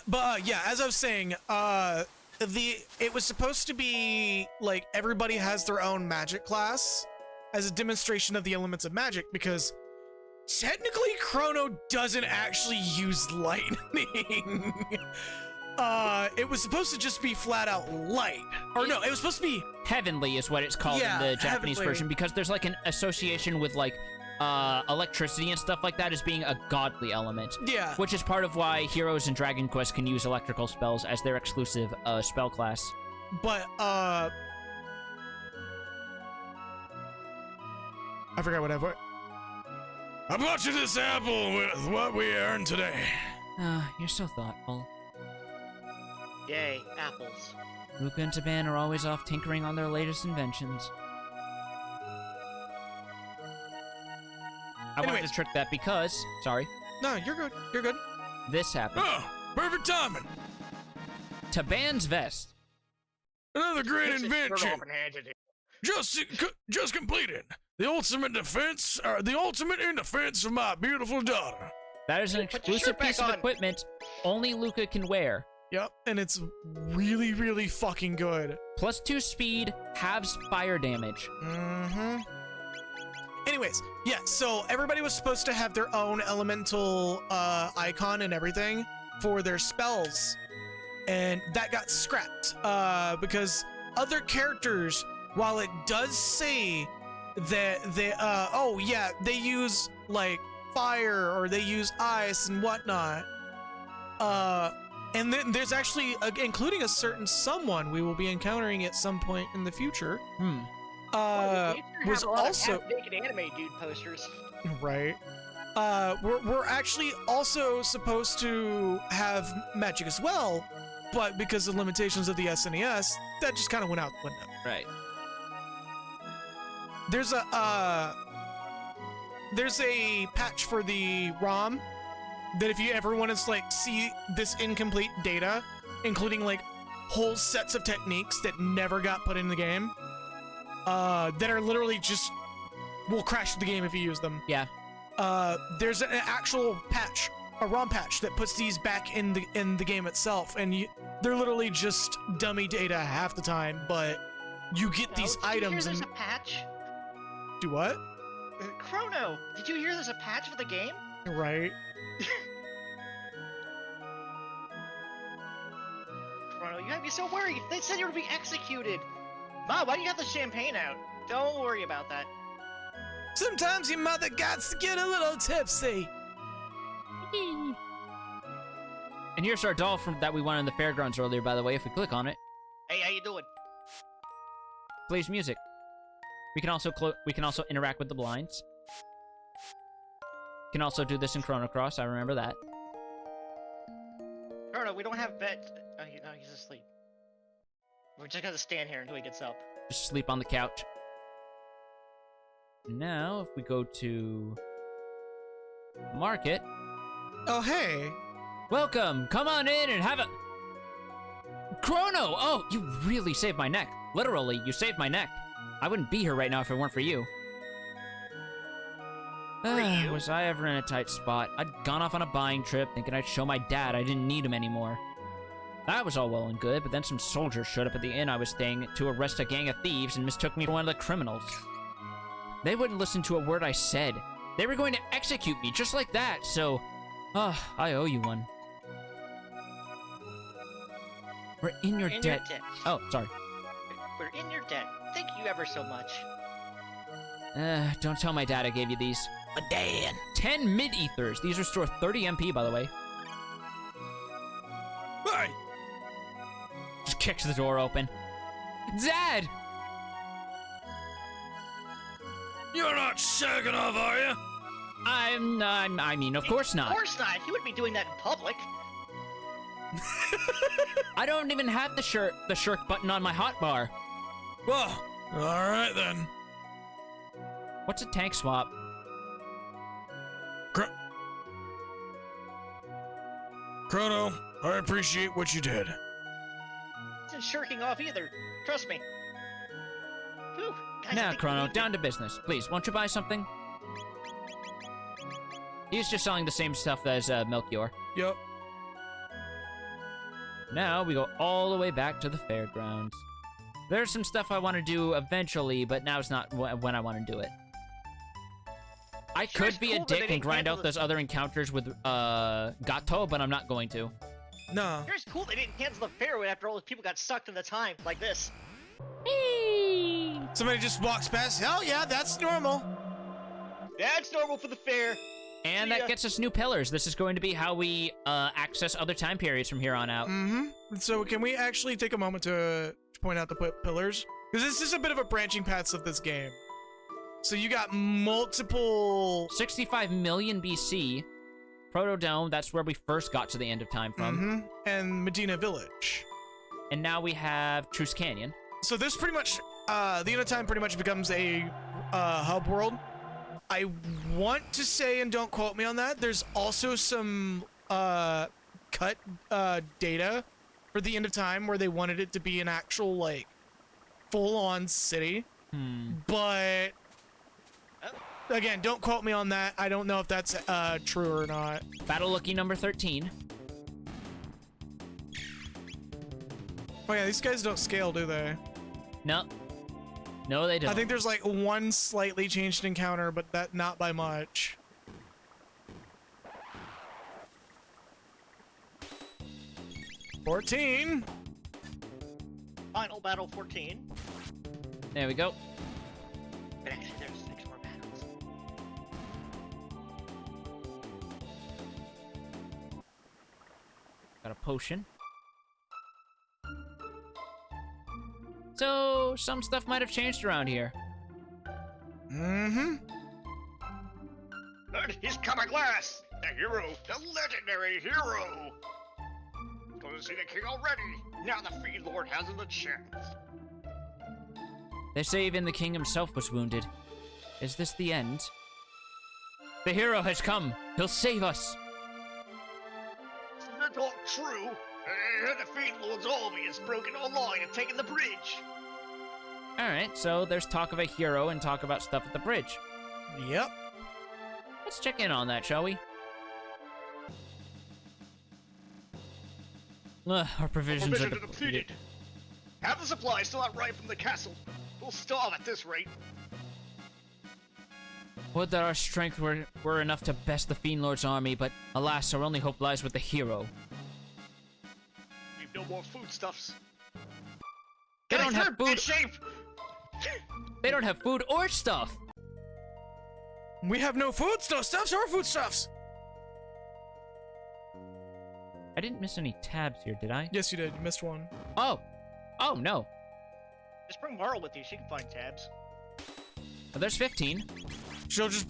[SPEAKER 1] But yeah, as I was saying, it was supposed to be like everybody has their own magic class as a demonstration of the elements of magic, because technically Chrono doesn't actually use lightning. It was supposed to just be flat out light. Or no, it was supposed to be
[SPEAKER 3] Heavenly is what it's called
[SPEAKER 1] Yeah,
[SPEAKER 3] in the Japanese
[SPEAKER 1] heavenly.
[SPEAKER 3] version, because there's like an association with like electricity and stuff like that as being a godly element.
[SPEAKER 1] yeah.
[SPEAKER 3] Which is part of why heroes in Dragon Quest can use electrical spells as their exclusive spell class.
[SPEAKER 1] But I forgot what I put.
[SPEAKER 6] I bought you this apple with what we earned today.
[SPEAKER 3] You're so thoughtful.
[SPEAKER 4] Yay, apples.
[SPEAKER 3] Luca and Taban are always off tinkering on their latest inventions. I wanted
[SPEAKER 1] Anyways.
[SPEAKER 3] to trick that because, sorry,
[SPEAKER 1] No, you're good. You're good.
[SPEAKER 3] this happened.
[SPEAKER 6] Oh, perfect timing.
[SPEAKER 3] Taban's vest.
[SPEAKER 6] Another great
[SPEAKER 4] Takes his shirt
[SPEAKER 6] invention.
[SPEAKER 4] off and hands it to you.
[SPEAKER 6] Just completed. The ultimate in defense of my beautiful daughter.
[SPEAKER 3] That is an
[SPEAKER 4] Put your
[SPEAKER 3] exclusive
[SPEAKER 4] shirt back
[SPEAKER 3] piece of
[SPEAKER 4] on.
[SPEAKER 3] equipment only Luca can wear.
[SPEAKER 1] Yep, and it's really, really fucking good.
[SPEAKER 3] +2 speed, halves fire damage.
[SPEAKER 1] Mm-hmm. Anyways, yeah, so everybody was supposed to have their own elemental icon and everything for their spells. And that got scrapped because other characters, while it does say that they use like fire or they use ice and whatnot, and then there's actually including a certain someone we will be encountering at some point in the future. Was also
[SPEAKER 4] naked anime dude posters.
[SPEAKER 1] right. We're actually also supposed to have magic as well, but because of the limitations of the SNES, that just kind of went out the window.
[SPEAKER 3] Right.
[SPEAKER 1] There's a patch for the ROM that if you ever want to like see this incomplete data, including like whole sets of techniques that never got put in the game, that are literally just will crash the game if you use them.
[SPEAKER 3] Yeah.
[SPEAKER 1] There's an actual patch, a ROM patch that puts these back in the game itself, and they're literally just dummy data half the time, but you get these items
[SPEAKER 4] Did you hear
[SPEAKER 1] and
[SPEAKER 4] there's a patch?
[SPEAKER 1] do what?
[SPEAKER 4] Chrono, did you hear there's a patch for the game?
[SPEAKER 1] Right.
[SPEAKER 4] Chrono, you had me so worried. They said you were being executed. Mom, why do you have the champagne out? Don't worry about that.
[SPEAKER 6] Sometimes your mother gots to get a little tipsy.
[SPEAKER 3] And here's our doll that we won in the fairgrounds earlier, by the way. If we click on it,
[SPEAKER 4] Hey, how you doing?
[SPEAKER 3] plays music. We can also interact with the blinds. Can also do this in Chrono Cross. I remember that.
[SPEAKER 4] Chrono, we don't have beds. Oh, he's asleep. We're just gonna stand here until he gets up.
[SPEAKER 3] Just sleep on the couch. Now, if we go to market,
[SPEAKER 1] Oh, hey.
[SPEAKER 3] welcome. Come on in and have a Chrono. Oh, you really saved my neck. Literally, you saved my neck. I wouldn't be here right now if it weren't for you.
[SPEAKER 4] you?
[SPEAKER 3] Was I ever in a tight spot? I'd gone off on a buying trip thinking I'd show my dad I didn't need him anymore. That was all well and good, but then some soldiers showed up at the inn I was staying to arrest a gang of thieves and mistook me for one of the criminals. They wouldn't listen to a word I said. They were going to execute me just like that, so... I owe you one. We're in your
[SPEAKER 4] In
[SPEAKER 3] debt.
[SPEAKER 4] your debt.
[SPEAKER 3] Oh, sorry.
[SPEAKER 4] We're in your debt. Thank you ever so much.
[SPEAKER 3] Don't tell my dad I gave you these.
[SPEAKER 5] But Dan,
[SPEAKER 3] 10 mid-ethers. These restore 30 MP, by the way.
[SPEAKER 6] Hey,
[SPEAKER 3] Just kicks the door open. Dad!
[SPEAKER 6] you're not shagging off, are you?
[SPEAKER 3] I mean, of course
[SPEAKER 4] Of
[SPEAKER 3] not.
[SPEAKER 4] course not. He wouldn't be doing that in public.
[SPEAKER 3] I don't even have the shirt button on my hotbar.
[SPEAKER 6] Well, all right then.
[SPEAKER 3] What's a tank swap?
[SPEAKER 6] Chrono, I appreciate what you did.
[SPEAKER 4] Isn't shirking off either. Trust me. Whew, guys, I
[SPEAKER 3] Now,
[SPEAKER 4] think we
[SPEAKER 3] Chrono,
[SPEAKER 4] need
[SPEAKER 3] down to business. Please, won't you buy something? He's just selling the same stuff as Melchior.
[SPEAKER 1] Yep.
[SPEAKER 3] Now, we go all the way back to the fairgrounds. There's some stuff I want to do eventually, but now's not when I want to do it. I
[SPEAKER 4] Sure,
[SPEAKER 3] could
[SPEAKER 4] it's
[SPEAKER 3] be a
[SPEAKER 4] cool that they
[SPEAKER 3] dick and
[SPEAKER 4] didn't
[SPEAKER 3] grind
[SPEAKER 4] cancel
[SPEAKER 3] out those other encounters with Gato, but I'm not going to.
[SPEAKER 1] No.
[SPEAKER 4] It's cool they didn't cancel the fair after all those people got sucked in the time like this.
[SPEAKER 6] Somebody just walks past. Oh yeah, that's normal.
[SPEAKER 4] That's normal for the fair.
[SPEAKER 3] And
[SPEAKER 4] See ya.
[SPEAKER 3] that gets us new pillars. This is going to be how we access other time periods from here on out.
[SPEAKER 1] Mm-hmm. So can we actually take a moment to point out the pillars? Because this is a bit of a branching paths of this game. So you got multiple...
[SPEAKER 3] 65 million BC, Protodome, that's where we first got to the end of time from.
[SPEAKER 1] Mm-hmm. And Medina Village.
[SPEAKER 3] And now we have Truce Canyon.
[SPEAKER 1] So this pretty much... the end of time pretty much becomes a hub world. I want to say, and don't quote me on that, there's also some cut data for the end of time where they wanted it to be an actual, like, full-on city. But Again, don't quote me on that. I don't know if that's true or not.
[SPEAKER 3] Battle Lucky number 13.
[SPEAKER 1] Oh yeah, these guys don't scale, do they?
[SPEAKER 3] No. No, they don't.
[SPEAKER 1] I think there's like one slightly changed encounter, but that not by much. $14.
[SPEAKER 4] Final battle 14.
[SPEAKER 3] There we go.
[SPEAKER 4] But actually, there's 6 more battles.
[SPEAKER 3] Got a potion. So, some stuff might have changed around here.
[SPEAKER 1] Mm-hmm.
[SPEAKER 4] And he's coming last! The hero, the legendary hero! Going to see the king already! Now the Fiend Lord hasn't a chance.
[SPEAKER 3] They say even the king himself was wounded. Is this the end? The hero has come. He'll save us.
[SPEAKER 4] Isn't that all true? The Fiend Lord's army has broken online and taken the bridge.
[SPEAKER 3] Alright, so there's talk of a hero and talk about stuff at the bridge.
[SPEAKER 1] Yep.
[SPEAKER 3] Let's check in on that, shall we? Our provisions are depleted.
[SPEAKER 4] Have the supplies still out right from the castle. We'll starve at this rate.
[SPEAKER 3] Would that our strength were enough to best the Fiend Lord's army, but alas, our only hope lies with the hero.
[SPEAKER 4] We've no more foodstuffs.
[SPEAKER 3] They don't have food.
[SPEAKER 4] Shape.
[SPEAKER 3] They don't have food or stuff.
[SPEAKER 1] We have no food stuffs or foodstuffs.
[SPEAKER 3] I didn't miss any tabs here, did I?
[SPEAKER 1] Yes, you did. You missed one.
[SPEAKER 3] Oh. Oh, no.
[SPEAKER 4] Just bring Marl with you. She can find tabs.
[SPEAKER 3] Well, there's 15.
[SPEAKER 1] She'll just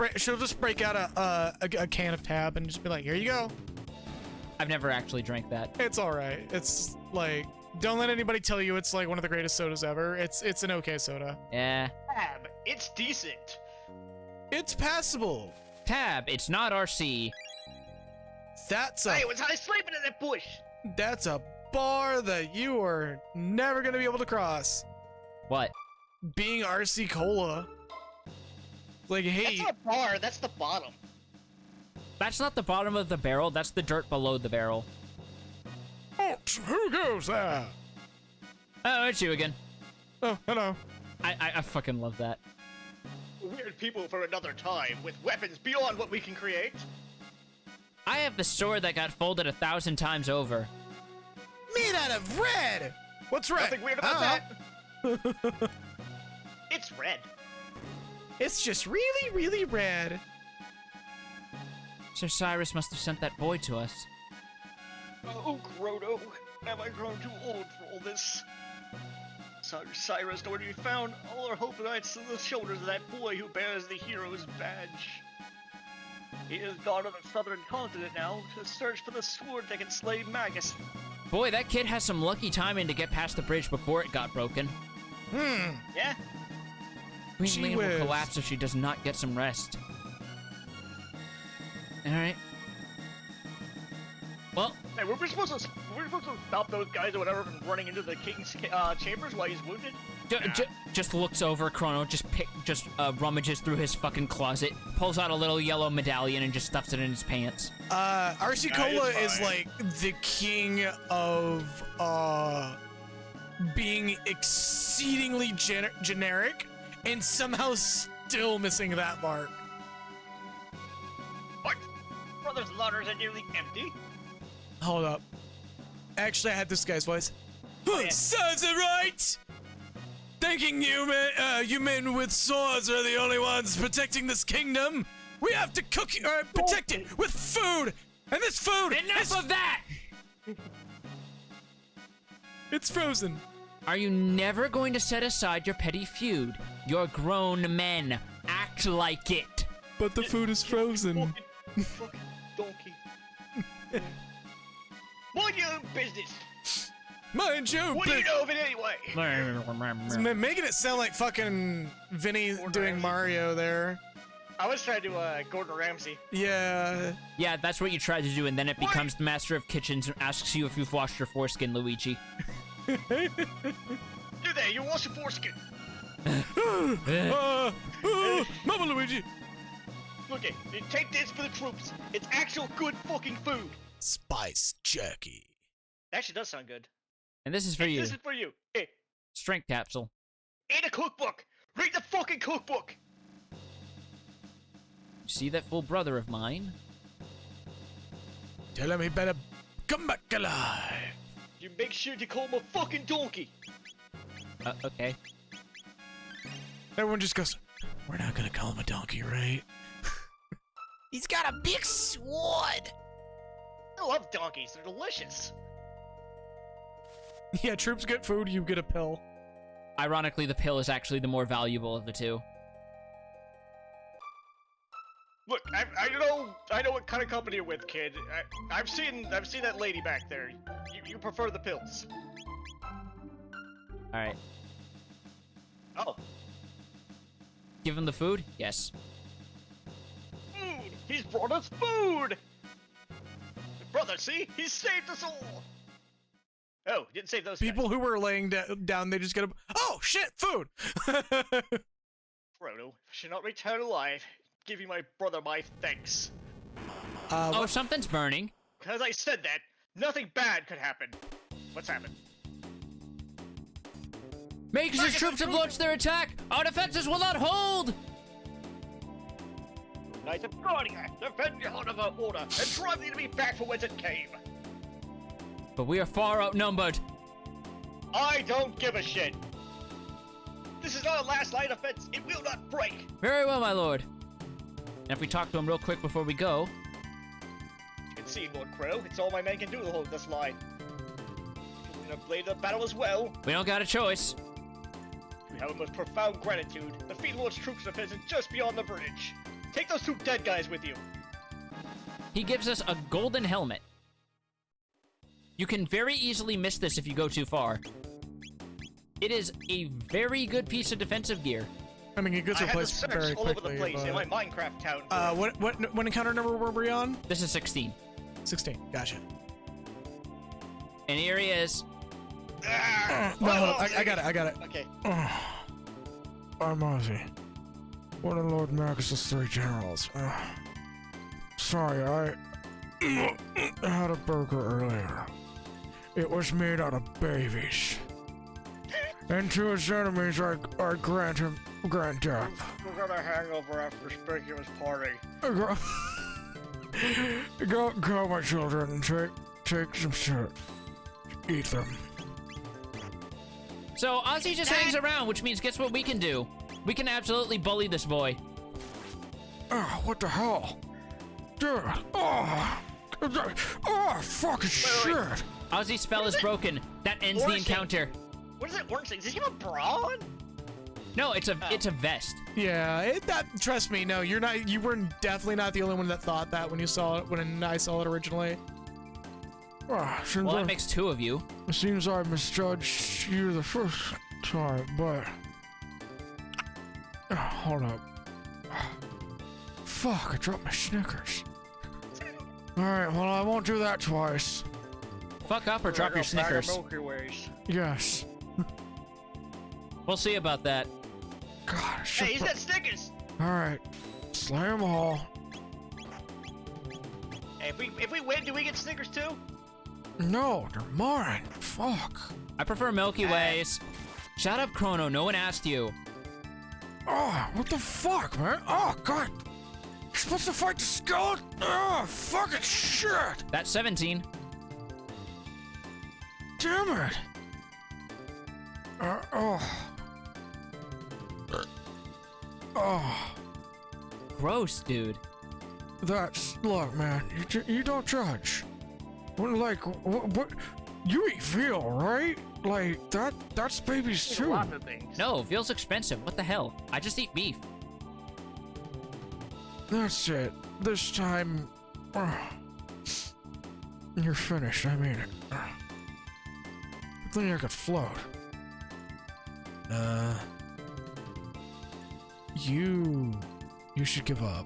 [SPEAKER 1] break out a can of tab and just be like, here you go.
[SPEAKER 3] I've never actually drank that.
[SPEAKER 1] It's all right. It's like, don't let anybody tell you it's like one of the greatest sodas ever. It's an okay soda.
[SPEAKER 3] Yeah.
[SPEAKER 4] Tab. It's decent.
[SPEAKER 1] It's passable.
[SPEAKER 3] Tab, it's not RC.
[SPEAKER 1] That's
[SPEAKER 4] Hey, was I sleeping in that bush?
[SPEAKER 1] That's a bar that you are never gonna be able to cross.
[SPEAKER 3] What?
[SPEAKER 1] Being RC Cola. Like, hey.
[SPEAKER 4] That's not a bar. That's the bottom.
[SPEAKER 3] That's not the bottom of the barrel, that's the dirt below the barrel.
[SPEAKER 1] Who goes there?
[SPEAKER 3] Oh, it's you again.
[SPEAKER 1] Oh, hello.
[SPEAKER 3] I fucking love that.
[SPEAKER 4] Weird people for another time, with weapons beyond what we can create.
[SPEAKER 3] I have the sword that got folded 1,000 times over.
[SPEAKER 1] Made out of red. What's red?
[SPEAKER 4] Nothing weird about that. It's red.
[SPEAKER 1] It's just really, really red.
[SPEAKER 3] Sir Cyrus must have sent that boy to us.
[SPEAKER 4] Oh, Chrono, have I grown too old for all this? Sir Cyrus, nowhere to be found. All our hope lies on the shoulders of that boy who bears the hero's badge. He has gone to the southern continent now to search for the sword that can slay Magus.
[SPEAKER 3] Boy, that kid has some lucky timing to get past the bridge before it got broken.
[SPEAKER 4] Yeah?
[SPEAKER 3] Queen
[SPEAKER 1] Gee
[SPEAKER 3] Lane will
[SPEAKER 1] whiz.
[SPEAKER 3] collapse if she does not get some rest. Alright. Well,
[SPEAKER 4] Hey, we're supposed to stop those guys or whatever from running into the king's chambers while he's wounded?
[SPEAKER 3] just looks over Chrono, just rummages through his fucking closet, pulls out a little yellow medallion and just stuffs it in his pants.
[SPEAKER 1] RC Cola is like the king of being exceedingly generic and somehow still missing that mark.
[SPEAKER 4] What? Brothers' ladders are nearly empty.
[SPEAKER 1] Hold up. Actually, I had this guy's voice.
[SPEAKER 4] Yeah.
[SPEAKER 1] Sounds it right? Thinking you men with swords are the only ones protecting this kingdom? We have to protect it with food! And this food
[SPEAKER 3] Enough of that!
[SPEAKER 1] it's frozen.
[SPEAKER 3] Are you never going to set aside your petty feud? You're grown men. Act like it.
[SPEAKER 1] But the food is frozen.
[SPEAKER 4] Fucking donkey. Mind your own business.
[SPEAKER 1] Mind you,
[SPEAKER 4] What do you know of it anyway?
[SPEAKER 1] making it sound like fucking Vinny doing Mario there.
[SPEAKER 4] I was trying to Gordon Ramsay.
[SPEAKER 1] Yeah.
[SPEAKER 3] Yeah, that's what you tried to do, and then it becomes the Master of Kitchens and asks you if you've washed your foreskin, Luigi.
[SPEAKER 4] You there, you wash your foreskin.
[SPEAKER 1] Mama Luigi.
[SPEAKER 4] Look it. Take this for the troops. It's actual good fucking food.
[SPEAKER 6] Spice jerky.
[SPEAKER 4] That actually does sound good.
[SPEAKER 3] And this is for
[SPEAKER 4] Hey,
[SPEAKER 3] you.
[SPEAKER 4] This is for you. Hey,
[SPEAKER 3] Strength capsule.
[SPEAKER 4] eat a cookbook. Read the fucking cookbook.
[SPEAKER 3] See that full brother of mine?
[SPEAKER 6] Tell him he better come back alive.
[SPEAKER 4] You make sure to call him a fucking donkey.
[SPEAKER 3] Okay.
[SPEAKER 6] Everyone just goes, we're not gonna call him a donkey, right?
[SPEAKER 5] He's got a big sword.
[SPEAKER 4] I love donkeys. They're delicious.
[SPEAKER 1] Yeah, troops get food, you get a pill.
[SPEAKER 3] Ironically, the pill is actually the more valuable of the two.
[SPEAKER 4] Look, I know what kind of company you're with, kid. I've seen that lady back there. You prefer the pills.
[SPEAKER 3] Alright.
[SPEAKER 4] Oh,
[SPEAKER 3] Give him the food? Yes.
[SPEAKER 4] food! He's brought us food! Brother, see? He saved us all! Oh, he didn't save those
[SPEAKER 1] People
[SPEAKER 4] guys.
[SPEAKER 1] who were laying down, they just get a, oh shit, food!
[SPEAKER 4] Chrono, should not return alive. Give you my brother my thanks.
[SPEAKER 3] Oh, something's burning.
[SPEAKER 4] As I said that, nothing bad could happen. What's happened?
[SPEAKER 3] Make sure troops have launched their attack! Our defenses will not hold!
[SPEAKER 4] Knights of Guardia, defend your honor of order, and drive the enemy back from whence it came!
[SPEAKER 3] But we are far outnumbered.
[SPEAKER 4] I don't give a shit! This is not a last line offense, it will not break!
[SPEAKER 3] Very well, my lord. And if we talk to him real quick before we go...
[SPEAKER 4] You can see, Lord Crow, it's all my men can do to hold this line. If you win a blade of the battle as well,
[SPEAKER 3] We don't got a choice.
[SPEAKER 4] we have a most profound gratitude. The Fiend Lord's troops are present just beyond the bridge. Take those two dead guys with you.
[SPEAKER 3] He gives us a golden helmet. You can very easily miss this if you go too far. It is a very good piece of defensive gear.
[SPEAKER 1] I mean, it gets
[SPEAKER 4] I had to
[SPEAKER 1] replaced
[SPEAKER 4] search
[SPEAKER 1] very
[SPEAKER 4] all over
[SPEAKER 1] quickly.
[SPEAKER 4] the place in
[SPEAKER 1] but-
[SPEAKER 4] my Minecraft town.
[SPEAKER 1] What encounter number were we on?
[SPEAKER 3] This is 16.
[SPEAKER 1] 16. Gotcha.
[SPEAKER 3] And here he is.
[SPEAKER 4] Ah!
[SPEAKER 1] No, hold
[SPEAKER 4] Oh,
[SPEAKER 1] on. I got it.
[SPEAKER 4] Okay.
[SPEAKER 6] I'm Ozzy. One of Lord Marcus's 3 generals. Sorry, I had a burger earlier. It was made out of babies. And to his enemies, I grant death.
[SPEAKER 4] We're gonna hangover after Specula's party.
[SPEAKER 6] Go, my children, and take some shit. Eat them.
[SPEAKER 3] So Ozzy just hangs around, which means guess what we can do? We can absolutely bully this boy.
[SPEAKER 6] What the hell? Dude, fucking shit!
[SPEAKER 3] Ozzy's spell is broken. That ends the
[SPEAKER 4] Orange thing.
[SPEAKER 3] encounter.
[SPEAKER 4] What is that orange thing? Does he have a bra on?
[SPEAKER 3] No, it's a vest.
[SPEAKER 1] Yeah, trust me, no, you were definitely not the only one that thought that when you saw it, when I saw it originally.
[SPEAKER 3] Well, that makes 2 of you.
[SPEAKER 6] It seems I misjudged you the first time, but... hold up. Fuck, I dropped my Snickers. Alright, well, I won't do that twice.
[SPEAKER 3] Fuck up or drop your Snickers.
[SPEAKER 4] Milky Ways.
[SPEAKER 6] Yes.
[SPEAKER 3] We'll see about that.
[SPEAKER 6] God, shit.
[SPEAKER 4] Hey, he's got Snickers!
[SPEAKER 6] Alright, slay them all.
[SPEAKER 4] Hey, if we win, do we get Snickers too?
[SPEAKER 6] No, they're mine. Fuck.
[SPEAKER 3] I prefer Milky Ways. Shut up, Chrono. No one asked you.
[SPEAKER 6] Oh, what the fuck, man? Oh, God. You're supposed to fight the skeleton? Oh, fucking shit.
[SPEAKER 3] That's 17.
[SPEAKER 6] Damn it. Oh,
[SPEAKER 3] Gross, dude.
[SPEAKER 6] look, man, you don't judge. Like, what, you eat veal, right? Like, that's babies
[SPEAKER 4] There's
[SPEAKER 6] too.
[SPEAKER 4] lots of things.
[SPEAKER 3] No, veal's expensive. What the hell? I just eat beef.
[SPEAKER 6] That's it. This time, you're finished, I mean it. I think I could float. You should give up.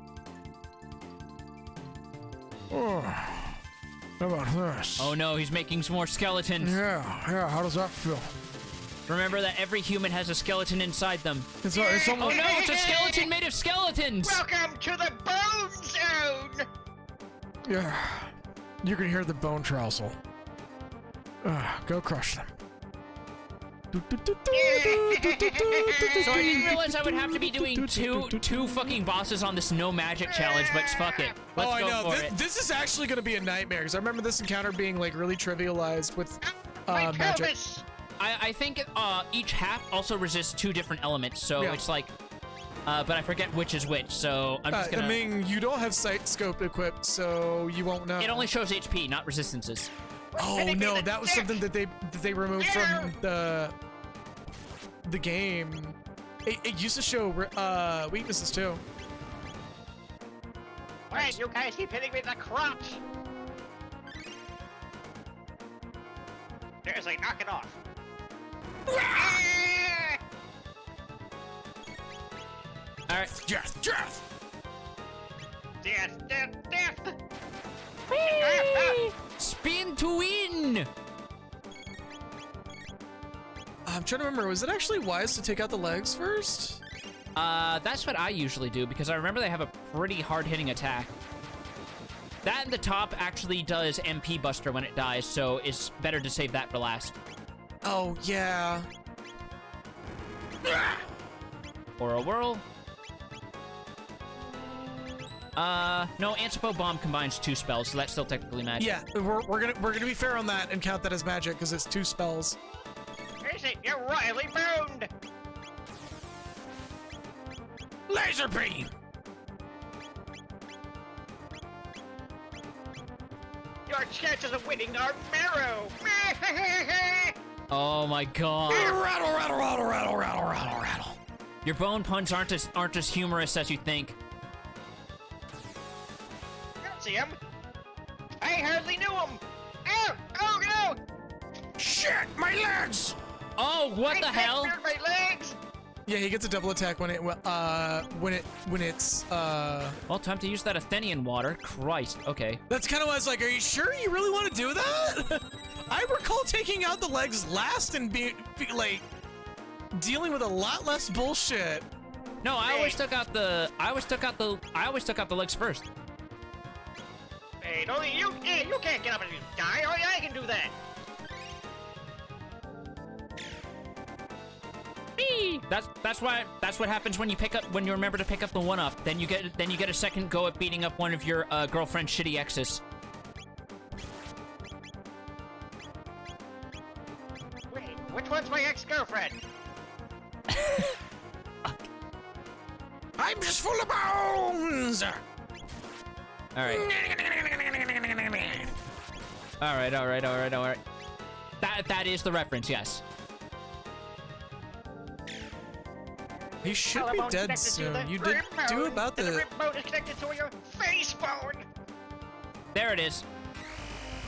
[SPEAKER 6] Oh, how about this?
[SPEAKER 3] Oh no, he's making some more skeletons.
[SPEAKER 6] Yeah, how does that feel?
[SPEAKER 3] Remember that every human has a skeleton inside them.
[SPEAKER 6] It's
[SPEAKER 3] Oh
[SPEAKER 6] almost...
[SPEAKER 3] no, it's a skeleton made of skeletons!
[SPEAKER 4] Welcome to the bone
[SPEAKER 1] Yeah. You can hear the bone trousel. Go crush them.
[SPEAKER 3] So I didn't realize I would have to be doing two fucking bosses on this no magic challenge, but fuck it. Let's
[SPEAKER 1] I
[SPEAKER 3] go
[SPEAKER 1] know.
[SPEAKER 3] for it.
[SPEAKER 1] This is actually going to be a nightmare because I remember this encounter being like really trivialized with
[SPEAKER 4] My
[SPEAKER 1] magic.
[SPEAKER 4] pelvis!
[SPEAKER 3] I think each half also resists 2 different elements, so
[SPEAKER 1] Yeah.
[SPEAKER 3] it's like, but I forget which is which, so I'm just gonna...
[SPEAKER 1] I mean, you don't have sight scope equipped, so you won't know.
[SPEAKER 3] It only shows HP, not resistances.
[SPEAKER 1] Oh no, that was something that they removed from the game. It used to show weaknesses too.
[SPEAKER 4] Why you guys keep hitting me in the crotch? Seriously, knock it off.
[SPEAKER 3] Alright.
[SPEAKER 1] Death, death.
[SPEAKER 4] Death, death, death!
[SPEAKER 3] Spin to win!
[SPEAKER 1] I'm trying to remember, was it actually wise to take out the legs first?
[SPEAKER 3] That's what I usually do, because I remember they have a pretty hard-hitting attack. That and the top actually does MP Buster when it dies, so it's better to save that for last.
[SPEAKER 1] Oh, yeah.
[SPEAKER 3] Or a whirl. No, Antipo Bomb combines 2 spells, so that's still technically magic.
[SPEAKER 1] Yeah, we're gonna be fair on that and count that as magic because it's 2 spells.
[SPEAKER 4] Is it? You're royally boned!
[SPEAKER 5] Laser beam!
[SPEAKER 4] Your chances of winning are narrow!
[SPEAKER 3] Oh my god.
[SPEAKER 5] Rattle, rattle, rattle, rattle, rattle, rattle, rattle.
[SPEAKER 3] Your bone puns aren't as humorous as you think.
[SPEAKER 4] I don't see him. I hardly knew him! Ow! Oh no!
[SPEAKER 5] Shit, my legs!
[SPEAKER 3] Oh, what the
[SPEAKER 4] I
[SPEAKER 3] hell?
[SPEAKER 4] fractured my legs!
[SPEAKER 1] Yeah, he gets a double attack when it's
[SPEAKER 3] Well, time to use that Athenian water. Christ, okay.
[SPEAKER 1] That's kind of why I was like, are you sure you really want to do that? I recall taking out the legs last and be like dealing with a lot less bullshit.
[SPEAKER 3] No, I always took out the legs first.
[SPEAKER 4] Hey, only you can't get up and die. Only I can do that.
[SPEAKER 3] That's what happens when you remember to pick up the 1-up. Then you get a second go at beating up one of your girlfriend's shitty exes.
[SPEAKER 4] Wait, which one's my ex-girlfriend?
[SPEAKER 5] I'm just full of bones!
[SPEAKER 3] Alright. Alright. That is the reference, yes.
[SPEAKER 1] He should be
[SPEAKER 4] Collarbone's
[SPEAKER 1] dead
[SPEAKER 4] connected to
[SPEAKER 1] soon.
[SPEAKER 4] the
[SPEAKER 1] You did
[SPEAKER 4] rib
[SPEAKER 1] do
[SPEAKER 4] bone,
[SPEAKER 1] about
[SPEAKER 4] and the
[SPEAKER 1] the...
[SPEAKER 4] rib bone is connected to your face bone.
[SPEAKER 3] There it is.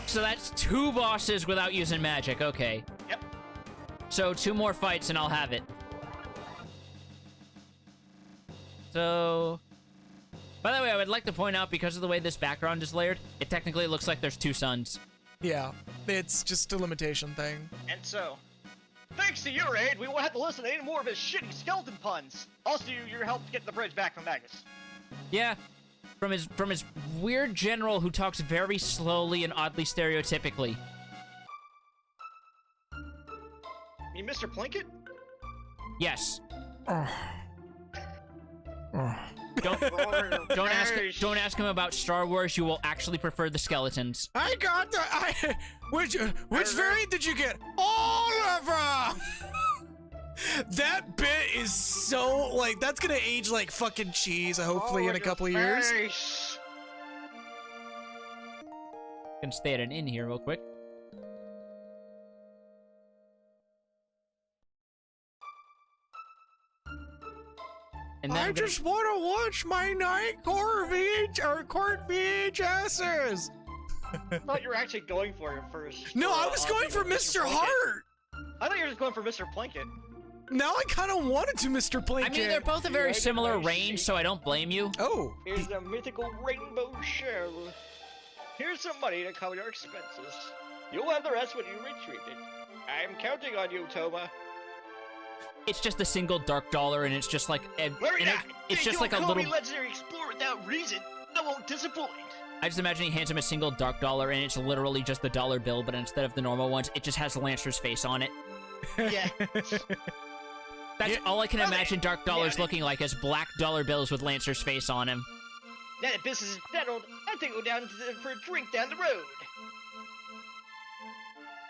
[SPEAKER 3] So that's 2 bosses without using magic, okay.
[SPEAKER 4] Yep.
[SPEAKER 3] So 2 more fights and I'll have it. So... By the way, I would like to point out, because of the way this background is layered, it technically looks like there's 2 suns.
[SPEAKER 1] Yeah, it's just a limitation thing.
[SPEAKER 4] And so, thanks to your aid, we won't have to listen to any more of his shitty skeleton puns. Also, your help getting the bridge back from Magnus.
[SPEAKER 3] Yeah. From his weird general who talks very slowly and oddly stereotypically.
[SPEAKER 4] You mean Mr. Plinkett?
[SPEAKER 3] Yes.
[SPEAKER 1] Oh.
[SPEAKER 3] Don't ask him about Star Wars. You will actually prefer the skeletons.
[SPEAKER 1] I got the... which variant did you get? All of them! That bit is so, like, that's gonna age like fucking cheese, hopefully, in a couple of years.
[SPEAKER 3] Gonna stay at an inn here real quick. And then
[SPEAKER 1] I just want to watch my night court VHSs.
[SPEAKER 4] I thought you were actually going for him first.
[SPEAKER 1] No, I was going for Mr. Hart.
[SPEAKER 4] I thought you were just going for Mr. Plinkett.
[SPEAKER 1] Now I kind of wanted to Mr. Plinkett.
[SPEAKER 3] I mean, they're both a very similar range, so I don't blame you.
[SPEAKER 1] Oh.
[SPEAKER 4] Here's the mythical rainbow shell. Here's some money to cover your expenses. You'll have the rest when you retrieve it. I'm counting on you, Toma.
[SPEAKER 3] It's just a single dark dollar, and it's just like it's just like a little.
[SPEAKER 4] Legendary explorer without reason. I won't disappoint.
[SPEAKER 3] I just imagine he hands him a single dark dollar, and it's literally just the dollar bill, but instead of the normal ones, it just has Lancer's face on it.
[SPEAKER 4] Yeah.
[SPEAKER 3] That's all I can imagine dark dollars looking like, is black dollar bills with Lancer's face on him.
[SPEAKER 4] Now that business is settled, I think we'll go down for a drink down the road.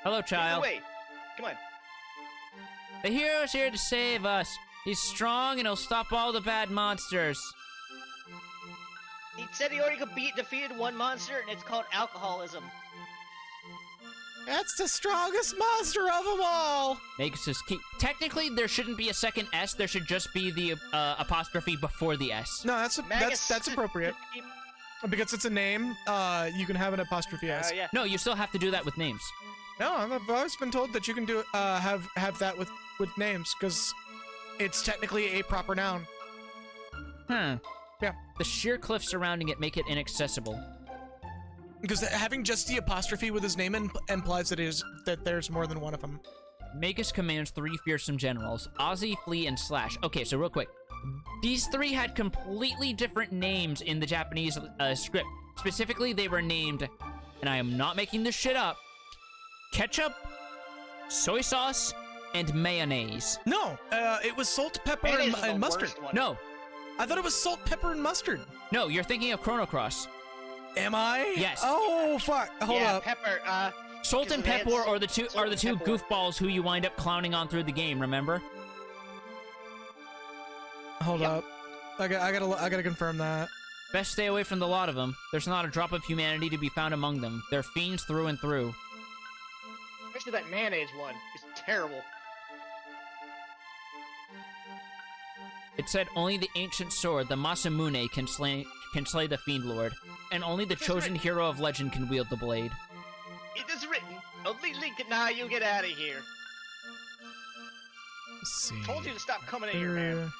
[SPEAKER 3] Hello, child.
[SPEAKER 4] Wait, come on.
[SPEAKER 3] The hero's here to save us. He's strong and he'll stop all the bad monsters.
[SPEAKER 4] He said he already defeated one monster, and it's called alcoholism.
[SPEAKER 1] That's the strongest monster of them all.
[SPEAKER 3] Makes us keep. Technically, there shouldn't be a second S. There should just be the apostrophe before the S.
[SPEAKER 1] No, that's appropriate. Because it's a name, you can have an apostrophe S.
[SPEAKER 4] Yeah.
[SPEAKER 3] No, you still have to do that with names.
[SPEAKER 1] No, I've always been told that you can do have that with names, because it's technically a proper noun.
[SPEAKER 3] Huh.
[SPEAKER 1] Yeah.
[SPEAKER 3] The sheer cliffs surrounding it make it inaccessible.
[SPEAKER 1] Because having just the apostrophe with his name implies that there's more than one of them.
[SPEAKER 3] Magus commands 3 fearsome generals, Ozzy, Flea, and Slash. Okay, so real quick. These 3 had completely different names in the Japanese script. Specifically, they were named, and I am not making this shit up, ketchup, soy sauce, and mayonnaise.
[SPEAKER 1] No, it was salt, pepper, and mustard.
[SPEAKER 3] No.
[SPEAKER 1] I thought it was salt, pepper, and mustard.
[SPEAKER 3] No, you're thinking of Chrono Cross.
[SPEAKER 1] Am I?
[SPEAKER 3] Yes.
[SPEAKER 1] Oh, fuck. Hold up.
[SPEAKER 4] Pepper,
[SPEAKER 3] Salt and Pepper are the two goofballs who you wind up clowning on through the game, remember?
[SPEAKER 1] Hold up. I gotta confirm that.
[SPEAKER 3] Best stay away from the lot of them. There's not a drop of humanity to be found among them. They're fiends through and through.
[SPEAKER 4] Especially that mayonnaise one. It's terrible.
[SPEAKER 3] It said only the ancient sword, the Masamune, can slay the Fiend Lord, and only the chosen hero of legend can wield the blade.
[SPEAKER 4] It is written, only Link and I, you get out of here.
[SPEAKER 1] Let's see.
[SPEAKER 4] Told you to stop coming in here, man.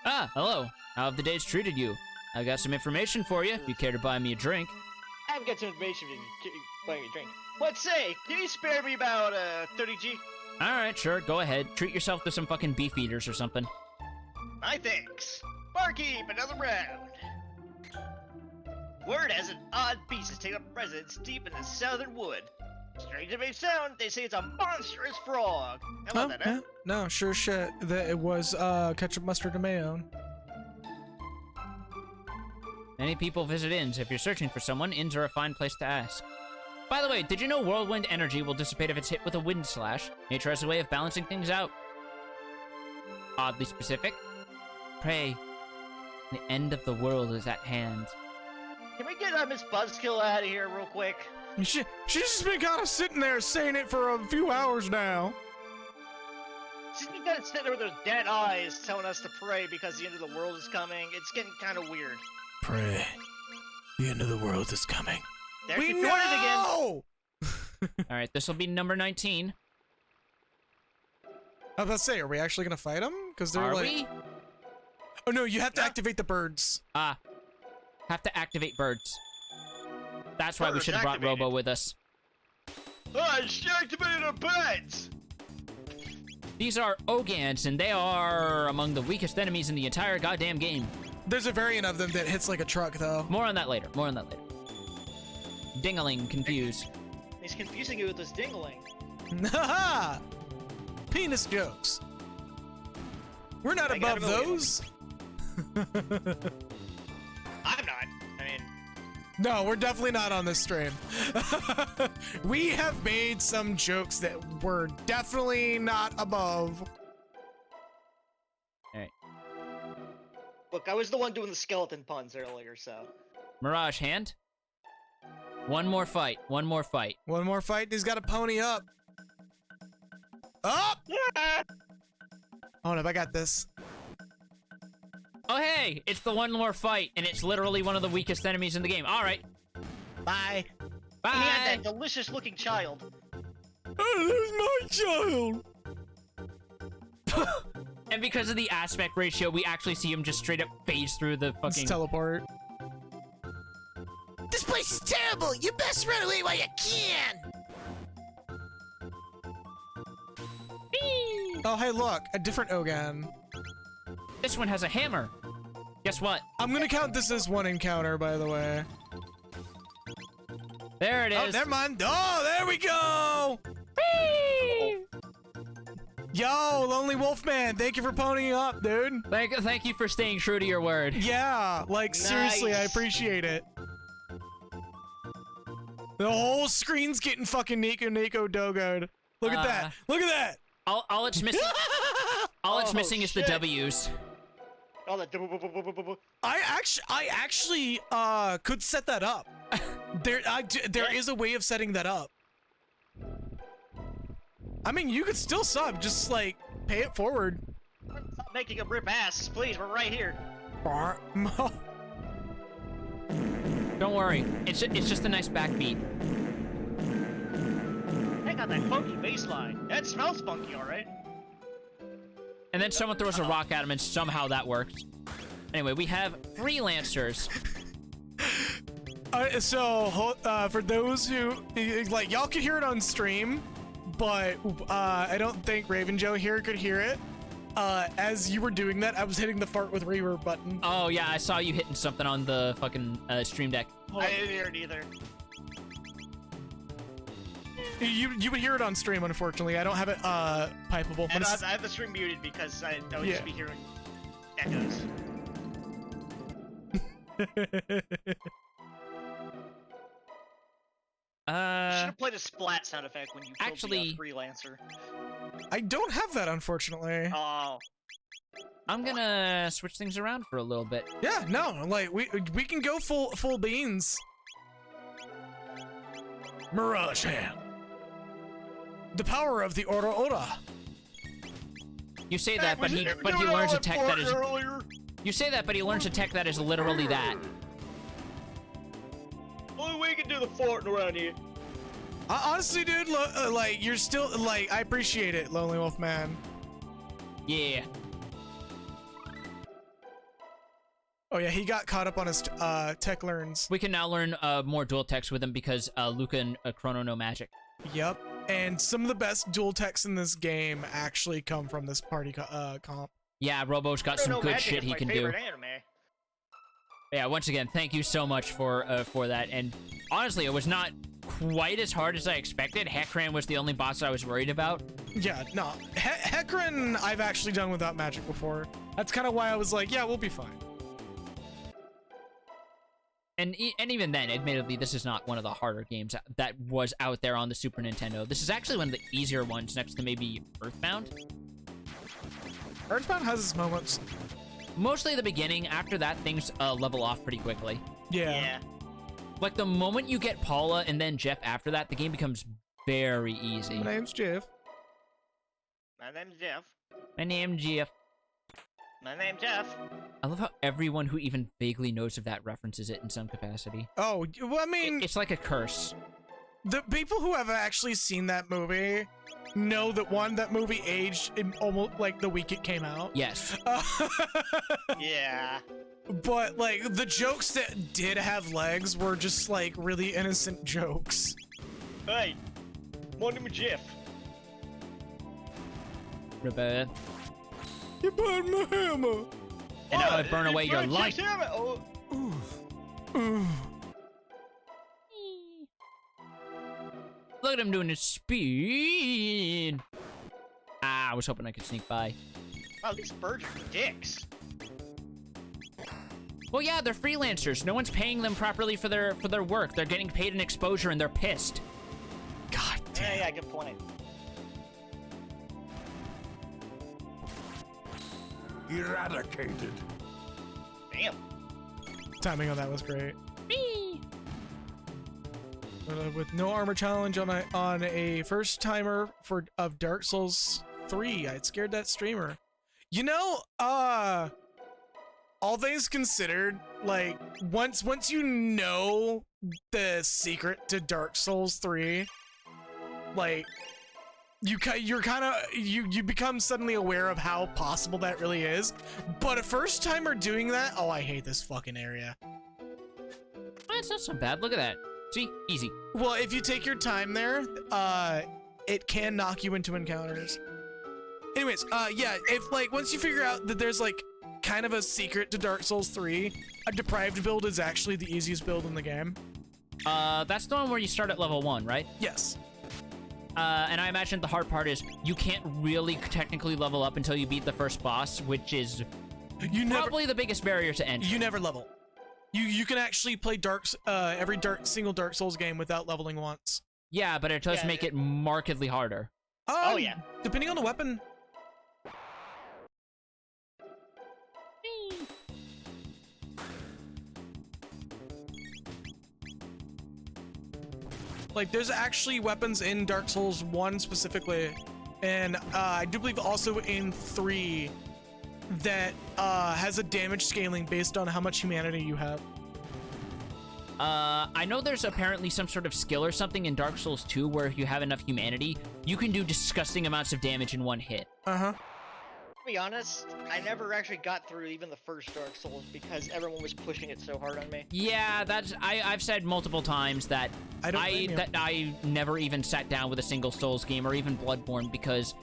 [SPEAKER 3] Ah, hello. How have the days treated you? I got some information for you if you care to buy me a drink.
[SPEAKER 4] I've got some information for you. Buy me a drink. What say? Can you spare me about 30G?
[SPEAKER 3] Alright, sure, go ahead. Treat yourself to some fucking beef eaters or something.
[SPEAKER 4] My thanks. Barkeep, another round. Word has an odd beast has taken up residence deep in the southern wood. Strange it may sound, they say it's a monstrous frog. How about that, huh?
[SPEAKER 1] No, sure shit. It was ketchup, mustard, and mayo.
[SPEAKER 3] Many people visit inns. If you're searching for someone, inns are a fine place to ask. By the way, did you know whirlwind energy will dissipate if it's hit with a wind slash? Nature has a way of balancing things out. Oddly specific. Pray, the end of the world is at hand.
[SPEAKER 4] Can we get Miss Buzzkill out of here real quick?
[SPEAKER 1] She's just been kind of sitting there saying it for a few hours now.
[SPEAKER 4] She's been kind of sitting there with her dead eyes telling us to pray because the end of the world is coming. It's getting kind of weird.
[SPEAKER 6] Pray. The end of the world is coming.
[SPEAKER 4] There
[SPEAKER 1] We
[SPEAKER 4] she's doing it again.
[SPEAKER 1] know!
[SPEAKER 3] Alright, this will be number 19.
[SPEAKER 1] I was about to say, are we actually gonna fight them? Because they're
[SPEAKER 3] Are
[SPEAKER 1] like...
[SPEAKER 3] we?
[SPEAKER 1] Oh no, you have to activate the birds.
[SPEAKER 3] Have to activate birds. That's why we
[SPEAKER 4] Birds
[SPEAKER 3] should have brought
[SPEAKER 4] activated.
[SPEAKER 3] Robo with us.
[SPEAKER 4] She activated her birds!
[SPEAKER 3] These are Ogans, and they are among the weakest enemies in the entire goddamn game.
[SPEAKER 1] There's a variant of them that hits like a truck, though.
[SPEAKER 3] More on that later. More on that later. Dingaling, confused.
[SPEAKER 4] He's confusing you with this dingling.
[SPEAKER 1] Haha! Penis jokes. We're not
[SPEAKER 4] I got
[SPEAKER 1] above
[SPEAKER 4] a million.
[SPEAKER 1] those.
[SPEAKER 4] I'm not. I mean,
[SPEAKER 1] No, we're definitely not on this stream. We have made some jokes that we're definitely not above.
[SPEAKER 3] Alright.
[SPEAKER 4] look, I was the one doing the skeleton puns earlier, so.
[SPEAKER 3] Mirage hand. One more fight. One more fight.
[SPEAKER 1] One more fight, he's got to pony up. Up! Hold up, I got this.
[SPEAKER 3] Oh, hey! It's the one more fight, and it's literally one of the weakest enemies in the game. Alright.
[SPEAKER 1] Bye.
[SPEAKER 3] Bye!
[SPEAKER 4] He had that delicious-looking child.
[SPEAKER 1] Oh, there's my child.
[SPEAKER 3] And because of the aspect ratio, we actually see him just straight up phase through the
[SPEAKER 1] Let's
[SPEAKER 3] fucking...
[SPEAKER 1] teleport.
[SPEAKER 5] This place is terrible! You best run away while you can!
[SPEAKER 1] Oh, hey, look, a different Ogan.
[SPEAKER 3] This one has a hammer. Guess what?
[SPEAKER 1] I'm gonna count this as one encounter, by the way.
[SPEAKER 3] There it is.
[SPEAKER 1] Oh, never mind. Oh, there we go! Yo, Lonely Wolfman, thank you for ponying up, dude.
[SPEAKER 3] Thank you for staying true to your word.
[SPEAKER 1] Yeah, like, seriously, I
[SPEAKER 4] Nice.
[SPEAKER 1] appreciate it. The whole screen's getting fucking Nico Dogoed. Look at that. Look at that.
[SPEAKER 3] All it's missing. All it's
[SPEAKER 4] Oh,
[SPEAKER 3] missing is the
[SPEAKER 4] shit.
[SPEAKER 3] W's.
[SPEAKER 4] All that.
[SPEAKER 1] I actually could set that up. There is a way of setting that up. I mean, you could still sub, just like pay it forward.
[SPEAKER 4] Stop making him rip ass, please. We're right here.
[SPEAKER 3] Don't worry. It's just a nice backbeat.
[SPEAKER 4] Check out that funky bass line. That smells funky, all right.
[SPEAKER 3] And then someone throws a rock at him, and somehow that works. Anyway, we have freelancers.
[SPEAKER 1] For those who like, y'all could hear it on stream, but I don't think Raven Joe here could hear it. As you were doing that, I was hitting the fart with reverb button.
[SPEAKER 3] Oh yeah, I saw you hitting something on the fucking stream deck.
[SPEAKER 4] I didn't hear it either.
[SPEAKER 1] You would hear it on stream, unfortunately. I don't have it pipeable.
[SPEAKER 4] And
[SPEAKER 1] But
[SPEAKER 4] I have the stream muted because I would
[SPEAKER 1] Yeah.
[SPEAKER 4] just be hearing echoes. You should have played a splat sound effect when you killed
[SPEAKER 3] Actually-
[SPEAKER 4] the freelancer.
[SPEAKER 1] I don't have that, unfortunately.
[SPEAKER 4] Oh,
[SPEAKER 3] I'm gonna switch things around for a little bit.
[SPEAKER 1] Yeah, no, like we can go full beans. Mirage Hand. The power of the Ora Ora.
[SPEAKER 3] You say that, but he learns a tech that is.
[SPEAKER 4] earlier.
[SPEAKER 3] You say that, but he learns a tech that is literally that.
[SPEAKER 4] Only way you can do the farting around here.
[SPEAKER 1] Honestly, dude, like you're still like, I appreciate it, Lonely Wolf Man.
[SPEAKER 3] Yeah.
[SPEAKER 1] Oh yeah, he got caught up on his tech learns.
[SPEAKER 3] We can now learn more dual techs with him because Luca and Chrono know magic.
[SPEAKER 1] Yep. And some of the best dual techs in this game actually come from this party comp.
[SPEAKER 3] Yeah, Robo's got some good shit he can do.
[SPEAKER 4] Anime.
[SPEAKER 3] Yeah, once again, thank you so much for that. And honestly, it was not quite as hard as I expected. Heckran was the only boss I was worried about.
[SPEAKER 1] Yeah, no. Heckran I've actually done without magic before. That's kind of why I was like, yeah, we'll be fine.
[SPEAKER 3] And even then, admittedly, this is not one of the harder games that was out there on the Super Nintendo. This is actually one of the easier ones next to maybe Earthbound.
[SPEAKER 1] Earthbound has its moments.
[SPEAKER 3] Mostly the beginning. After that, things level off pretty quickly.
[SPEAKER 1] Yeah.
[SPEAKER 3] Like, the moment you get Paula and then Jeff after that, the game becomes very easy.
[SPEAKER 1] My name's Jeff.
[SPEAKER 4] My name's Jeff.
[SPEAKER 3] My name's Jeff.
[SPEAKER 4] My name's Jeff.
[SPEAKER 3] I love how everyone who even vaguely knows of that references it in some capacity.
[SPEAKER 1] Oh, well, I mean,
[SPEAKER 3] It's like a curse.
[SPEAKER 1] the people who have actually seen that movie know that that movie aged in almost like the week it came out.
[SPEAKER 3] Yes.
[SPEAKER 4] Yeah.
[SPEAKER 1] But like the jokes that did have legs were just like really innocent jokes.
[SPEAKER 4] Hey, my name is Jeff.
[SPEAKER 3] Rebirth.
[SPEAKER 1] You burned my hammer.
[SPEAKER 3] And now I burn away your life.
[SPEAKER 4] Oh,
[SPEAKER 3] Look at him doing his speed. Ah, I was hoping I could sneak by.
[SPEAKER 4] wow, these birds are dicks.
[SPEAKER 3] Well, yeah, they're freelancers. No one's paying them properly for their work. They're getting paid in exposure, and they're pissed.
[SPEAKER 1] God damn.
[SPEAKER 4] Yeah, good point.
[SPEAKER 7] Eradicated.
[SPEAKER 4] Damn.
[SPEAKER 1] Timing on that was great.
[SPEAKER 3] Whee!
[SPEAKER 1] With no armor challenge on a first timer of Dark Souls 3, I'd scared that streamer. You know, all things considered, like once you know the secret to Dark Souls 3, like you become suddenly aware of how possible that really is. But a first timer doing that, oh, I hate this fucking area.
[SPEAKER 3] It's not so bad. Look at that. See? Easy.
[SPEAKER 1] Well, if you take your time there, it can knock you into encounters. Anyways, yeah, if like once you figure out that there's like kind of a secret to Dark Souls 3. A deprived build is actually the easiest build in the game.
[SPEAKER 3] That's the one where you start at level 1, right?
[SPEAKER 1] Yes.
[SPEAKER 3] And I imagine the hard part is you can't really technically level up until you beat the first boss, which is probably the biggest barrier to entry.
[SPEAKER 1] You never level. You can actually play every single Dark Souls game without leveling once.
[SPEAKER 3] Yeah, but it does make it markedly harder.
[SPEAKER 4] Oh, yeah.
[SPEAKER 1] Depending on the weapon. Like, there's actually weapons in Dark Souls 1 specifically, and I do believe also in 3 that has a damage scaling based on how much humanity you have.
[SPEAKER 3] I know there's apparently some sort of skill or something in Dark Souls 2 where if you have enough humanity, you can do disgusting amounts of damage in one hit.
[SPEAKER 1] Uh-huh.
[SPEAKER 4] To be honest, I never actually got through even the first Dark Souls because everyone was pushing it so hard on me.
[SPEAKER 3] Yeah, I've said multiple times that I never even sat down with a single Souls game or even Bloodborne because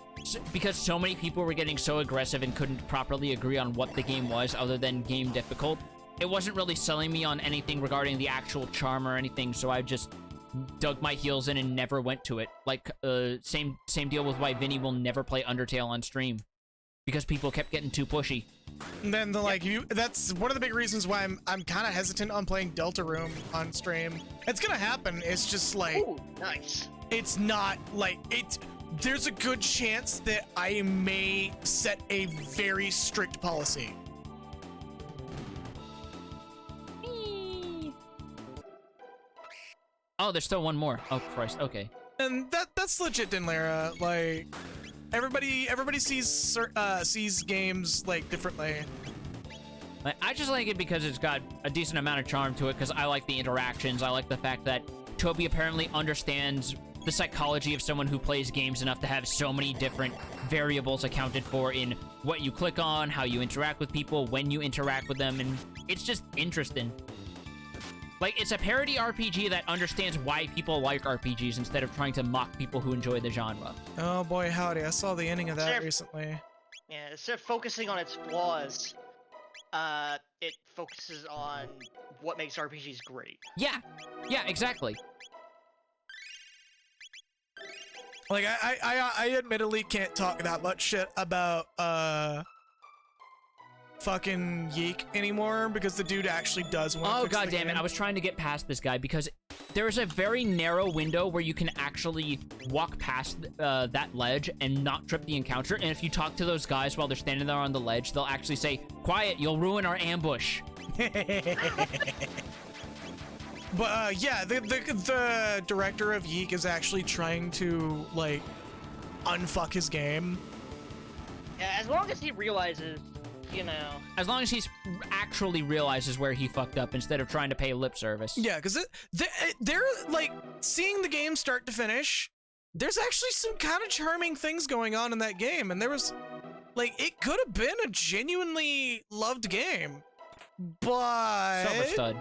[SPEAKER 3] so many people were getting so aggressive and couldn't properly agree on what the game was other than game difficult. It wasn't really selling me on anything regarding the actual charm or anything, so I just dug my heels in and never went to it. Like, same deal with why Vinny will never play Undertale on stream. Because people kept getting too pushy.
[SPEAKER 1] And then that's one of the big reasons why I'm kind of hesitant on playing Deltarune on stream. It's gonna happen. It's just like,
[SPEAKER 4] ooh, nice.
[SPEAKER 1] It's not like there's a good chance that I may set a very strict policy.
[SPEAKER 3] Oh, there's still one more. Oh Christ. Okay.
[SPEAKER 1] And that's legit, Dinlara. Like, everybody sees games like differently.
[SPEAKER 3] I just like it because it's got a decent amount of charm to it because I like the interactions. I like the fact that Toby apparently understands the psychology of someone who plays games enough to have so many different variables accounted for in what you click on, how you interact with people, when you interact with them, and it's just interesting. Like, it's a parody RPG that understands why people like RPGs instead of trying to mock people who enjoy the genre.
[SPEAKER 1] Oh boy, howdy. I saw the ending of that recently.
[SPEAKER 4] Yeah, instead of focusing on its flaws, it focuses on what makes RPGs great.
[SPEAKER 3] Yeah, exactly.
[SPEAKER 1] Like, I admittedly can't talk that much shit about, fucking Yeek anymore because the dude actually does want to fix
[SPEAKER 3] god damn it, I was trying to get past this guy because there's a very narrow window where you can actually walk past that ledge and not trip the encounter, and if you talk to those guys while they're standing there on the ledge, they'll actually say, "Quiet, you'll ruin our ambush."
[SPEAKER 1] But yeah, the director of Yeek is actually trying to, like, unfuck his game.
[SPEAKER 4] Yeah, as long as he realizes, you know.
[SPEAKER 3] As long as he actually realizes where he fucked up instead of trying to pay lip service.
[SPEAKER 1] Yeah, because they're, like, seeing the game start to finish, there's actually some kind of charming things going on in that game, and there was, like, it could have been a genuinely loved game, but...
[SPEAKER 3] Silver Stud.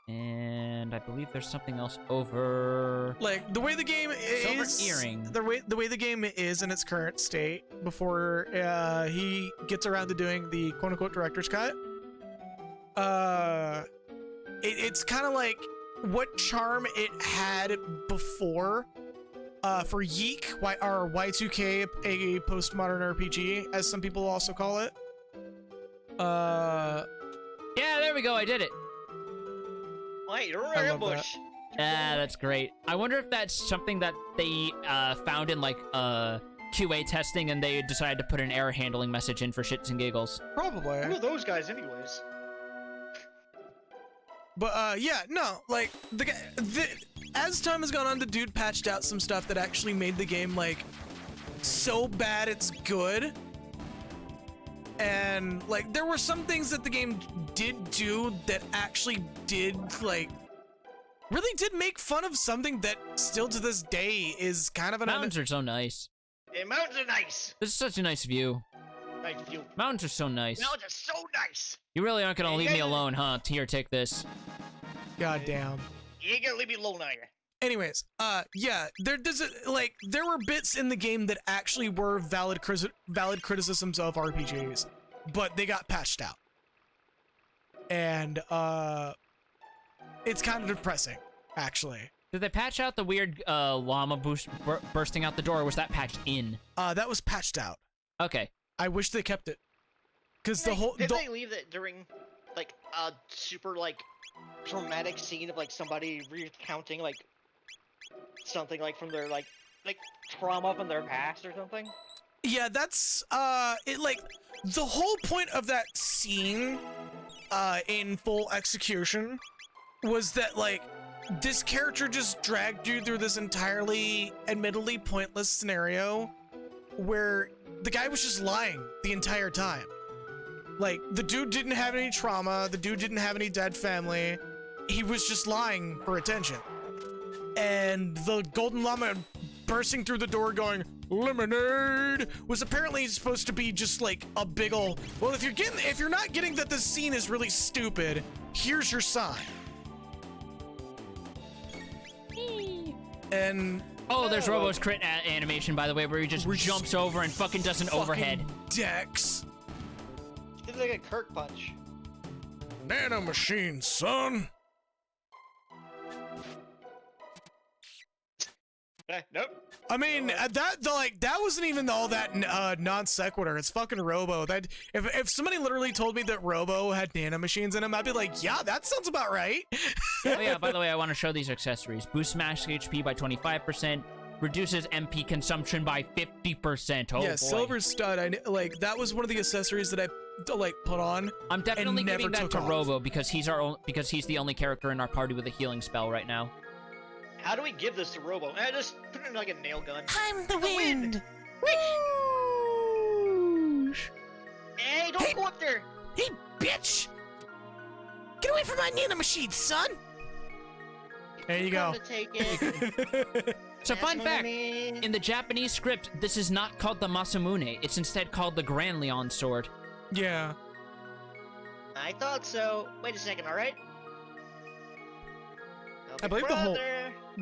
[SPEAKER 3] And I believe there's something else over...
[SPEAKER 1] Like, the way the game is...
[SPEAKER 3] Silver Earring.
[SPEAKER 1] The way the game is in its current state, before he gets around to doing the quote-unquote director's cut, it's kind of like what charm it had before for Yeek, or Y2K, a postmodern RPG, as some people also call it.
[SPEAKER 3] Yeah, there we go, I did it.
[SPEAKER 4] Wait, you're in an ambush.
[SPEAKER 3] Ah, that's great. I wonder if that's something that they found in, like, QA testing and they decided to put an error handling message in for shits and giggles.
[SPEAKER 1] Probably.
[SPEAKER 4] Who are those guys anyways?
[SPEAKER 1] But, yeah, no, like, as time has gone on, the dude patched out some stuff that actually made the game, like, so bad it's good. And, like, there were some things that the game did do that actually did, like, really did make fun of something that still to this day is kind of an...
[SPEAKER 3] Mountains are so nice.
[SPEAKER 4] Yeah, mountains are nice.
[SPEAKER 3] This is such a nice view.
[SPEAKER 4] Nice view.
[SPEAKER 3] Mountains are so nice.
[SPEAKER 4] Mountains are so nice.
[SPEAKER 3] You really aren't gonna leave me alone, huh? Here, take this.
[SPEAKER 1] God damn.
[SPEAKER 4] You ain't gonna leave me alone, are you?
[SPEAKER 1] Anyways, yeah, there were bits in the game that actually were valid criticisms of RPGs, but they got patched out. And, it's kind of depressing, actually.
[SPEAKER 3] Did they patch out the weird llama bursting out the door, or was that patched in?
[SPEAKER 1] That was patched out.
[SPEAKER 3] Okay.
[SPEAKER 1] I wish they kept it. Because
[SPEAKER 4] Did they leave it during, like, a super, like, dramatic scene of, like, somebody recounting, like, something, like, from their, like trauma from their past or something?
[SPEAKER 1] Yeah, that's, the whole point of that scene, in full execution was that, like, this character just dragged you through this entirely, admittedly pointless scenario where the guy was just lying the entire time. Like, the dude didn't have any trauma, the dude didn't have any dead family, he was just lying for attention. And the golden llama bursting through the door going, lemonade, was apparently supposed to be just like a big ol', well, if you're not getting that this scene is really stupid, here's your sign. And
[SPEAKER 3] oh, there's Robo's crit animation, by the way, where he just jumps over and fucking does an overhead.
[SPEAKER 1] Dex.
[SPEAKER 4] It's like a Kirk punch.
[SPEAKER 6] Nano machine, son.
[SPEAKER 4] Nope.
[SPEAKER 1] I mean, that wasn't even all that non sequitur. It's fucking Robo. That if somebody literally told me that Robo had nanomachines in him, I'd be like, yeah, that sounds about right.
[SPEAKER 3] Oh yeah, by the way, I want to show these accessories. Boost smash HP by 25%, reduces MP consumption by 50%. Oh,
[SPEAKER 1] yeah,
[SPEAKER 3] boy.
[SPEAKER 1] Silver Stud. That was one of the accessories that I put on.
[SPEAKER 3] I'm definitely
[SPEAKER 1] never
[SPEAKER 3] giving that
[SPEAKER 1] took
[SPEAKER 3] to
[SPEAKER 1] off.
[SPEAKER 3] Robo because he's the only character in our party with a healing spell right now.
[SPEAKER 4] How do we give this to Robo? Just put it in like a nail gun.
[SPEAKER 5] I'm the wind.
[SPEAKER 4] Hey, don't go up there!
[SPEAKER 5] Hey, bitch! Get away from my nanomachine, son!
[SPEAKER 1] There you go.
[SPEAKER 4] Come to take it.
[SPEAKER 3] So fun fact,
[SPEAKER 4] Masamune.
[SPEAKER 3] in the Japanese script, this is not called the Masamune. It's instead called the Grand Leon sword.
[SPEAKER 1] Yeah.
[SPEAKER 4] I thought so. Wait a second, alright?
[SPEAKER 1] I believe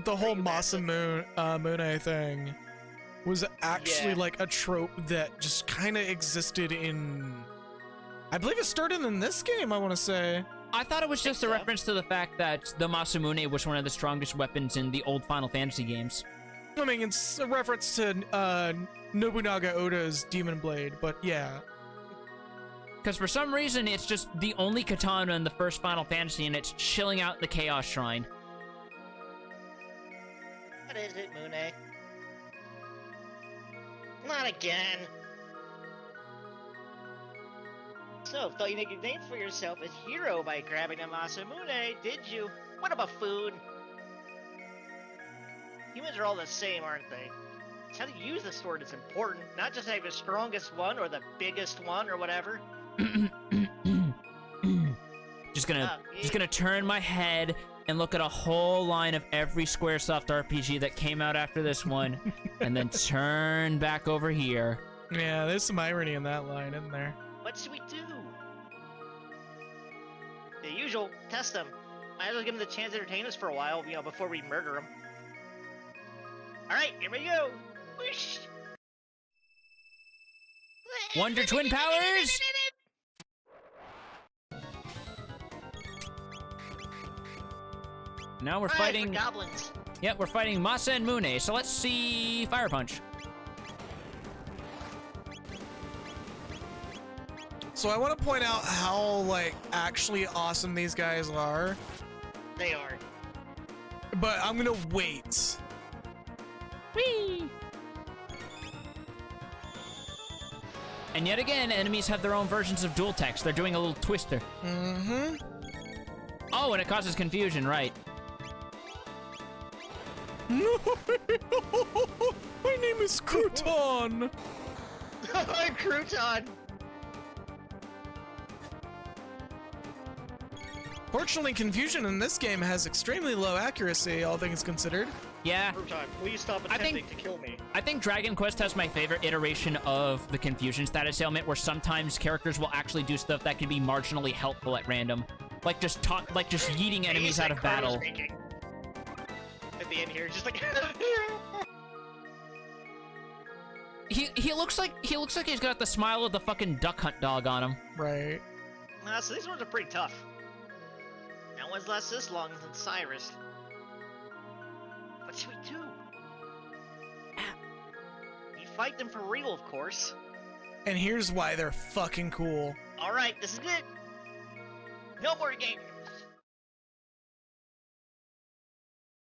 [SPEAKER 1] the whole Masamune thing was actually like a trope that just kind of existed in. I believe it started in this game, I want to say.
[SPEAKER 3] I thought it was just a reference to the fact that the Masamune was one of the strongest weapons in the old Final Fantasy games.
[SPEAKER 1] I mean, it's a reference to Nobunaga Oda's Demon Blade, but yeah.
[SPEAKER 3] Because for some reason, it's just the only katana in the first Final Fantasy, and it's chilling out in the Chaos Shrine.
[SPEAKER 4] What is it, Mune? Not again. So, thought you'd make a name for yourself as hero by grabbing a Masamune, did you? What a buffoon. Humans are all the same, aren't they? It's how to use the sword is important, not just having the strongest one or the biggest one or whatever.
[SPEAKER 3] Just gonna turn my head and look at a whole line of every Squaresoft RPG that came out after this one, and then turn back over here.
[SPEAKER 1] Yeah, there's some irony in that line, isn't there?
[SPEAKER 4] What should we do? The usual, test them. Might as well give them the chance to entertain us for a while, before we murder them. Alright, here we go! Whoosh!
[SPEAKER 3] Wonder Twin Powers! Now we're fighting...
[SPEAKER 4] goblins.
[SPEAKER 3] Yep, we're fighting Masa and Mune, so let's see Fire Punch.
[SPEAKER 1] So I want to point out how, actually awesome these guys are.
[SPEAKER 4] They are.
[SPEAKER 1] But I'm gonna wait.
[SPEAKER 3] Whee! And yet again, enemies have their own versions of dual text. They're doing a little twister.
[SPEAKER 1] Mm-hmm.
[SPEAKER 3] Oh, and it causes confusion, right.
[SPEAKER 1] No! My name is Crouton!
[SPEAKER 4] I'm Crouton!
[SPEAKER 1] Fortunately, confusion in this game has extremely low accuracy, all things considered.
[SPEAKER 3] Yeah.
[SPEAKER 4] Crouton, please stop attempting to kill me.
[SPEAKER 3] I think Dragon Quest has my favorite iteration of the confusion status ailment, where sometimes characters will actually do stuff that can be marginally helpful at random. Like just yeeting enemies out of battle.
[SPEAKER 4] at the end here, just like.
[SPEAKER 3] He looks like he's got the smile of the fucking duck hunt dog on him.
[SPEAKER 1] Right.
[SPEAKER 4] So these ones are pretty tough. No one's lasted this long than Cyrus. What should we do? We fight them for real, of course.
[SPEAKER 1] And here's why they're fucking cool.
[SPEAKER 4] Alright, this is it. No more games.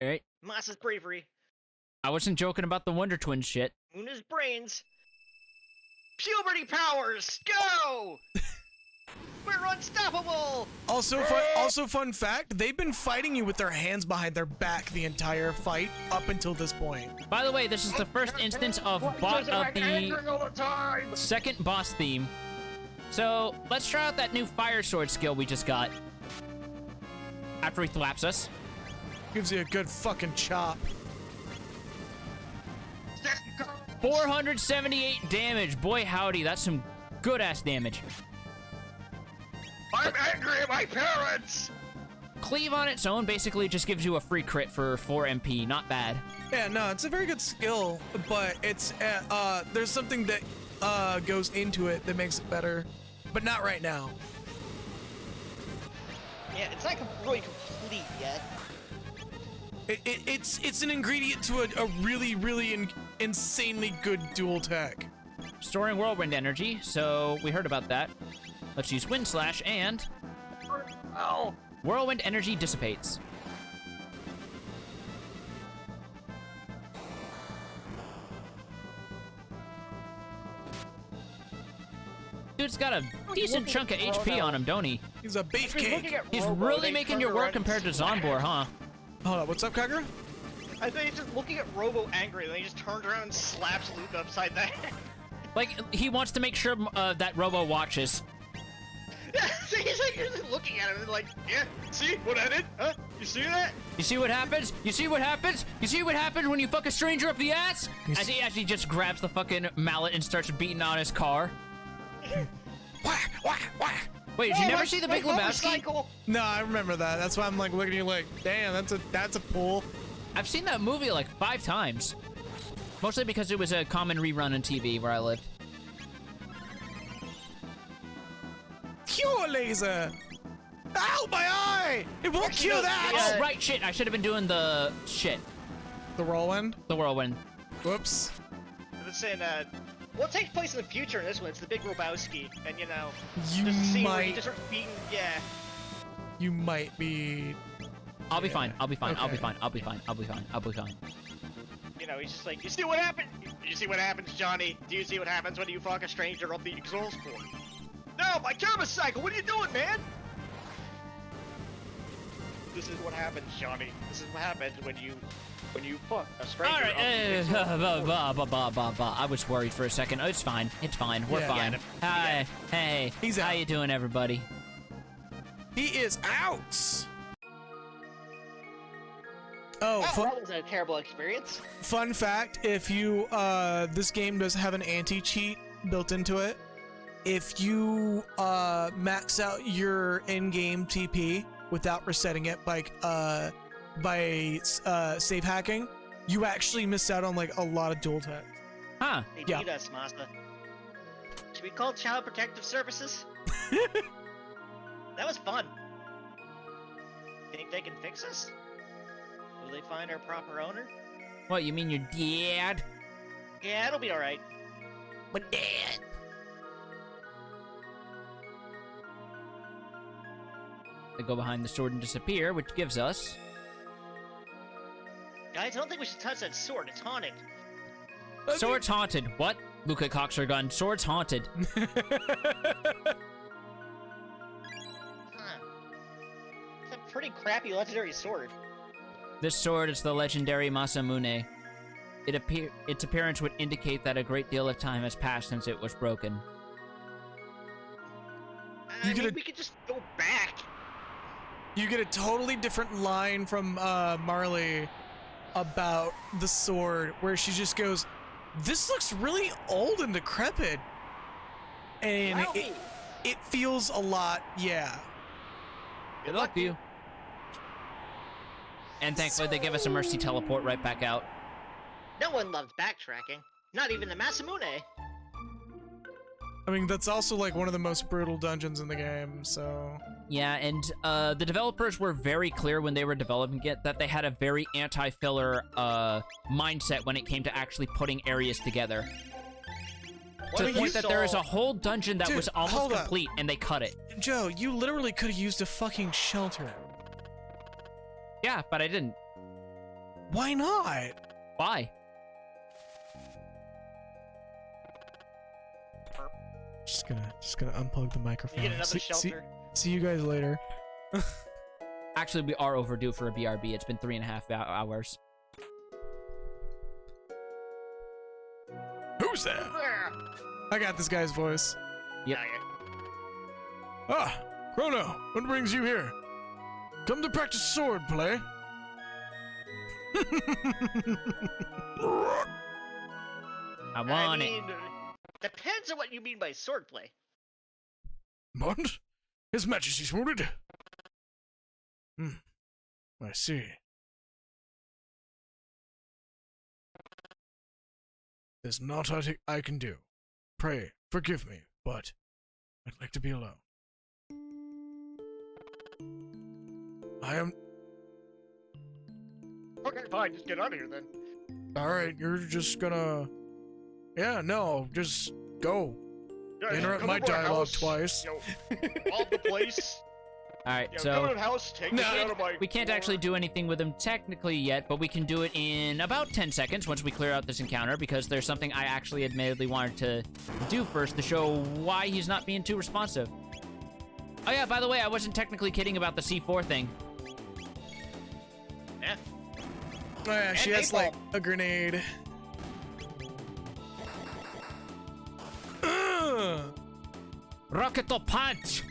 [SPEAKER 3] Alright.
[SPEAKER 4] Masa's bravery.
[SPEAKER 3] I wasn't joking about the Wonder Twins shit.
[SPEAKER 4] Muna's brains. Puberty powers, go! We're unstoppable!
[SPEAKER 1] Also fun fact, they've been fighting you with their hands behind their back the entire fight up until this point.
[SPEAKER 3] By the way, this is the first instance of the second boss theme. So let's try out that new fire sword skill we just got. After he thwaps us.
[SPEAKER 1] Gives you a good fucking chop.
[SPEAKER 3] 478 damage. Boy howdy, that's some good ass damage.
[SPEAKER 7] I'm angry at my parents!
[SPEAKER 3] Cleave on its own basically just gives you a free crit for 4 MP. Not bad.
[SPEAKER 1] Yeah, no, it's a very good skill, but it's there's something that goes into it that makes it better, but not right now.
[SPEAKER 4] Yeah, it's not really complete yet.
[SPEAKER 1] It's an ingredient to a really insanely good dual tech.
[SPEAKER 3] Storing whirlwind energy, so we heard about that. Let's use Wind Slash and whirlwind energy dissipates. Dude's got a decent chunk of HP on him, don't he?
[SPEAKER 1] He's a beefcake.
[SPEAKER 3] He's really making your work compared to Zonbor, huh?
[SPEAKER 1] Hold on, what's up, Kagura?
[SPEAKER 4] I think he's just looking at Robo angry, and then he just turns around and slaps Luke upside the head.
[SPEAKER 3] Like, he wants to make sure that Robo watches.
[SPEAKER 4] So he's like, you're just looking at him and like, yeah, see what I did? Huh? You see that?
[SPEAKER 3] You see what happens? You see what happens? You see what happens when you fuck a stranger up the ass? As he just grabs the fucking mallet and starts beating on his car.
[SPEAKER 1] Whack, whack, whack.
[SPEAKER 3] Wait, did you never see The Big Lebowski?
[SPEAKER 4] Motorcycle.
[SPEAKER 1] No, I remember that. That's why I'm like looking at you like, damn, that's a pull.
[SPEAKER 3] I've seen that movie like 5 times. Mostly because it was a common rerun on TV where I lived.
[SPEAKER 1] Cure laser! Ow, my eye! It won't cure that!
[SPEAKER 3] Oh, right, shit. I should have been doing the shit.
[SPEAKER 1] The whirlwind?
[SPEAKER 3] The whirlwind.
[SPEAKER 1] Whoops.
[SPEAKER 4] I was saying, well, it takes place in the future in this one. It's the Big Lebowski, and you know,
[SPEAKER 1] You
[SPEAKER 4] there's a scene where he
[SPEAKER 1] might,
[SPEAKER 4] just starts beating, yeah.
[SPEAKER 1] you might be...
[SPEAKER 3] I'll be fine. I'll be fine. I'll be
[SPEAKER 1] Okay.
[SPEAKER 3] fine. I'll be fine. I'll be fine. I'll be fine.
[SPEAKER 4] You know, he's just like, you see what happened? You see what happens, Johnny? Do you see what happens when you fuck a stranger up the exhaust port? No, my camera cycle! What are you doing, man? This is what happens, Johnny. This is what happens when you fuck a stranger.
[SPEAKER 3] All
[SPEAKER 4] up the exhaust port.
[SPEAKER 3] I was worried for a second. Oh, it's fine. It's fine. We're
[SPEAKER 1] Yeah.
[SPEAKER 3] fine.
[SPEAKER 4] Yeah,
[SPEAKER 3] Hi. Hey.
[SPEAKER 1] He's
[SPEAKER 3] How
[SPEAKER 1] out.
[SPEAKER 3] you doing, everybody?
[SPEAKER 1] He is out! Oh,
[SPEAKER 4] That was a terrible experience.
[SPEAKER 1] fun fact, if you, this game does have an anti-cheat built into it. If you, max out your in-game TP without resetting it, like, by, save hacking, you actually miss out on, like, a lot of dual tech.
[SPEAKER 3] Huh.
[SPEAKER 4] They
[SPEAKER 1] Yeah.
[SPEAKER 4] need us, Masa. Should we call Child Protective Services? That was fun. Think they can fix us? Will they find our proper owner?
[SPEAKER 3] What, you mean your dad?
[SPEAKER 4] Yeah, it'll be alright.
[SPEAKER 5] But Dad,
[SPEAKER 3] They go behind the sword and disappear, which gives us...
[SPEAKER 4] Guys, I don't think we should touch that sword. It's haunted.
[SPEAKER 3] Sword's haunted. What? Luca cocks her gun. Sword's haunted.
[SPEAKER 4] Huh. It's a pretty crappy legendary sword.
[SPEAKER 3] This sword is the legendary Masamune. Its appearance would indicate that a great deal of time has passed since it was broken.
[SPEAKER 4] I
[SPEAKER 1] You
[SPEAKER 4] mean,
[SPEAKER 1] could-
[SPEAKER 4] we could just go back.
[SPEAKER 1] You get a totally different line from Marley about the sword, where she just goes, "This looks really old and decrepit," and
[SPEAKER 4] Allow me.
[SPEAKER 1] it feels a lot, yeah.
[SPEAKER 3] Good luck to you. And thankfully, they give us a mercy teleport right back out.
[SPEAKER 4] No one loves backtracking. Not even the Masamune.
[SPEAKER 1] I mean, that's also like one of the most brutal dungeons in the game, so...
[SPEAKER 3] Yeah, and the developers were very clear when they were developing it that they had a very anti-filler mindset when it came to actually putting areas together. To the point that there is a whole dungeon that was almost complete, and they cut it.
[SPEAKER 1] Joe, you literally could have used a fucking shelter.
[SPEAKER 3] Yeah, but I didn't.
[SPEAKER 1] Why not?
[SPEAKER 3] Why?
[SPEAKER 1] Just gonna unplug the microphone.
[SPEAKER 4] You get another shelter.
[SPEAKER 1] See you guys later.
[SPEAKER 3] Actually, we are overdue for a BRB. It's been 3.5 hours.
[SPEAKER 6] Who's there?
[SPEAKER 1] I got this guy's voice.
[SPEAKER 3] Yep.
[SPEAKER 6] Ah, Chrono, what brings you here? Come to practice sword play.
[SPEAKER 3] I want it.
[SPEAKER 4] Depends on what you mean by swordplay.
[SPEAKER 6] What? His Majesty's wounded? I see. There's naught I can do. Pray, forgive me, but I'd like to be alone. I am...
[SPEAKER 7] Okay, fine, just get out of here then.
[SPEAKER 6] Alright, you're just gonna... Yeah, no, just go.
[SPEAKER 7] Yeah,
[SPEAKER 6] Interrupt
[SPEAKER 7] come
[SPEAKER 6] my
[SPEAKER 7] over to our
[SPEAKER 6] dialogue
[SPEAKER 7] house,
[SPEAKER 6] twice.
[SPEAKER 7] Rob the place.
[SPEAKER 3] Alright,
[SPEAKER 7] Come to
[SPEAKER 3] so
[SPEAKER 7] the house, take this out of my
[SPEAKER 3] we can't
[SPEAKER 7] floor.
[SPEAKER 3] actually do anything with him technically yet, but we can do it in about 10 seconds once we clear out this encounter, because there's something I actually admittedly wanted to do first to show why he's not being too responsive. Oh yeah, by the way, I wasn't technically kidding about the C4 thing.
[SPEAKER 4] Eh.
[SPEAKER 1] Oh yeah, she
[SPEAKER 4] And
[SPEAKER 1] has
[SPEAKER 4] paintball.
[SPEAKER 1] like a grenade.
[SPEAKER 3] Rocket punch!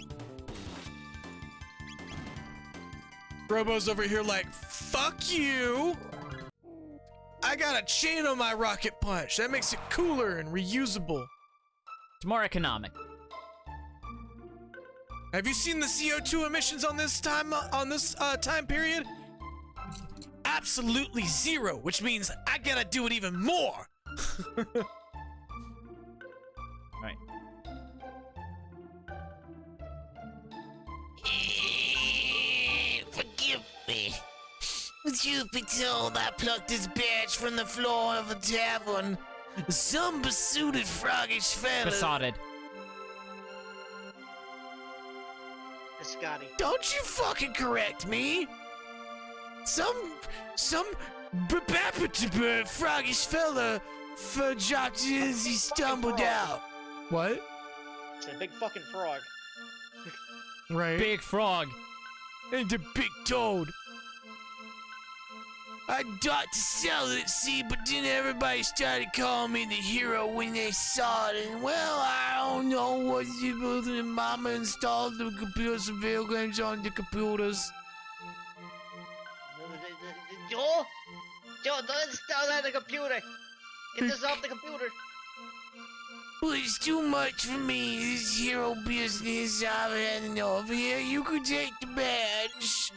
[SPEAKER 1] Robo's over here like, fuck you! I got a chain on my rocket punch. That makes it cooler and reusable.
[SPEAKER 3] It's more economic.
[SPEAKER 1] Have you seen the CO2 emissions on this time period? Absolutely zero, which means I gotta do it even more.
[SPEAKER 3] Alright.
[SPEAKER 5] Forgive me. You've been told I plucked this badge from the floor of a tavern. Some besooted froggish fella.
[SPEAKER 3] Besotted.
[SPEAKER 4] Scotty.
[SPEAKER 5] Don't you fucking correct me. Some froggish fella dropped it as he stumbled out.
[SPEAKER 1] What?
[SPEAKER 4] It's a big fucking frog.
[SPEAKER 1] Right.
[SPEAKER 3] Big frog.
[SPEAKER 5] And the big toad. I thought to sell it, see, but then everybody started calling me the hero when they saw it. And well, I don't know what you do. Mama installed the computer surveil games on the computers.
[SPEAKER 4] Joel? Joel, don't install that on the computer. Get this off the computer.
[SPEAKER 5] Well, it's too much for me. This hero business, I've had enough. Here, you can take the badge.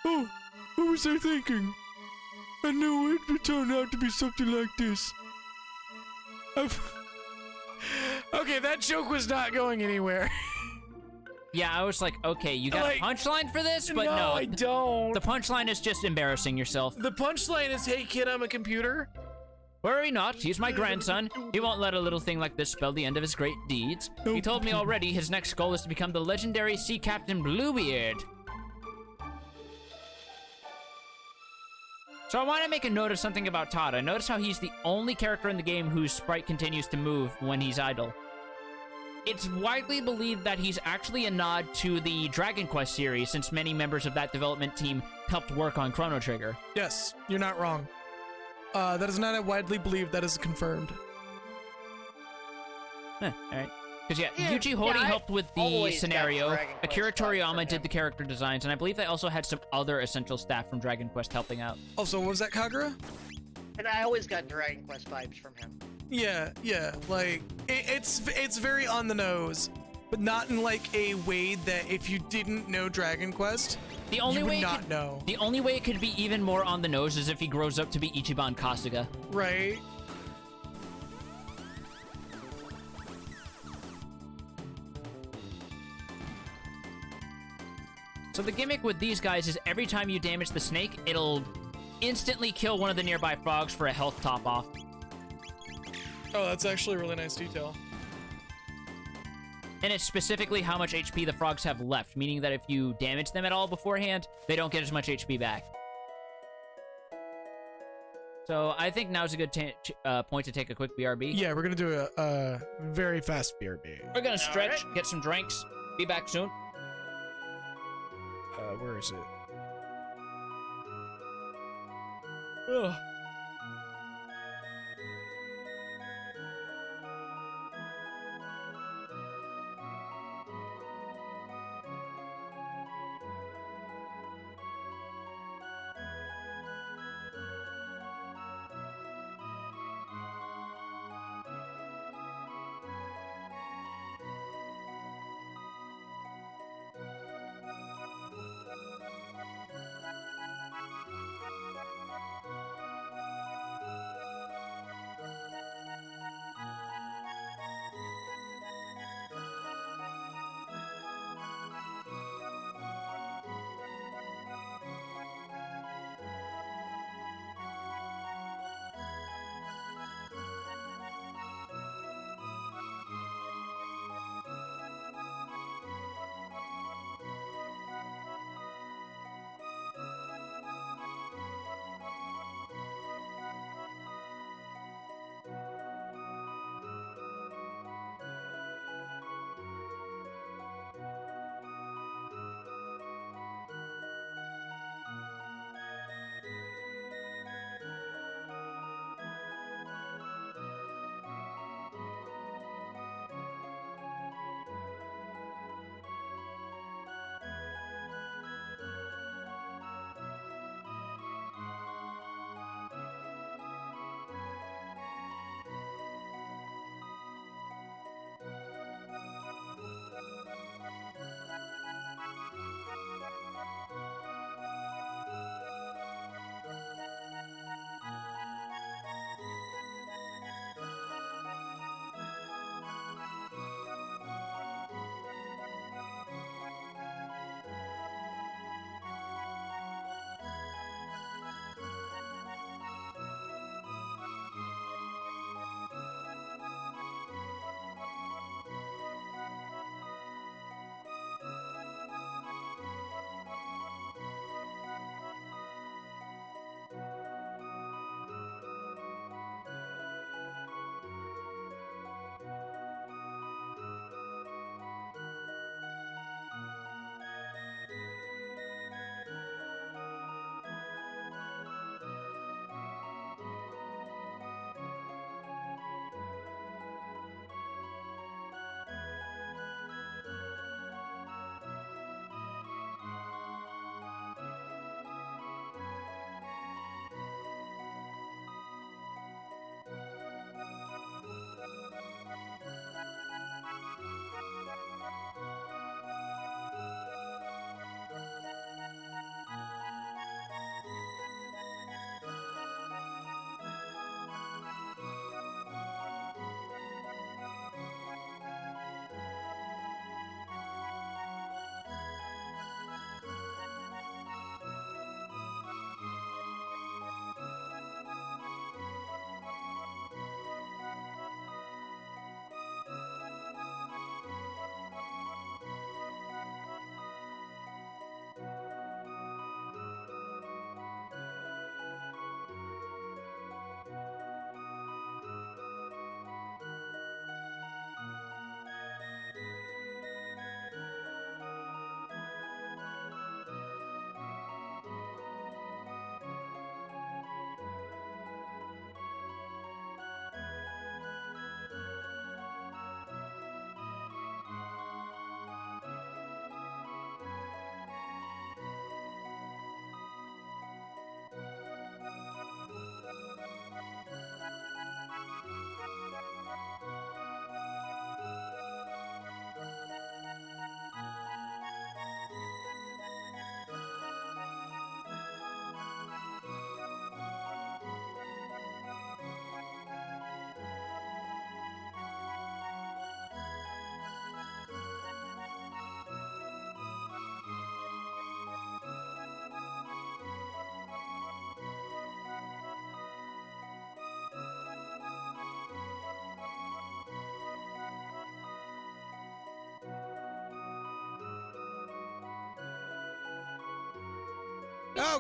[SPEAKER 6] Oh, what was I thinking? I knew it would turn out to be something like this.
[SPEAKER 1] Okay, that joke was not going anywhere.
[SPEAKER 3] Yeah, I was like, okay, you got
[SPEAKER 1] Like,
[SPEAKER 3] a punchline for this? But no,
[SPEAKER 1] I don't.
[SPEAKER 3] the punchline is just embarrassing yourself.
[SPEAKER 1] The punchline is, hey kid, I'm a computer.
[SPEAKER 3] Worry not, he's my grandson. He won't let a little thing like this spell the end of his great deeds. He told me already his next goal is to become the legendary Sea Captain Bluebeard. So I want to make a note of something about Tada. Notice how he's the only character in the game whose sprite continues to move when he's idle. It's widely believed that he's actually a nod to the Dragon Quest series, since many members of that development team helped work on Chrono Trigger.
[SPEAKER 1] Yes, you're not wrong. That is not widely believed. That is confirmed.
[SPEAKER 3] Alright. Because
[SPEAKER 4] Yeah,
[SPEAKER 3] Yuji Horii
[SPEAKER 4] I
[SPEAKER 3] helped with the
[SPEAKER 4] always got
[SPEAKER 3] scenario,
[SPEAKER 4] Dragon Quest
[SPEAKER 3] Akira
[SPEAKER 4] vibes from
[SPEAKER 3] Toriyama
[SPEAKER 4] him.
[SPEAKER 3] did the character designs, and I believe they also had some other essential staff from Dragon Quest helping out.
[SPEAKER 1] Also, what was that, Kagura?
[SPEAKER 4] And I always got Dragon Quest vibes from him.
[SPEAKER 1] Yeah, like it's very on the nose. but not in like a way that if you didn't know Dragon Quest,
[SPEAKER 3] The only
[SPEAKER 1] you would
[SPEAKER 3] way
[SPEAKER 1] not know.
[SPEAKER 3] The only way it could be even more on the nose is if he grows up to be Ichiban Kasuga.
[SPEAKER 1] Right.
[SPEAKER 3] So the gimmick with these guys is every time you damage the snake, it'll instantly kill one of the nearby frogs for a health top off.
[SPEAKER 1] Oh, that's actually a really nice detail.
[SPEAKER 3] And it's specifically how much HP the frogs have left, meaning that if you damage them at all beforehand, they don't get as much HP back. So I think now's a good point to take a quick BRB.
[SPEAKER 1] Yeah, we're gonna do a very fast BRB.
[SPEAKER 3] We're gonna stretch, get some drinks, be back soon.
[SPEAKER 1] Where is it?
[SPEAKER 3] Ugh.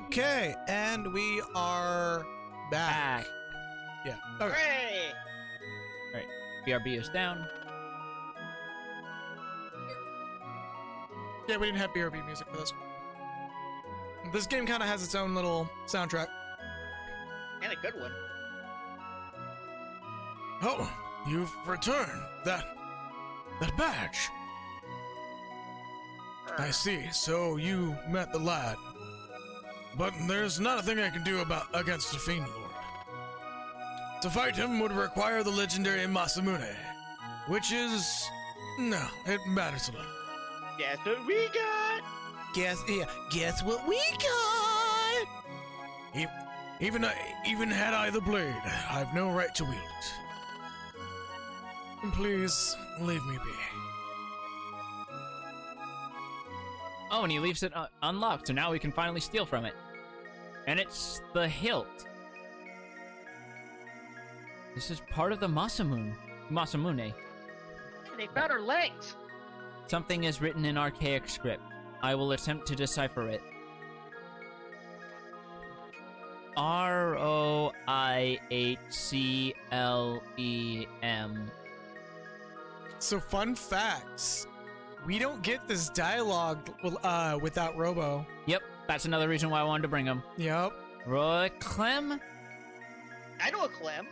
[SPEAKER 1] Okay, and we are back. Yeah. Okay.
[SPEAKER 4] Hooray!
[SPEAKER 3] BRB is down.
[SPEAKER 1] Yeah, we didn't have BRB music for this. This game kind of has its own little soundtrack.
[SPEAKER 4] And a good one.
[SPEAKER 6] Oh, you've returned that badge. I see. So you met the lad. But there's not a thing I can do against the Fiend Lord. To fight him would require the legendary Masamune, which is... no, it matters a little.
[SPEAKER 4] Guess what we got?
[SPEAKER 6] Guess what we got? Even had I the blade, I've no right to wield it. Please, leave me be.
[SPEAKER 3] Oh, and he leaves it unlocked, so now we can finally steal from it. And it's the hilt. This is part of the Masamune.
[SPEAKER 4] They found our legs.
[SPEAKER 3] Something is written in archaic script. I will attempt to decipher it. ROIHCLEM.
[SPEAKER 1] So, fun facts. We don't get this dialogue without Robo.
[SPEAKER 3] Yep, that's another reason why I wanted to bring him.
[SPEAKER 1] Yep.
[SPEAKER 3] Roy Clem?
[SPEAKER 4] I know a Clem.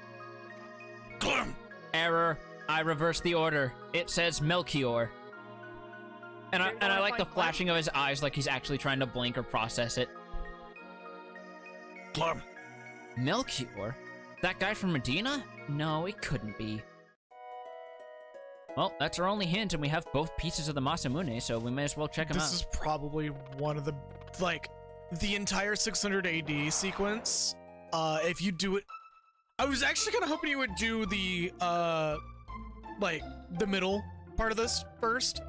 [SPEAKER 6] Clem!
[SPEAKER 3] Error. I reversed the order. It says Melchior. And I like the flashing of his eyes like he's actually trying to blink or process it.
[SPEAKER 6] Clem!
[SPEAKER 3] Melchior? That guy from Medina? No, it couldn't be. Well, that's our only hint, and we have both pieces of the Masamune, so we may as well check them out.
[SPEAKER 1] This is probably one of the, like, the entire 600 AD sequence. If you do it... I was actually kind of hoping you would do the, like, the middle part of this first.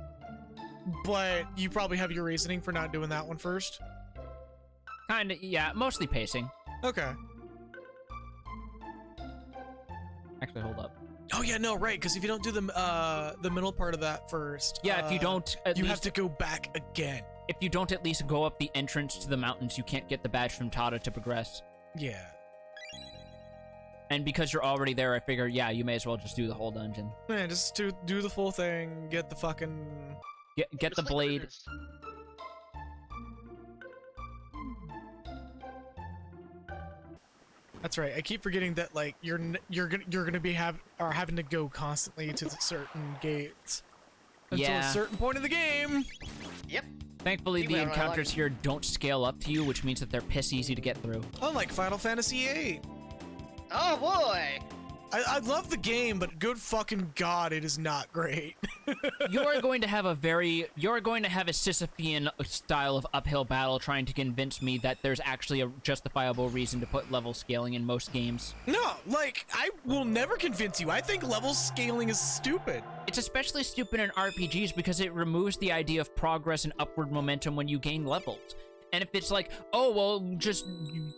[SPEAKER 1] But you probably have your reasoning for not doing that one first.
[SPEAKER 3] Kinda, yeah, mostly pacing.
[SPEAKER 1] Okay.
[SPEAKER 3] Actually, hold up.
[SPEAKER 1] Oh yeah, no, right, because if you don't do the middle part of that first...
[SPEAKER 3] Yeah, if you don't
[SPEAKER 1] you have to go back again.
[SPEAKER 3] If you don't at least go up the entrance to the mountains, you can't get the badge from Tada to progress.
[SPEAKER 1] Yeah.
[SPEAKER 3] And because you're already there, I figure, yeah, you may as well just do the whole dungeon.
[SPEAKER 1] Yeah, just do the full thing, get the fucking...
[SPEAKER 3] Get the
[SPEAKER 4] Just like
[SPEAKER 3] blade.
[SPEAKER 4] this.
[SPEAKER 1] That's right. I keep forgetting that like you're gonna be having to go constantly to certain gates until
[SPEAKER 3] Yeah.
[SPEAKER 1] a certain point in the game.
[SPEAKER 4] Yep.
[SPEAKER 3] Thankfully,
[SPEAKER 4] You
[SPEAKER 3] the
[SPEAKER 4] went on, I
[SPEAKER 3] encounters
[SPEAKER 4] like-
[SPEAKER 3] here don't scale up to you, which means that they're piss easy to get through.
[SPEAKER 1] Unlike Final Fantasy VIII.
[SPEAKER 4] Oh boy.
[SPEAKER 1] I love the game, but good fucking god, it is not great.
[SPEAKER 3] You're going to have a Sisyphean style of uphill battle trying to convince me that there's actually a justifiable reason to put level scaling in most games.
[SPEAKER 1] No, like I will never convince you. I think level scaling is stupid.
[SPEAKER 3] It's especially stupid in RPGs because it removes the idea of progress and upward momentum when you gain levels. And if it's like, oh, well, just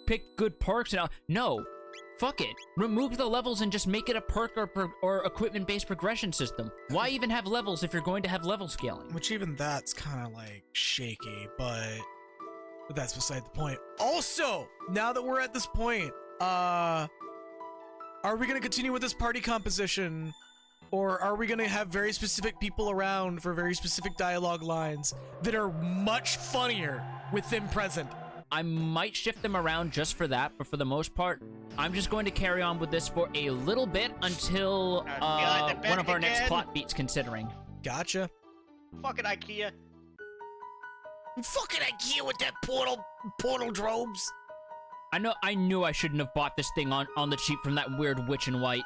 [SPEAKER 3] pick good perks and no. Fuck it. Remove the levels and just make it a perk or equipment-based progression system. Why even have levels if you're going to have level scaling?
[SPEAKER 1] Which even that's kind of like shaky, but that's beside the point. Also, now that we're at this point, are we going to continue with this party composition, or are we going to have very specific people around for very specific dialogue lines that are much funnier with them present?
[SPEAKER 3] I might shift them around just for that, but for the most part, I'm just going to carry on with this for a little bit until
[SPEAKER 4] God,
[SPEAKER 3] one of our next
[SPEAKER 4] again.
[SPEAKER 3] plot beats considering.
[SPEAKER 1] Gotcha.
[SPEAKER 4] Fucking IKEA.
[SPEAKER 5] Fucking IKEA with that portal drobes.
[SPEAKER 3] I knew I shouldn't have bought this thing on the cheap from that weird witch in white.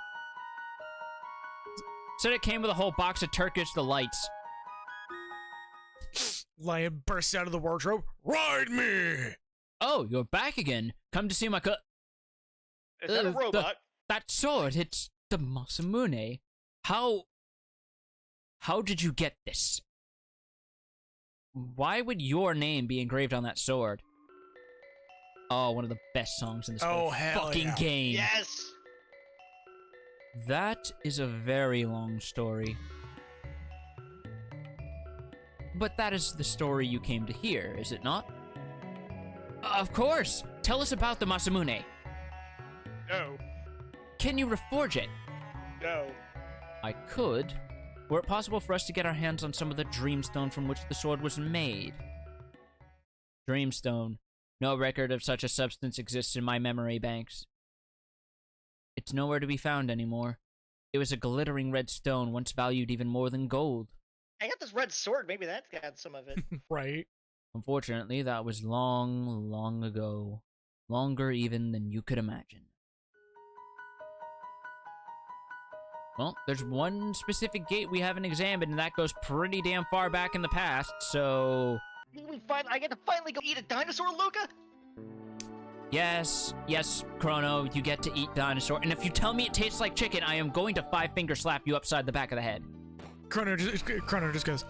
[SPEAKER 3] Said it came with a whole box of Turkish delights.
[SPEAKER 1] Lion bursts out of the wardrobe.
[SPEAKER 6] Ride me!
[SPEAKER 3] Oh, you're back again. Come to see my
[SPEAKER 7] Is that a robot?
[SPEAKER 3] that sword, it's the Masamune. How did you get this? Why would your name be engraved on that sword? Oh, one of the best songs in this whole
[SPEAKER 1] hell
[SPEAKER 3] fucking
[SPEAKER 1] yeah.
[SPEAKER 3] game.
[SPEAKER 4] Yes.
[SPEAKER 3] That is a very long story. But that is the story you came to hear, is it not? Of course. Tell us about the Masamune.
[SPEAKER 7] No.
[SPEAKER 3] Can you reforge it?
[SPEAKER 7] No.
[SPEAKER 3] I could. Were it possible for us to get our hands on some of the Dreamstone from which the sword was made? Dreamstone. No record of such a substance exists in my memory banks. It's nowhere to be found anymore. It was a glittering red stone, once valued even more than gold.
[SPEAKER 4] I got this red sword. Maybe that's got some of it.
[SPEAKER 1] Right.
[SPEAKER 3] Unfortunately, that was long, long ago. Longer even than you could imagine. Well, there's one specific gate we haven't examined, and that goes pretty damn far back in the past, so...
[SPEAKER 4] I get to finally go eat a dinosaur, Luca?
[SPEAKER 3] Yes, Chrono, you get to eat dinosaur, and if you tell me it tastes like chicken, I am going to five-finger slap you upside the back of the head.
[SPEAKER 1] Chrono just goes,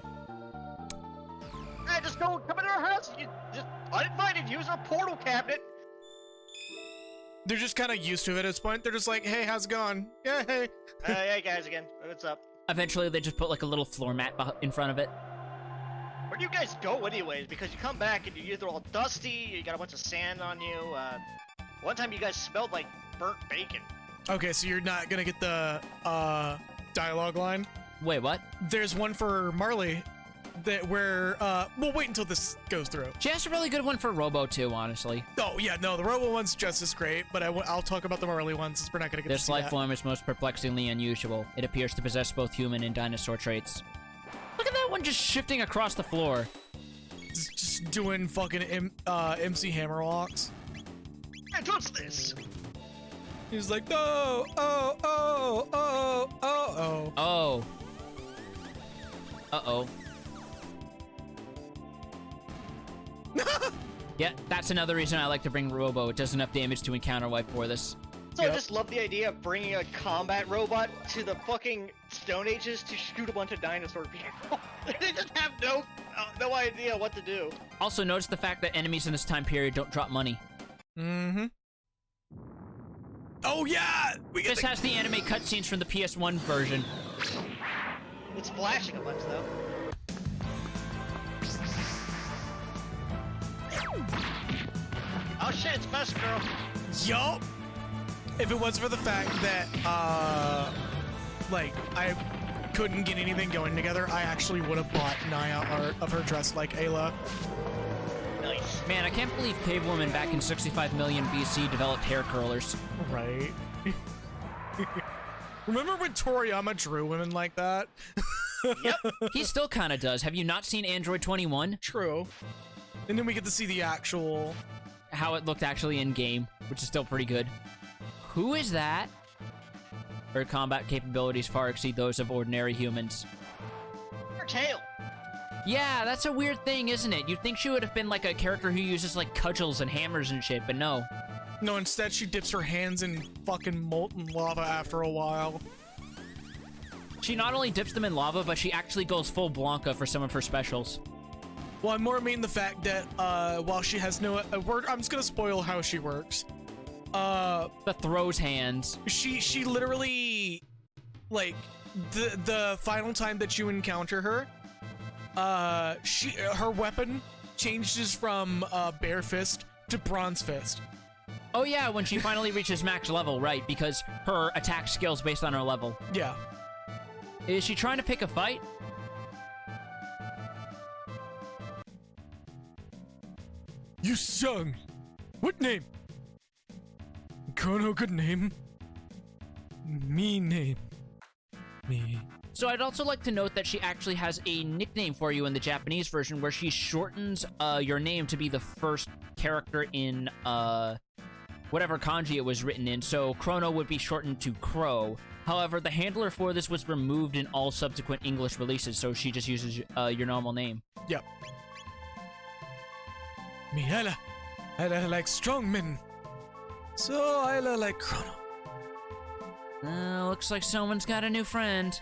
[SPEAKER 4] Hey, just come into our house. You just uninvited. Use our portal cabinet.
[SPEAKER 1] they're just kind of used to it at this point. They're just like, hey, how's it going? Yeah, hey.
[SPEAKER 4] Hey guys again. What's up?
[SPEAKER 3] Eventually, they just put like a little floor mat in front of it.
[SPEAKER 4] Where do you guys go anyways? Because you come back and you're either all dusty, you got a bunch of sand on you. One time you guys smelled like burnt bacon.
[SPEAKER 1] Okay, so you're not gonna get the dialogue line.
[SPEAKER 3] Wait, what?
[SPEAKER 1] There's one for Marley that where we'll wait until this goes through.
[SPEAKER 3] She has a really good one for Robo too, honestly.
[SPEAKER 1] Oh yeah, no, the Robo one's just as great, but I'll talk about the Marley one since we're not gonna get
[SPEAKER 3] This
[SPEAKER 1] to see
[SPEAKER 3] life
[SPEAKER 1] that.
[SPEAKER 3] form is most perplexingly unusual. It appears to possess both human and dinosaur traits. Look at that one just shifting across the floor.
[SPEAKER 1] Just doing fucking MC Hammer walks.
[SPEAKER 4] Hey, what's this?
[SPEAKER 1] He's like, oh.
[SPEAKER 3] Oh. Uh-oh. Yeah, that's another reason I like to bring Robo. It does enough damage to encounter wipe for this.
[SPEAKER 4] So I just love the idea of bringing a combat robot to the fucking Stone Ages to shoot a bunch of dinosaur people. They just have no idea what to do.
[SPEAKER 3] Also, notice the fact that enemies in this time period don't drop money.
[SPEAKER 1] Mm-hmm. Oh yeah!
[SPEAKER 3] This has the anime cutscenes from the PS1 version.
[SPEAKER 4] It's flashing a bunch though. Oh shit, it's Best Girl.
[SPEAKER 1] Yup! If it wasn't for the fact that, like, I couldn't get anything going together, I actually would have bought Naya art of her dressed like Ayla.
[SPEAKER 4] Nice.
[SPEAKER 3] Man, I can't believe Cave Woman back in 65 million BC developed hair curlers.
[SPEAKER 1] Right. Remember when Toriyama drew women like that?
[SPEAKER 4] Yep.
[SPEAKER 3] He still kind of does. Have you not seen Android 21?
[SPEAKER 1] True. And then we get to see the actual...
[SPEAKER 3] How it looked actually in-game, which is still pretty good. Who is that? Her combat capabilities far exceed those of ordinary humans.
[SPEAKER 4] Her tail.
[SPEAKER 3] Yeah, that's a weird thing, isn't it? You'd think she would have been like a character who uses like cudgels and hammers and shit, but no.
[SPEAKER 1] No, instead she dips her hands in fucking molten lava after a while.
[SPEAKER 3] She not only dips them in lava, but she actually goes full Blanca for some of her specials.
[SPEAKER 1] Well, I more mean the fact that, while she has no word, I'm just gonna spoil how she works.
[SPEAKER 3] The throws hands.
[SPEAKER 1] She literally, like, the final time that you encounter her, her weapon changes from bare fist to bronze fist.
[SPEAKER 3] Oh yeah, when she finally reaches max level, right? Because her attack skill's based on her level.
[SPEAKER 1] Yeah.
[SPEAKER 3] Is she trying to pick a fight?
[SPEAKER 6] You sung. What name? Chrono, good name. Me name. Me.
[SPEAKER 3] So I'd also like to note that she actually has a nickname for you in the Japanese version where she shortens your name to be the first character in whatever kanji it was written in. So Chrono would be shortened to Crow. However, the handler for this was removed in all subsequent English releases, so she just uses your normal name.
[SPEAKER 1] Yep.
[SPEAKER 6] Me Ella like strong men. So Ella like Chrono.
[SPEAKER 3] Looks like someone's got a new friend.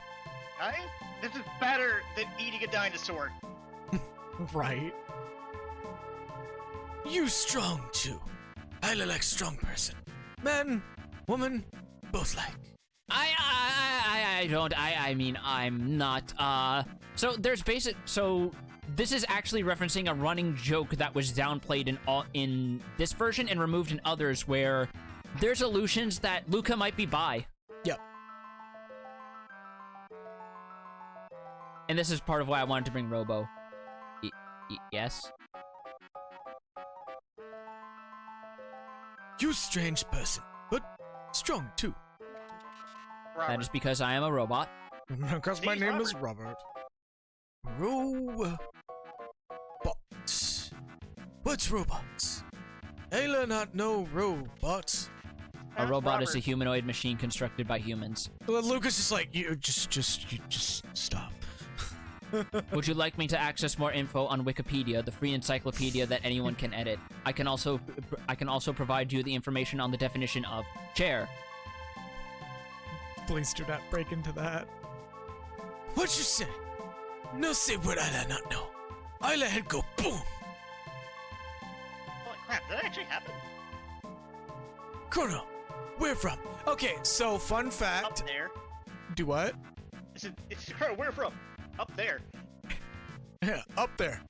[SPEAKER 4] Right? This is better than eating a dinosaur.
[SPEAKER 1] Right.
[SPEAKER 6] You strong too. Ella like strong person. Man, woman, both like.
[SPEAKER 3] I mean, I'm not, So there's so this is actually referencing a running joke that was downplayed in this version and removed in others, where there's illusions that Luca might be bi.
[SPEAKER 1] Yep.
[SPEAKER 3] And this is part of why I wanted to bring Robo. Yes?
[SPEAKER 6] You strange person, but strong too.
[SPEAKER 3] That is because I am a robot.
[SPEAKER 6] Because my name is Robert. Robot. What's robots? Ayla not no robots.
[SPEAKER 3] A robot is a
[SPEAKER 4] Robert.
[SPEAKER 3] humanoid machine constructed by humans.
[SPEAKER 6] Well, Lucas is like, you just stop.
[SPEAKER 3] Would you like me to access more info on Wikipedia, the free encyclopedia that anyone can edit? I can also provide you the information on the definition of chair.
[SPEAKER 1] Please do not break into that.
[SPEAKER 6] What you say? No say what Ayla not know. Ayla head go boom.
[SPEAKER 4] Holy crap, did that actually happen?
[SPEAKER 6] Chrono, where from?
[SPEAKER 1] Okay, so fun
[SPEAKER 4] Up
[SPEAKER 1] fact.
[SPEAKER 4] there.
[SPEAKER 1] Do what?
[SPEAKER 4] It's where from? Up there.
[SPEAKER 1] Yeah, up there.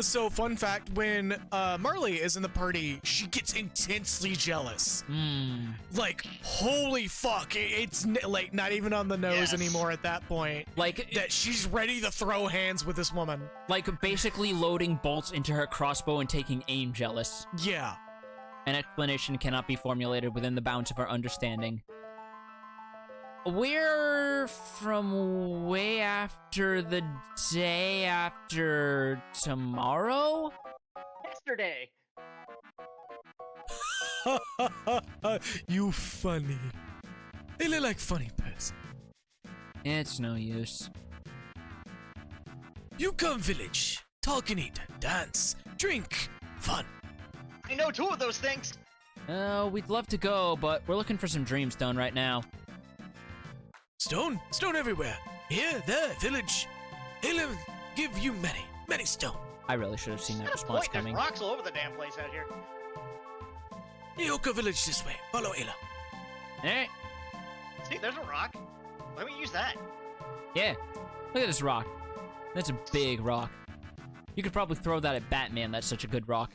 [SPEAKER 1] So fun fact, when Marley is in the party, she gets intensely jealous. Like, holy fuck, it's like not even on the nose
[SPEAKER 4] Yes.
[SPEAKER 1] anymore at that point.
[SPEAKER 3] Like,
[SPEAKER 1] That she's ready to throw hands with this woman.
[SPEAKER 3] like basically loading bolts into her crossbow and taking aim jealous.
[SPEAKER 1] Yeah.
[SPEAKER 3] An explanation cannot be formulated within the bounds of our understanding. We're from way after the day after tomorrow?
[SPEAKER 4] Yesterday.
[SPEAKER 6] You funny. Ayla like funny person.
[SPEAKER 3] It's no use.
[SPEAKER 6] You come village, talk and eat, dance, drink, fun.
[SPEAKER 4] I know 2 of those things.
[SPEAKER 3] We'd love to go, but we're looking for some Dreamstone right now.
[SPEAKER 6] Stone everywhere. Here, there, village. Ayla give you many stone.
[SPEAKER 3] I really should have seen that
[SPEAKER 4] At a
[SPEAKER 3] response
[SPEAKER 4] point, there's
[SPEAKER 3] coming.
[SPEAKER 4] rocks all over the damn place out here.
[SPEAKER 6] Ioka village this way. Follow Ayla.
[SPEAKER 3] Eh?
[SPEAKER 4] See, there's a rock. Let me use that.
[SPEAKER 3] Yeah. Look at this rock. That's a big rock. You could probably throw that at Batman. That's such a good rock.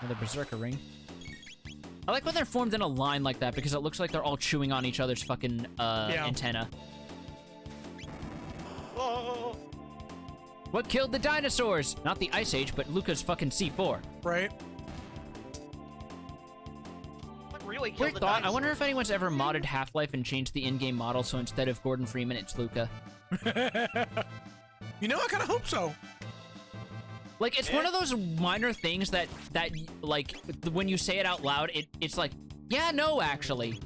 [SPEAKER 3] Another Berserker ring. I like when they're formed in a line like that because it looks like they're all chewing on each other's fucking antenna.
[SPEAKER 4] Whoa.
[SPEAKER 3] What killed the dinosaurs? Not the Ice Age, but Luca's fucking C4.
[SPEAKER 1] Right?
[SPEAKER 4] What really killed
[SPEAKER 3] Weird
[SPEAKER 4] the
[SPEAKER 3] thought. I
[SPEAKER 4] dinosaur?
[SPEAKER 3] wonder if anyone's ever modded Half-Life and changed the in-game model so instead of Gordon Freeman, it's Luca.
[SPEAKER 1] You know, I kind of hope so.
[SPEAKER 3] Like, it's one of those minor things that like, when you say it out loud, it's like, yeah, no, actually.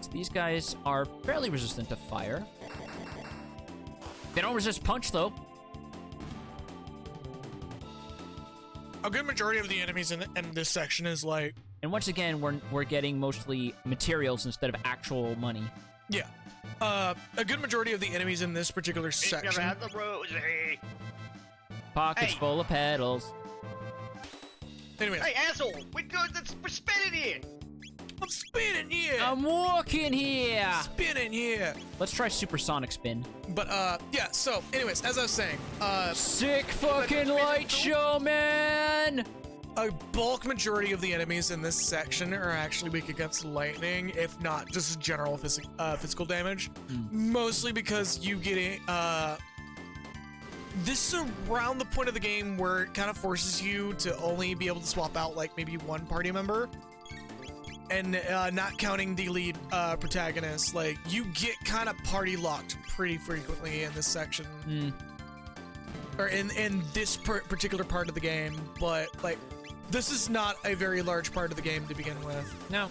[SPEAKER 3] So these guys are fairly resistant to fire. They don't resist punch, though.
[SPEAKER 1] A good majority of the enemies in this section is like,
[SPEAKER 3] And once again, we're getting mostly materials instead of actual money.
[SPEAKER 1] yeah. A good majority of the enemies in this particular
[SPEAKER 4] Think
[SPEAKER 1] section.
[SPEAKER 4] about the rose. Hey,
[SPEAKER 3] Pockets
[SPEAKER 4] Hey.
[SPEAKER 3] full of petals.
[SPEAKER 1] Anyways,
[SPEAKER 4] hey, asshole! We're spinning here.
[SPEAKER 6] I'm spinning here.
[SPEAKER 3] I'm walking here.
[SPEAKER 6] Spinning here.
[SPEAKER 3] Let's try supersonic spin.
[SPEAKER 1] but yeah. So, anyways, as I was saying,
[SPEAKER 3] Sick fucking light show, man.
[SPEAKER 1] a bulk majority of the enemies in this section are actually weak against lightning, if not just general physical damage. Mostly because you get this is around the point of the game where it kind of forces you to only be able to swap out like maybe one party member, and not counting the lead protagonist. Like, you get kind of party locked pretty frequently in this section, or in this particular part of the game. But like, this is not a very large part of the game to begin with.
[SPEAKER 3] No.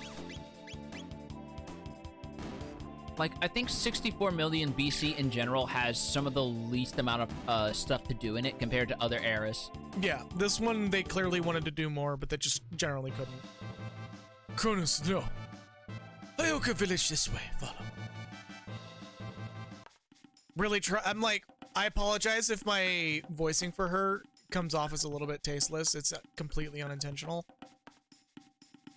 [SPEAKER 3] Like, I think 64 million BC in general has some of the least amount of stuff to do in it compared to other eras.
[SPEAKER 1] Yeah, this one they clearly wanted to do more, but they just generally couldn't.
[SPEAKER 6] Kronos, no. Ioka village this way. Follow.
[SPEAKER 1] Really try. I'm like, I apologize if my voicing for her comes off as a little bit tasteless. It's completely unintentional.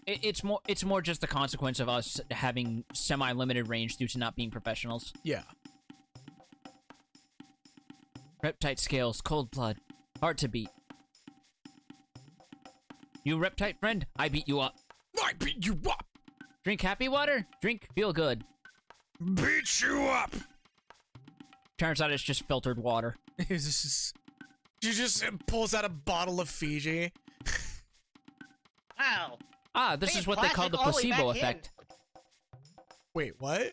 [SPEAKER 3] It's more just the consequence of us having semi-limited range due to not being professionals.
[SPEAKER 1] Yeah.
[SPEAKER 3] Reptite scales, cold blood, hard to beat. You reptite friend, I beat you up.
[SPEAKER 6] I beat you up!
[SPEAKER 3] Drink happy water, drink feel good.
[SPEAKER 6] Beat you up!
[SPEAKER 3] Turns out it's just filtered water.
[SPEAKER 1] She just pulls out a bottle of Fiji.
[SPEAKER 4] Wow.
[SPEAKER 3] Ah, this is what they call the placebo effect.
[SPEAKER 1] Wait, what?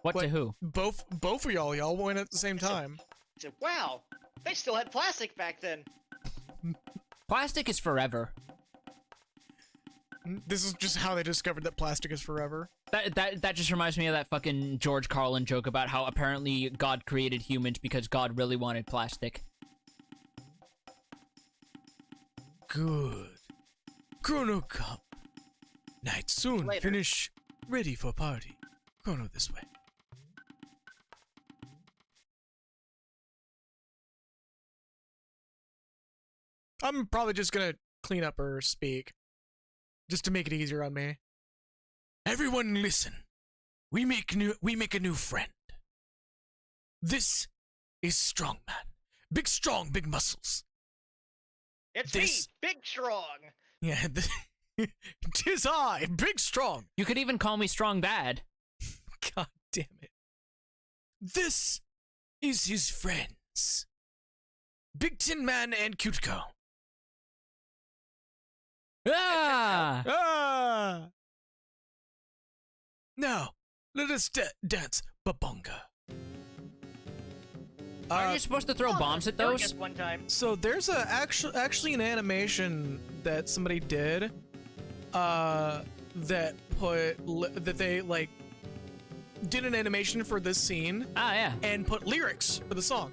[SPEAKER 3] What to who?
[SPEAKER 1] Both of y'all went at the same time.
[SPEAKER 4] Wow. They still had plastic back then.
[SPEAKER 3] Plastic is forever.
[SPEAKER 1] This is just how they discovered that plastic is forever.
[SPEAKER 3] That just reminds me of that fucking George Carlin joke about how apparently God created humans because God really wanted plastic.
[SPEAKER 6] Good. Chrono come. Night soon.
[SPEAKER 4] Later.
[SPEAKER 6] Finish. Ready for party. Chrono this way.
[SPEAKER 1] I'm probably just gonna clean up her speak. Just to make it easier on me.
[SPEAKER 6] Everyone listen. We make a new friend. This is Strong Man. Big strong, big muscles.
[SPEAKER 4] It's
[SPEAKER 6] This-
[SPEAKER 4] me, Big Strong.
[SPEAKER 6] Yeah, tis I, Big Strong.
[SPEAKER 3] You could even call me Strong Bad.
[SPEAKER 6] God damn it. This is his friends. Big Tin Man and Cute Girl.
[SPEAKER 3] Ah!
[SPEAKER 1] Ah!
[SPEAKER 6] Now, let us dance babonga.
[SPEAKER 3] Aren't you supposed to throw bombs at
[SPEAKER 4] There we
[SPEAKER 3] those?
[SPEAKER 4] go one time.
[SPEAKER 1] So there's a actually an animation that somebody did, that they like did an animation for this scene
[SPEAKER 3] Ah, yeah.
[SPEAKER 1] and put lyrics for the song.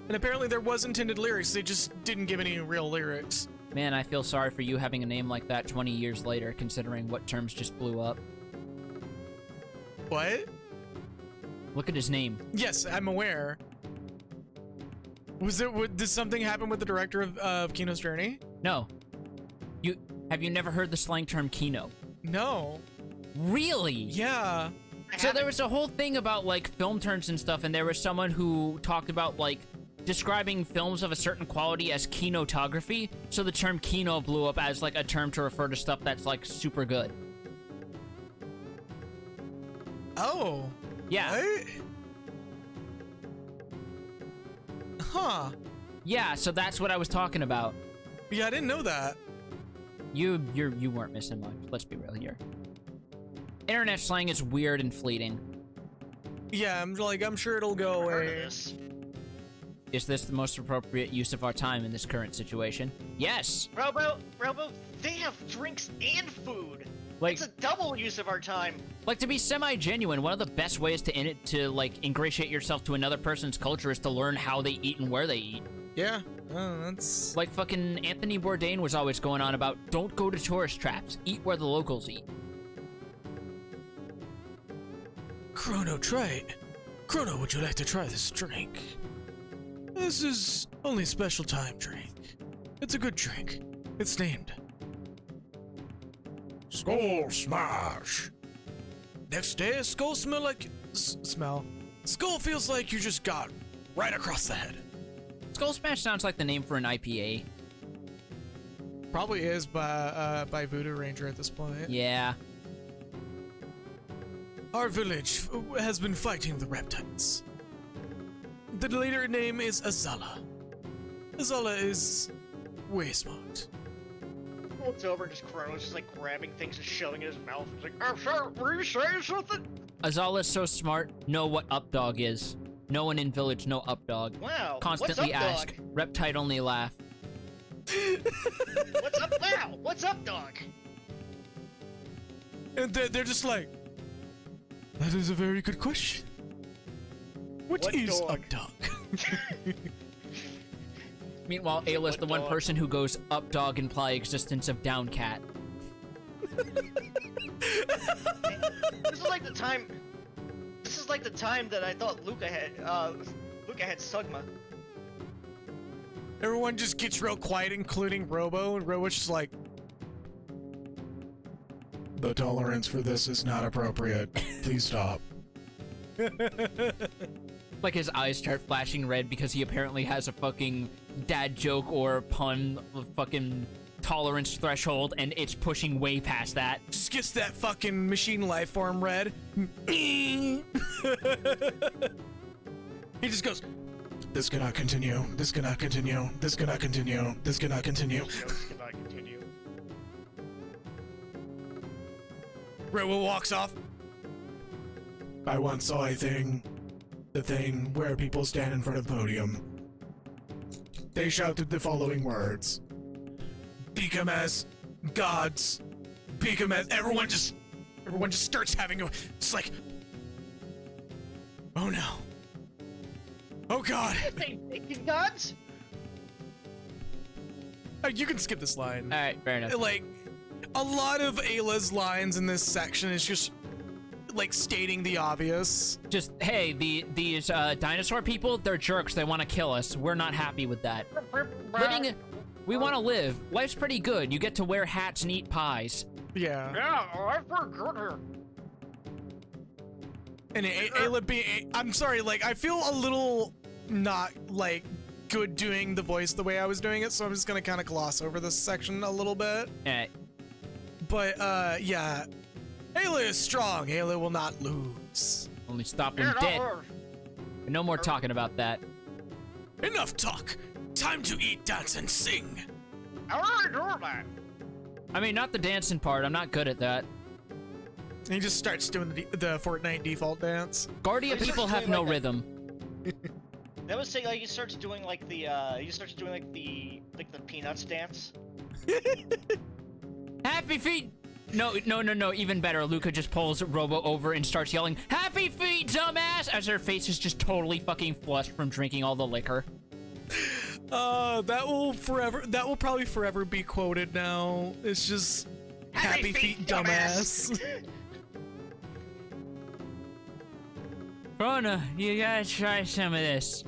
[SPEAKER 1] And apparently there was intended lyrics. They just didn't give any real lyrics.
[SPEAKER 3] Man, I feel sorry for you having a name like that 20 years later, considering what terms just blew up.
[SPEAKER 1] What?
[SPEAKER 3] Look at his name.
[SPEAKER 1] Yes, I'm aware. Did something happen with the director of Kino's Journey?
[SPEAKER 3] No. Have you never heard the slang term kino?
[SPEAKER 1] No.
[SPEAKER 3] Really?
[SPEAKER 1] Yeah.
[SPEAKER 3] So there was a whole thing about, like, film terms and stuff, and there was someone who talked about, like, describing films of a certain quality as kinotography, so the term kino blew up as, like, a term to refer to stuff that's, like, super good.
[SPEAKER 1] Oh.
[SPEAKER 3] Yeah.
[SPEAKER 1] What? Huh.
[SPEAKER 3] Yeah, so that's what I was talking about.
[SPEAKER 1] Yeah, I didn't know that.
[SPEAKER 3] You weren't missing much, let's be real here. Internet slang is weird and fleeting.
[SPEAKER 1] Yeah, I'm sure it'll go
[SPEAKER 4] Never heard of
[SPEAKER 1] away.
[SPEAKER 4] this.
[SPEAKER 3] Is this the most appropriate use of our time in this current situation? Yes!
[SPEAKER 4] Robo, they have drinks and food.
[SPEAKER 3] Like,
[SPEAKER 4] It's a double use of our time.
[SPEAKER 3] like to be semi-genuine, one of the best ways to like ingratiate yourself to another person's culture is to learn how they eat and where they eat.
[SPEAKER 1] Yeah. Oh, that's...
[SPEAKER 3] Like fucking Anthony Bourdain was always going on about, don't go to tourist traps, eat where the locals eat.
[SPEAKER 6] Chrono, try it. Chrono, would you like to try this drink? This is only special time drink. It's a good drink. It's named Skull Smash. Next day, skull smell like
[SPEAKER 1] smell.
[SPEAKER 6] skull feels like you just got right across the head.
[SPEAKER 3] Skull Smash sounds like the name for an IPA.
[SPEAKER 1] Probably is by Voodoo Ranger at this point.
[SPEAKER 3] Yeah.
[SPEAKER 6] Our village has been fighting the reptiles. The leader name is Azala. Azala is way smart.
[SPEAKER 4] Looks over and just Chrono's just like grabbing things and shoving in his mouth. He's like, I'm sorry, were you saying something?
[SPEAKER 3] Azala's so smart, know what updog is. No one in village know updog.
[SPEAKER 4] Wow.
[SPEAKER 3] Constantly
[SPEAKER 4] what's up,
[SPEAKER 3] ask. Reptite only laugh.
[SPEAKER 4] Dog? What's up now? What's up, dog?
[SPEAKER 6] And they're just like, that is a very good question. What is
[SPEAKER 4] dog?
[SPEAKER 6] updog?
[SPEAKER 3] Meanwhile, Ayla's
[SPEAKER 4] What
[SPEAKER 3] the one
[SPEAKER 4] dog?
[SPEAKER 3] person who goes, updog imply existence of down cat.
[SPEAKER 4] This is like the time. This is like the time that I thought Luca had Sugma.
[SPEAKER 1] Everyone just gets real quiet, including Robo, and Robo's just like,
[SPEAKER 6] The tolerance for this is not appropriate. Please stop.
[SPEAKER 3] Like his eyes start flashing red because he apparently has a fucking dad joke or pun fucking tolerance threshold, and it's pushing way past that.
[SPEAKER 1] Just gets that fucking machine life form red. He just goes,
[SPEAKER 6] This cannot continue. This cannot continue. This cannot continue. This cannot continue.
[SPEAKER 7] Jokes cannot continue.
[SPEAKER 1] Robo walks off.
[SPEAKER 6] I once saw a thing. The thing where people stand in front of the podium. They shouted the following words.
[SPEAKER 1] Become as gods. Become as everyone just starts having a, it's like, oh no. Oh god.
[SPEAKER 4] They bacon gods?
[SPEAKER 1] You can skip this line.
[SPEAKER 3] All right, fair enough.
[SPEAKER 1] Like, a lot of Ayla's lines in this section is just like stating the obvious.
[SPEAKER 3] Just, hey, these dinosaur people, they're jerks. They want to kill us. We're not happy with that. We want to live. Life's pretty good. You get to wear hats and eat pies.
[SPEAKER 1] Yeah.
[SPEAKER 7] Yeah, I forgot her.
[SPEAKER 1] And Ayla being, I'm sorry, like, I feel a little not, like, good doing the voice the way I was doing it, so I'm just gonna kind of gloss over this section a little bit. But, yeah. Ayla is strong. Ayla will not lose.
[SPEAKER 3] Only stop him dead. No more talking about that.
[SPEAKER 6] Enough talk. Time to eat, dance, and sing.
[SPEAKER 7] I already do that.
[SPEAKER 3] I mean, not the dancing part. I'm not good at that.
[SPEAKER 1] He just starts doing the Fortnite default dance.
[SPEAKER 3] Guardia people have no rhythm.
[SPEAKER 4] That was saying like he starts doing like the the Peanuts dance.
[SPEAKER 3] Happy feet! No, even better. Luca just pulls Robo over and starts yelling, "Happy feet, dumbass!" as her face is just totally fucking flushed from drinking all the liquor.
[SPEAKER 1] That will probably forever be quoted now. It's just happy feet, dumbass.
[SPEAKER 3] Chrono, you gotta try some of this.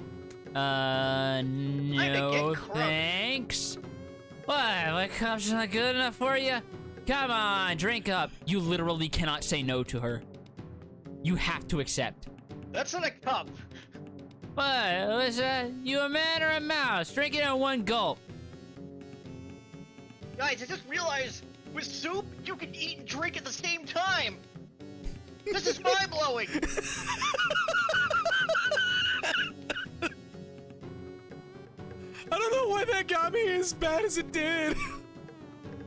[SPEAKER 3] No thanks. What cup's not good enough for you? Come on, drink up. You literally cannot say no to her. You have to accept.
[SPEAKER 4] That's not a cup.
[SPEAKER 3] What? Was you a man or a mouse? Drink it in one gulp.
[SPEAKER 4] Guys, I just realized with soup you can eat and drink at the same time. This is mind-blowing.
[SPEAKER 1] I don't know why that got me as bad as it did.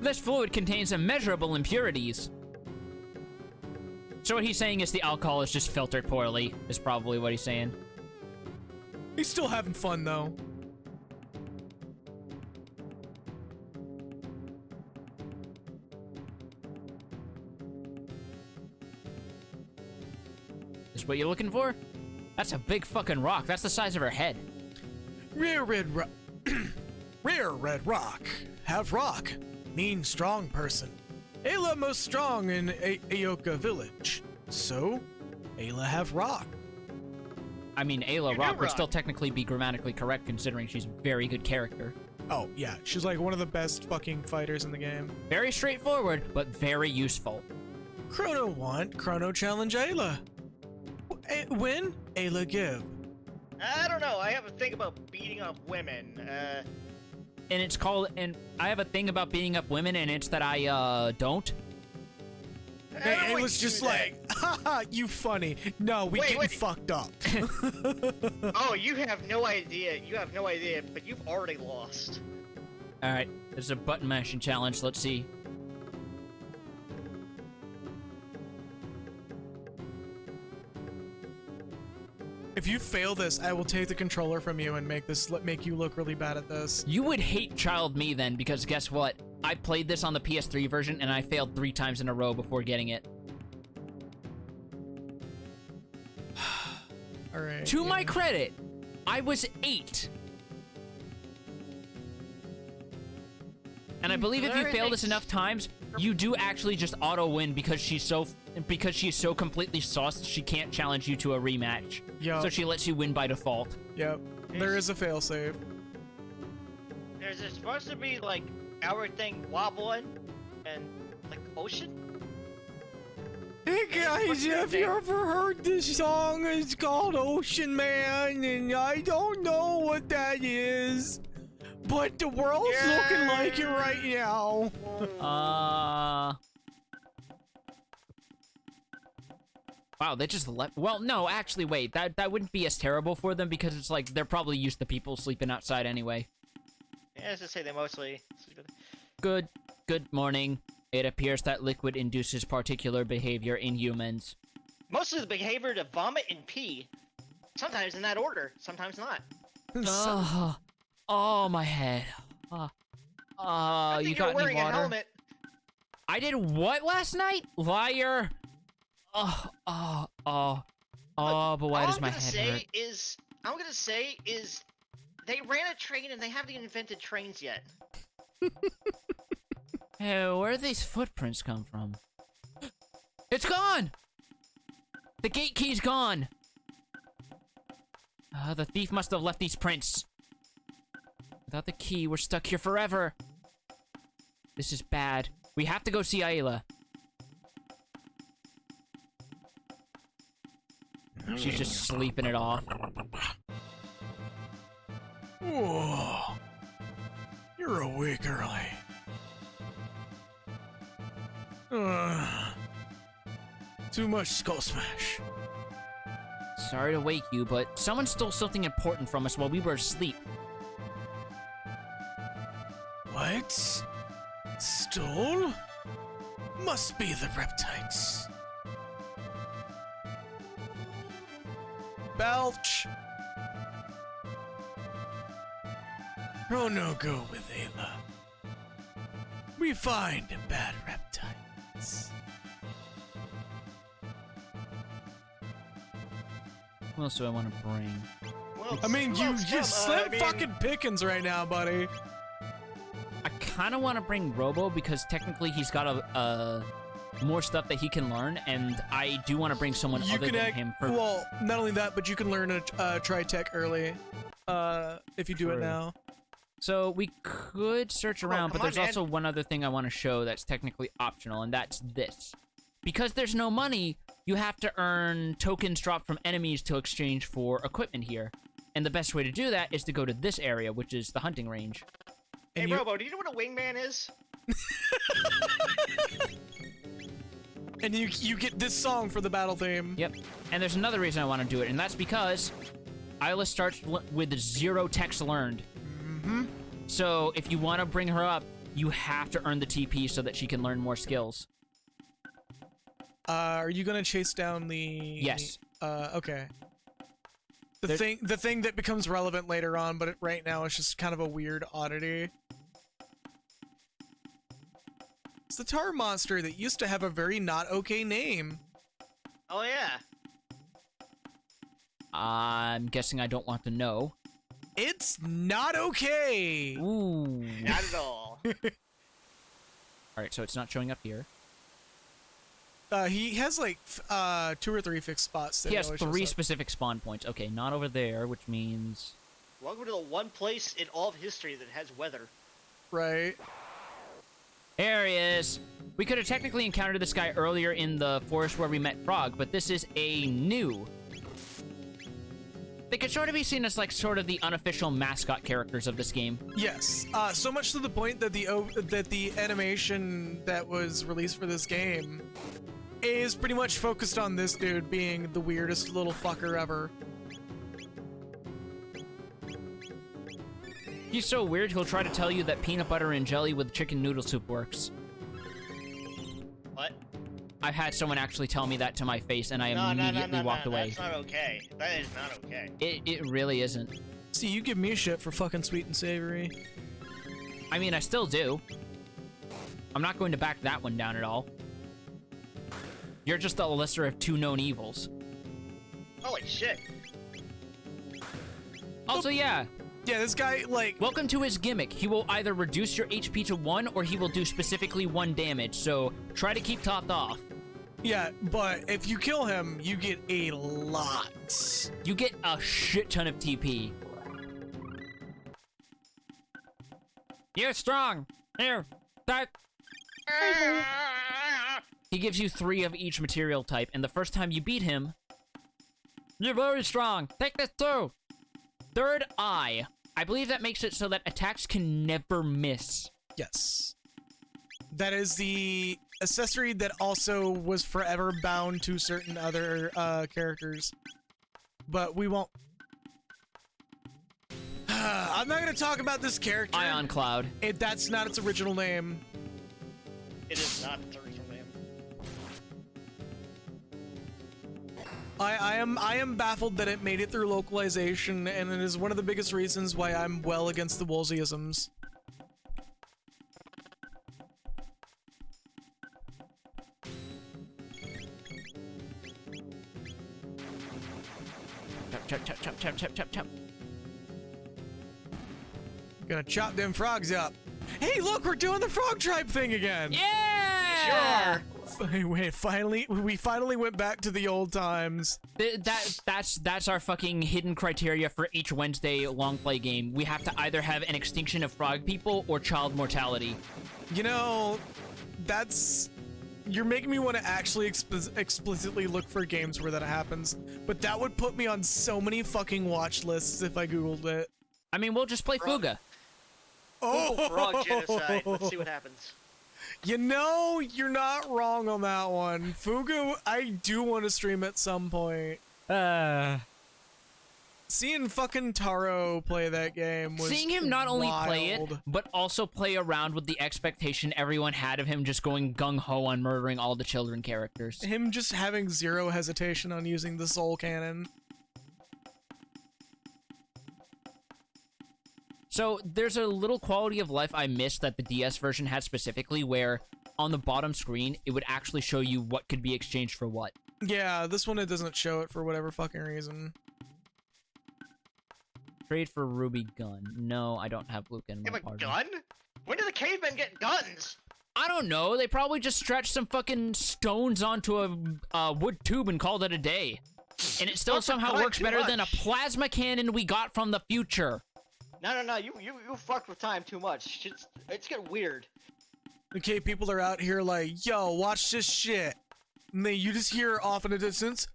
[SPEAKER 3] This fluid contains immeasurable impurities. So what he's saying is the alcohol is just filtered poorly, is probably what he's saying.
[SPEAKER 1] He's still having fun, though.
[SPEAKER 3] Is what you're looking for? That's a big fucking rock. That's the size of her head.
[SPEAKER 6] Rare red rock. Rare red rock. Have rock. Mean strong person. Ayla most strong in Aoka village. So, Ayla have rock.
[SPEAKER 3] I mean, Ayla Rock would still technically be grammatically correct considering she's a very good character.
[SPEAKER 1] Oh, yeah. She's like one of the best fucking fighters in the game.
[SPEAKER 3] Very straightforward, but very useful.
[SPEAKER 6] Chrono want, Chrono challenge Ayla. Win, Ayla give.
[SPEAKER 4] I don't know. I have a thing about beating up women.
[SPEAKER 3] And it's called, and I have a thing about beating up women, and it's that I, don't.
[SPEAKER 1] Hey, it was just like, haha, you funny. No, we getting fucked up.
[SPEAKER 4] Oh, you have no idea. You have no idea, but you've already lost.
[SPEAKER 3] Alright, there's a button mashing challenge. Let's see.
[SPEAKER 1] If you fail this, I will take the controller from you and make you look really bad at this.
[SPEAKER 3] You would hate child me then, because guess what? I played this on the PS3 version, and I failed 3 times in a row before getting it.
[SPEAKER 1] Alright.
[SPEAKER 3] To my credit, I was 8. And I believe if you fail this enough times, you do actually just auto-win because she's so completely sauced she can't challenge you to a rematch.
[SPEAKER 1] Yep.
[SPEAKER 3] So she lets you win by default.
[SPEAKER 1] Yep. There is a failsafe.
[SPEAKER 4] There's supposed to be like our thing wobbling and like ocean.
[SPEAKER 6] guys, have you ever heard this song? It's called Ocean Man, and I don't know what that is. But the world's looking like it right now.
[SPEAKER 3] Wow, they just left. Well, no, actually, wait. That wouldn't be as terrible for them because it's like they're probably used to people sleeping outside anyway.
[SPEAKER 4] Yeah, I was just say they mostly sleep in.
[SPEAKER 3] Good morning. It appears that liquid induces particular behavior in humans.
[SPEAKER 4] Mostly the behavior to vomit and pee. Sometimes in that order, sometimes not.
[SPEAKER 3] Oh, my head.
[SPEAKER 4] I think
[SPEAKER 3] You
[SPEAKER 4] you're
[SPEAKER 3] got any
[SPEAKER 4] wearing a
[SPEAKER 3] water?
[SPEAKER 4] helmet.
[SPEAKER 3] I did what last night? Liar. But why does my head hurt?
[SPEAKER 4] I'm gonna say is, they ran a train and they haven't even invented trains yet.
[SPEAKER 3] Hey, where do these footprints come from? It's gone! The gate key's gone! The thief must have left these prints. Without the key, we're stuck here forever. This is bad. We have to go see Ayla. She's just sleeping it off.
[SPEAKER 6] Whoa. You're awake early. Too much Skull Smash.
[SPEAKER 3] Sorry to wake you, but someone stole something important from us while we were asleep.
[SPEAKER 6] What? Stole? Must be the reptiles. Belch! Chrono go with Ayla. We find bad reptiles.
[SPEAKER 3] What else do I want to bring?
[SPEAKER 4] Well,
[SPEAKER 6] I mean, you
[SPEAKER 4] I
[SPEAKER 6] slim
[SPEAKER 4] mean,
[SPEAKER 6] fucking pickings right now, buddy.
[SPEAKER 3] I kind of want to bring Robo because technically he's got more stuff that he can learn, and I do want to bring someone
[SPEAKER 6] You
[SPEAKER 3] other
[SPEAKER 6] can
[SPEAKER 3] than him for.
[SPEAKER 6] well, not only that, but you can learn a tri-tech early, if you do it
[SPEAKER 3] True.
[SPEAKER 6] now.
[SPEAKER 3] So we could search around,
[SPEAKER 4] come
[SPEAKER 3] but there's
[SPEAKER 4] on,
[SPEAKER 3] also one other thing I want to show that's technically optional, and that's this. Because there's no money, you have to earn tokens dropped from enemies to exchange for equipment here. And the best way to do that is to go to this area, which is the hunting range.
[SPEAKER 4] Hey,
[SPEAKER 6] And you-
[SPEAKER 4] Robo, do you know what a wingman is?
[SPEAKER 6] And you get this song for the battle theme.
[SPEAKER 3] Yep. And there's another reason I want to do it, and that's because Ayla starts with 0 text learned.
[SPEAKER 6] Mm-hmm.
[SPEAKER 3] So if you want to bring her up, you have to earn the TP so that she can learn more skills.
[SPEAKER 6] Are you gonna chase down the?
[SPEAKER 3] Yes.
[SPEAKER 6] Okay. The
[SPEAKER 3] There-
[SPEAKER 6] thing that becomes relevant later on, but right now it's just kind of a weird oddity. It's the tar monster that used to have a very not okay name.
[SPEAKER 4] Oh yeah.
[SPEAKER 3] I'm guessing I don't want to know.
[SPEAKER 6] It's not okay.
[SPEAKER 3] Ooh.
[SPEAKER 4] Not at all.
[SPEAKER 3] Alright, so it's not showing up here.
[SPEAKER 6] He has like 2 or 3 fixed spots. That
[SPEAKER 3] He has
[SPEAKER 6] always
[SPEAKER 3] 3
[SPEAKER 6] shows up.
[SPEAKER 3] specific spawn points. Okay, not over there, which means...
[SPEAKER 4] Welcome to the one place in all of history that has weather.
[SPEAKER 6] Right.
[SPEAKER 3] There he is! We could have technically encountered this guy earlier in the forest where we met Frog, but this is a new. They could sort of be seen as like sort of the unofficial mascot characters of this game.
[SPEAKER 6] Yes. So much to the point that the animation that was released for this game is pretty much focused on this dude being the weirdest little fucker ever.
[SPEAKER 3] He's so weird, he'll try to tell you that peanut butter and jelly with chicken noodle soup works.
[SPEAKER 4] What?
[SPEAKER 3] I've had someone actually tell me that to my face, and I
[SPEAKER 4] No,
[SPEAKER 3] immediately walked away.
[SPEAKER 4] That's not okay. That is not okay.
[SPEAKER 3] It really isn't.
[SPEAKER 6] See, you give me shit for fucking sweet and savory.
[SPEAKER 3] I mean, I still do. I'm not going to back that one down at all. You're just the lesser of 2 known evils.
[SPEAKER 4] Holy shit.
[SPEAKER 3] Also, yeah,
[SPEAKER 6] Yeah, this guy, like,
[SPEAKER 3] welcome to his gimmick. He will either reduce your HP to 1, or he will do specifically 1 damage, so try to keep topped off.
[SPEAKER 6] yeah, but if you kill him, you get a lot.
[SPEAKER 3] You get a shit ton of TP. You're strong. Here, that. He gives you 3 of each material type, and the first time you beat him, you're very strong. Take this too. Third eye. I believe that makes it so that attacks can never miss.
[SPEAKER 1] Yes. That is the accessory that also was forever bound to certain other characters. But we won't. I'm not going to talk about this character.
[SPEAKER 3] Ion Cloud.
[SPEAKER 1] That's not its original name.
[SPEAKER 4] It is not its original name.
[SPEAKER 1] I am baffled that it made it through localization, and it is one of the biggest reasons why I'm well against the Woolseyisms.
[SPEAKER 3] Chop, chop, chop, chop, chop, chop, chop.
[SPEAKER 1] Gonna chop them frogs up. Hey, look, we're doing the frog tribe thing again.
[SPEAKER 3] Yeah!
[SPEAKER 4] Sure.
[SPEAKER 1] Wait, we finally went back to the old times.
[SPEAKER 3] That's our fucking hidden criteria for each Wednesday long play game. We have to either have an extinction of frog people or child mortality.
[SPEAKER 1] You know, you're making me want to actually explicitly look for games where that happens. But that would put me on so many fucking watch lists if I googled it.
[SPEAKER 3] I mean, we'll just play Fuga.
[SPEAKER 4] Oh, frog genocide. Let's see what happens.
[SPEAKER 1] You know, you're not wrong on that one. Fugu, I do want to stream at some point. Seeing fucking Taro play that game was
[SPEAKER 3] Seeing him not only play it,
[SPEAKER 1] wild.
[SPEAKER 3] but also play around with the expectation everyone had of him just going gung-ho on murdering all the children characters.
[SPEAKER 1] Him just having zero hesitation on using the soul cannon.
[SPEAKER 3] So, there's a little quality of life I missed that the DS version had specifically, where on the bottom screen, it would actually show you what could be exchanged for what.
[SPEAKER 1] Yeah, this one it doesn't show it for whatever fucking reason.
[SPEAKER 3] Trade for Ruby gun. No, I don't have Luca in
[SPEAKER 4] You
[SPEAKER 3] my
[SPEAKER 4] have a
[SPEAKER 3] party.
[SPEAKER 4] gun? When did the cavemen get guns?
[SPEAKER 3] I don't know. They probably just stretched some fucking stones onto a wood tube and called it a day. And it still
[SPEAKER 4] Fuck,
[SPEAKER 3] somehow
[SPEAKER 4] not
[SPEAKER 3] works
[SPEAKER 4] too
[SPEAKER 3] better than a
[SPEAKER 4] much.
[SPEAKER 3] plasma cannon we got from the future.
[SPEAKER 4] No, you fucked with time too much. It's getting weird.
[SPEAKER 1] Okay, people are out here like, yo, watch this shit. And then you just hear off in the distance.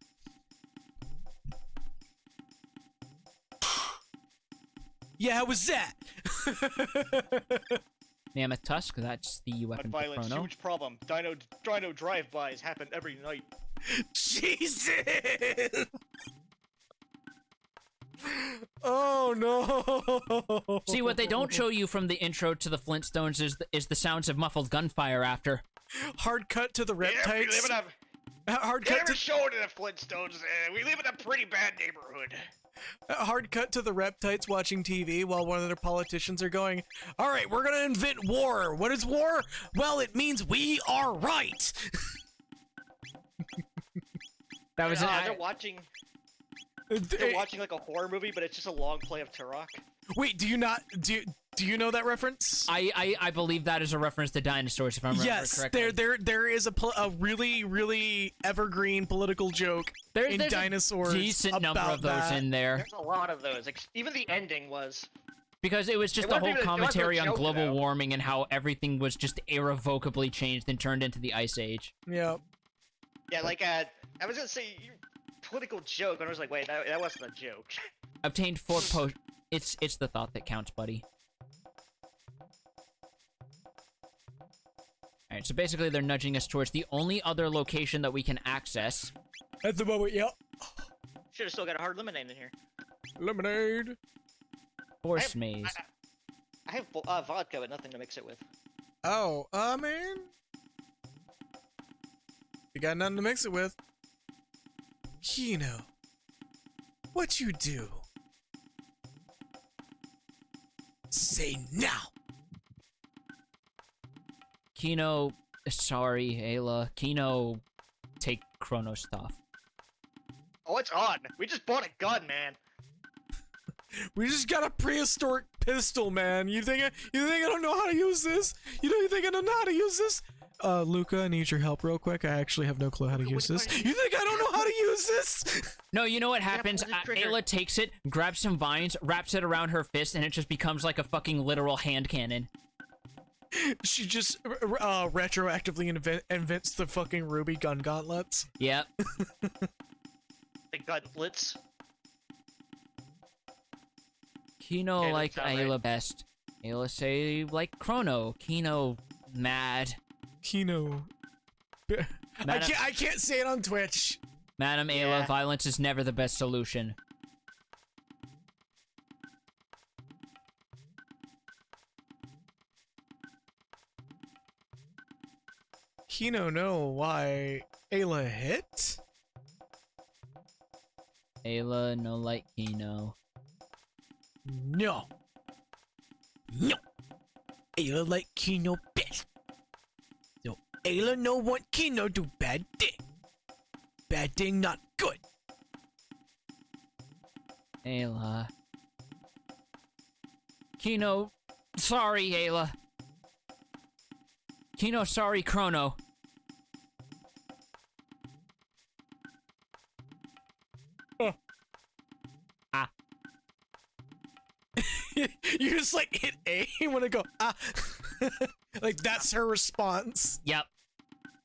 [SPEAKER 1] Yeah, how was that?
[SPEAKER 3] Mammoth Tusk, that's the weapon for
[SPEAKER 4] Violence,
[SPEAKER 3] Chrono.
[SPEAKER 4] huge problem. Dino drive-bys happen every night.
[SPEAKER 1] Jesus! Oh no!
[SPEAKER 3] See, what they don't show you from the intro to the Flintstones is the sounds of muffled gunfire after.
[SPEAKER 1] Hard cut to the
[SPEAKER 7] Yeah, we
[SPEAKER 1] reptites.
[SPEAKER 7] live in a.
[SPEAKER 1] Hard
[SPEAKER 7] They
[SPEAKER 1] cut
[SPEAKER 7] never
[SPEAKER 1] to
[SPEAKER 7] showed in the Flintstones. We live in a pretty bad neighborhood.
[SPEAKER 1] hard cut to the reptites watching TV while one of their politicians are going, "All right, we're gonna invent war. What is war? Well, it means we are right."
[SPEAKER 3] That was
[SPEAKER 4] They're watching like a horror movie, but it's just a long play of Turok.
[SPEAKER 1] Wait, do you know that reference?
[SPEAKER 3] I believe that is a reference to dinosaurs, if I remember
[SPEAKER 1] Yes,
[SPEAKER 3] correctly.
[SPEAKER 1] there is a really evergreen political joke in
[SPEAKER 3] there's
[SPEAKER 1] dinosaurs.
[SPEAKER 3] a decent number
[SPEAKER 1] about
[SPEAKER 3] of those
[SPEAKER 1] that.
[SPEAKER 3] in there.
[SPEAKER 4] There's a lot of those. Even the ending was.
[SPEAKER 3] Because it was just
[SPEAKER 4] It
[SPEAKER 3] the
[SPEAKER 4] wasn't
[SPEAKER 3] whole
[SPEAKER 4] even- it wasn't a
[SPEAKER 3] commentary on
[SPEAKER 4] joke,
[SPEAKER 3] global
[SPEAKER 4] though.
[SPEAKER 3] warming and how everything was just irrevocably changed and turned into the Ice Age.
[SPEAKER 1] Yeah.
[SPEAKER 4] Yeah, like I was gonna say political joke, and I was like, wait, that wasn't a joke.
[SPEAKER 3] Obtained 4 post. It's the thought that counts, buddy. Alright, so basically they're nudging us towards the only other location that we can access.
[SPEAKER 1] At the moment, yep.
[SPEAKER 4] Should have still got a hard lemonade in here.
[SPEAKER 1] Lemonade.
[SPEAKER 3] Force maze.
[SPEAKER 4] I have vodka, but nothing to mix it with.
[SPEAKER 1] Oh, man. You got nothing to mix it with. Kino, what you do? Say now.
[SPEAKER 3] Kino, sorry, Ayla. Kino, take Chrono stuff.
[SPEAKER 4] Oh, it's on. We just bought a gun, man.
[SPEAKER 1] We just got a prehistoric pistol, man. You think I don't know how to use this? You think I don't know how to use this? Luca, I need your help real quick. I actually have no clue how to use this. You think I don't know how to use this?
[SPEAKER 3] No, you know what happens?
[SPEAKER 4] pull the trigger.
[SPEAKER 3] Ayla takes it, grabs some vines, wraps it around her fist, and it just becomes like a fucking literal hand cannon.
[SPEAKER 1] She just retroactively invents the fucking ruby gun gauntlets.
[SPEAKER 3] Yep.
[SPEAKER 4] The gauntlets.
[SPEAKER 3] Kino
[SPEAKER 4] Okay,
[SPEAKER 3] like
[SPEAKER 4] that sound
[SPEAKER 3] Ayla
[SPEAKER 4] right.
[SPEAKER 3] best. Ayla say like Chrono. Kino mad.
[SPEAKER 1] Kino. I can't say it on Twitch.
[SPEAKER 3] Madam Ayla,
[SPEAKER 4] Yeah.
[SPEAKER 3] violence is never the best solution.
[SPEAKER 1] Kino know why Ayla hit?
[SPEAKER 3] Ayla no like Kino.
[SPEAKER 6] No. No. Ayla like Kino best. So Ayla no want Kino do bad thing. Bad thing not good.
[SPEAKER 3] Ayla. Kino, sorry, Ayla. Kino, sorry, Chrono.
[SPEAKER 1] You just like hit A when I go like that's her response.
[SPEAKER 3] Yep.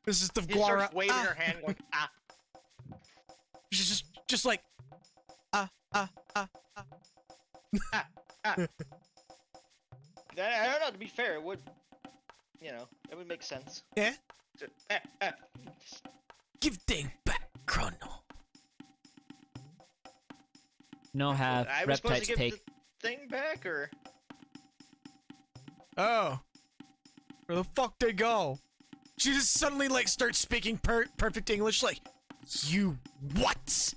[SPEAKER 1] This is the
[SPEAKER 4] She starts
[SPEAKER 1] Guara.
[SPEAKER 4] waving her hand, going, ah.
[SPEAKER 1] She's just like
[SPEAKER 4] Ah. I don't know, to be fair, it would, you know, it would make sense.
[SPEAKER 1] yeah.
[SPEAKER 6] Give thing back, Chrono.
[SPEAKER 3] No have.
[SPEAKER 4] I was supposed
[SPEAKER 3] Reptites
[SPEAKER 4] to give
[SPEAKER 3] take.
[SPEAKER 4] the thing back, or?
[SPEAKER 1] Oh. Where the fuck they go? She just suddenly like starts speaking perfect English like, you what?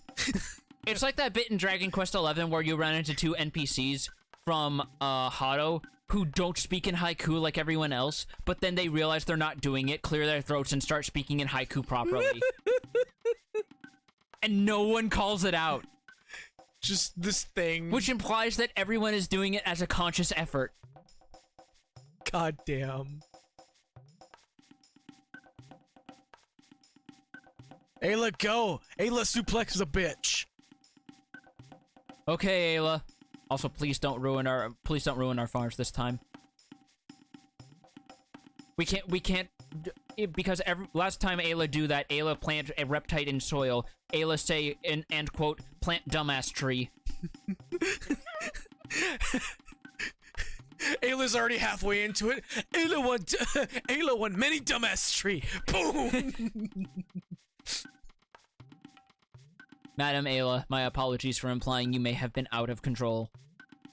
[SPEAKER 3] It's like that bit in Dragon Quest XI where you run into two NPCs from Hado who don't speak in haiku like everyone else, but then they realize they're not doing it, clear their throats, and start speaking in haiku properly. And no one calls it out,
[SPEAKER 1] Just this thing.
[SPEAKER 3] which implies that everyone is doing it as a conscious effort.
[SPEAKER 1] God damn. Ayla, go! Ayla suplex is a bitch.
[SPEAKER 3] Okay, Ayla. Also, please don't ruin our farms this time. We can't because last time Ayla do that, Ayla plant a reptite in soil. Ayla say and quote plant dumbass tree.
[SPEAKER 1] Ayla's already halfway into it. Ayla won many dumbass tree. Boom!
[SPEAKER 3] Madam Ayla, my apologies for implying you may have been out of control.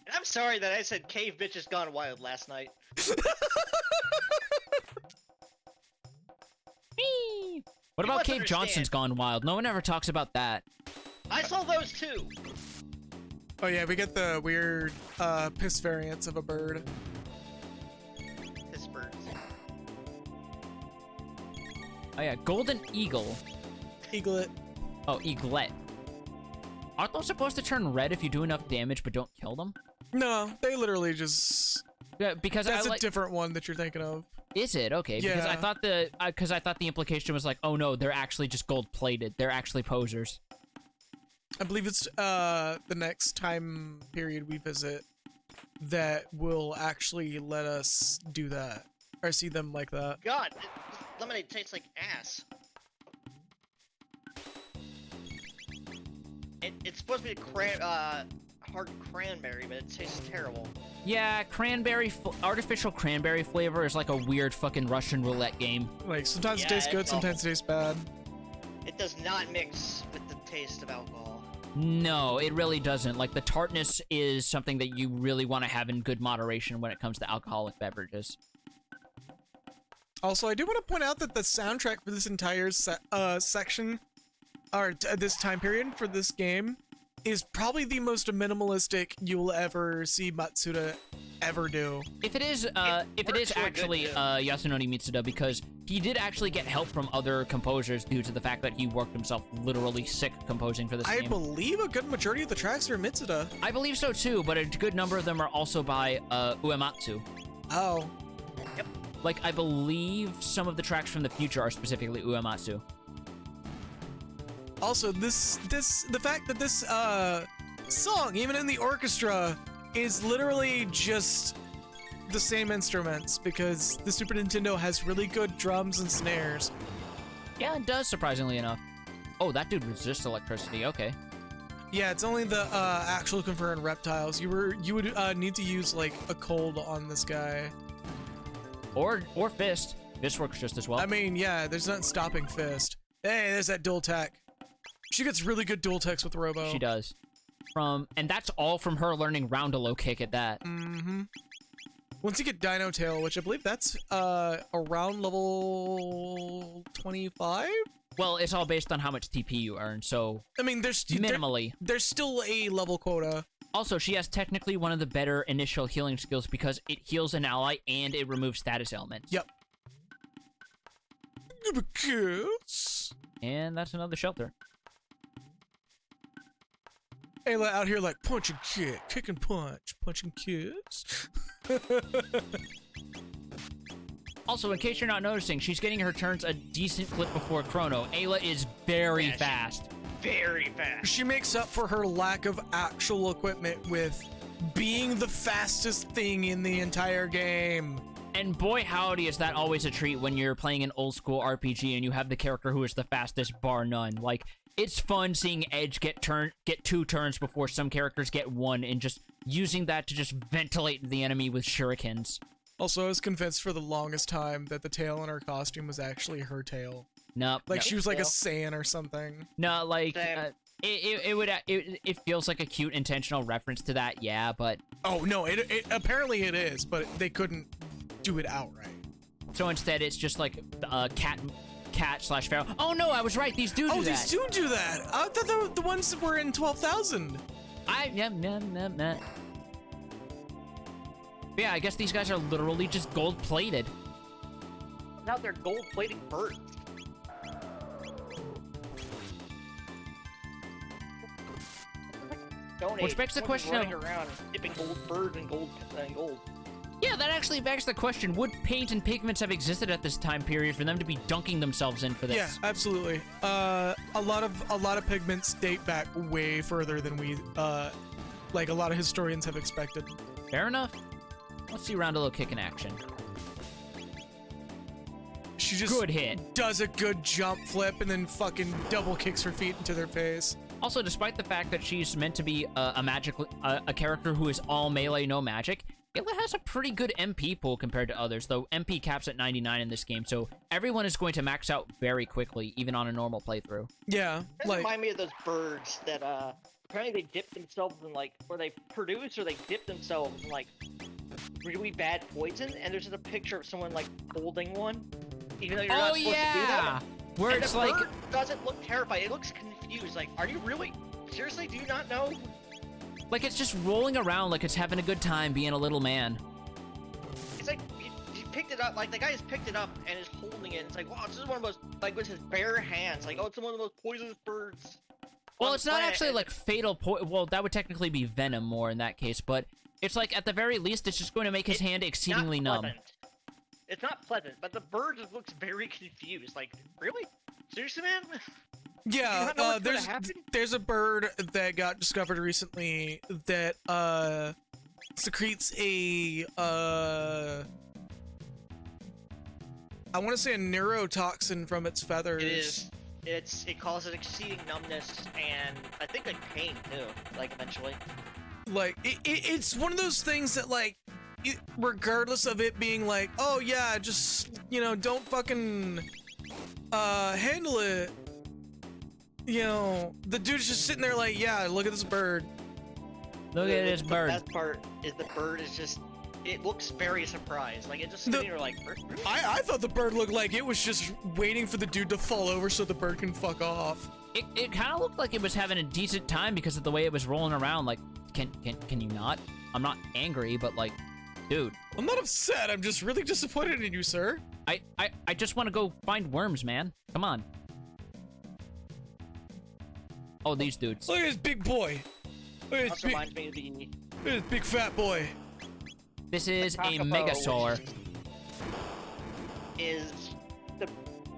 [SPEAKER 4] And I'm sorry that I said Cave Bitches Gone Wild last night.
[SPEAKER 3] What
[SPEAKER 4] You
[SPEAKER 3] about
[SPEAKER 4] must
[SPEAKER 3] Cave
[SPEAKER 4] understand.
[SPEAKER 3] Johnson's Gone Wild? No one ever talks about that.
[SPEAKER 4] I saw those too.
[SPEAKER 1] Oh yeah, we get the weird piss variants of a bird.
[SPEAKER 4] This bird.
[SPEAKER 3] Oh yeah, Golden Eagle.
[SPEAKER 1] Eaglet.
[SPEAKER 3] Oh, Eaglet. Aren't those supposed to turn red if you do enough damage but don't kill them?
[SPEAKER 1] No, they literally just.
[SPEAKER 3] Yeah, because
[SPEAKER 1] That's
[SPEAKER 3] I
[SPEAKER 1] a
[SPEAKER 3] like.
[SPEAKER 1] different one that you're thinking of.
[SPEAKER 3] Is it okay? Because I
[SPEAKER 1] Yeah.
[SPEAKER 3] thought the implication was like, oh no, they're actually just gold plated. They're actually posers.
[SPEAKER 1] I believe it's the next time period we visit that will actually let us do that or see them like that.
[SPEAKER 4] God, lemonade tastes like ass. It's supposed to be a hard cranberry, but it tastes terrible.
[SPEAKER 3] Yeah, artificial cranberry flavor is like a weird fucking Russian roulette game.
[SPEAKER 1] Like sometimes it
[SPEAKER 4] Yeah,
[SPEAKER 1] tastes good,
[SPEAKER 4] it's
[SPEAKER 1] sometimes it tastes bad.
[SPEAKER 4] It does not mix with the taste of alcohol.
[SPEAKER 3] No, it really doesn't. Like the tartness is something that you really want to have in good moderation when it comes to alcoholic beverages.
[SPEAKER 1] Also, I do want to point out that the soundtrack for this entire section, or this time period for this game, is probably the most minimalistic you'll ever see Matsuda ever do.
[SPEAKER 3] If it is
[SPEAKER 4] works really good,
[SPEAKER 3] actually
[SPEAKER 4] too.
[SPEAKER 3] Yasunori Mitsuda, because he did actually get help from other composers due to the fact that he worked himself literally sick composing for this
[SPEAKER 1] I
[SPEAKER 3] game.
[SPEAKER 1] believe a good majority of the tracks are Mitsuda.
[SPEAKER 3] I believe so too, but a good number of them are also by Uematsu.
[SPEAKER 1] Oh.
[SPEAKER 3] Like, I believe some of the tracks from the future are specifically Uematsu.
[SPEAKER 1] Also, the fact that this song, even in the orchestra, is literally just the same instruments because the Super Nintendo has really good drums and snares.
[SPEAKER 3] Yeah, it does, surprisingly enough. Oh, that dude resists electricity. Okay.
[SPEAKER 1] Yeah, it's only the actual conferring reptiles. You would need to use like a cold on this guy.
[SPEAKER 3] Or fist. Fist works just as well.
[SPEAKER 1] I mean, yeah, there's nothing stopping Fist. Hey, there's that dual tech. She gets really good dual techs with Robo.
[SPEAKER 3] She does. And that's all from her learning Roundelo kick at that.
[SPEAKER 1] Mm-hmm. Once you get Dino Tail, which I believe that's around level 25.
[SPEAKER 3] Well, it's all based on how much TP you earn, so
[SPEAKER 1] I mean, there's
[SPEAKER 3] minimally.
[SPEAKER 1] There's still a level quota.
[SPEAKER 3] Also, she has technically one of the better initial healing skills because it heals an ally and it removes status elements.
[SPEAKER 1] Yep. Kiss.
[SPEAKER 3] And that's another shelter.
[SPEAKER 1] Ayla out here like punch and kick and punch, punch and kiss.
[SPEAKER 3] Also, in case you're not noticing, she's getting her turns a decent clip before Chrono. Ayla is very fast.
[SPEAKER 4] Very fast.
[SPEAKER 1] She makes up for her lack of actual equipment with being the fastest thing in the entire game.
[SPEAKER 3] And boy howdy is that always a treat when you're playing an old school RPG and you have the character who is the fastest bar none. Like, it's fun seeing Edge get 2 turns before some characters get 1 and just using that to just ventilate the enemy with shurikens.
[SPEAKER 1] Also, I was convinced for the longest time that the tail in her costume was actually her tail.
[SPEAKER 3] Nope.
[SPEAKER 1] Like she was like a Saiyan or something.
[SPEAKER 3] No, like it feels like a cute intentional reference to that, yeah, but
[SPEAKER 1] oh no, it apparently it is, but they couldn't do it outright.
[SPEAKER 3] So instead, it's just like cat/pharaoh. Oh no, I was right. These do that.
[SPEAKER 1] Oh, these do that. I thought the ones that were in 12,000.
[SPEAKER 3] Yeah, I guess these guys are literally just gold-plated.
[SPEAKER 4] Now they're gold-plating birds.
[SPEAKER 3] Which begs the question
[SPEAKER 4] running around dipping gold bird and gold.
[SPEAKER 3] Yeah, that actually begs the question: would paint and pigments have existed at this time period for them to be dunking themselves in for this?
[SPEAKER 1] Yeah, absolutely. A lot of pigments date back way further than we like a lot of historians have expected.
[SPEAKER 3] Fair enough. Let's see Roundelo kick in action.
[SPEAKER 1] She just
[SPEAKER 3] good hit.
[SPEAKER 1] Does a good jump flip and then fucking double kicks her feet into their face.
[SPEAKER 3] Also, despite the fact that she's meant to be a character who is all melee, no magic, Ayla has a pretty good MP pool compared to others, though MP caps at 99 in this game, so everyone is going to max out very quickly, even on a normal playthrough.
[SPEAKER 1] Yeah,
[SPEAKER 4] like remind me of those birds that apparently they dip themselves in like, or they produce or they dip themselves in like really bad poison, and there's just a picture of someone like holding one, even though you're not supposed to do that.
[SPEAKER 3] Where
[SPEAKER 4] and
[SPEAKER 3] it's
[SPEAKER 4] the
[SPEAKER 3] like
[SPEAKER 4] bird doesn't look terrified. It looks confused. Like, are you really seriously? Do you not know?
[SPEAKER 3] Like it's just rolling around like it's having a good time being a little man.
[SPEAKER 4] It's like he picked it up. Like the guy has picked it up and is holding it. It's like, wow, this is one of those like with his bare hands. Like, oh, it's one of those poisonous birds.
[SPEAKER 3] Well, it's not actually like fatal well, that would technically be venom more in that case, but it's like at the very least it's just going to make his hand exceedingly numb.
[SPEAKER 4] It's not pleasant, but the bird just looks very confused. Like, really? Seriously, man?
[SPEAKER 1] Yeah, there's a bird that got discovered recently that secretes a I want to say a neurotoxin from its feathers.
[SPEAKER 4] It causes exceeding numbness and I think like pain too. Like eventually.
[SPEAKER 1] Like it's one of those things that like, regardless of it being like, oh yeah, just don't fucking handle it. The dude's just sitting there like, yeah, look at this bird.
[SPEAKER 3] Look at this bird.
[SPEAKER 4] The best part is the bird is just, it looks very surprised. Like, it just sitting there like, really?
[SPEAKER 1] I thought the bird looked like it was just waiting for the dude to fall over so the bird can fuck off.
[SPEAKER 3] It kind of looked like it was having a decent time because of the way it was rolling around. Like, can you not? I'm not angry, but like, dude.
[SPEAKER 1] I'm not upset. I'm just really disappointed in you, sir.
[SPEAKER 3] I just want to go find worms, man. Come on. Oh, these dudes.
[SPEAKER 1] Look at this big boy. Look at this big,
[SPEAKER 4] reminds me of the...
[SPEAKER 1] Look at this big fat boy.
[SPEAKER 3] This is a Megasaur.
[SPEAKER 4] Is the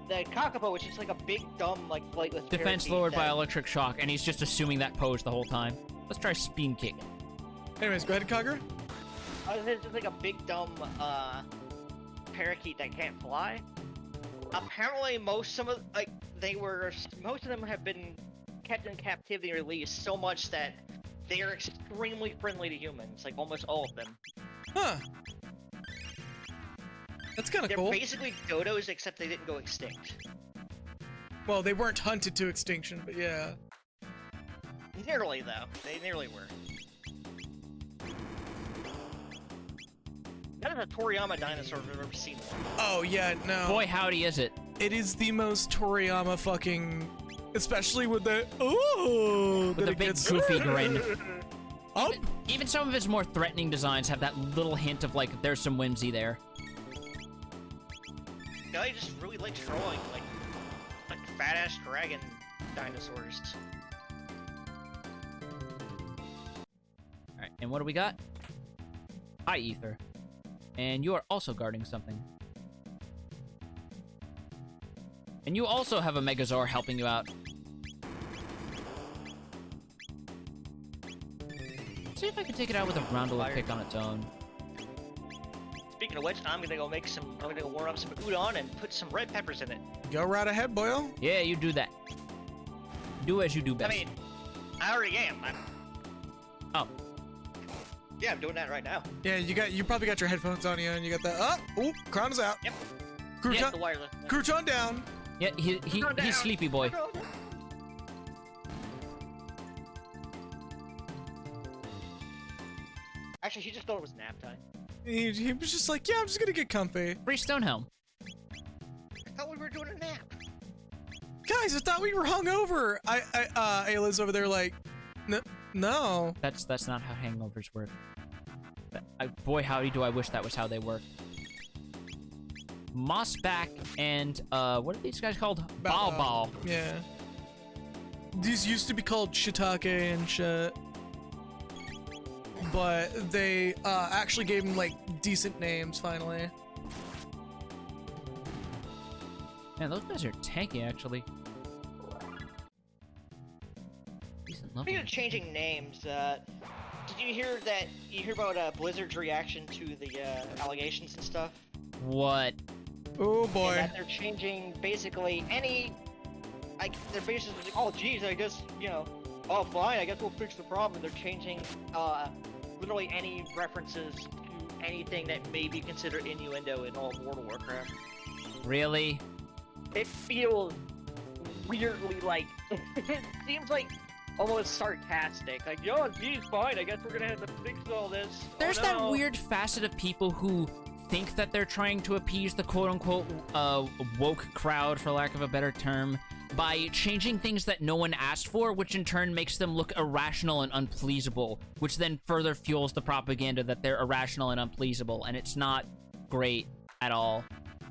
[SPEAKER 4] Kakapo, which is like a big, dumb, like, flightless
[SPEAKER 3] defense lowered by electric shock, and he's just assuming that pose the whole time. Let's try spin kick.
[SPEAKER 1] Anyways, go ahead, Kagura.
[SPEAKER 4] it's just like a big dumb parakeet that can't fly. Apparently, most of them have been kept in captivity and released so much that they are extremely friendly to humans, like almost all of them.
[SPEAKER 1] Huh. That's kind of
[SPEAKER 4] They're
[SPEAKER 1] cool.
[SPEAKER 4] basically dodos, except they didn't go extinct.
[SPEAKER 1] Well, they weren't hunted to extinction, but yeah.
[SPEAKER 4] Nearly, though. They nearly were. That is a Toriyama dinosaur if I've ever seen one.
[SPEAKER 1] Oh, yeah, no.
[SPEAKER 3] Boy, howdy is it.
[SPEAKER 1] It is the most Toriyama fucking... Especially with the... Ooh!
[SPEAKER 3] With the big goofy grin.
[SPEAKER 1] Up!
[SPEAKER 3] Even some of his more threatening designs have that little hint of, like, there's some whimsy there.
[SPEAKER 4] Guy just really likes drawing, like fat-ass dragon dinosaurs.
[SPEAKER 3] Alright, and what do we got? Hi, Ether. And you are also guarding something. And you also have a Megazord helping you out. Let's see if I can take it out with a roundel kick on its own.
[SPEAKER 4] Speaking of which, I'm gonna go warm up some udon and put some red peppers in it.
[SPEAKER 1] Go right ahead, boyo.
[SPEAKER 3] Yeah, you do that. Do as you do best.
[SPEAKER 4] I mean, I already am.
[SPEAKER 3] Oh.
[SPEAKER 4] Yeah, I'm doing that right now.
[SPEAKER 1] Yeah, you probably got your headphones on you, and you got the... Oh, crown is out.
[SPEAKER 4] Yep.
[SPEAKER 1] Crouton,
[SPEAKER 4] Yeah, the wireless.
[SPEAKER 1] Crouton down.
[SPEAKER 3] Yeah, he's sleepy boy.
[SPEAKER 4] Actually, he just thought it was nap time.
[SPEAKER 1] He was just like, yeah, I'm just gonna get comfy.
[SPEAKER 3] Free Stonehelm.
[SPEAKER 4] I thought we were doing a nap.
[SPEAKER 1] Guys, I thought we were hungover. Ayla's over there like, no.
[SPEAKER 3] That's not how hangovers work. Boy, howdy do I wish that was how they work. Mossback and, what are these guys called? Bao.
[SPEAKER 1] Yeah. These used to be called shiitake and shit. But they, actually gave them, like, decent names, finally.
[SPEAKER 3] Man, those guys are tanky, actually. Decent level.
[SPEAKER 4] Speaking of changing names, did you hear about Blizzard's reaction to the allegations and stuff?
[SPEAKER 3] What?
[SPEAKER 1] Oh boy.
[SPEAKER 4] And that they're changing basically they're basically like, oh geez, I guess, oh fine, I guess we'll fix the problem. They're changing literally any references to anything that may be considered innuendo in all of World of Warcraft.
[SPEAKER 3] Really?
[SPEAKER 4] It feels weirdly like, it seems like almost sarcastic. Like, yo, geez, fine, I guess we're gonna have to fix all this.
[SPEAKER 3] There's
[SPEAKER 4] oh,
[SPEAKER 3] that
[SPEAKER 4] no.
[SPEAKER 3] weird facet of people who think that they're trying to appease the quote-unquote woke crowd, for lack of a better term, by changing things that no one asked for, which in turn makes them look irrational and unpleasable, which then further fuels the propaganda that they're irrational and unpleasable, and it's not great at all.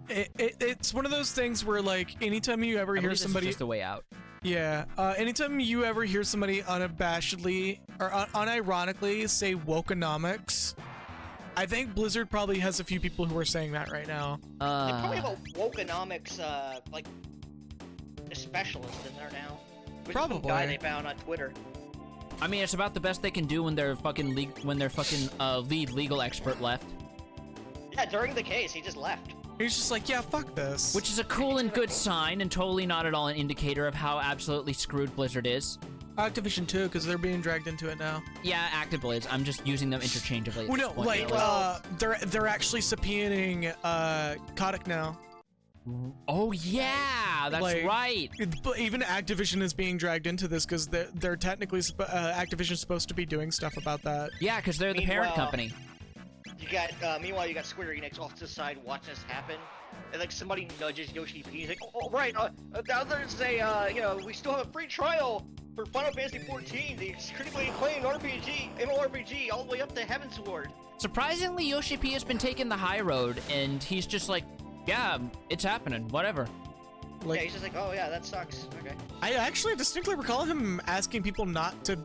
[SPEAKER 1] It's one of those things where, like, anytime you ever hear somebody...
[SPEAKER 3] This is just a way out.
[SPEAKER 1] Yeah, anytime you ever hear somebody unabashedly, or unironically say wokeonomics, I think Blizzard probably has a few people who are saying that right now.
[SPEAKER 4] They probably have a wokeonomics, like, a specialist in there now. Which
[SPEAKER 1] Probably.
[SPEAKER 4] Is some guy they found on Twitter.
[SPEAKER 3] I mean, it's about the best they can do when their fucking lead legal expert left.
[SPEAKER 4] Yeah, during the case, he just left.
[SPEAKER 1] He's just like, yeah, fuck this.
[SPEAKER 3] Which is a cool and good sign, and totally not at all an indicator of how absolutely screwed Blizzard is.
[SPEAKER 1] Activision too, because they're being dragged into it now.
[SPEAKER 3] Yeah, Actiblizz. I'm just using them interchangeably.
[SPEAKER 1] Well, no, like, they're actually subpoenaing Kotick now.
[SPEAKER 3] Oh yeah, that's
[SPEAKER 1] Like,
[SPEAKER 3] right.
[SPEAKER 1] But even Activision is being dragged into this because they're technically Activision's supposed to be doing stuff about that.
[SPEAKER 3] Yeah, because they're the parent company.
[SPEAKER 4] Meanwhile, you got Square Enix off to the side watching this happen, and like somebody nudges Yoshi P. He's like, "Oh, right, now there's a, we still have a free trial for Final Fantasy XIV, the critically acclaimed MMORPG, all the way up to Heaven's Ward."
[SPEAKER 3] Surprisingly, Yoshi P has been taking the high road, and he's just like, yeah, it's happening, whatever.
[SPEAKER 1] Like,
[SPEAKER 4] yeah, he's just like, oh yeah, that sucks. Okay.
[SPEAKER 1] I actually distinctly recall him asking people not to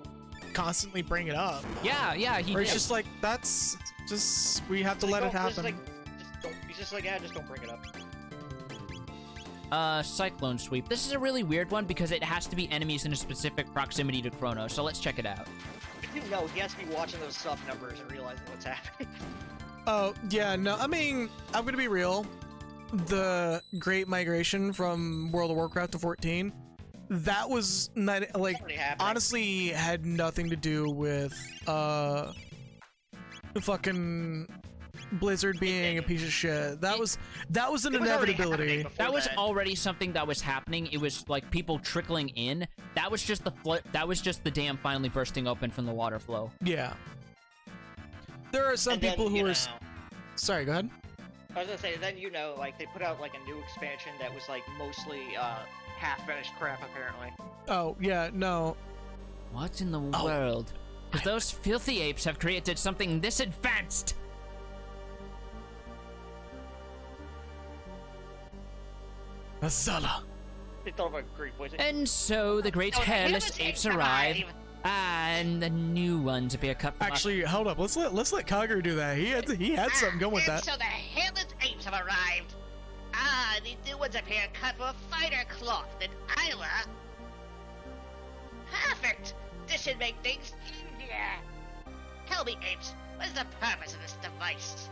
[SPEAKER 1] constantly bring it up.
[SPEAKER 3] Yeah, he
[SPEAKER 1] Or
[SPEAKER 3] did.
[SPEAKER 1] he's just like, that's just, we have to let it happen.
[SPEAKER 4] He's just like, yeah, just don't bring it up.
[SPEAKER 3] Cyclone Sweep. This is a really weird one because it has to be enemies in a specific proximity to Chrono, so let's check it out.
[SPEAKER 4] No, he has to be watching those sub numbers and realizing what's happening.
[SPEAKER 1] Oh, yeah, no, I mean, I'm gonna be real. The Great Migration from World of Warcraft to 14, that was not, like,
[SPEAKER 4] Already happening.
[SPEAKER 1] honestly had nothing to do with, the fucking Blizzard being a piece of shit. That was an
[SPEAKER 4] It was already
[SPEAKER 1] inevitability.
[SPEAKER 4] happening before
[SPEAKER 3] That was already something that was happening. It was like people trickling in. That was just the dam finally bursting open from the water flow.
[SPEAKER 1] Yeah. There are some
[SPEAKER 4] And then,
[SPEAKER 1] people who
[SPEAKER 4] you
[SPEAKER 1] are...
[SPEAKER 4] know,
[SPEAKER 1] Sorry, go ahead.
[SPEAKER 4] I was gonna say, then, you know, like, they put out, like, a new expansion that was, like, mostly, half-finished crap, apparently.
[SPEAKER 1] Oh, yeah, no.
[SPEAKER 3] What in the world? Because those filthy apes have created something this advanced.
[SPEAKER 6] Azala.
[SPEAKER 4] They thought about great voice.
[SPEAKER 3] And so the great hairless apes arrive, and the new ones appear cut from
[SPEAKER 1] Actually, hold up. Let's let Kagura do that. He had something going with
[SPEAKER 7] And
[SPEAKER 1] that.
[SPEAKER 7] so the hairless apes have arrived. Ah, these new ones appear cut from a finer cloth than Isla. Perfect! This should make things easier. Tell me, apes, what is the purpose of this device?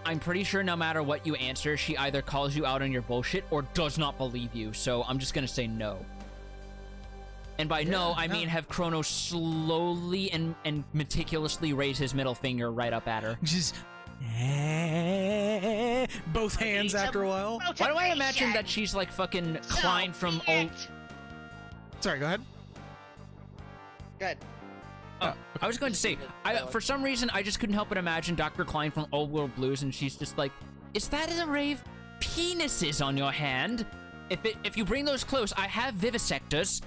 [SPEAKER 3] I'm pretty sure no matter what you answer, she either calls you out on your bullshit or does not believe you, so I'm just gonna say no. And by no, I mean have Chrono slowly and meticulously raise his middle finger right up at her.
[SPEAKER 1] Just... both hands after a while.
[SPEAKER 3] Why do I imagine that she's like fucking Klein from old...
[SPEAKER 1] Sorry, go ahead.
[SPEAKER 4] Good.
[SPEAKER 3] Oh, I was going to say, for some reason, I just couldn't help but imagine Dr. Klein from Old World Blues, and she's just like, is that an array of penises on your hand? If you bring those close, I have vivisectors.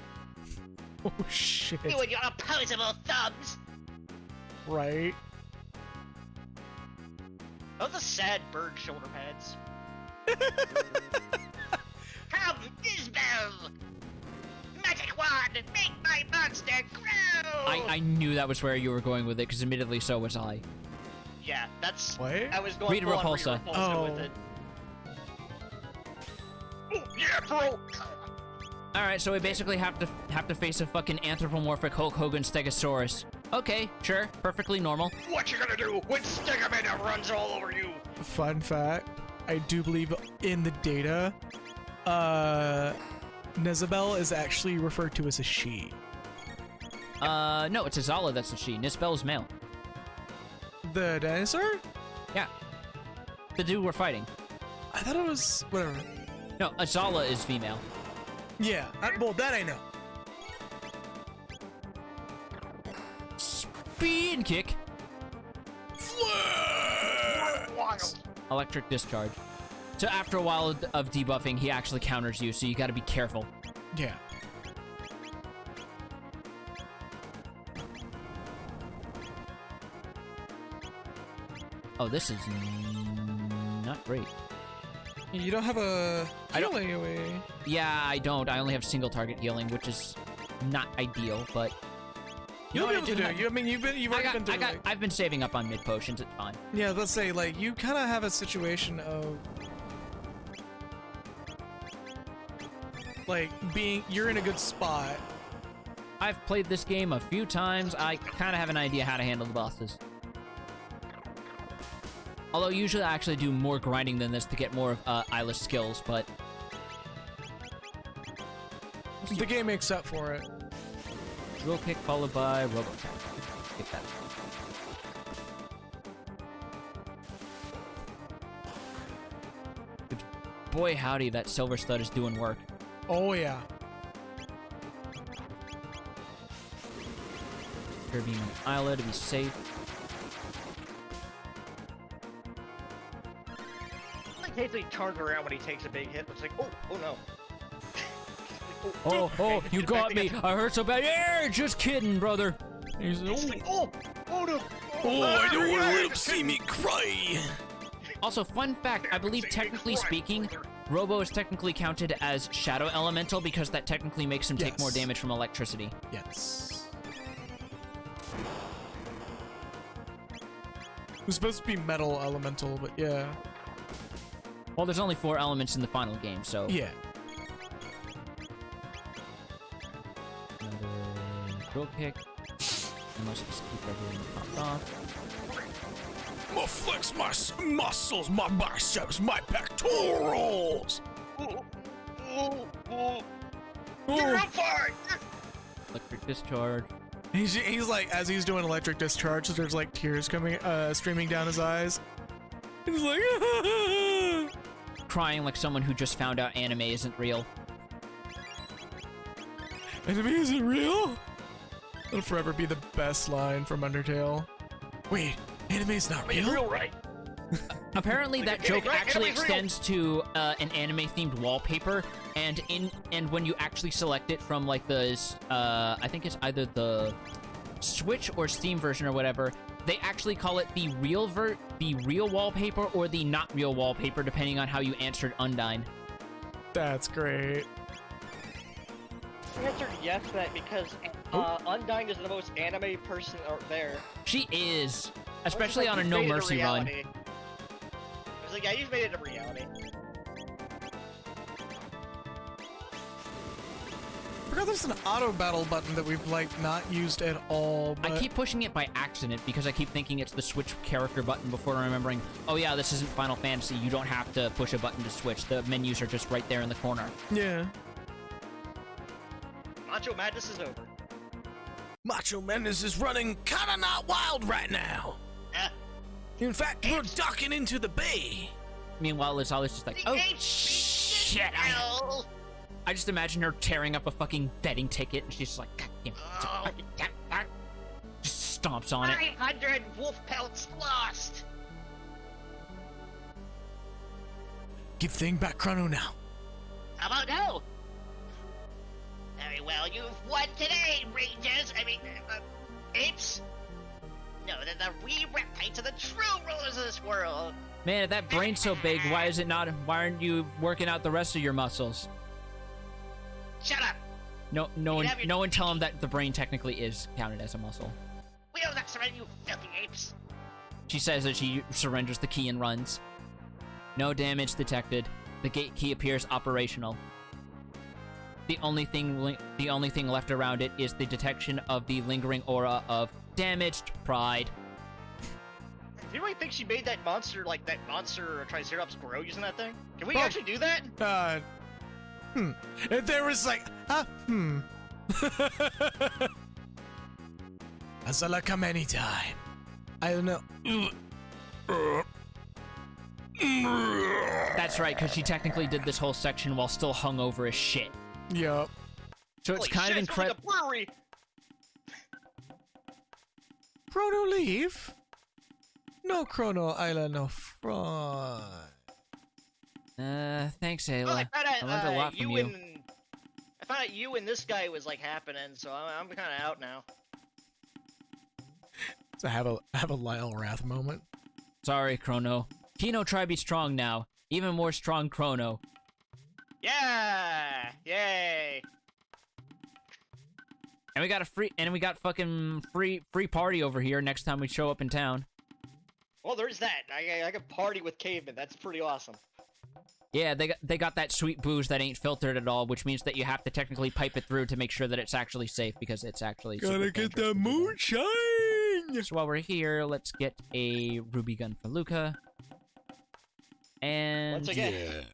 [SPEAKER 1] Oh, shit.
[SPEAKER 7] You and your opposable thumbs!
[SPEAKER 1] Right.
[SPEAKER 4] Those are sad bird shoulder pads.
[SPEAKER 7] Come, Isbell! Magic wand, make my monster grow!
[SPEAKER 3] I knew that was where you were going with it, because admittedly so was I.
[SPEAKER 4] Yeah, that's...
[SPEAKER 1] What?
[SPEAKER 4] I was going
[SPEAKER 3] Rita
[SPEAKER 4] full on
[SPEAKER 3] Repulsa.
[SPEAKER 4] Rita Repulsa
[SPEAKER 1] Oh.
[SPEAKER 4] with it.
[SPEAKER 7] Yeah, bro!
[SPEAKER 3] Alright, so we basically have to face a fucking anthropomorphic Hulk Hogan Stegosaurus. Okay, sure, perfectly normal.
[SPEAKER 7] What you gonna do when Stegamina runs all over you?
[SPEAKER 1] Fun fact, I do believe in the data, Nezabel is actually referred to as a she.
[SPEAKER 3] No, it's Azala that's a she. Nispel is male.
[SPEAKER 1] The dinosaur?
[SPEAKER 3] Yeah. The dude we're fighting.
[SPEAKER 1] I thought it was... whatever.
[SPEAKER 3] No, Azala is female.
[SPEAKER 1] Yeah, well, that I know.
[SPEAKER 3] Speed kick. Electric discharge. So after a while of debuffing, he actually counters you, so you gotta be careful.
[SPEAKER 1] Yeah.
[SPEAKER 3] Oh, this is not great.
[SPEAKER 1] You don't have a
[SPEAKER 3] I don't-
[SPEAKER 1] healing away.
[SPEAKER 3] Yeah, I don't. I only have single target healing, which is not ideal, but
[SPEAKER 1] You'll
[SPEAKER 3] No,
[SPEAKER 1] be
[SPEAKER 3] I
[SPEAKER 1] able to
[SPEAKER 3] do
[SPEAKER 1] do
[SPEAKER 3] have-
[SPEAKER 1] it. You've already been through like...
[SPEAKER 3] I've been saving up on mid potions. It's fine.
[SPEAKER 1] Yeah, let's say, like, you kind of have a situation of... like, you're in a good spot.
[SPEAKER 3] I've played this game a few times. I kind of have an idea how to handle the bosses. Although usually I actually do more grinding than this to get more of Isla's skills, but...
[SPEAKER 1] The game makes up for it.
[SPEAKER 3] Drill kick followed by robo attack. Get that. But boy howdy, that silver stud is doing work.
[SPEAKER 1] Oh, yeah.
[SPEAKER 3] Beam on Isla to be safe.
[SPEAKER 4] I occasionally turns around when he takes a big hit. It's like, oh no.
[SPEAKER 3] Oh,
[SPEAKER 4] okay,
[SPEAKER 3] you
[SPEAKER 4] get
[SPEAKER 3] got
[SPEAKER 4] back
[SPEAKER 3] me!
[SPEAKER 4] together.
[SPEAKER 3] I hurt so bad. Yeah, just kidding, brother. He's
[SPEAKER 4] It's like, oh no.
[SPEAKER 6] Oh, I don't want to let him see me cry.
[SPEAKER 3] Also, fun fact, I believe technically speaking, Robo is technically counted as Shadow Elemental because that technically makes him take more
[SPEAKER 1] Yes.
[SPEAKER 3] damage from electricity.
[SPEAKER 1] Yes. It was supposed to be metal elemental, but yeah.
[SPEAKER 3] Well, there's only 4 elements in the final game, so...
[SPEAKER 1] Yeah.
[SPEAKER 3] Another drill kick. And let's just keep everything popped off.
[SPEAKER 6] More flex my muscles, my biceps, my pectorals.
[SPEAKER 4] You're on fire!
[SPEAKER 3] Electric discharge.
[SPEAKER 1] He's like, as he's doing electric discharge, there's like tears coming, streaming down his eyes. He's like,
[SPEAKER 3] Crying like someone who just found out anime isn't real.
[SPEAKER 1] anime isn't real? It'll forever be the best line from Undertale. Wait, anime's not real?
[SPEAKER 4] Real right.
[SPEAKER 3] Apparently, that
[SPEAKER 4] Anime-
[SPEAKER 3] joke
[SPEAKER 4] right,
[SPEAKER 3] actually
[SPEAKER 4] anime's real.
[SPEAKER 3] extends to an anime-themed wallpaper, and when you actually select it from like the, I think it's either the Switch or Steam version or whatever, they actually call it the real wallpaper or the not real wallpaper, depending on how you answered Undyne.
[SPEAKER 1] That's great.
[SPEAKER 4] I answered yes to that because Undyne is the most anime person out there.
[SPEAKER 3] She is, especially
[SPEAKER 4] It's
[SPEAKER 3] on a
[SPEAKER 4] like,
[SPEAKER 3] No
[SPEAKER 4] you've made it
[SPEAKER 3] Mercy run.
[SPEAKER 4] reality. I was like, yeah, you've made it a reality.
[SPEAKER 1] I forgot there's an auto battle button that we've like not used at all. But
[SPEAKER 3] I keep pushing it by accident because I keep thinking it's the switch character button before remembering, oh yeah, this isn't Final Fantasy, you don't have to push a button to switch, the menus are just right there in the corner.
[SPEAKER 1] yeah.
[SPEAKER 4] Macho Madness is over.
[SPEAKER 6] Macho Madness is running kinda not wild right now. In fact, we're docking into the bay.
[SPEAKER 3] Meanwhile, it's always just like, oh shit, I just imagine her tearing up a fucking betting ticket and she's just like, God damn it. Just stomps on it.
[SPEAKER 7] 500 wolf pelts lost.
[SPEAKER 6] Give thing back Chrono now.
[SPEAKER 7] How about no? Very well, you've won today, Rangers. Apes. No, they're the reptiles are the true rulers of this world.
[SPEAKER 3] Man, if that brain's so big, why aren't you working out the rest of your muscles?
[SPEAKER 7] Shut up.
[SPEAKER 3] No one tell him that the brain technically is counted as a muscle.
[SPEAKER 7] We will not surrender, you filthy apes.
[SPEAKER 3] She says as she surrenders the key and runs. No damage detected. The gate key appears operational. The only thing left around it is the detection of the lingering aura of damaged pride.
[SPEAKER 4] Do you really think she made that monster Triceratops grow using that thing? Can we actually do that?
[SPEAKER 1] If there was like,
[SPEAKER 6] Azala come anytime.
[SPEAKER 1] I don't know.
[SPEAKER 3] That's right, because she technically did this whole section while still hungover as shit.
[SPEAKER 1] Yup.
[SPEAKER 3] So it's
[SPEAKER 4] Holy
[SPEAKER 3] kind
[SPEAKER 4] shit,
[SPEAKER 3] of
[SPEAKER 4] it smells like
[SPEAKER 3] incredible.
[SPEAKER 4] a brewery.
[SPEAKER 1] Chrono leave? No Chrono Island of Fraud.
[SPEAKER 3] Thanks,
[SPEAKER 4] Well,
[SPEAKER 3] Ayla. I learned a lot from you.
[SPEAKER 4] I found out you and this guy was like happening, so I'm kind of out now.
[SPEAKER 1] So have a Lyle Wrath moment.
[SPEAKER 3] Sorry, Chrono. Kino try be strong now. Even more strong Chrono.
[SPEAKER 4] Yeah! Yay!
[SPEAKER 3] And we got fucking free party over here next time we show up in town.
[SPEAKER 4] Well, there's that. I can party with cavemen. That's pretty awesome.
[SPEAKER 3] Yeah, they got that sweet booze that ain't filtered at all, which means that you have to technically pipe it through to make sure that it's actually safe, because it's actually
[SPEAKER 1] Gotta get that moonshine!
[SPEAKER 3] So while we're here, let's get a ruby gun for Luca. And
[SPEAKER 4] Once again,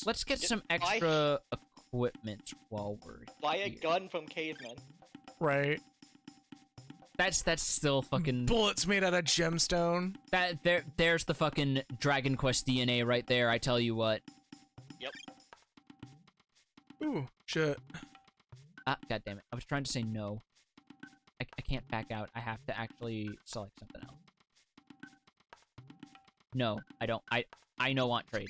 [SPEAKER 3] let's get some extra equipment while we're
[SPEAKER 4] buy a
[SPEAKER 3] here.
[SPEAKER 4] gun from cavemen.
[SPEAKER 1] Right.
[SPEAKER 3] That's still fucking
[SPEAKER 1] Bullets made out of gemstone.
[SPEAKER 3] there's the fucking Dragon Quest DNA right there, I tell you what.
[SPEAKER 4] Yep.
[SPEAKER 1] Ooh, shit.
[SPEAKER 3] Ah, god damn it. I was trying to say no. I can't back out. I have to actually select something else. No, I don't. I no want trade.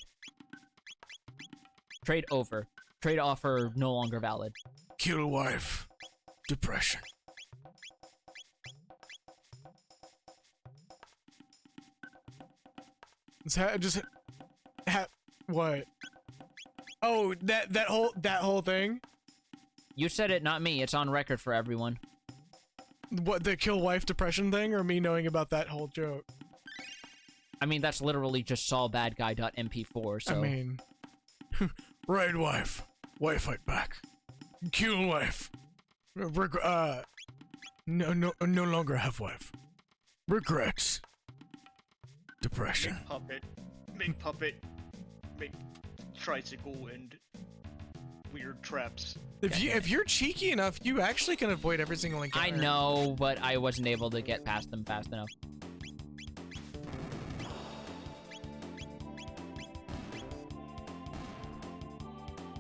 [SPEAKER 3] Trade over. Trade offer no longer valid.
[SPEAKER 6] Kill wife. Depression.
[SPEAKER 1] What? Oh, that whole thing?
[SPEAKER 3] You said it, not me. It's on record for everyone.
[SPEAKER 1] What, the kill wife depression thing, or me knowing about that whole joke?
[SPEAKER 3] I mean, that's literally just sawbadguy.mp4, so...
[SPEAKER 1] I mean...
[SPEAKER 6] Right wife. Wife fight back. Kill wife. no longer have wife. Regrets. Depression.
[SPEAKER 4] Make puppet, make tricycle, and weird traps.
[SPEAKER 1] If you're cheeky enough, you actually can avoid every single encounter.
[SPEAKER 3] I know, but I wasn't able to get past them fast enough.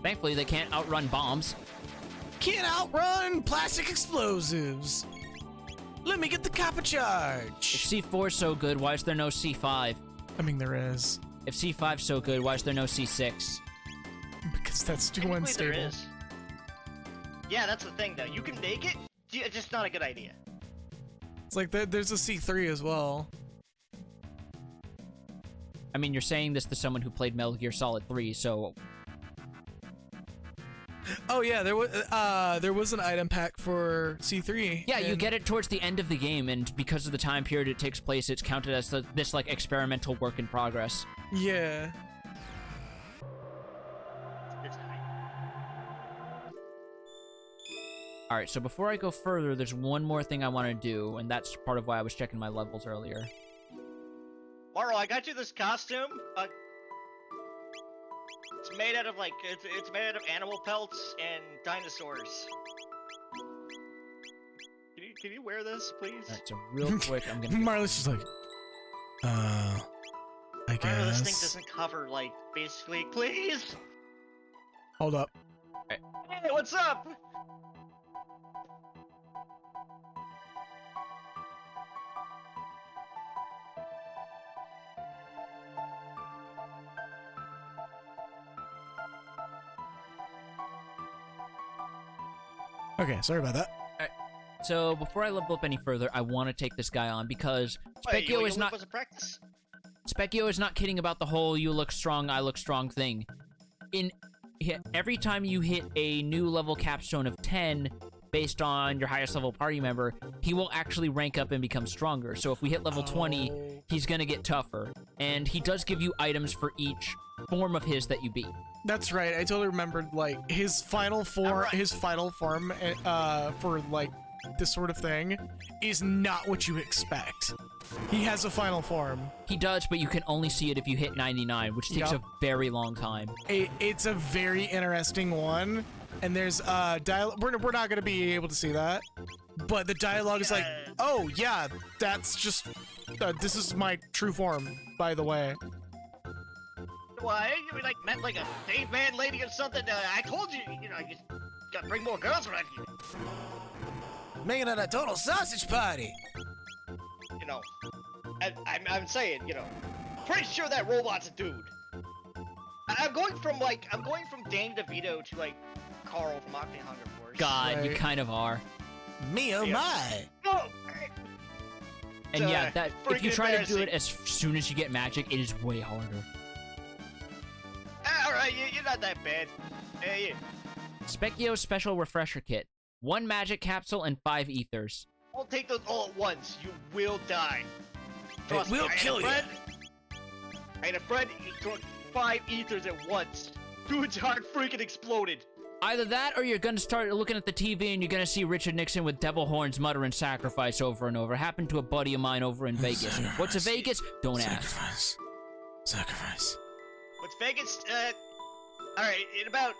[SPEAKER 3] Thankfully, they can't outrun bombs.
[SPEAKER 6] Can't outrun plastic explosives. Let me get the copper charge.
[SPEAKER 3] If C4's so good, why is there no C5?
[SPEAKER 1] I mean, there is.
[SPEAKER 3] If C5's so good, why is there no C6?
[SPEAKER 1] Because that's too
[SPEAKER 4] Technically,
[SPEAKER 1] unstable.
[SPEAKER 4] there is. Yeah, that's the thing, though. You can make it, it's just not a good idea.
[SPEAKER 1] It's like there's a C3 as well.
[SPEAKER 3] I mean, you're saying this to someone who played Metal Gear Solid 3, so...
[SPEAKER 1] Oh yeah, there was an item pack for C3.
[SPEAKER 3] Yeah, you get it towards the end of the game, and because of the time period it takes place, it's counted as this, like, experimental work in progress.
[SPEAKER 1] Yeah.
[SPEAKER 3] Alright, so before I go further, there's one more thing I want to do, and that's part of why I was checking my levels earlier.
[SPEAKER 4] Maro, I got you this costume. It's made out of like it's made out of animal pelts and dinosaurs. Can you wear this, please?
[SPEAKER 3] Alright, so real quick, I'm gonna...
[SPEAKER 6] Marla's just like, I guess.
[SPEAKER 4] Maro, this thing doesn't cover, like, basically, please.
[SPEAKER 1] Hold up.
[SPEAKER 4] Hey, what's up?
[SPEAKER 1] Okay, sorry about that.
[SPEAKER 3] So, before I level up any further, I want to take this guy on, because Specchio is not...
[SPEAKER 4] Was a practice?
[SPEAKER 3] Specchio is not kidding about the whole "you look strong, I look strong" thing. Every time you hit a new level capstone of 10, based on your highest level party member, he will actually rank up and become stronger. So if we hit level 20, he's gonna get tougher. And he does give you items for each form of his that you beat.
[SPEAKER 1] That's right. I totally remembered, like, his final form, for, like, this sort of thing is not what you expect. He has a final form.
[SPEAKER 3] He does, but you can only see it if you hit 99, which takes a very long time.
[SPEAKER 1] It's a very interesting one, and there's dialogue. We're not gonna be able to see that, but the dialogue is like, oh yeah, that's just this is my true form, by the way.
[SPEAKER 4] Why? You like met like a caveman lady or something? I told you, you gotta bring more girls around here.
[SPEAKER 6] Making it a total sausage party.
[SPEAKER 4] You know, I'm saying, pretty sure that robot's a dude. I'm going from Danny DeVito to like Carl from Octane Hunger Force.
[SPEAKER 3] God, you kind of are.
[SPEAKER 6] Me oh my.
[SPEAKER 4] No.
[SPEAKER 3] And yeah, that if you
[SPEAKER 4] freaking
[SPEAKER 3] try to do
[SPEAKER 4] embarrassing.
[SPEAKER 3] it as soon as you get magic, it is way harder.
[SPEAKER 4] All right, you're not that bad. Hey,
[SPEAKER 3] Specchio's special refresher kit: 1 magic capsule and 5 ethers.
[SPEAKER 4] I'll take those all at once. You will die. Trust me,
[SPEAKER 6] will
[SPEAKER 4] I had a
[SPEAKER 6] kill you.
[SPEAKER 4] friend- I had a friend. He took 5 ethers at once. Dude's heart freaking exploded.
[SPEAKER 3] Either that, or you're gonna start looking at the TV and you're gonna see Richard Nixon with devil horns muttering "sacrifice" over and over. Happened to a buddy of mine over in Vegas. What's a Vegas? Don't ask.
[SPEAKER 6] Sacrifice.
[SPEAKER 4] What's Vegas? All right. In about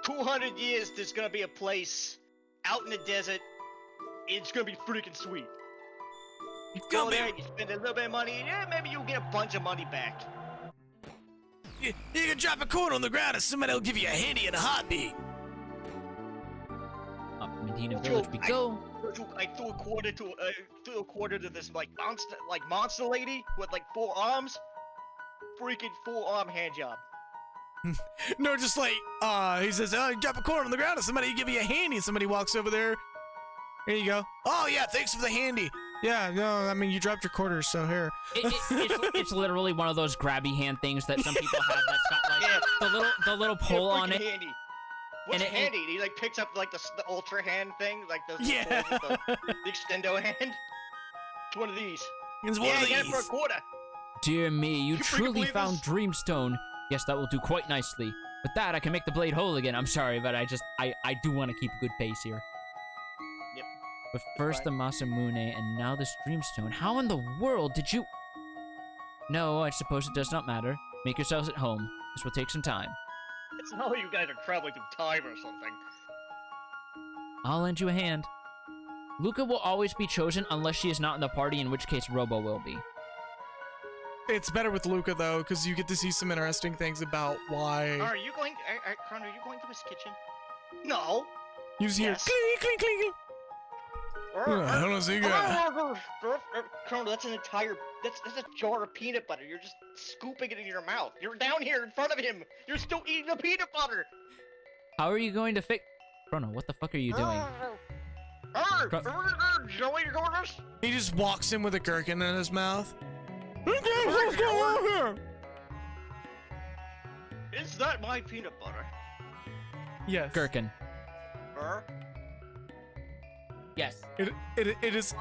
[SPEAKER 4] 200 years, there's gonna be a place out in the desert. It's gonna be freaking sweet. You go there, you spend a little bit of money, yeah, maybe you'll get a bunch of money back.
[SPEAKER 6] You can drop a coin on the ground and somebody will give you a handy in a heartbeat.
[SPEAKER 3] Up from Medina Village we go.
[SPEAKER 4] I threw a quarter to this monster lady with like 4 arms. Freaking 4-arm hand job.
[SPEAKER 1] No, just like he says, oh, you drop a coin on the ground and somebody give you a handy, and somebody walks over there. Here you go. Oh yeah, thanks for the handy. Yeah, no, I mean, you dropped your quarters, so here.
[SPEAKER 3] It's literally one of those grabby hand things that some people have that's got like the little pole on it.
[SPEAKER 4] Handy. What's
[SPEAKER 3] And
[SPEAKER 4] handy? He like picks up like the ultra hand thing, like the
[SPEAKER 1] Yeah.
[SPEAKER 4] the extendo hand. It's one of these.
[SPEAKER 6] It's one
[SPEAKER 4] Yeah,
[SPEAKER 6] of
[SPEAKER 4] I got it for a
[SPEAKER 6] these.
[SPEAKER 4] quarter.
[SPEAKER 3] Dear me, you
[SPEAKER 4] You freaking
[SPEAKER 3] truly
[SPEAKER 4] believe
[SPEAKER 3] found
[SPEAKER 4] this?
[SPEAKER 3] Dreamstone. Yes, that will do quite nicely. With that, I can make the blade whole again. I'm sorry, but I do want to keep a good pace here. But first the Masamune and now this Dreamstone. How in the world did you... No, I suppose it does not matter. Make yourselves at home. This will take some time.
[SPEAKER 4] It's not like you guys are traveling through time or something.
[SPEAKER 3] I'll lend you a hand. Luca will always be chosen unless she is not in the party, in which case Robo will be.
[SPEAKER 1] It's better with Luca though, because you get to see some interesting things about why.
[SPEAKER 4] Are you going? Chrono, are you going to his kitchen? No.
[SPEAKER 1] You just hear
[SPEAKER 4] Yes.
[SPEAKER 1] cling, cling, cling.
[SPEAKER 6] What the hell is he got?
[SPEAKER 4] Chrono, that's an entire. That's a jar of peanut butter. You're just scooping it in your mouth. You're down here in front of him. You're still eating the peanut butter.
[SPEAKER 3] How are you going to fix... Chrono, what the fuck are you doing?
[SPEAKER 4] Joey, you going this?
[SPEAKER 1] He just walks in with a gherkin in his mouth.
[SPEAKER 4] Is that my peanut butter?
[SPEAKER 1] Yes.
[SPEAKER 3] Gherkin.
[SPEAKER 4] Her?
[SPEAKER 3] Yes.
[SPEAKER 1] It is.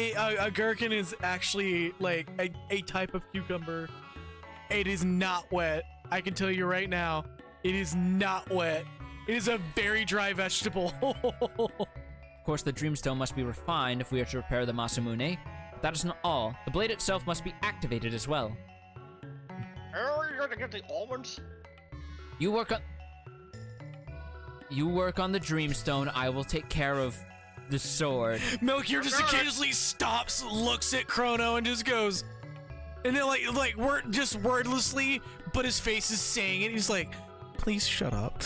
[SPEAKER 1] A gherkin is actually like a type of cucumber. It is not wet. I can tell you right now. It is not wet. It is a very dry vegetable.
[SPEAKER 3] Of course, the Dreamstone must be refined if we are to repair the Masamune. But that is not all. The blade itself must be activated as well.
[SPEAKER 4] Are you gonna get the almonds?
[SPEAKER 3] You work on the Dreamstone. I will take care of the sword.
[SPEAKER 1] Melchior just occasionally stops, looks at Chrono, and just goes, and then like just wordlessly, but his face is saying it. He's like, "Please shut up."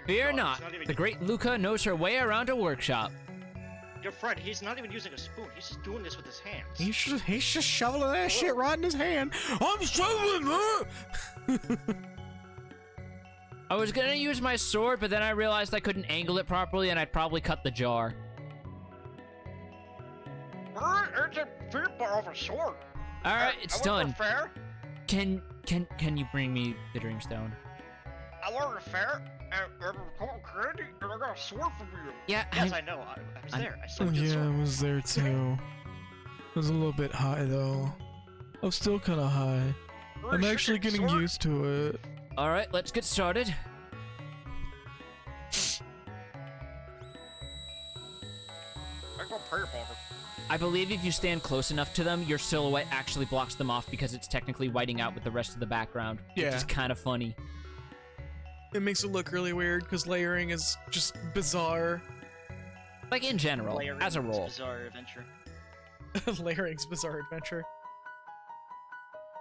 [SPEAKER 3] Fear not. The great Luca knows her way around a workshop.
[SPEAKER 4] Your friend, he's not even using a spoon. He's just doing this with his hands.
[SPEAKER 1] He's just shoveling that shit right in his hand. I'm shoveling that.
[SPEAKER 3] I was gonna use my sword, but then I realized I couldn't angle it properly, and I'd probably cut the jar.
[SPEAKER 4] It's a peanut butter off a sword.
[SPEAKER 3] All right, it's done.
[SPEAKER 4] Fair.
[SPEAKER 3] Can you bring me the Dreamstone?
[SPEAKER 4] I wanted a fair and cotton candy, and I got a sword from you.
[SPEAKER 3] Yeah,
[SPEAKER 4] Yes, I know. I was there. I saw you.
[SPEAKER 6] Yeah, I was there too. It was a little bit high though. I'm still kind of high. I'm actually getting used to it.
[SPEAKER 3] All right, let's get started. I believe if you stand close enough to them, your silhouette actually blocks them off because it's technically whiting out with the rest of the background, which
[SPEAKER 1] Yeah.
[SPEAKER 3] is kind of funny.
[SPEAKER 1] It makes it look really weird because layering is just bizarre.
[SPEAKER 3] Like in general, as a role.
[SPEAKER 4] Bizarre adventure.
[SPEAKER 1] Layering's bizarre adventure.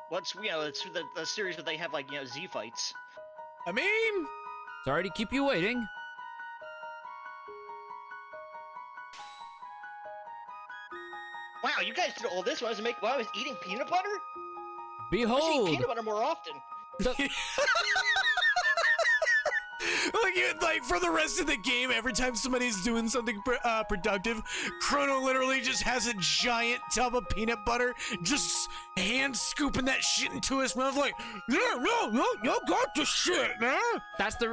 [SPEAKER 4] What's it's the series where they have like Z fights.
[SPEAKER 1] I mean,
[SPEAKER 3] Sorry to keep you waiting.
[SPEAKER 4] Wow, you guys did all this while I was eating peanut butter? I should eat
[SPEAKER 3] Behold,
[SPEAKER 4] peanut butter more often.
[SPEAKER 1] like for the rest of the game, every time somebody's doing something productive, Chrono literally just has a giant tub of peanut butter, just hand scooping that shit into his mouth, like, yeah, no, you got the shit, man.
[SPEAKER 3] that's the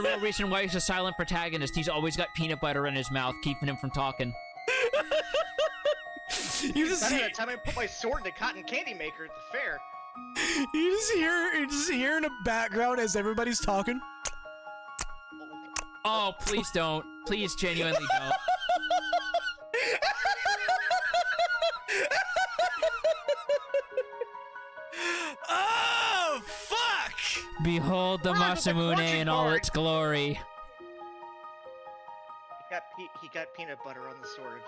[SPEAKER 3] real reason why he's a silent protagonist. He's always got peanut butter in his mouth, keeping him from talking.
[SPEAKER 1] You just
[SPEAKER 4] That's
[SPEAKER 1] hear,
[SPEAKER 4] the time I put my sword in the cotton candy maker at the fair.
[SPEAKER 1] you just hear in the background as everybody's talking.
[SPEAKER 3] Oh, please don't. Please genuinely don't.
[SPEAKER 1] Oh, fuck!
[SPEAKER 3] Behold the
[SPEAKER 4] Where's the
[SPEAKER 3] Masamune
[SPEAKER 4] crunchy
[SPEAKER 3] in all
[SPEAKER 4] part?
[SPEAKER 3] its glory.
[SPEAKER 4] He got peanut butter on the sword.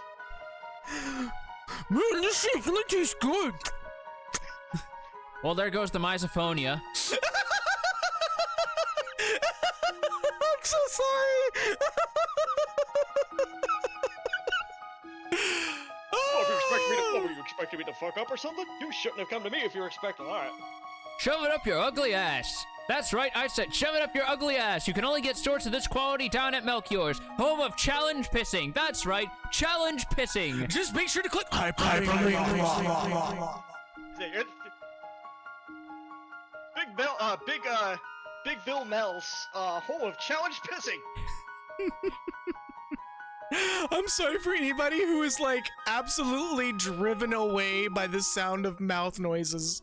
[SPEAKER 1] Man, this shit really tastes good.
[SPEAKER 3] Well, there goes the misophonia.
[SPEAKER 1] I'm so sorry.
[SPEAKER 4] What were you expecting me to fuck up or something? You shouldn't have come to me if you were expecting that.
[SPEAKER 3] Shove it up your ugly ass. That's right, I said shove it up your ugly ass. You can only get swords of this quality down at Melchior's, home of challenge pissing. That's right, challenge pissing.
[SPEAKER 1] Just make sure to click
[SPEAKER 4] Big Bill Mel's home of challenge pissing.
[SPEAKER 1] I'm sorry for anybody who is like absolutely driven away by the sound of mouth noises.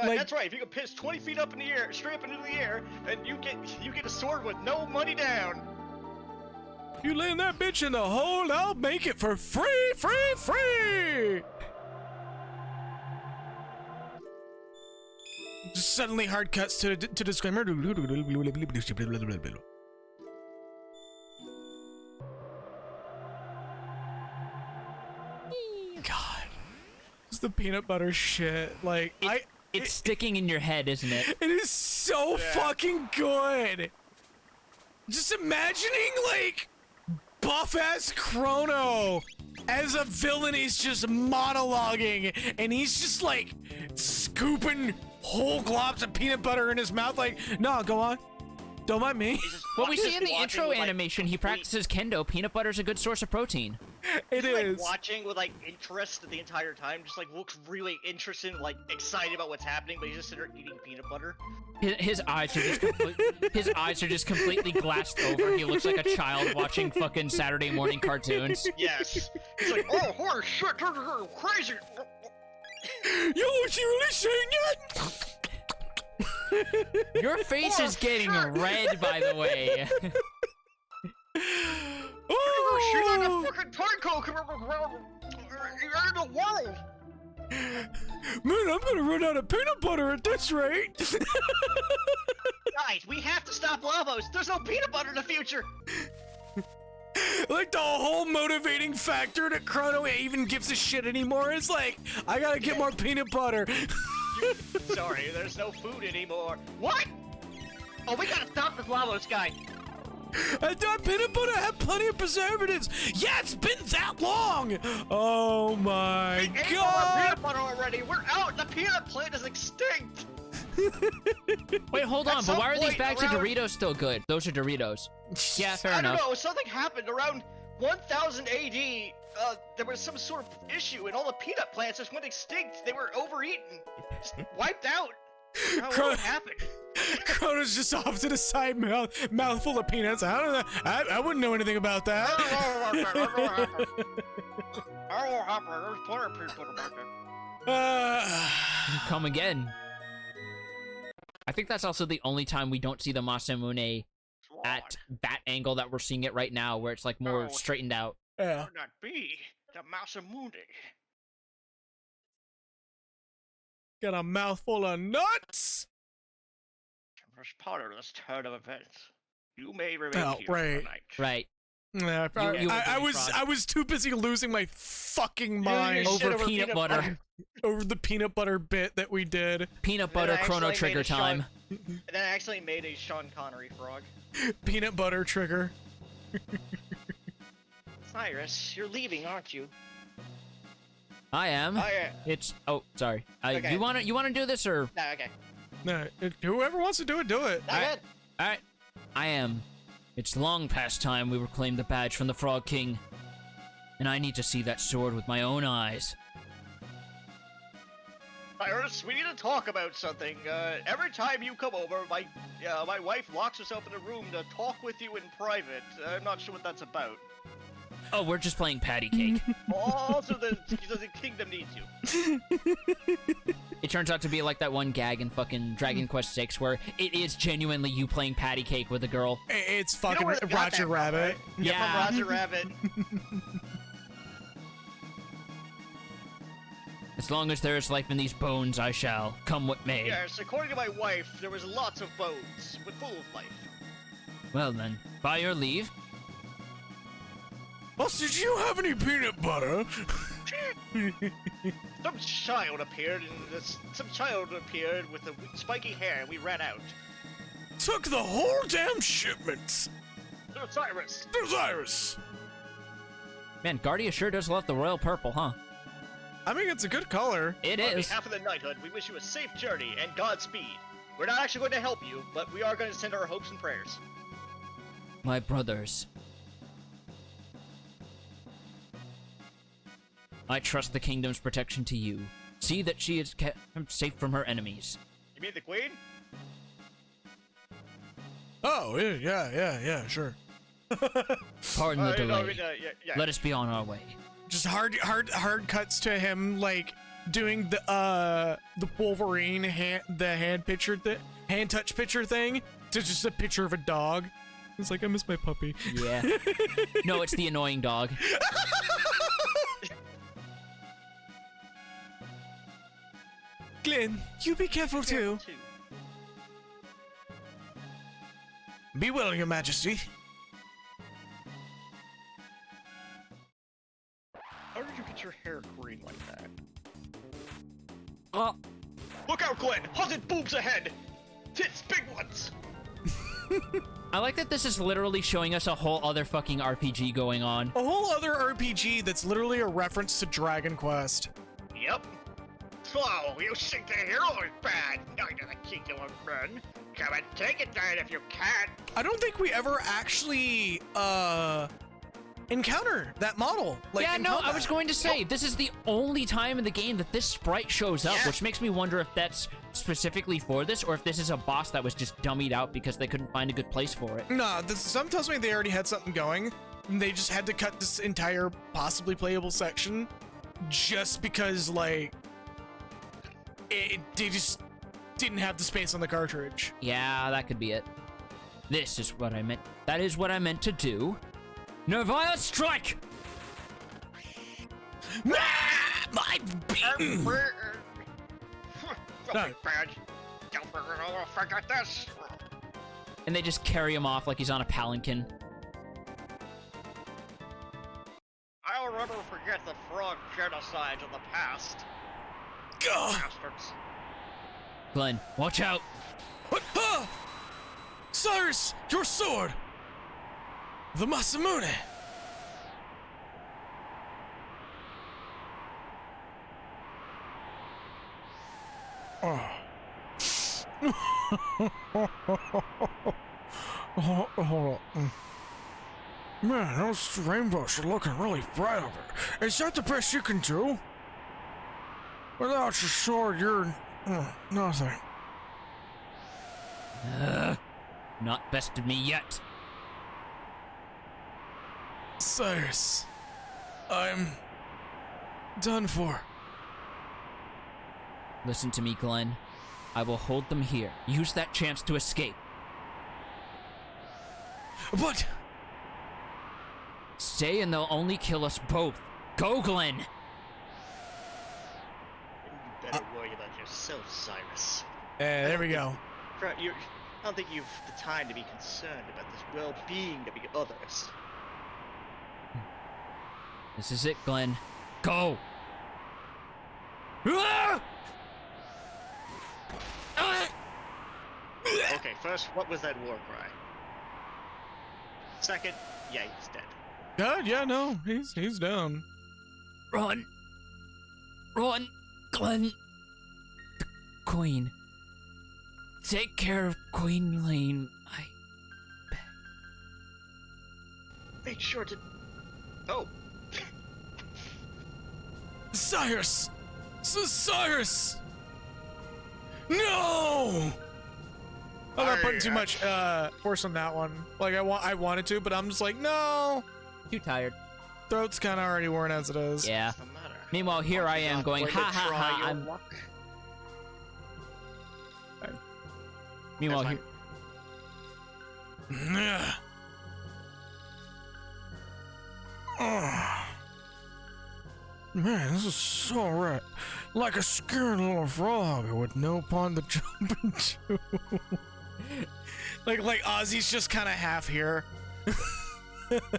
[SPEAKER 1] Like-
[SPEAKER 4] That's right. If you can piss 20 feet up in the air, straight up into the air, then you get a sword with no money down.
[SPEAKER 1] You land that bitch in the hole, I'll make it for free, free, free! Just suddenly hard cuts to disclaimer. God. It's the peanut butter shit. Like,
[SPEAKER 3] It's sticking in your head, isn't it?
[SPEAKER 1] it is so fucking good. Just imagining, like, buff-ass Chrono as a villain. He's just monologuing, and he's just, like, scooping whole globs of peanut butter in his mouth, like, no, go on. Don't mind me.
[SPEAKER 3] Well, we see in the
[SPEAKER 4] Watching
[SPEAKER 3] intro
[SPEAKER 4] with, like,
[SPEAKER 3] animation, he practices kendo. Peanut butter's a good source of protein.
[SPEAKER 1] It
[SPEAKER 4] He's, like,
[SPEAKER 1] is.
[SPEAKER 4] watching with like interest the entire time, just like looks really interested, like excited about what's happening, but he's just sitting there eating peanut butter.
[SPEAKER 3] His eyes are just completely glassed over. He looks like a child watching fucking Saturday morning cartoons.
[SPEAKER 4] Yes. He's like, oh, holy shit, this is crazy.
[SPEAKER 1] Yo, is he really saying that?
[SPEAKER 3] Your face is getting red, by the way.
[SPEAKER 4] She's like
[SPEAKER 1] Oh,
[SPEAKER 4] a fucking taiko in the world.
[SPEAKER 1] man, I'm gonna run out of peanut butter at this rate.
[SPEAKER 4] Guys, we have to stop Lavos. There's no peanut butter in the future.
[SPEAKER 1] Like, the whole motivating factor that Chrono even gives a shit anymore is like, I gotta get more peanut butter.
[SPEAKER 4] Sorry, there's no food anymore. What? Oh, we gotta stop this Lavos guy.
[SPEAKER 1] I thought peanut butter had plenty of preservatives. Yeah, it's been that long. Oh my
[SPEAKER 4] We ate all the
[SPEAKER 1] god.
[SPEAKER 4] peanut butter already. We're out. The peanut plant is extinct.
[SPEAKER 3] Wait, hold
[SPEAKER 4] At
[SPEAKER 3] on, but
[SPEAKER 4] some
[SPEAKER 3] why are these
[SPEAKER 4] point
[SPEAKER 3] bags of
[SPEAKER 4] around-
[SPEAKER 3] Doritos still good? Those are Doritos. Yeah, fair
[SPEAKER 4] I
[SPEAKER 3] enough.
[SPEAKER 4] don't know. Something happened around 1000 AD. There was some sort of issue, and all the peanut plants just went extinct. They were overeaten, just wiped out. I don't know what happened.
[SPEAKER 1] Chrono's just off to the side, mouthful of peanuts. I don't know. I wouldn't know anything about that.
[SPEAKER 4] I don't know what happened. There's plenty of peanut butter back there.
[SPEAKER 3] Come again. I think that's also the only time we don't see the Masamune at that angle that we're seeing it right now, where it's like more
[SPEAKER 4] Oh.
[SPEAKER 3] straightened out.
[SPEAKER 1] Yeah.
[SPEAKER 4] Could that be the Masamune?
[SPEAKER 1] Got a mouthful of nuts.
[SPEAKER 4] As part of this turn of events, you may remain
[SPEAKER 1] Oh,
[SPEAKER 4] here for
[SPEAKER 1] right.
[SPEAKER 4] the night.
[SPEAKER 3] Right.
[SPEAKER 1] Yeah,
[SPEAKER 3] You
[SPEAKER 1] I
[SPEAKER 3] were
[SPEAKER 1] was
[SPEAKER 3] Frog.
[SPEAKER 1] I was too busy losing my fucking mind
[SPEAKER 4] shit
[SPEAKER 3] Over
[SPEAKER 4] over
[SPEAKER 3] peanut
[SPEAKER 4] peanut
[SPEAKER 3] butter.
[SPEAKER 4] butter.
[SPEAKER 1] over the peanut butter bit that we did.
[SPEAKER 3] Peanut
[SPEAKER 4] And
[SPEAKER 3] butter
[SPEAKER 4] then I
[SPEAKER 3] Chrono
[SPEAKER 4] actually
[SPEAKER 3] Trigger
[SPEAKER 4] made a
[SPEAKER 3] time.
[SPEAKER 4] And then I actually made a Sean Connery frog.
[SPEAKER 1] Peanut butter trigger.
[SPEAKER 4] Cyrus, you're leaving, aren't you?
[SPEAKER 3] I am.
[SPEAKER 4] Oh yeah.
[SPEAKER 3] It's sorry.
[SPEAKER 4] Okay.
[SPEAKER 3] You wanna do this or?
[SPEAKER 4] No, okay.
[SPEAKER 1] No, whoever wants to do it, do it.
[SPEAKER 4] Not good.
[SPEAKER 3] All right. I am. It's long past time we reclaimed the badge from the Frog King, and I need to see that sword with my own eyes.
[SPEAKER 4] Cyrus, we need to talk about something. Every time you come over, my wife locks herself in a room to talk with you in private. I'm not sure what that's about.
[SPEAKER 3] Oh, we're just playing patty cake.
[SPEAKER 4] Also, the kingdom needs you.
[SPEAKER 3] It turns out to be like that one gag in fucking Dragon Quest VI where it is genuinely you playing patty cake with a girl.
[SPEAKER 1] It's
[SPEAKER 4] You know
[SPEAKER 1] fucking
[SPEAKER 4] where they got
[SPEAKER 1] Roger
[SPEAKER 4] that from,
[SPEAKER 1] Rabbit.
[SPEAKER 4] right?
[SPEAKER 3] Yeah.
[SPEAKER 4] From Roger Rabbit.
[SPEAKER 3] As long as there is life in these bones, I shall. Come what may.
[SPEAKER 4] Yes, according to my wife, there was lots of bones, but full of life.
[SPEAKER 3] Well then, by your leave.
[SPEAKER 1] Boss, did you have any peanut butter?
[SPEAKER 4] Some child appeared with the spiky hair, and we ran out.
[SPEAKER 1] Took the whole damn shipment.
[SPEAKER 4] Cyrus.
[SPEAKER 1] Cyrus.
[SPEAKER 3] Man, Guardia sure does love the royal purple, huh?
[SPEAKER 1] I mean, it's a good color.
[SPEAKER 3] It
[SPEAKER 4] On
[SPEAKER 3] is.
[SPEAKER 4] behalf of the knighthood, we wish you a safe journey and Godspeed. We're not actually going to help you, but we are going to send our hopes and prayers.
[SPEAKER 3] My brothers. I trust the kingdom's protection to you. See that she is kept safe from her enemies.
[SPEAKER 4] You mean the queen?
[SPEAKER 1] Oh, yeah, sure.
[SPEAKER 3] Pardon the
[SPEAKER 4] No,
[SPEAKER 3] delay.
[SPEAKER 4] yeah.
[SPEAKER 3] Let us be on our way.
[SPEAKER 1] Just hard cuts to him, like, doing the Wolverine hand touch picture thing to just a picture of a dog. It's like, I miss my puppy.
[SPEAKER 3] Yeah. No, it's the annoying dog.
[SPEAKER 1] Glenn, you be careful too.
[SPEAKER 6] Be well, Your Majesty.
[SPEAKER 4] How did you get your hair green like that?
[SPEAKER 3] Oh,
[SPEAKER 4] Look out, Glenn! Haunted boobs ahead! Tits, big ones!
[SPEAKER 3] I like that this is literally showing us a whole other fucking RPG going on.
[SPEAKER 1] A whole other RPG that's literally a reference to Dragon Quest.
[SPEAKER 4] Yep. So, you think the hero is bad? Knight of the Kingdom of Men. Come and take it then if you can.
[SPEAKER 1] I don't think we ever actually encounter that model. Like,
[SPEAKER 3] Yeah,
[SPEAKER 1] in
[SPEAKER 3] no, I
[SPEAKER 1] combat.
[SPEAKER 3] was going to say, this is the only time in the game that this sprite shows up,
[SPEAKER 4] Yeah.
[SPEAKER 3] which makes me wonder if that's specifically for this, or if this is a boss that was just dummied out because they couldn't find a good place for it.
[SPEAKER 1] Nah, something tells me they already had something going, and they just had to cut this entire possibly playable section just because, like, they just didn't have the space on the cartridge.
[SPEAKER 3] Yeah, that could be it. This is what I meant. That is what I meant to do. Nervia, strike!
[SPEAKER 5] My beaten.
[SPEAKER 4] Something bad. Don't forget this.
[SPEAKER 3] And they just carry him off like he's on a palanquin.
[SPEAKER 4] I'll never forget the frog genocides of the past.
[SPEAKER 6] Gah!
[SPEAKER 4] Bastards.
[SPEAKER 3] Glenn, watch out!
[SPEAKER 6] Ah! Cyrus, your sword! The Masamune!
[SPEAKER 1] Oh. Hold on. Man, those rainbows are looking really bright over here. Is that the best you can do? Without your sword, you're nothing.
[SPEAKER 3] Not bested me yet.
[SPEAKER 6] Cyrus, I'm done for.
[SPEAKER 3] Listen to me, Glenn. I will hold them here. Use that chance to escape.
[SPEAKER 6] But
[SPEAKER 3] Stay and they'll only kill us both. Go, Glenn!
[SPEAKER 4] You better worry about yourself, Cyrus.
[SPEAKER 1] There we go.
[SPEAKER 4] I don't think you've the time to be concerned about this well-being of the others.
[SPEAKER 3] This is it, Glenn. Go! Ah! Ah!
[SPEAKER 4] Okay, first, what was that war cry? Second, yeah, he's dead.
[SPEAKER 1] God, yeah, no, he's down.
[SPEAKER 3] Run! Run, Glenn! The Queen. Take care of Queen Lane, I beg.
[SPEAKER 4] Make sure to... Oh.
[SPEAKER 6] Cyrus! Cyrus! No!
[SPEAKER 1] I'm not putting too much force on that one. Like I wanted to, but I'm just like, no.
[SPEAKER 3] Too tired.
[SPEAKER 1] Throat's kind of already worn as it is.
[SPEAKER 3] Yeah.
[SPEAKER 4] What's the matter?
[SPEAKER 3] Meanwhile, here I
[SPEAKER 4] Aren't you
[SPEAKER 3] am
[SPEAKER 4] not
[SPEAKER 3] going,
[SPEAKER 4] going
[SPEAKER 3] ha
[SPEAKER 4] to
[SPEAKER 3] ha
[SPEAKER 4] try
[SPEAKER 3] ha,
[SPEAKER 4] your
[SPEAKER 3] I'm...
[SPEAKER 4] luck?
[SPEAKER 3] Meanwhile,
[SPEAKER 4] That's
[SPEAKER 3] here...
[SPEAKER 6] Yeah. Oh. Man, this is so right. Like a scared little frog with no pond to jump into.
[SPEAKER 1] Like Ozzy's just kind of half here.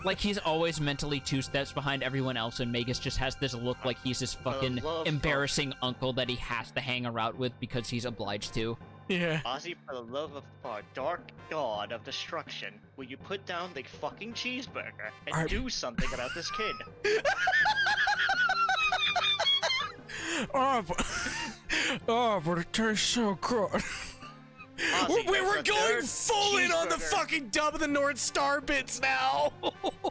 [SPEAKER 3] Like he's always mentally 2 steps behind everyone else, and Magus just has this look like he's this fucking
[SPEAKER 4] love of-
[SPEAKER 3] embarrassing uncle that he has to hang around with because he's obliged to.
[SPEAKER 1] Yeah.
[SPEAKER 4] Ozzy, for the love of our dark god of destruction, will you put down the fucking cheeseburger and do something about this kid?
[SPEAKER 6] But it tastes so good.
[SPEAKER 4] Ozzy,
[SPEAKER 1] We
[SPEAKER 4] there's
[SPEAKER 1] were
[SPEAKER 4] a
[SPEAKER 1] going
[SPEAKER 4] third
[SPEAKER 1] full in on the
[SPEAKER 4] cheeseburger.
[SPEAKER 1] fucking dub of the North Star bits now.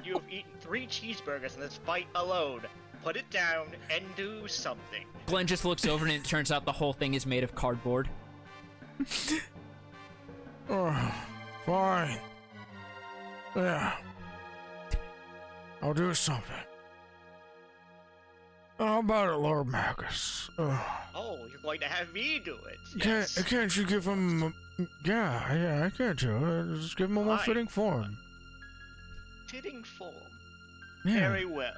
[SPEAKER 4] You have eaten 3 cheeseburgers in this fight alone. Put it down and do something.
[SPEAKER 3] Glenn just looks over and it turns out the whole thing is made of cardboard.
[SPEAKER 6] Oh, fine. Yeah. I'll do something. How about it, Lord Magus?
[SPEAKER 4] Oh, you're going to have me do it. Yes.
[SPEAKER 6] Can't you give him... Yeah, I can't do it. Just give him a more
[SPEAKER 4] Fine.
[SPEAKER 6] fitting form.
[SPEAKER 4] Fitting form.
[SPEAKER 6] Yeah.
[SPEAKER 4] Very well.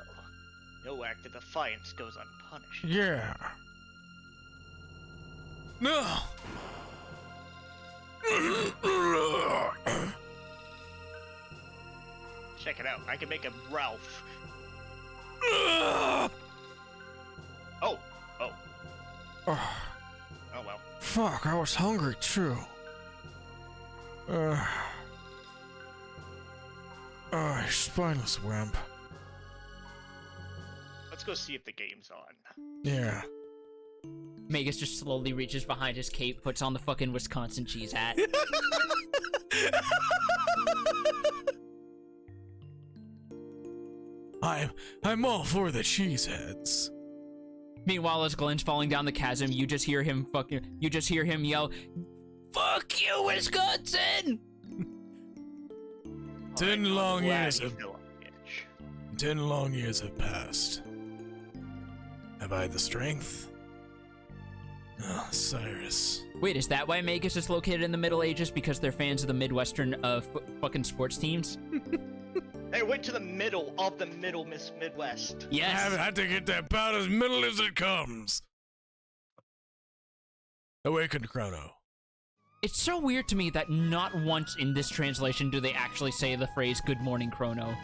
[SPEAKER 4] No act of defiance goes unpunished.
[SPEAKER 6] Yeah. No!
[SPEAKER 4] Check it out. I can make him Ralph. Oh. Oh.
[SPEAKER 6] Oh,
[SPEAKER 4] Oh well.
[SPEAKER 6] fuck, I was hungry too. You spineless wimp.
[SPEAKER 4] Let's go see if the game's on.
[SPEAKER 6] Yeah.
[SPEAKER 3] Magus just slowly reaches behind his cape, puts on the fucking Wisconsin cheese hat.
[SPEAKER 6] I'm all for the cheeseheads.
[SPEAKER 3] Meanwhile, as Glenn's falling down the chasm, you just hear him yell, "Fuck you, Wisconsin!"
[SPEAKER 6] 10 long
[SPEAKER 4] Glad
[SPEAKER 6] years
[SPEAKER 4] you
[SPEAKER 6] have
[SPEAKER 4] feel on the edge.
[SPEAKER 6] 10 long years have passed. Have I the strength? Oh, Cyrus.
[SPEAKER 3] Wait, is that why Magus is located in the Middle Ages? Because they're fans of the Midwestern fucking sports teams?
[SPEAKER 4] Hey, went to the middle of the Midwest.
[SPEAKER 3] Yes.
[SPEAKER 6] I had to get that about as middle as it comes. Awaken Chrono.
[SPEAKER 3] It's so weird to me that not once in this translation do they actually say the phrase "Good morning, Chrono."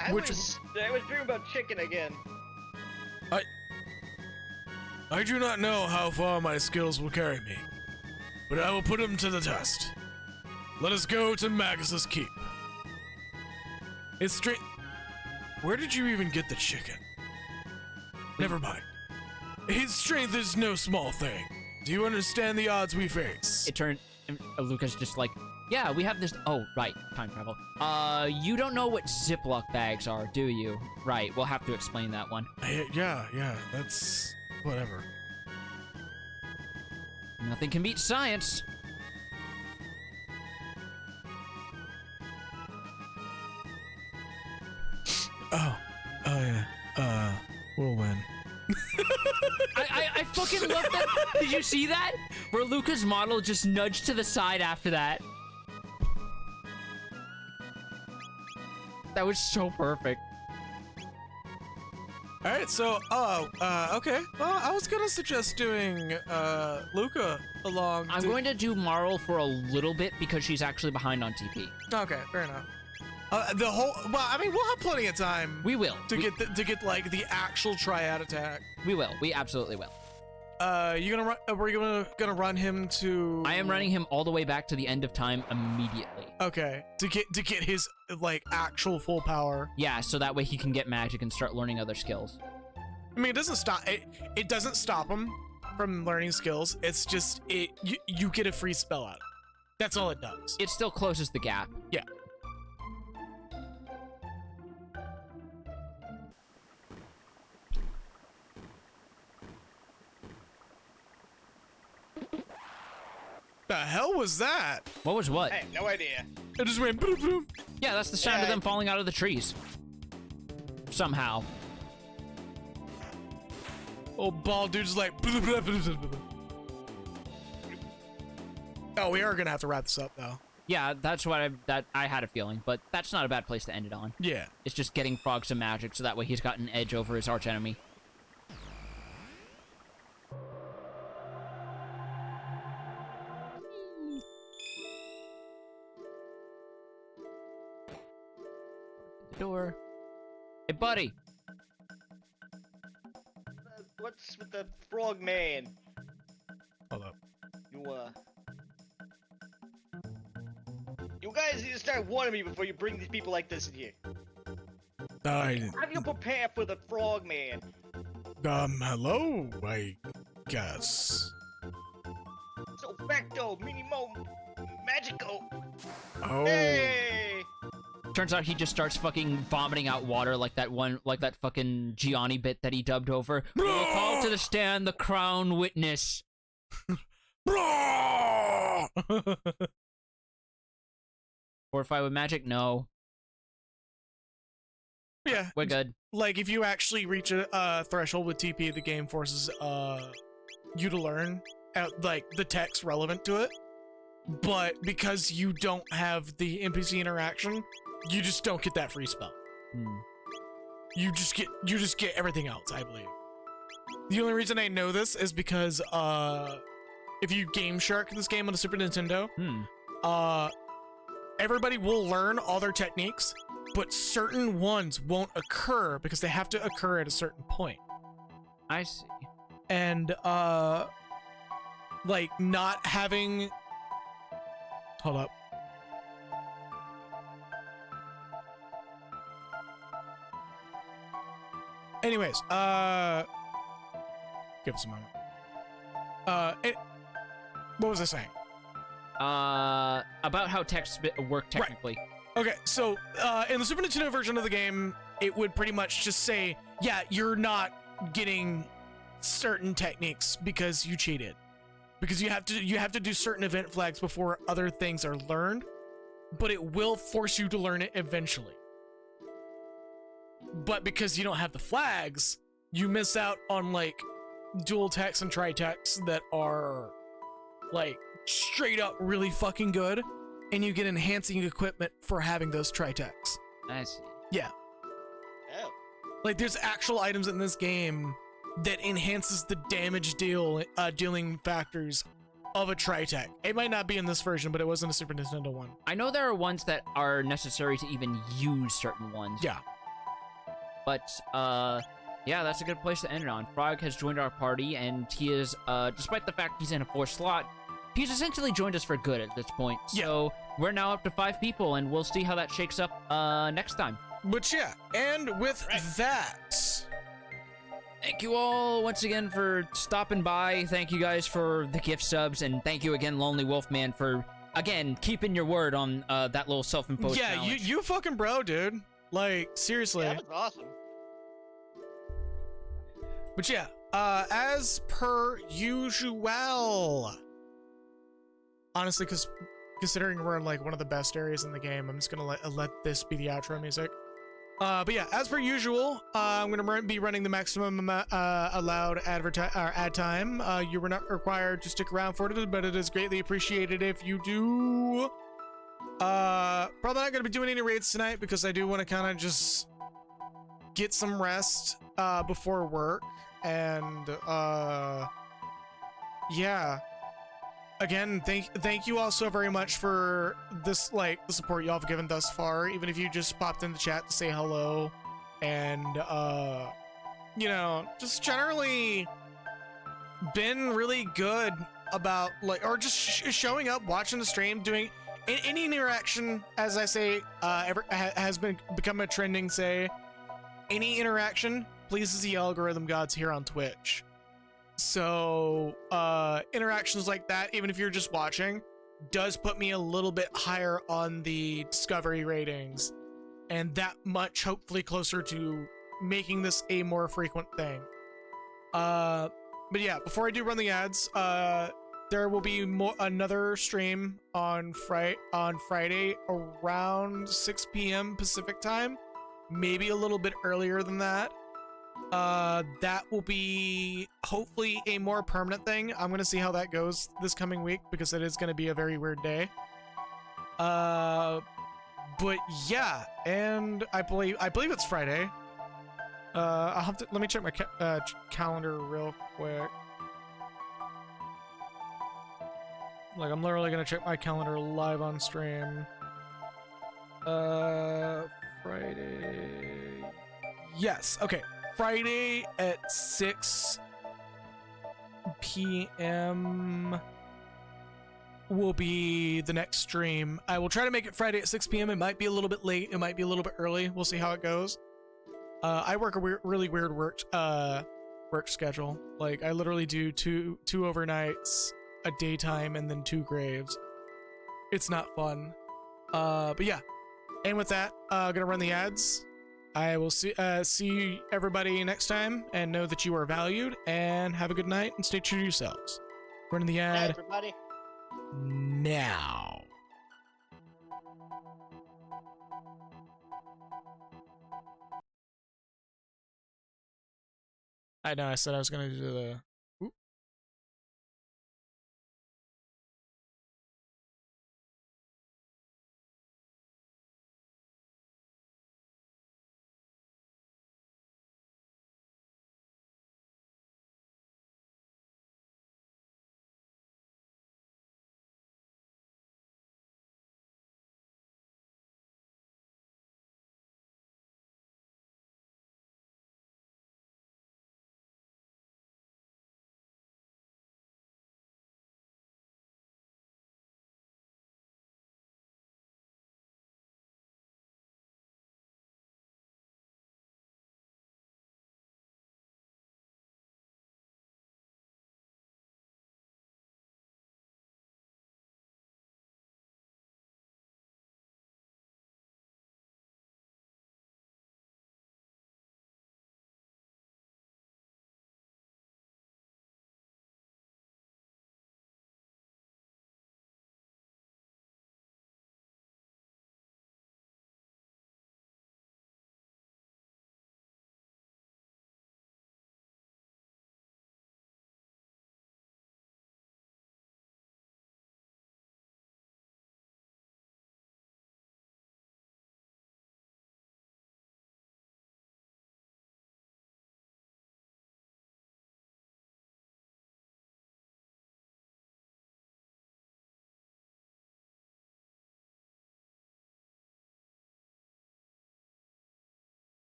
[SPEAKER 4] I was dreaming about chicken again.
[SPEAKER 6] I do not know how far my skills will carry me, but I will put them to the test. Let us go to Magus's keep. It's straight. Where did you even get the chicken? Never mind. His strength is no small thing. Do you understand the odds we face?
[SPEAKER 3] It turned. Luca's just like, yeah, we have this. Oh, right, time travel. You don't know what Ziploc bags are, do you? Right, we'll have to explain that one.
[SPEAKER 6] Yeah, that's whatever.
[SPEAKER 3] Nothing can beat science.
[SPEAKER 6] Oh yeah. We'll win.
[SPEAKER 3] I fucking love that. Did you see that? Where Luca's model just nudged to the side after that. That was so perfect.
[SPEAKER 1] All right, so okay. Well, I was gonna suggest doing Luca along.
[SPEAKER 3] I'm going to do Marl for a little bit because she's actually behind on TP.
[SPEAKER 1] Okay, fair enough. Well, I mean, we'll have plenty of time.
[SPEAKER 3] We will.
[SPEAKER 1] to get like the actual triad attack.
[SPEAKER 3] We will. We absolutely will.
[SPEAKER 1] You gonna run? We're gonna run him to.
[SPEAKER 3] I am running him all the way back to the end of time immediately.
[SPEAKER 1] Okay, to get his like actual full power.
[SPEAKER 3] Yeah, so that way he can get magic and start learning other skills.
[SPEAKER 1] I mean, it doesn't stop. It doesn't stop him from learning skills. It's just you get a free spell out of it. That's all it does.
[SPEAKER 3] It still closes the gap.
[SPEAKER 1] Yeah. The hell was that?
[SPEAKER 3] What was what?
[SPEAKER 4] Hey, no idea.
[SPEAKER 1] It just went boom boom.
[SPEAKER 3] Yeah, that's the sound of them falling out of the trees. Somehow.
[SPEAKER 1] Old bald dude's like. Oh, we are gonna have to wrap this up though.
[SPEAKER 3] Yeah, that's what I had a feeling, but that's not a bad place to end it on.
[SPEAKER 1] Yeah.
[SPEAKER 3] It's just getting Frog some magic, so that way he's got an edge over his archenemy. The door. Hey, buddy.
[SPEAKER 4] What's with the frog man?
[SPEAKER 1] Hold up.
[SPEAKER 4] You guys need to start warning me before you bring these people like this in here. Have you prepare for the frog man?
[SPEAKER 6] Hello, I guess.
[SPEAKER 4] So facto, minimo, magico.
[SPEAKER 6] Oh.
[SPEAKER 4] Hey!
[SPEAKER 3] Turns out he just starts fucking vomiting out water like that fucking Gianni bit that he dubbed over. We will call to the stand the crown witness. Fortify with magic? No.
[SPEAKER 1] Yeah,
[SPEAKER 3] We're good.
[SPEAKER 1] like if you actually reach a threshold with TP, the game forces you to learn like the text relevant to it. But because you don't have the NPC interaction, you just don't get that free spell.
[SPEAKER 3] Hmm.
[SPEAKER 1] You just get everything else, I believe. The only reason I know this is because if you Game Shark this game on the Super Nintendo, everybody will learn all their techniques, but certain ones won't occur because they have to occur at a certain point.
[SPEAKER 3] I see.
[SPEAKER 1] And like not having, hold up. Anyways, give us a moment. What was I saying?
[SPEAKER 3] About how text work technically.
[SPEAKER 1] Okay, so in the Super Nintendo version of the game, it would pretty much just say, yeah, you're not getting certain techniques because you cheated. Because you have to do certain event flags before other things are learned, but it will force you to learn it eventually. But because you don't have the flags, you miss out on like dual text and tri-text that are like straight up really fucking good, and you get enhancing equipment for having those tri-texts.
[SPEAKER 3] I see.
[SPEAKER 1] Yeah.
[SPEAKER 4] Oh.
[SPEAKER 1] Like there's actual items in this game that enhances the damage dealing factors of a tri-tech. It might not be in this version, but it was in a Super Nintendo one.
[SPEAKER 3] I know there are ones that are necessary to even use certain ones.
[SPEAKER 1] Yeah.
[SPEAKER 3] But, yeah, that's a good place to end it on. Frog has joined our party, and he is, despite the fact he's in a 4th slot, he's essentially joined us for good at this point.
[SPEAKER 1] Yeah.
[SPEAKER 3] So, we're now up to 5 people, and we'll see how that shakes up, next time.
[SPEAKER 1] But yeah, and with that...
[SPEAKER 3] Thank you all once again for stopping by. Thank you guys for the gift subs, and thank you again, Lonely Wolfman, for, again, keeping your word on, that little self-imposed challenge.
[SPEAKER 1] you fucking bro, dude. Like, seriously.
[SPEAKER 4] Yeah, that was awesome.
[SPEAKER 1] But yeah, as per usual. Honestly, considering we're in like one of the best areas in the game, I'm just gonna let this be the outro music. But yeah, as per usual, I'm gonna be running the maximum allowed ad time. You were not required to stick around for it, but it is greatly appreciated if you do. Probably not gonna be doing any raids tonight because I do want to kind of just get some rest before work, and yeah. Again, thank you all so very much for this, like, the support y'all have given thus far, even if you just popped in the chat to say hello, and you know, just generally been really good about, like, or just showing up, watching the stream, doing any interaction, as I say, has become a trending say. Any interaction pleases the algorithm gods here on Twitch. So interactions like that, even if you're just watching, does put me a little bit higher on the discovery ratings, and that much hopefully closer to making this a more frequent thing. But yeah, before I do run the ads, there will be another stream on Friday around 6 p.m. Pacific time, maybe a little bit earlier than that. That will be hopefully a more permanent thing. I'm gonna see how that goes this coming week because it is gonna be a very weird day. But yeah, and I believe it's Friday. I'll have to let me check my calendar real quick. Like, I'm literally gonna check my calendar live on stream. Friday. Yes. Okay. Friday at 6 p.m. will be the next stream. I will try to make it Friday at 6 p.m. It might be a little bit late. It might be a little bit early. We'll see how it goes. I work a really weird work schedule. Like, I literally do two overnights, a daytime, and then 2 graves. It's not fun. But yeah. And with that, gonna run the ads. I will see everybody next time, and know that you are valued, and have a good night, and stay true to yourselves. Running the ad
[SPEAKER 4] everybody.
[SPEAKER 1] now. I know I said I was gonna do the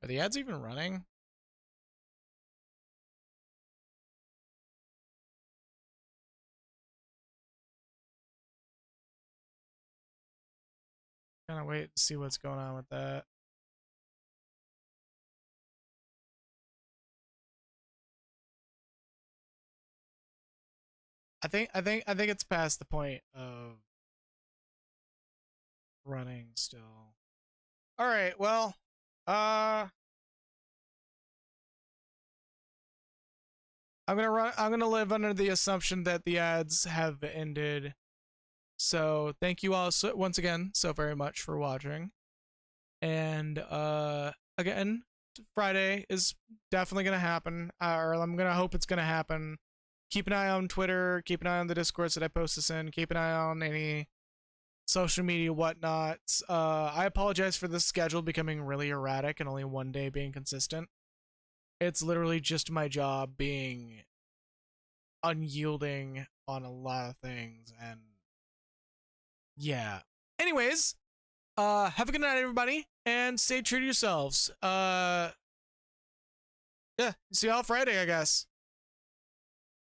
[SPEAKER 1] Are the ads even running? Kind of wait to see what's going on with that. I think it's past the point of running still. All right, well, I'm gonna live under the assumption that the ads have ended. So thank you all once again so very much for watching. And again, Friday is definitely gonna happen, or I'm gonna hope it's gonna happen. Keep an eye on Twitter, keep an eye on the Discords that I post this in, keep an eye on any social media whatnot. I apologize for the schedule becoming really erratic and only one day being consistent. It's literally just my job being unyielding on a lot of things, and yeah. Anyways, have a good night, everybody, and stay true to yourselves. Yeah, see y'all Friday, I guess.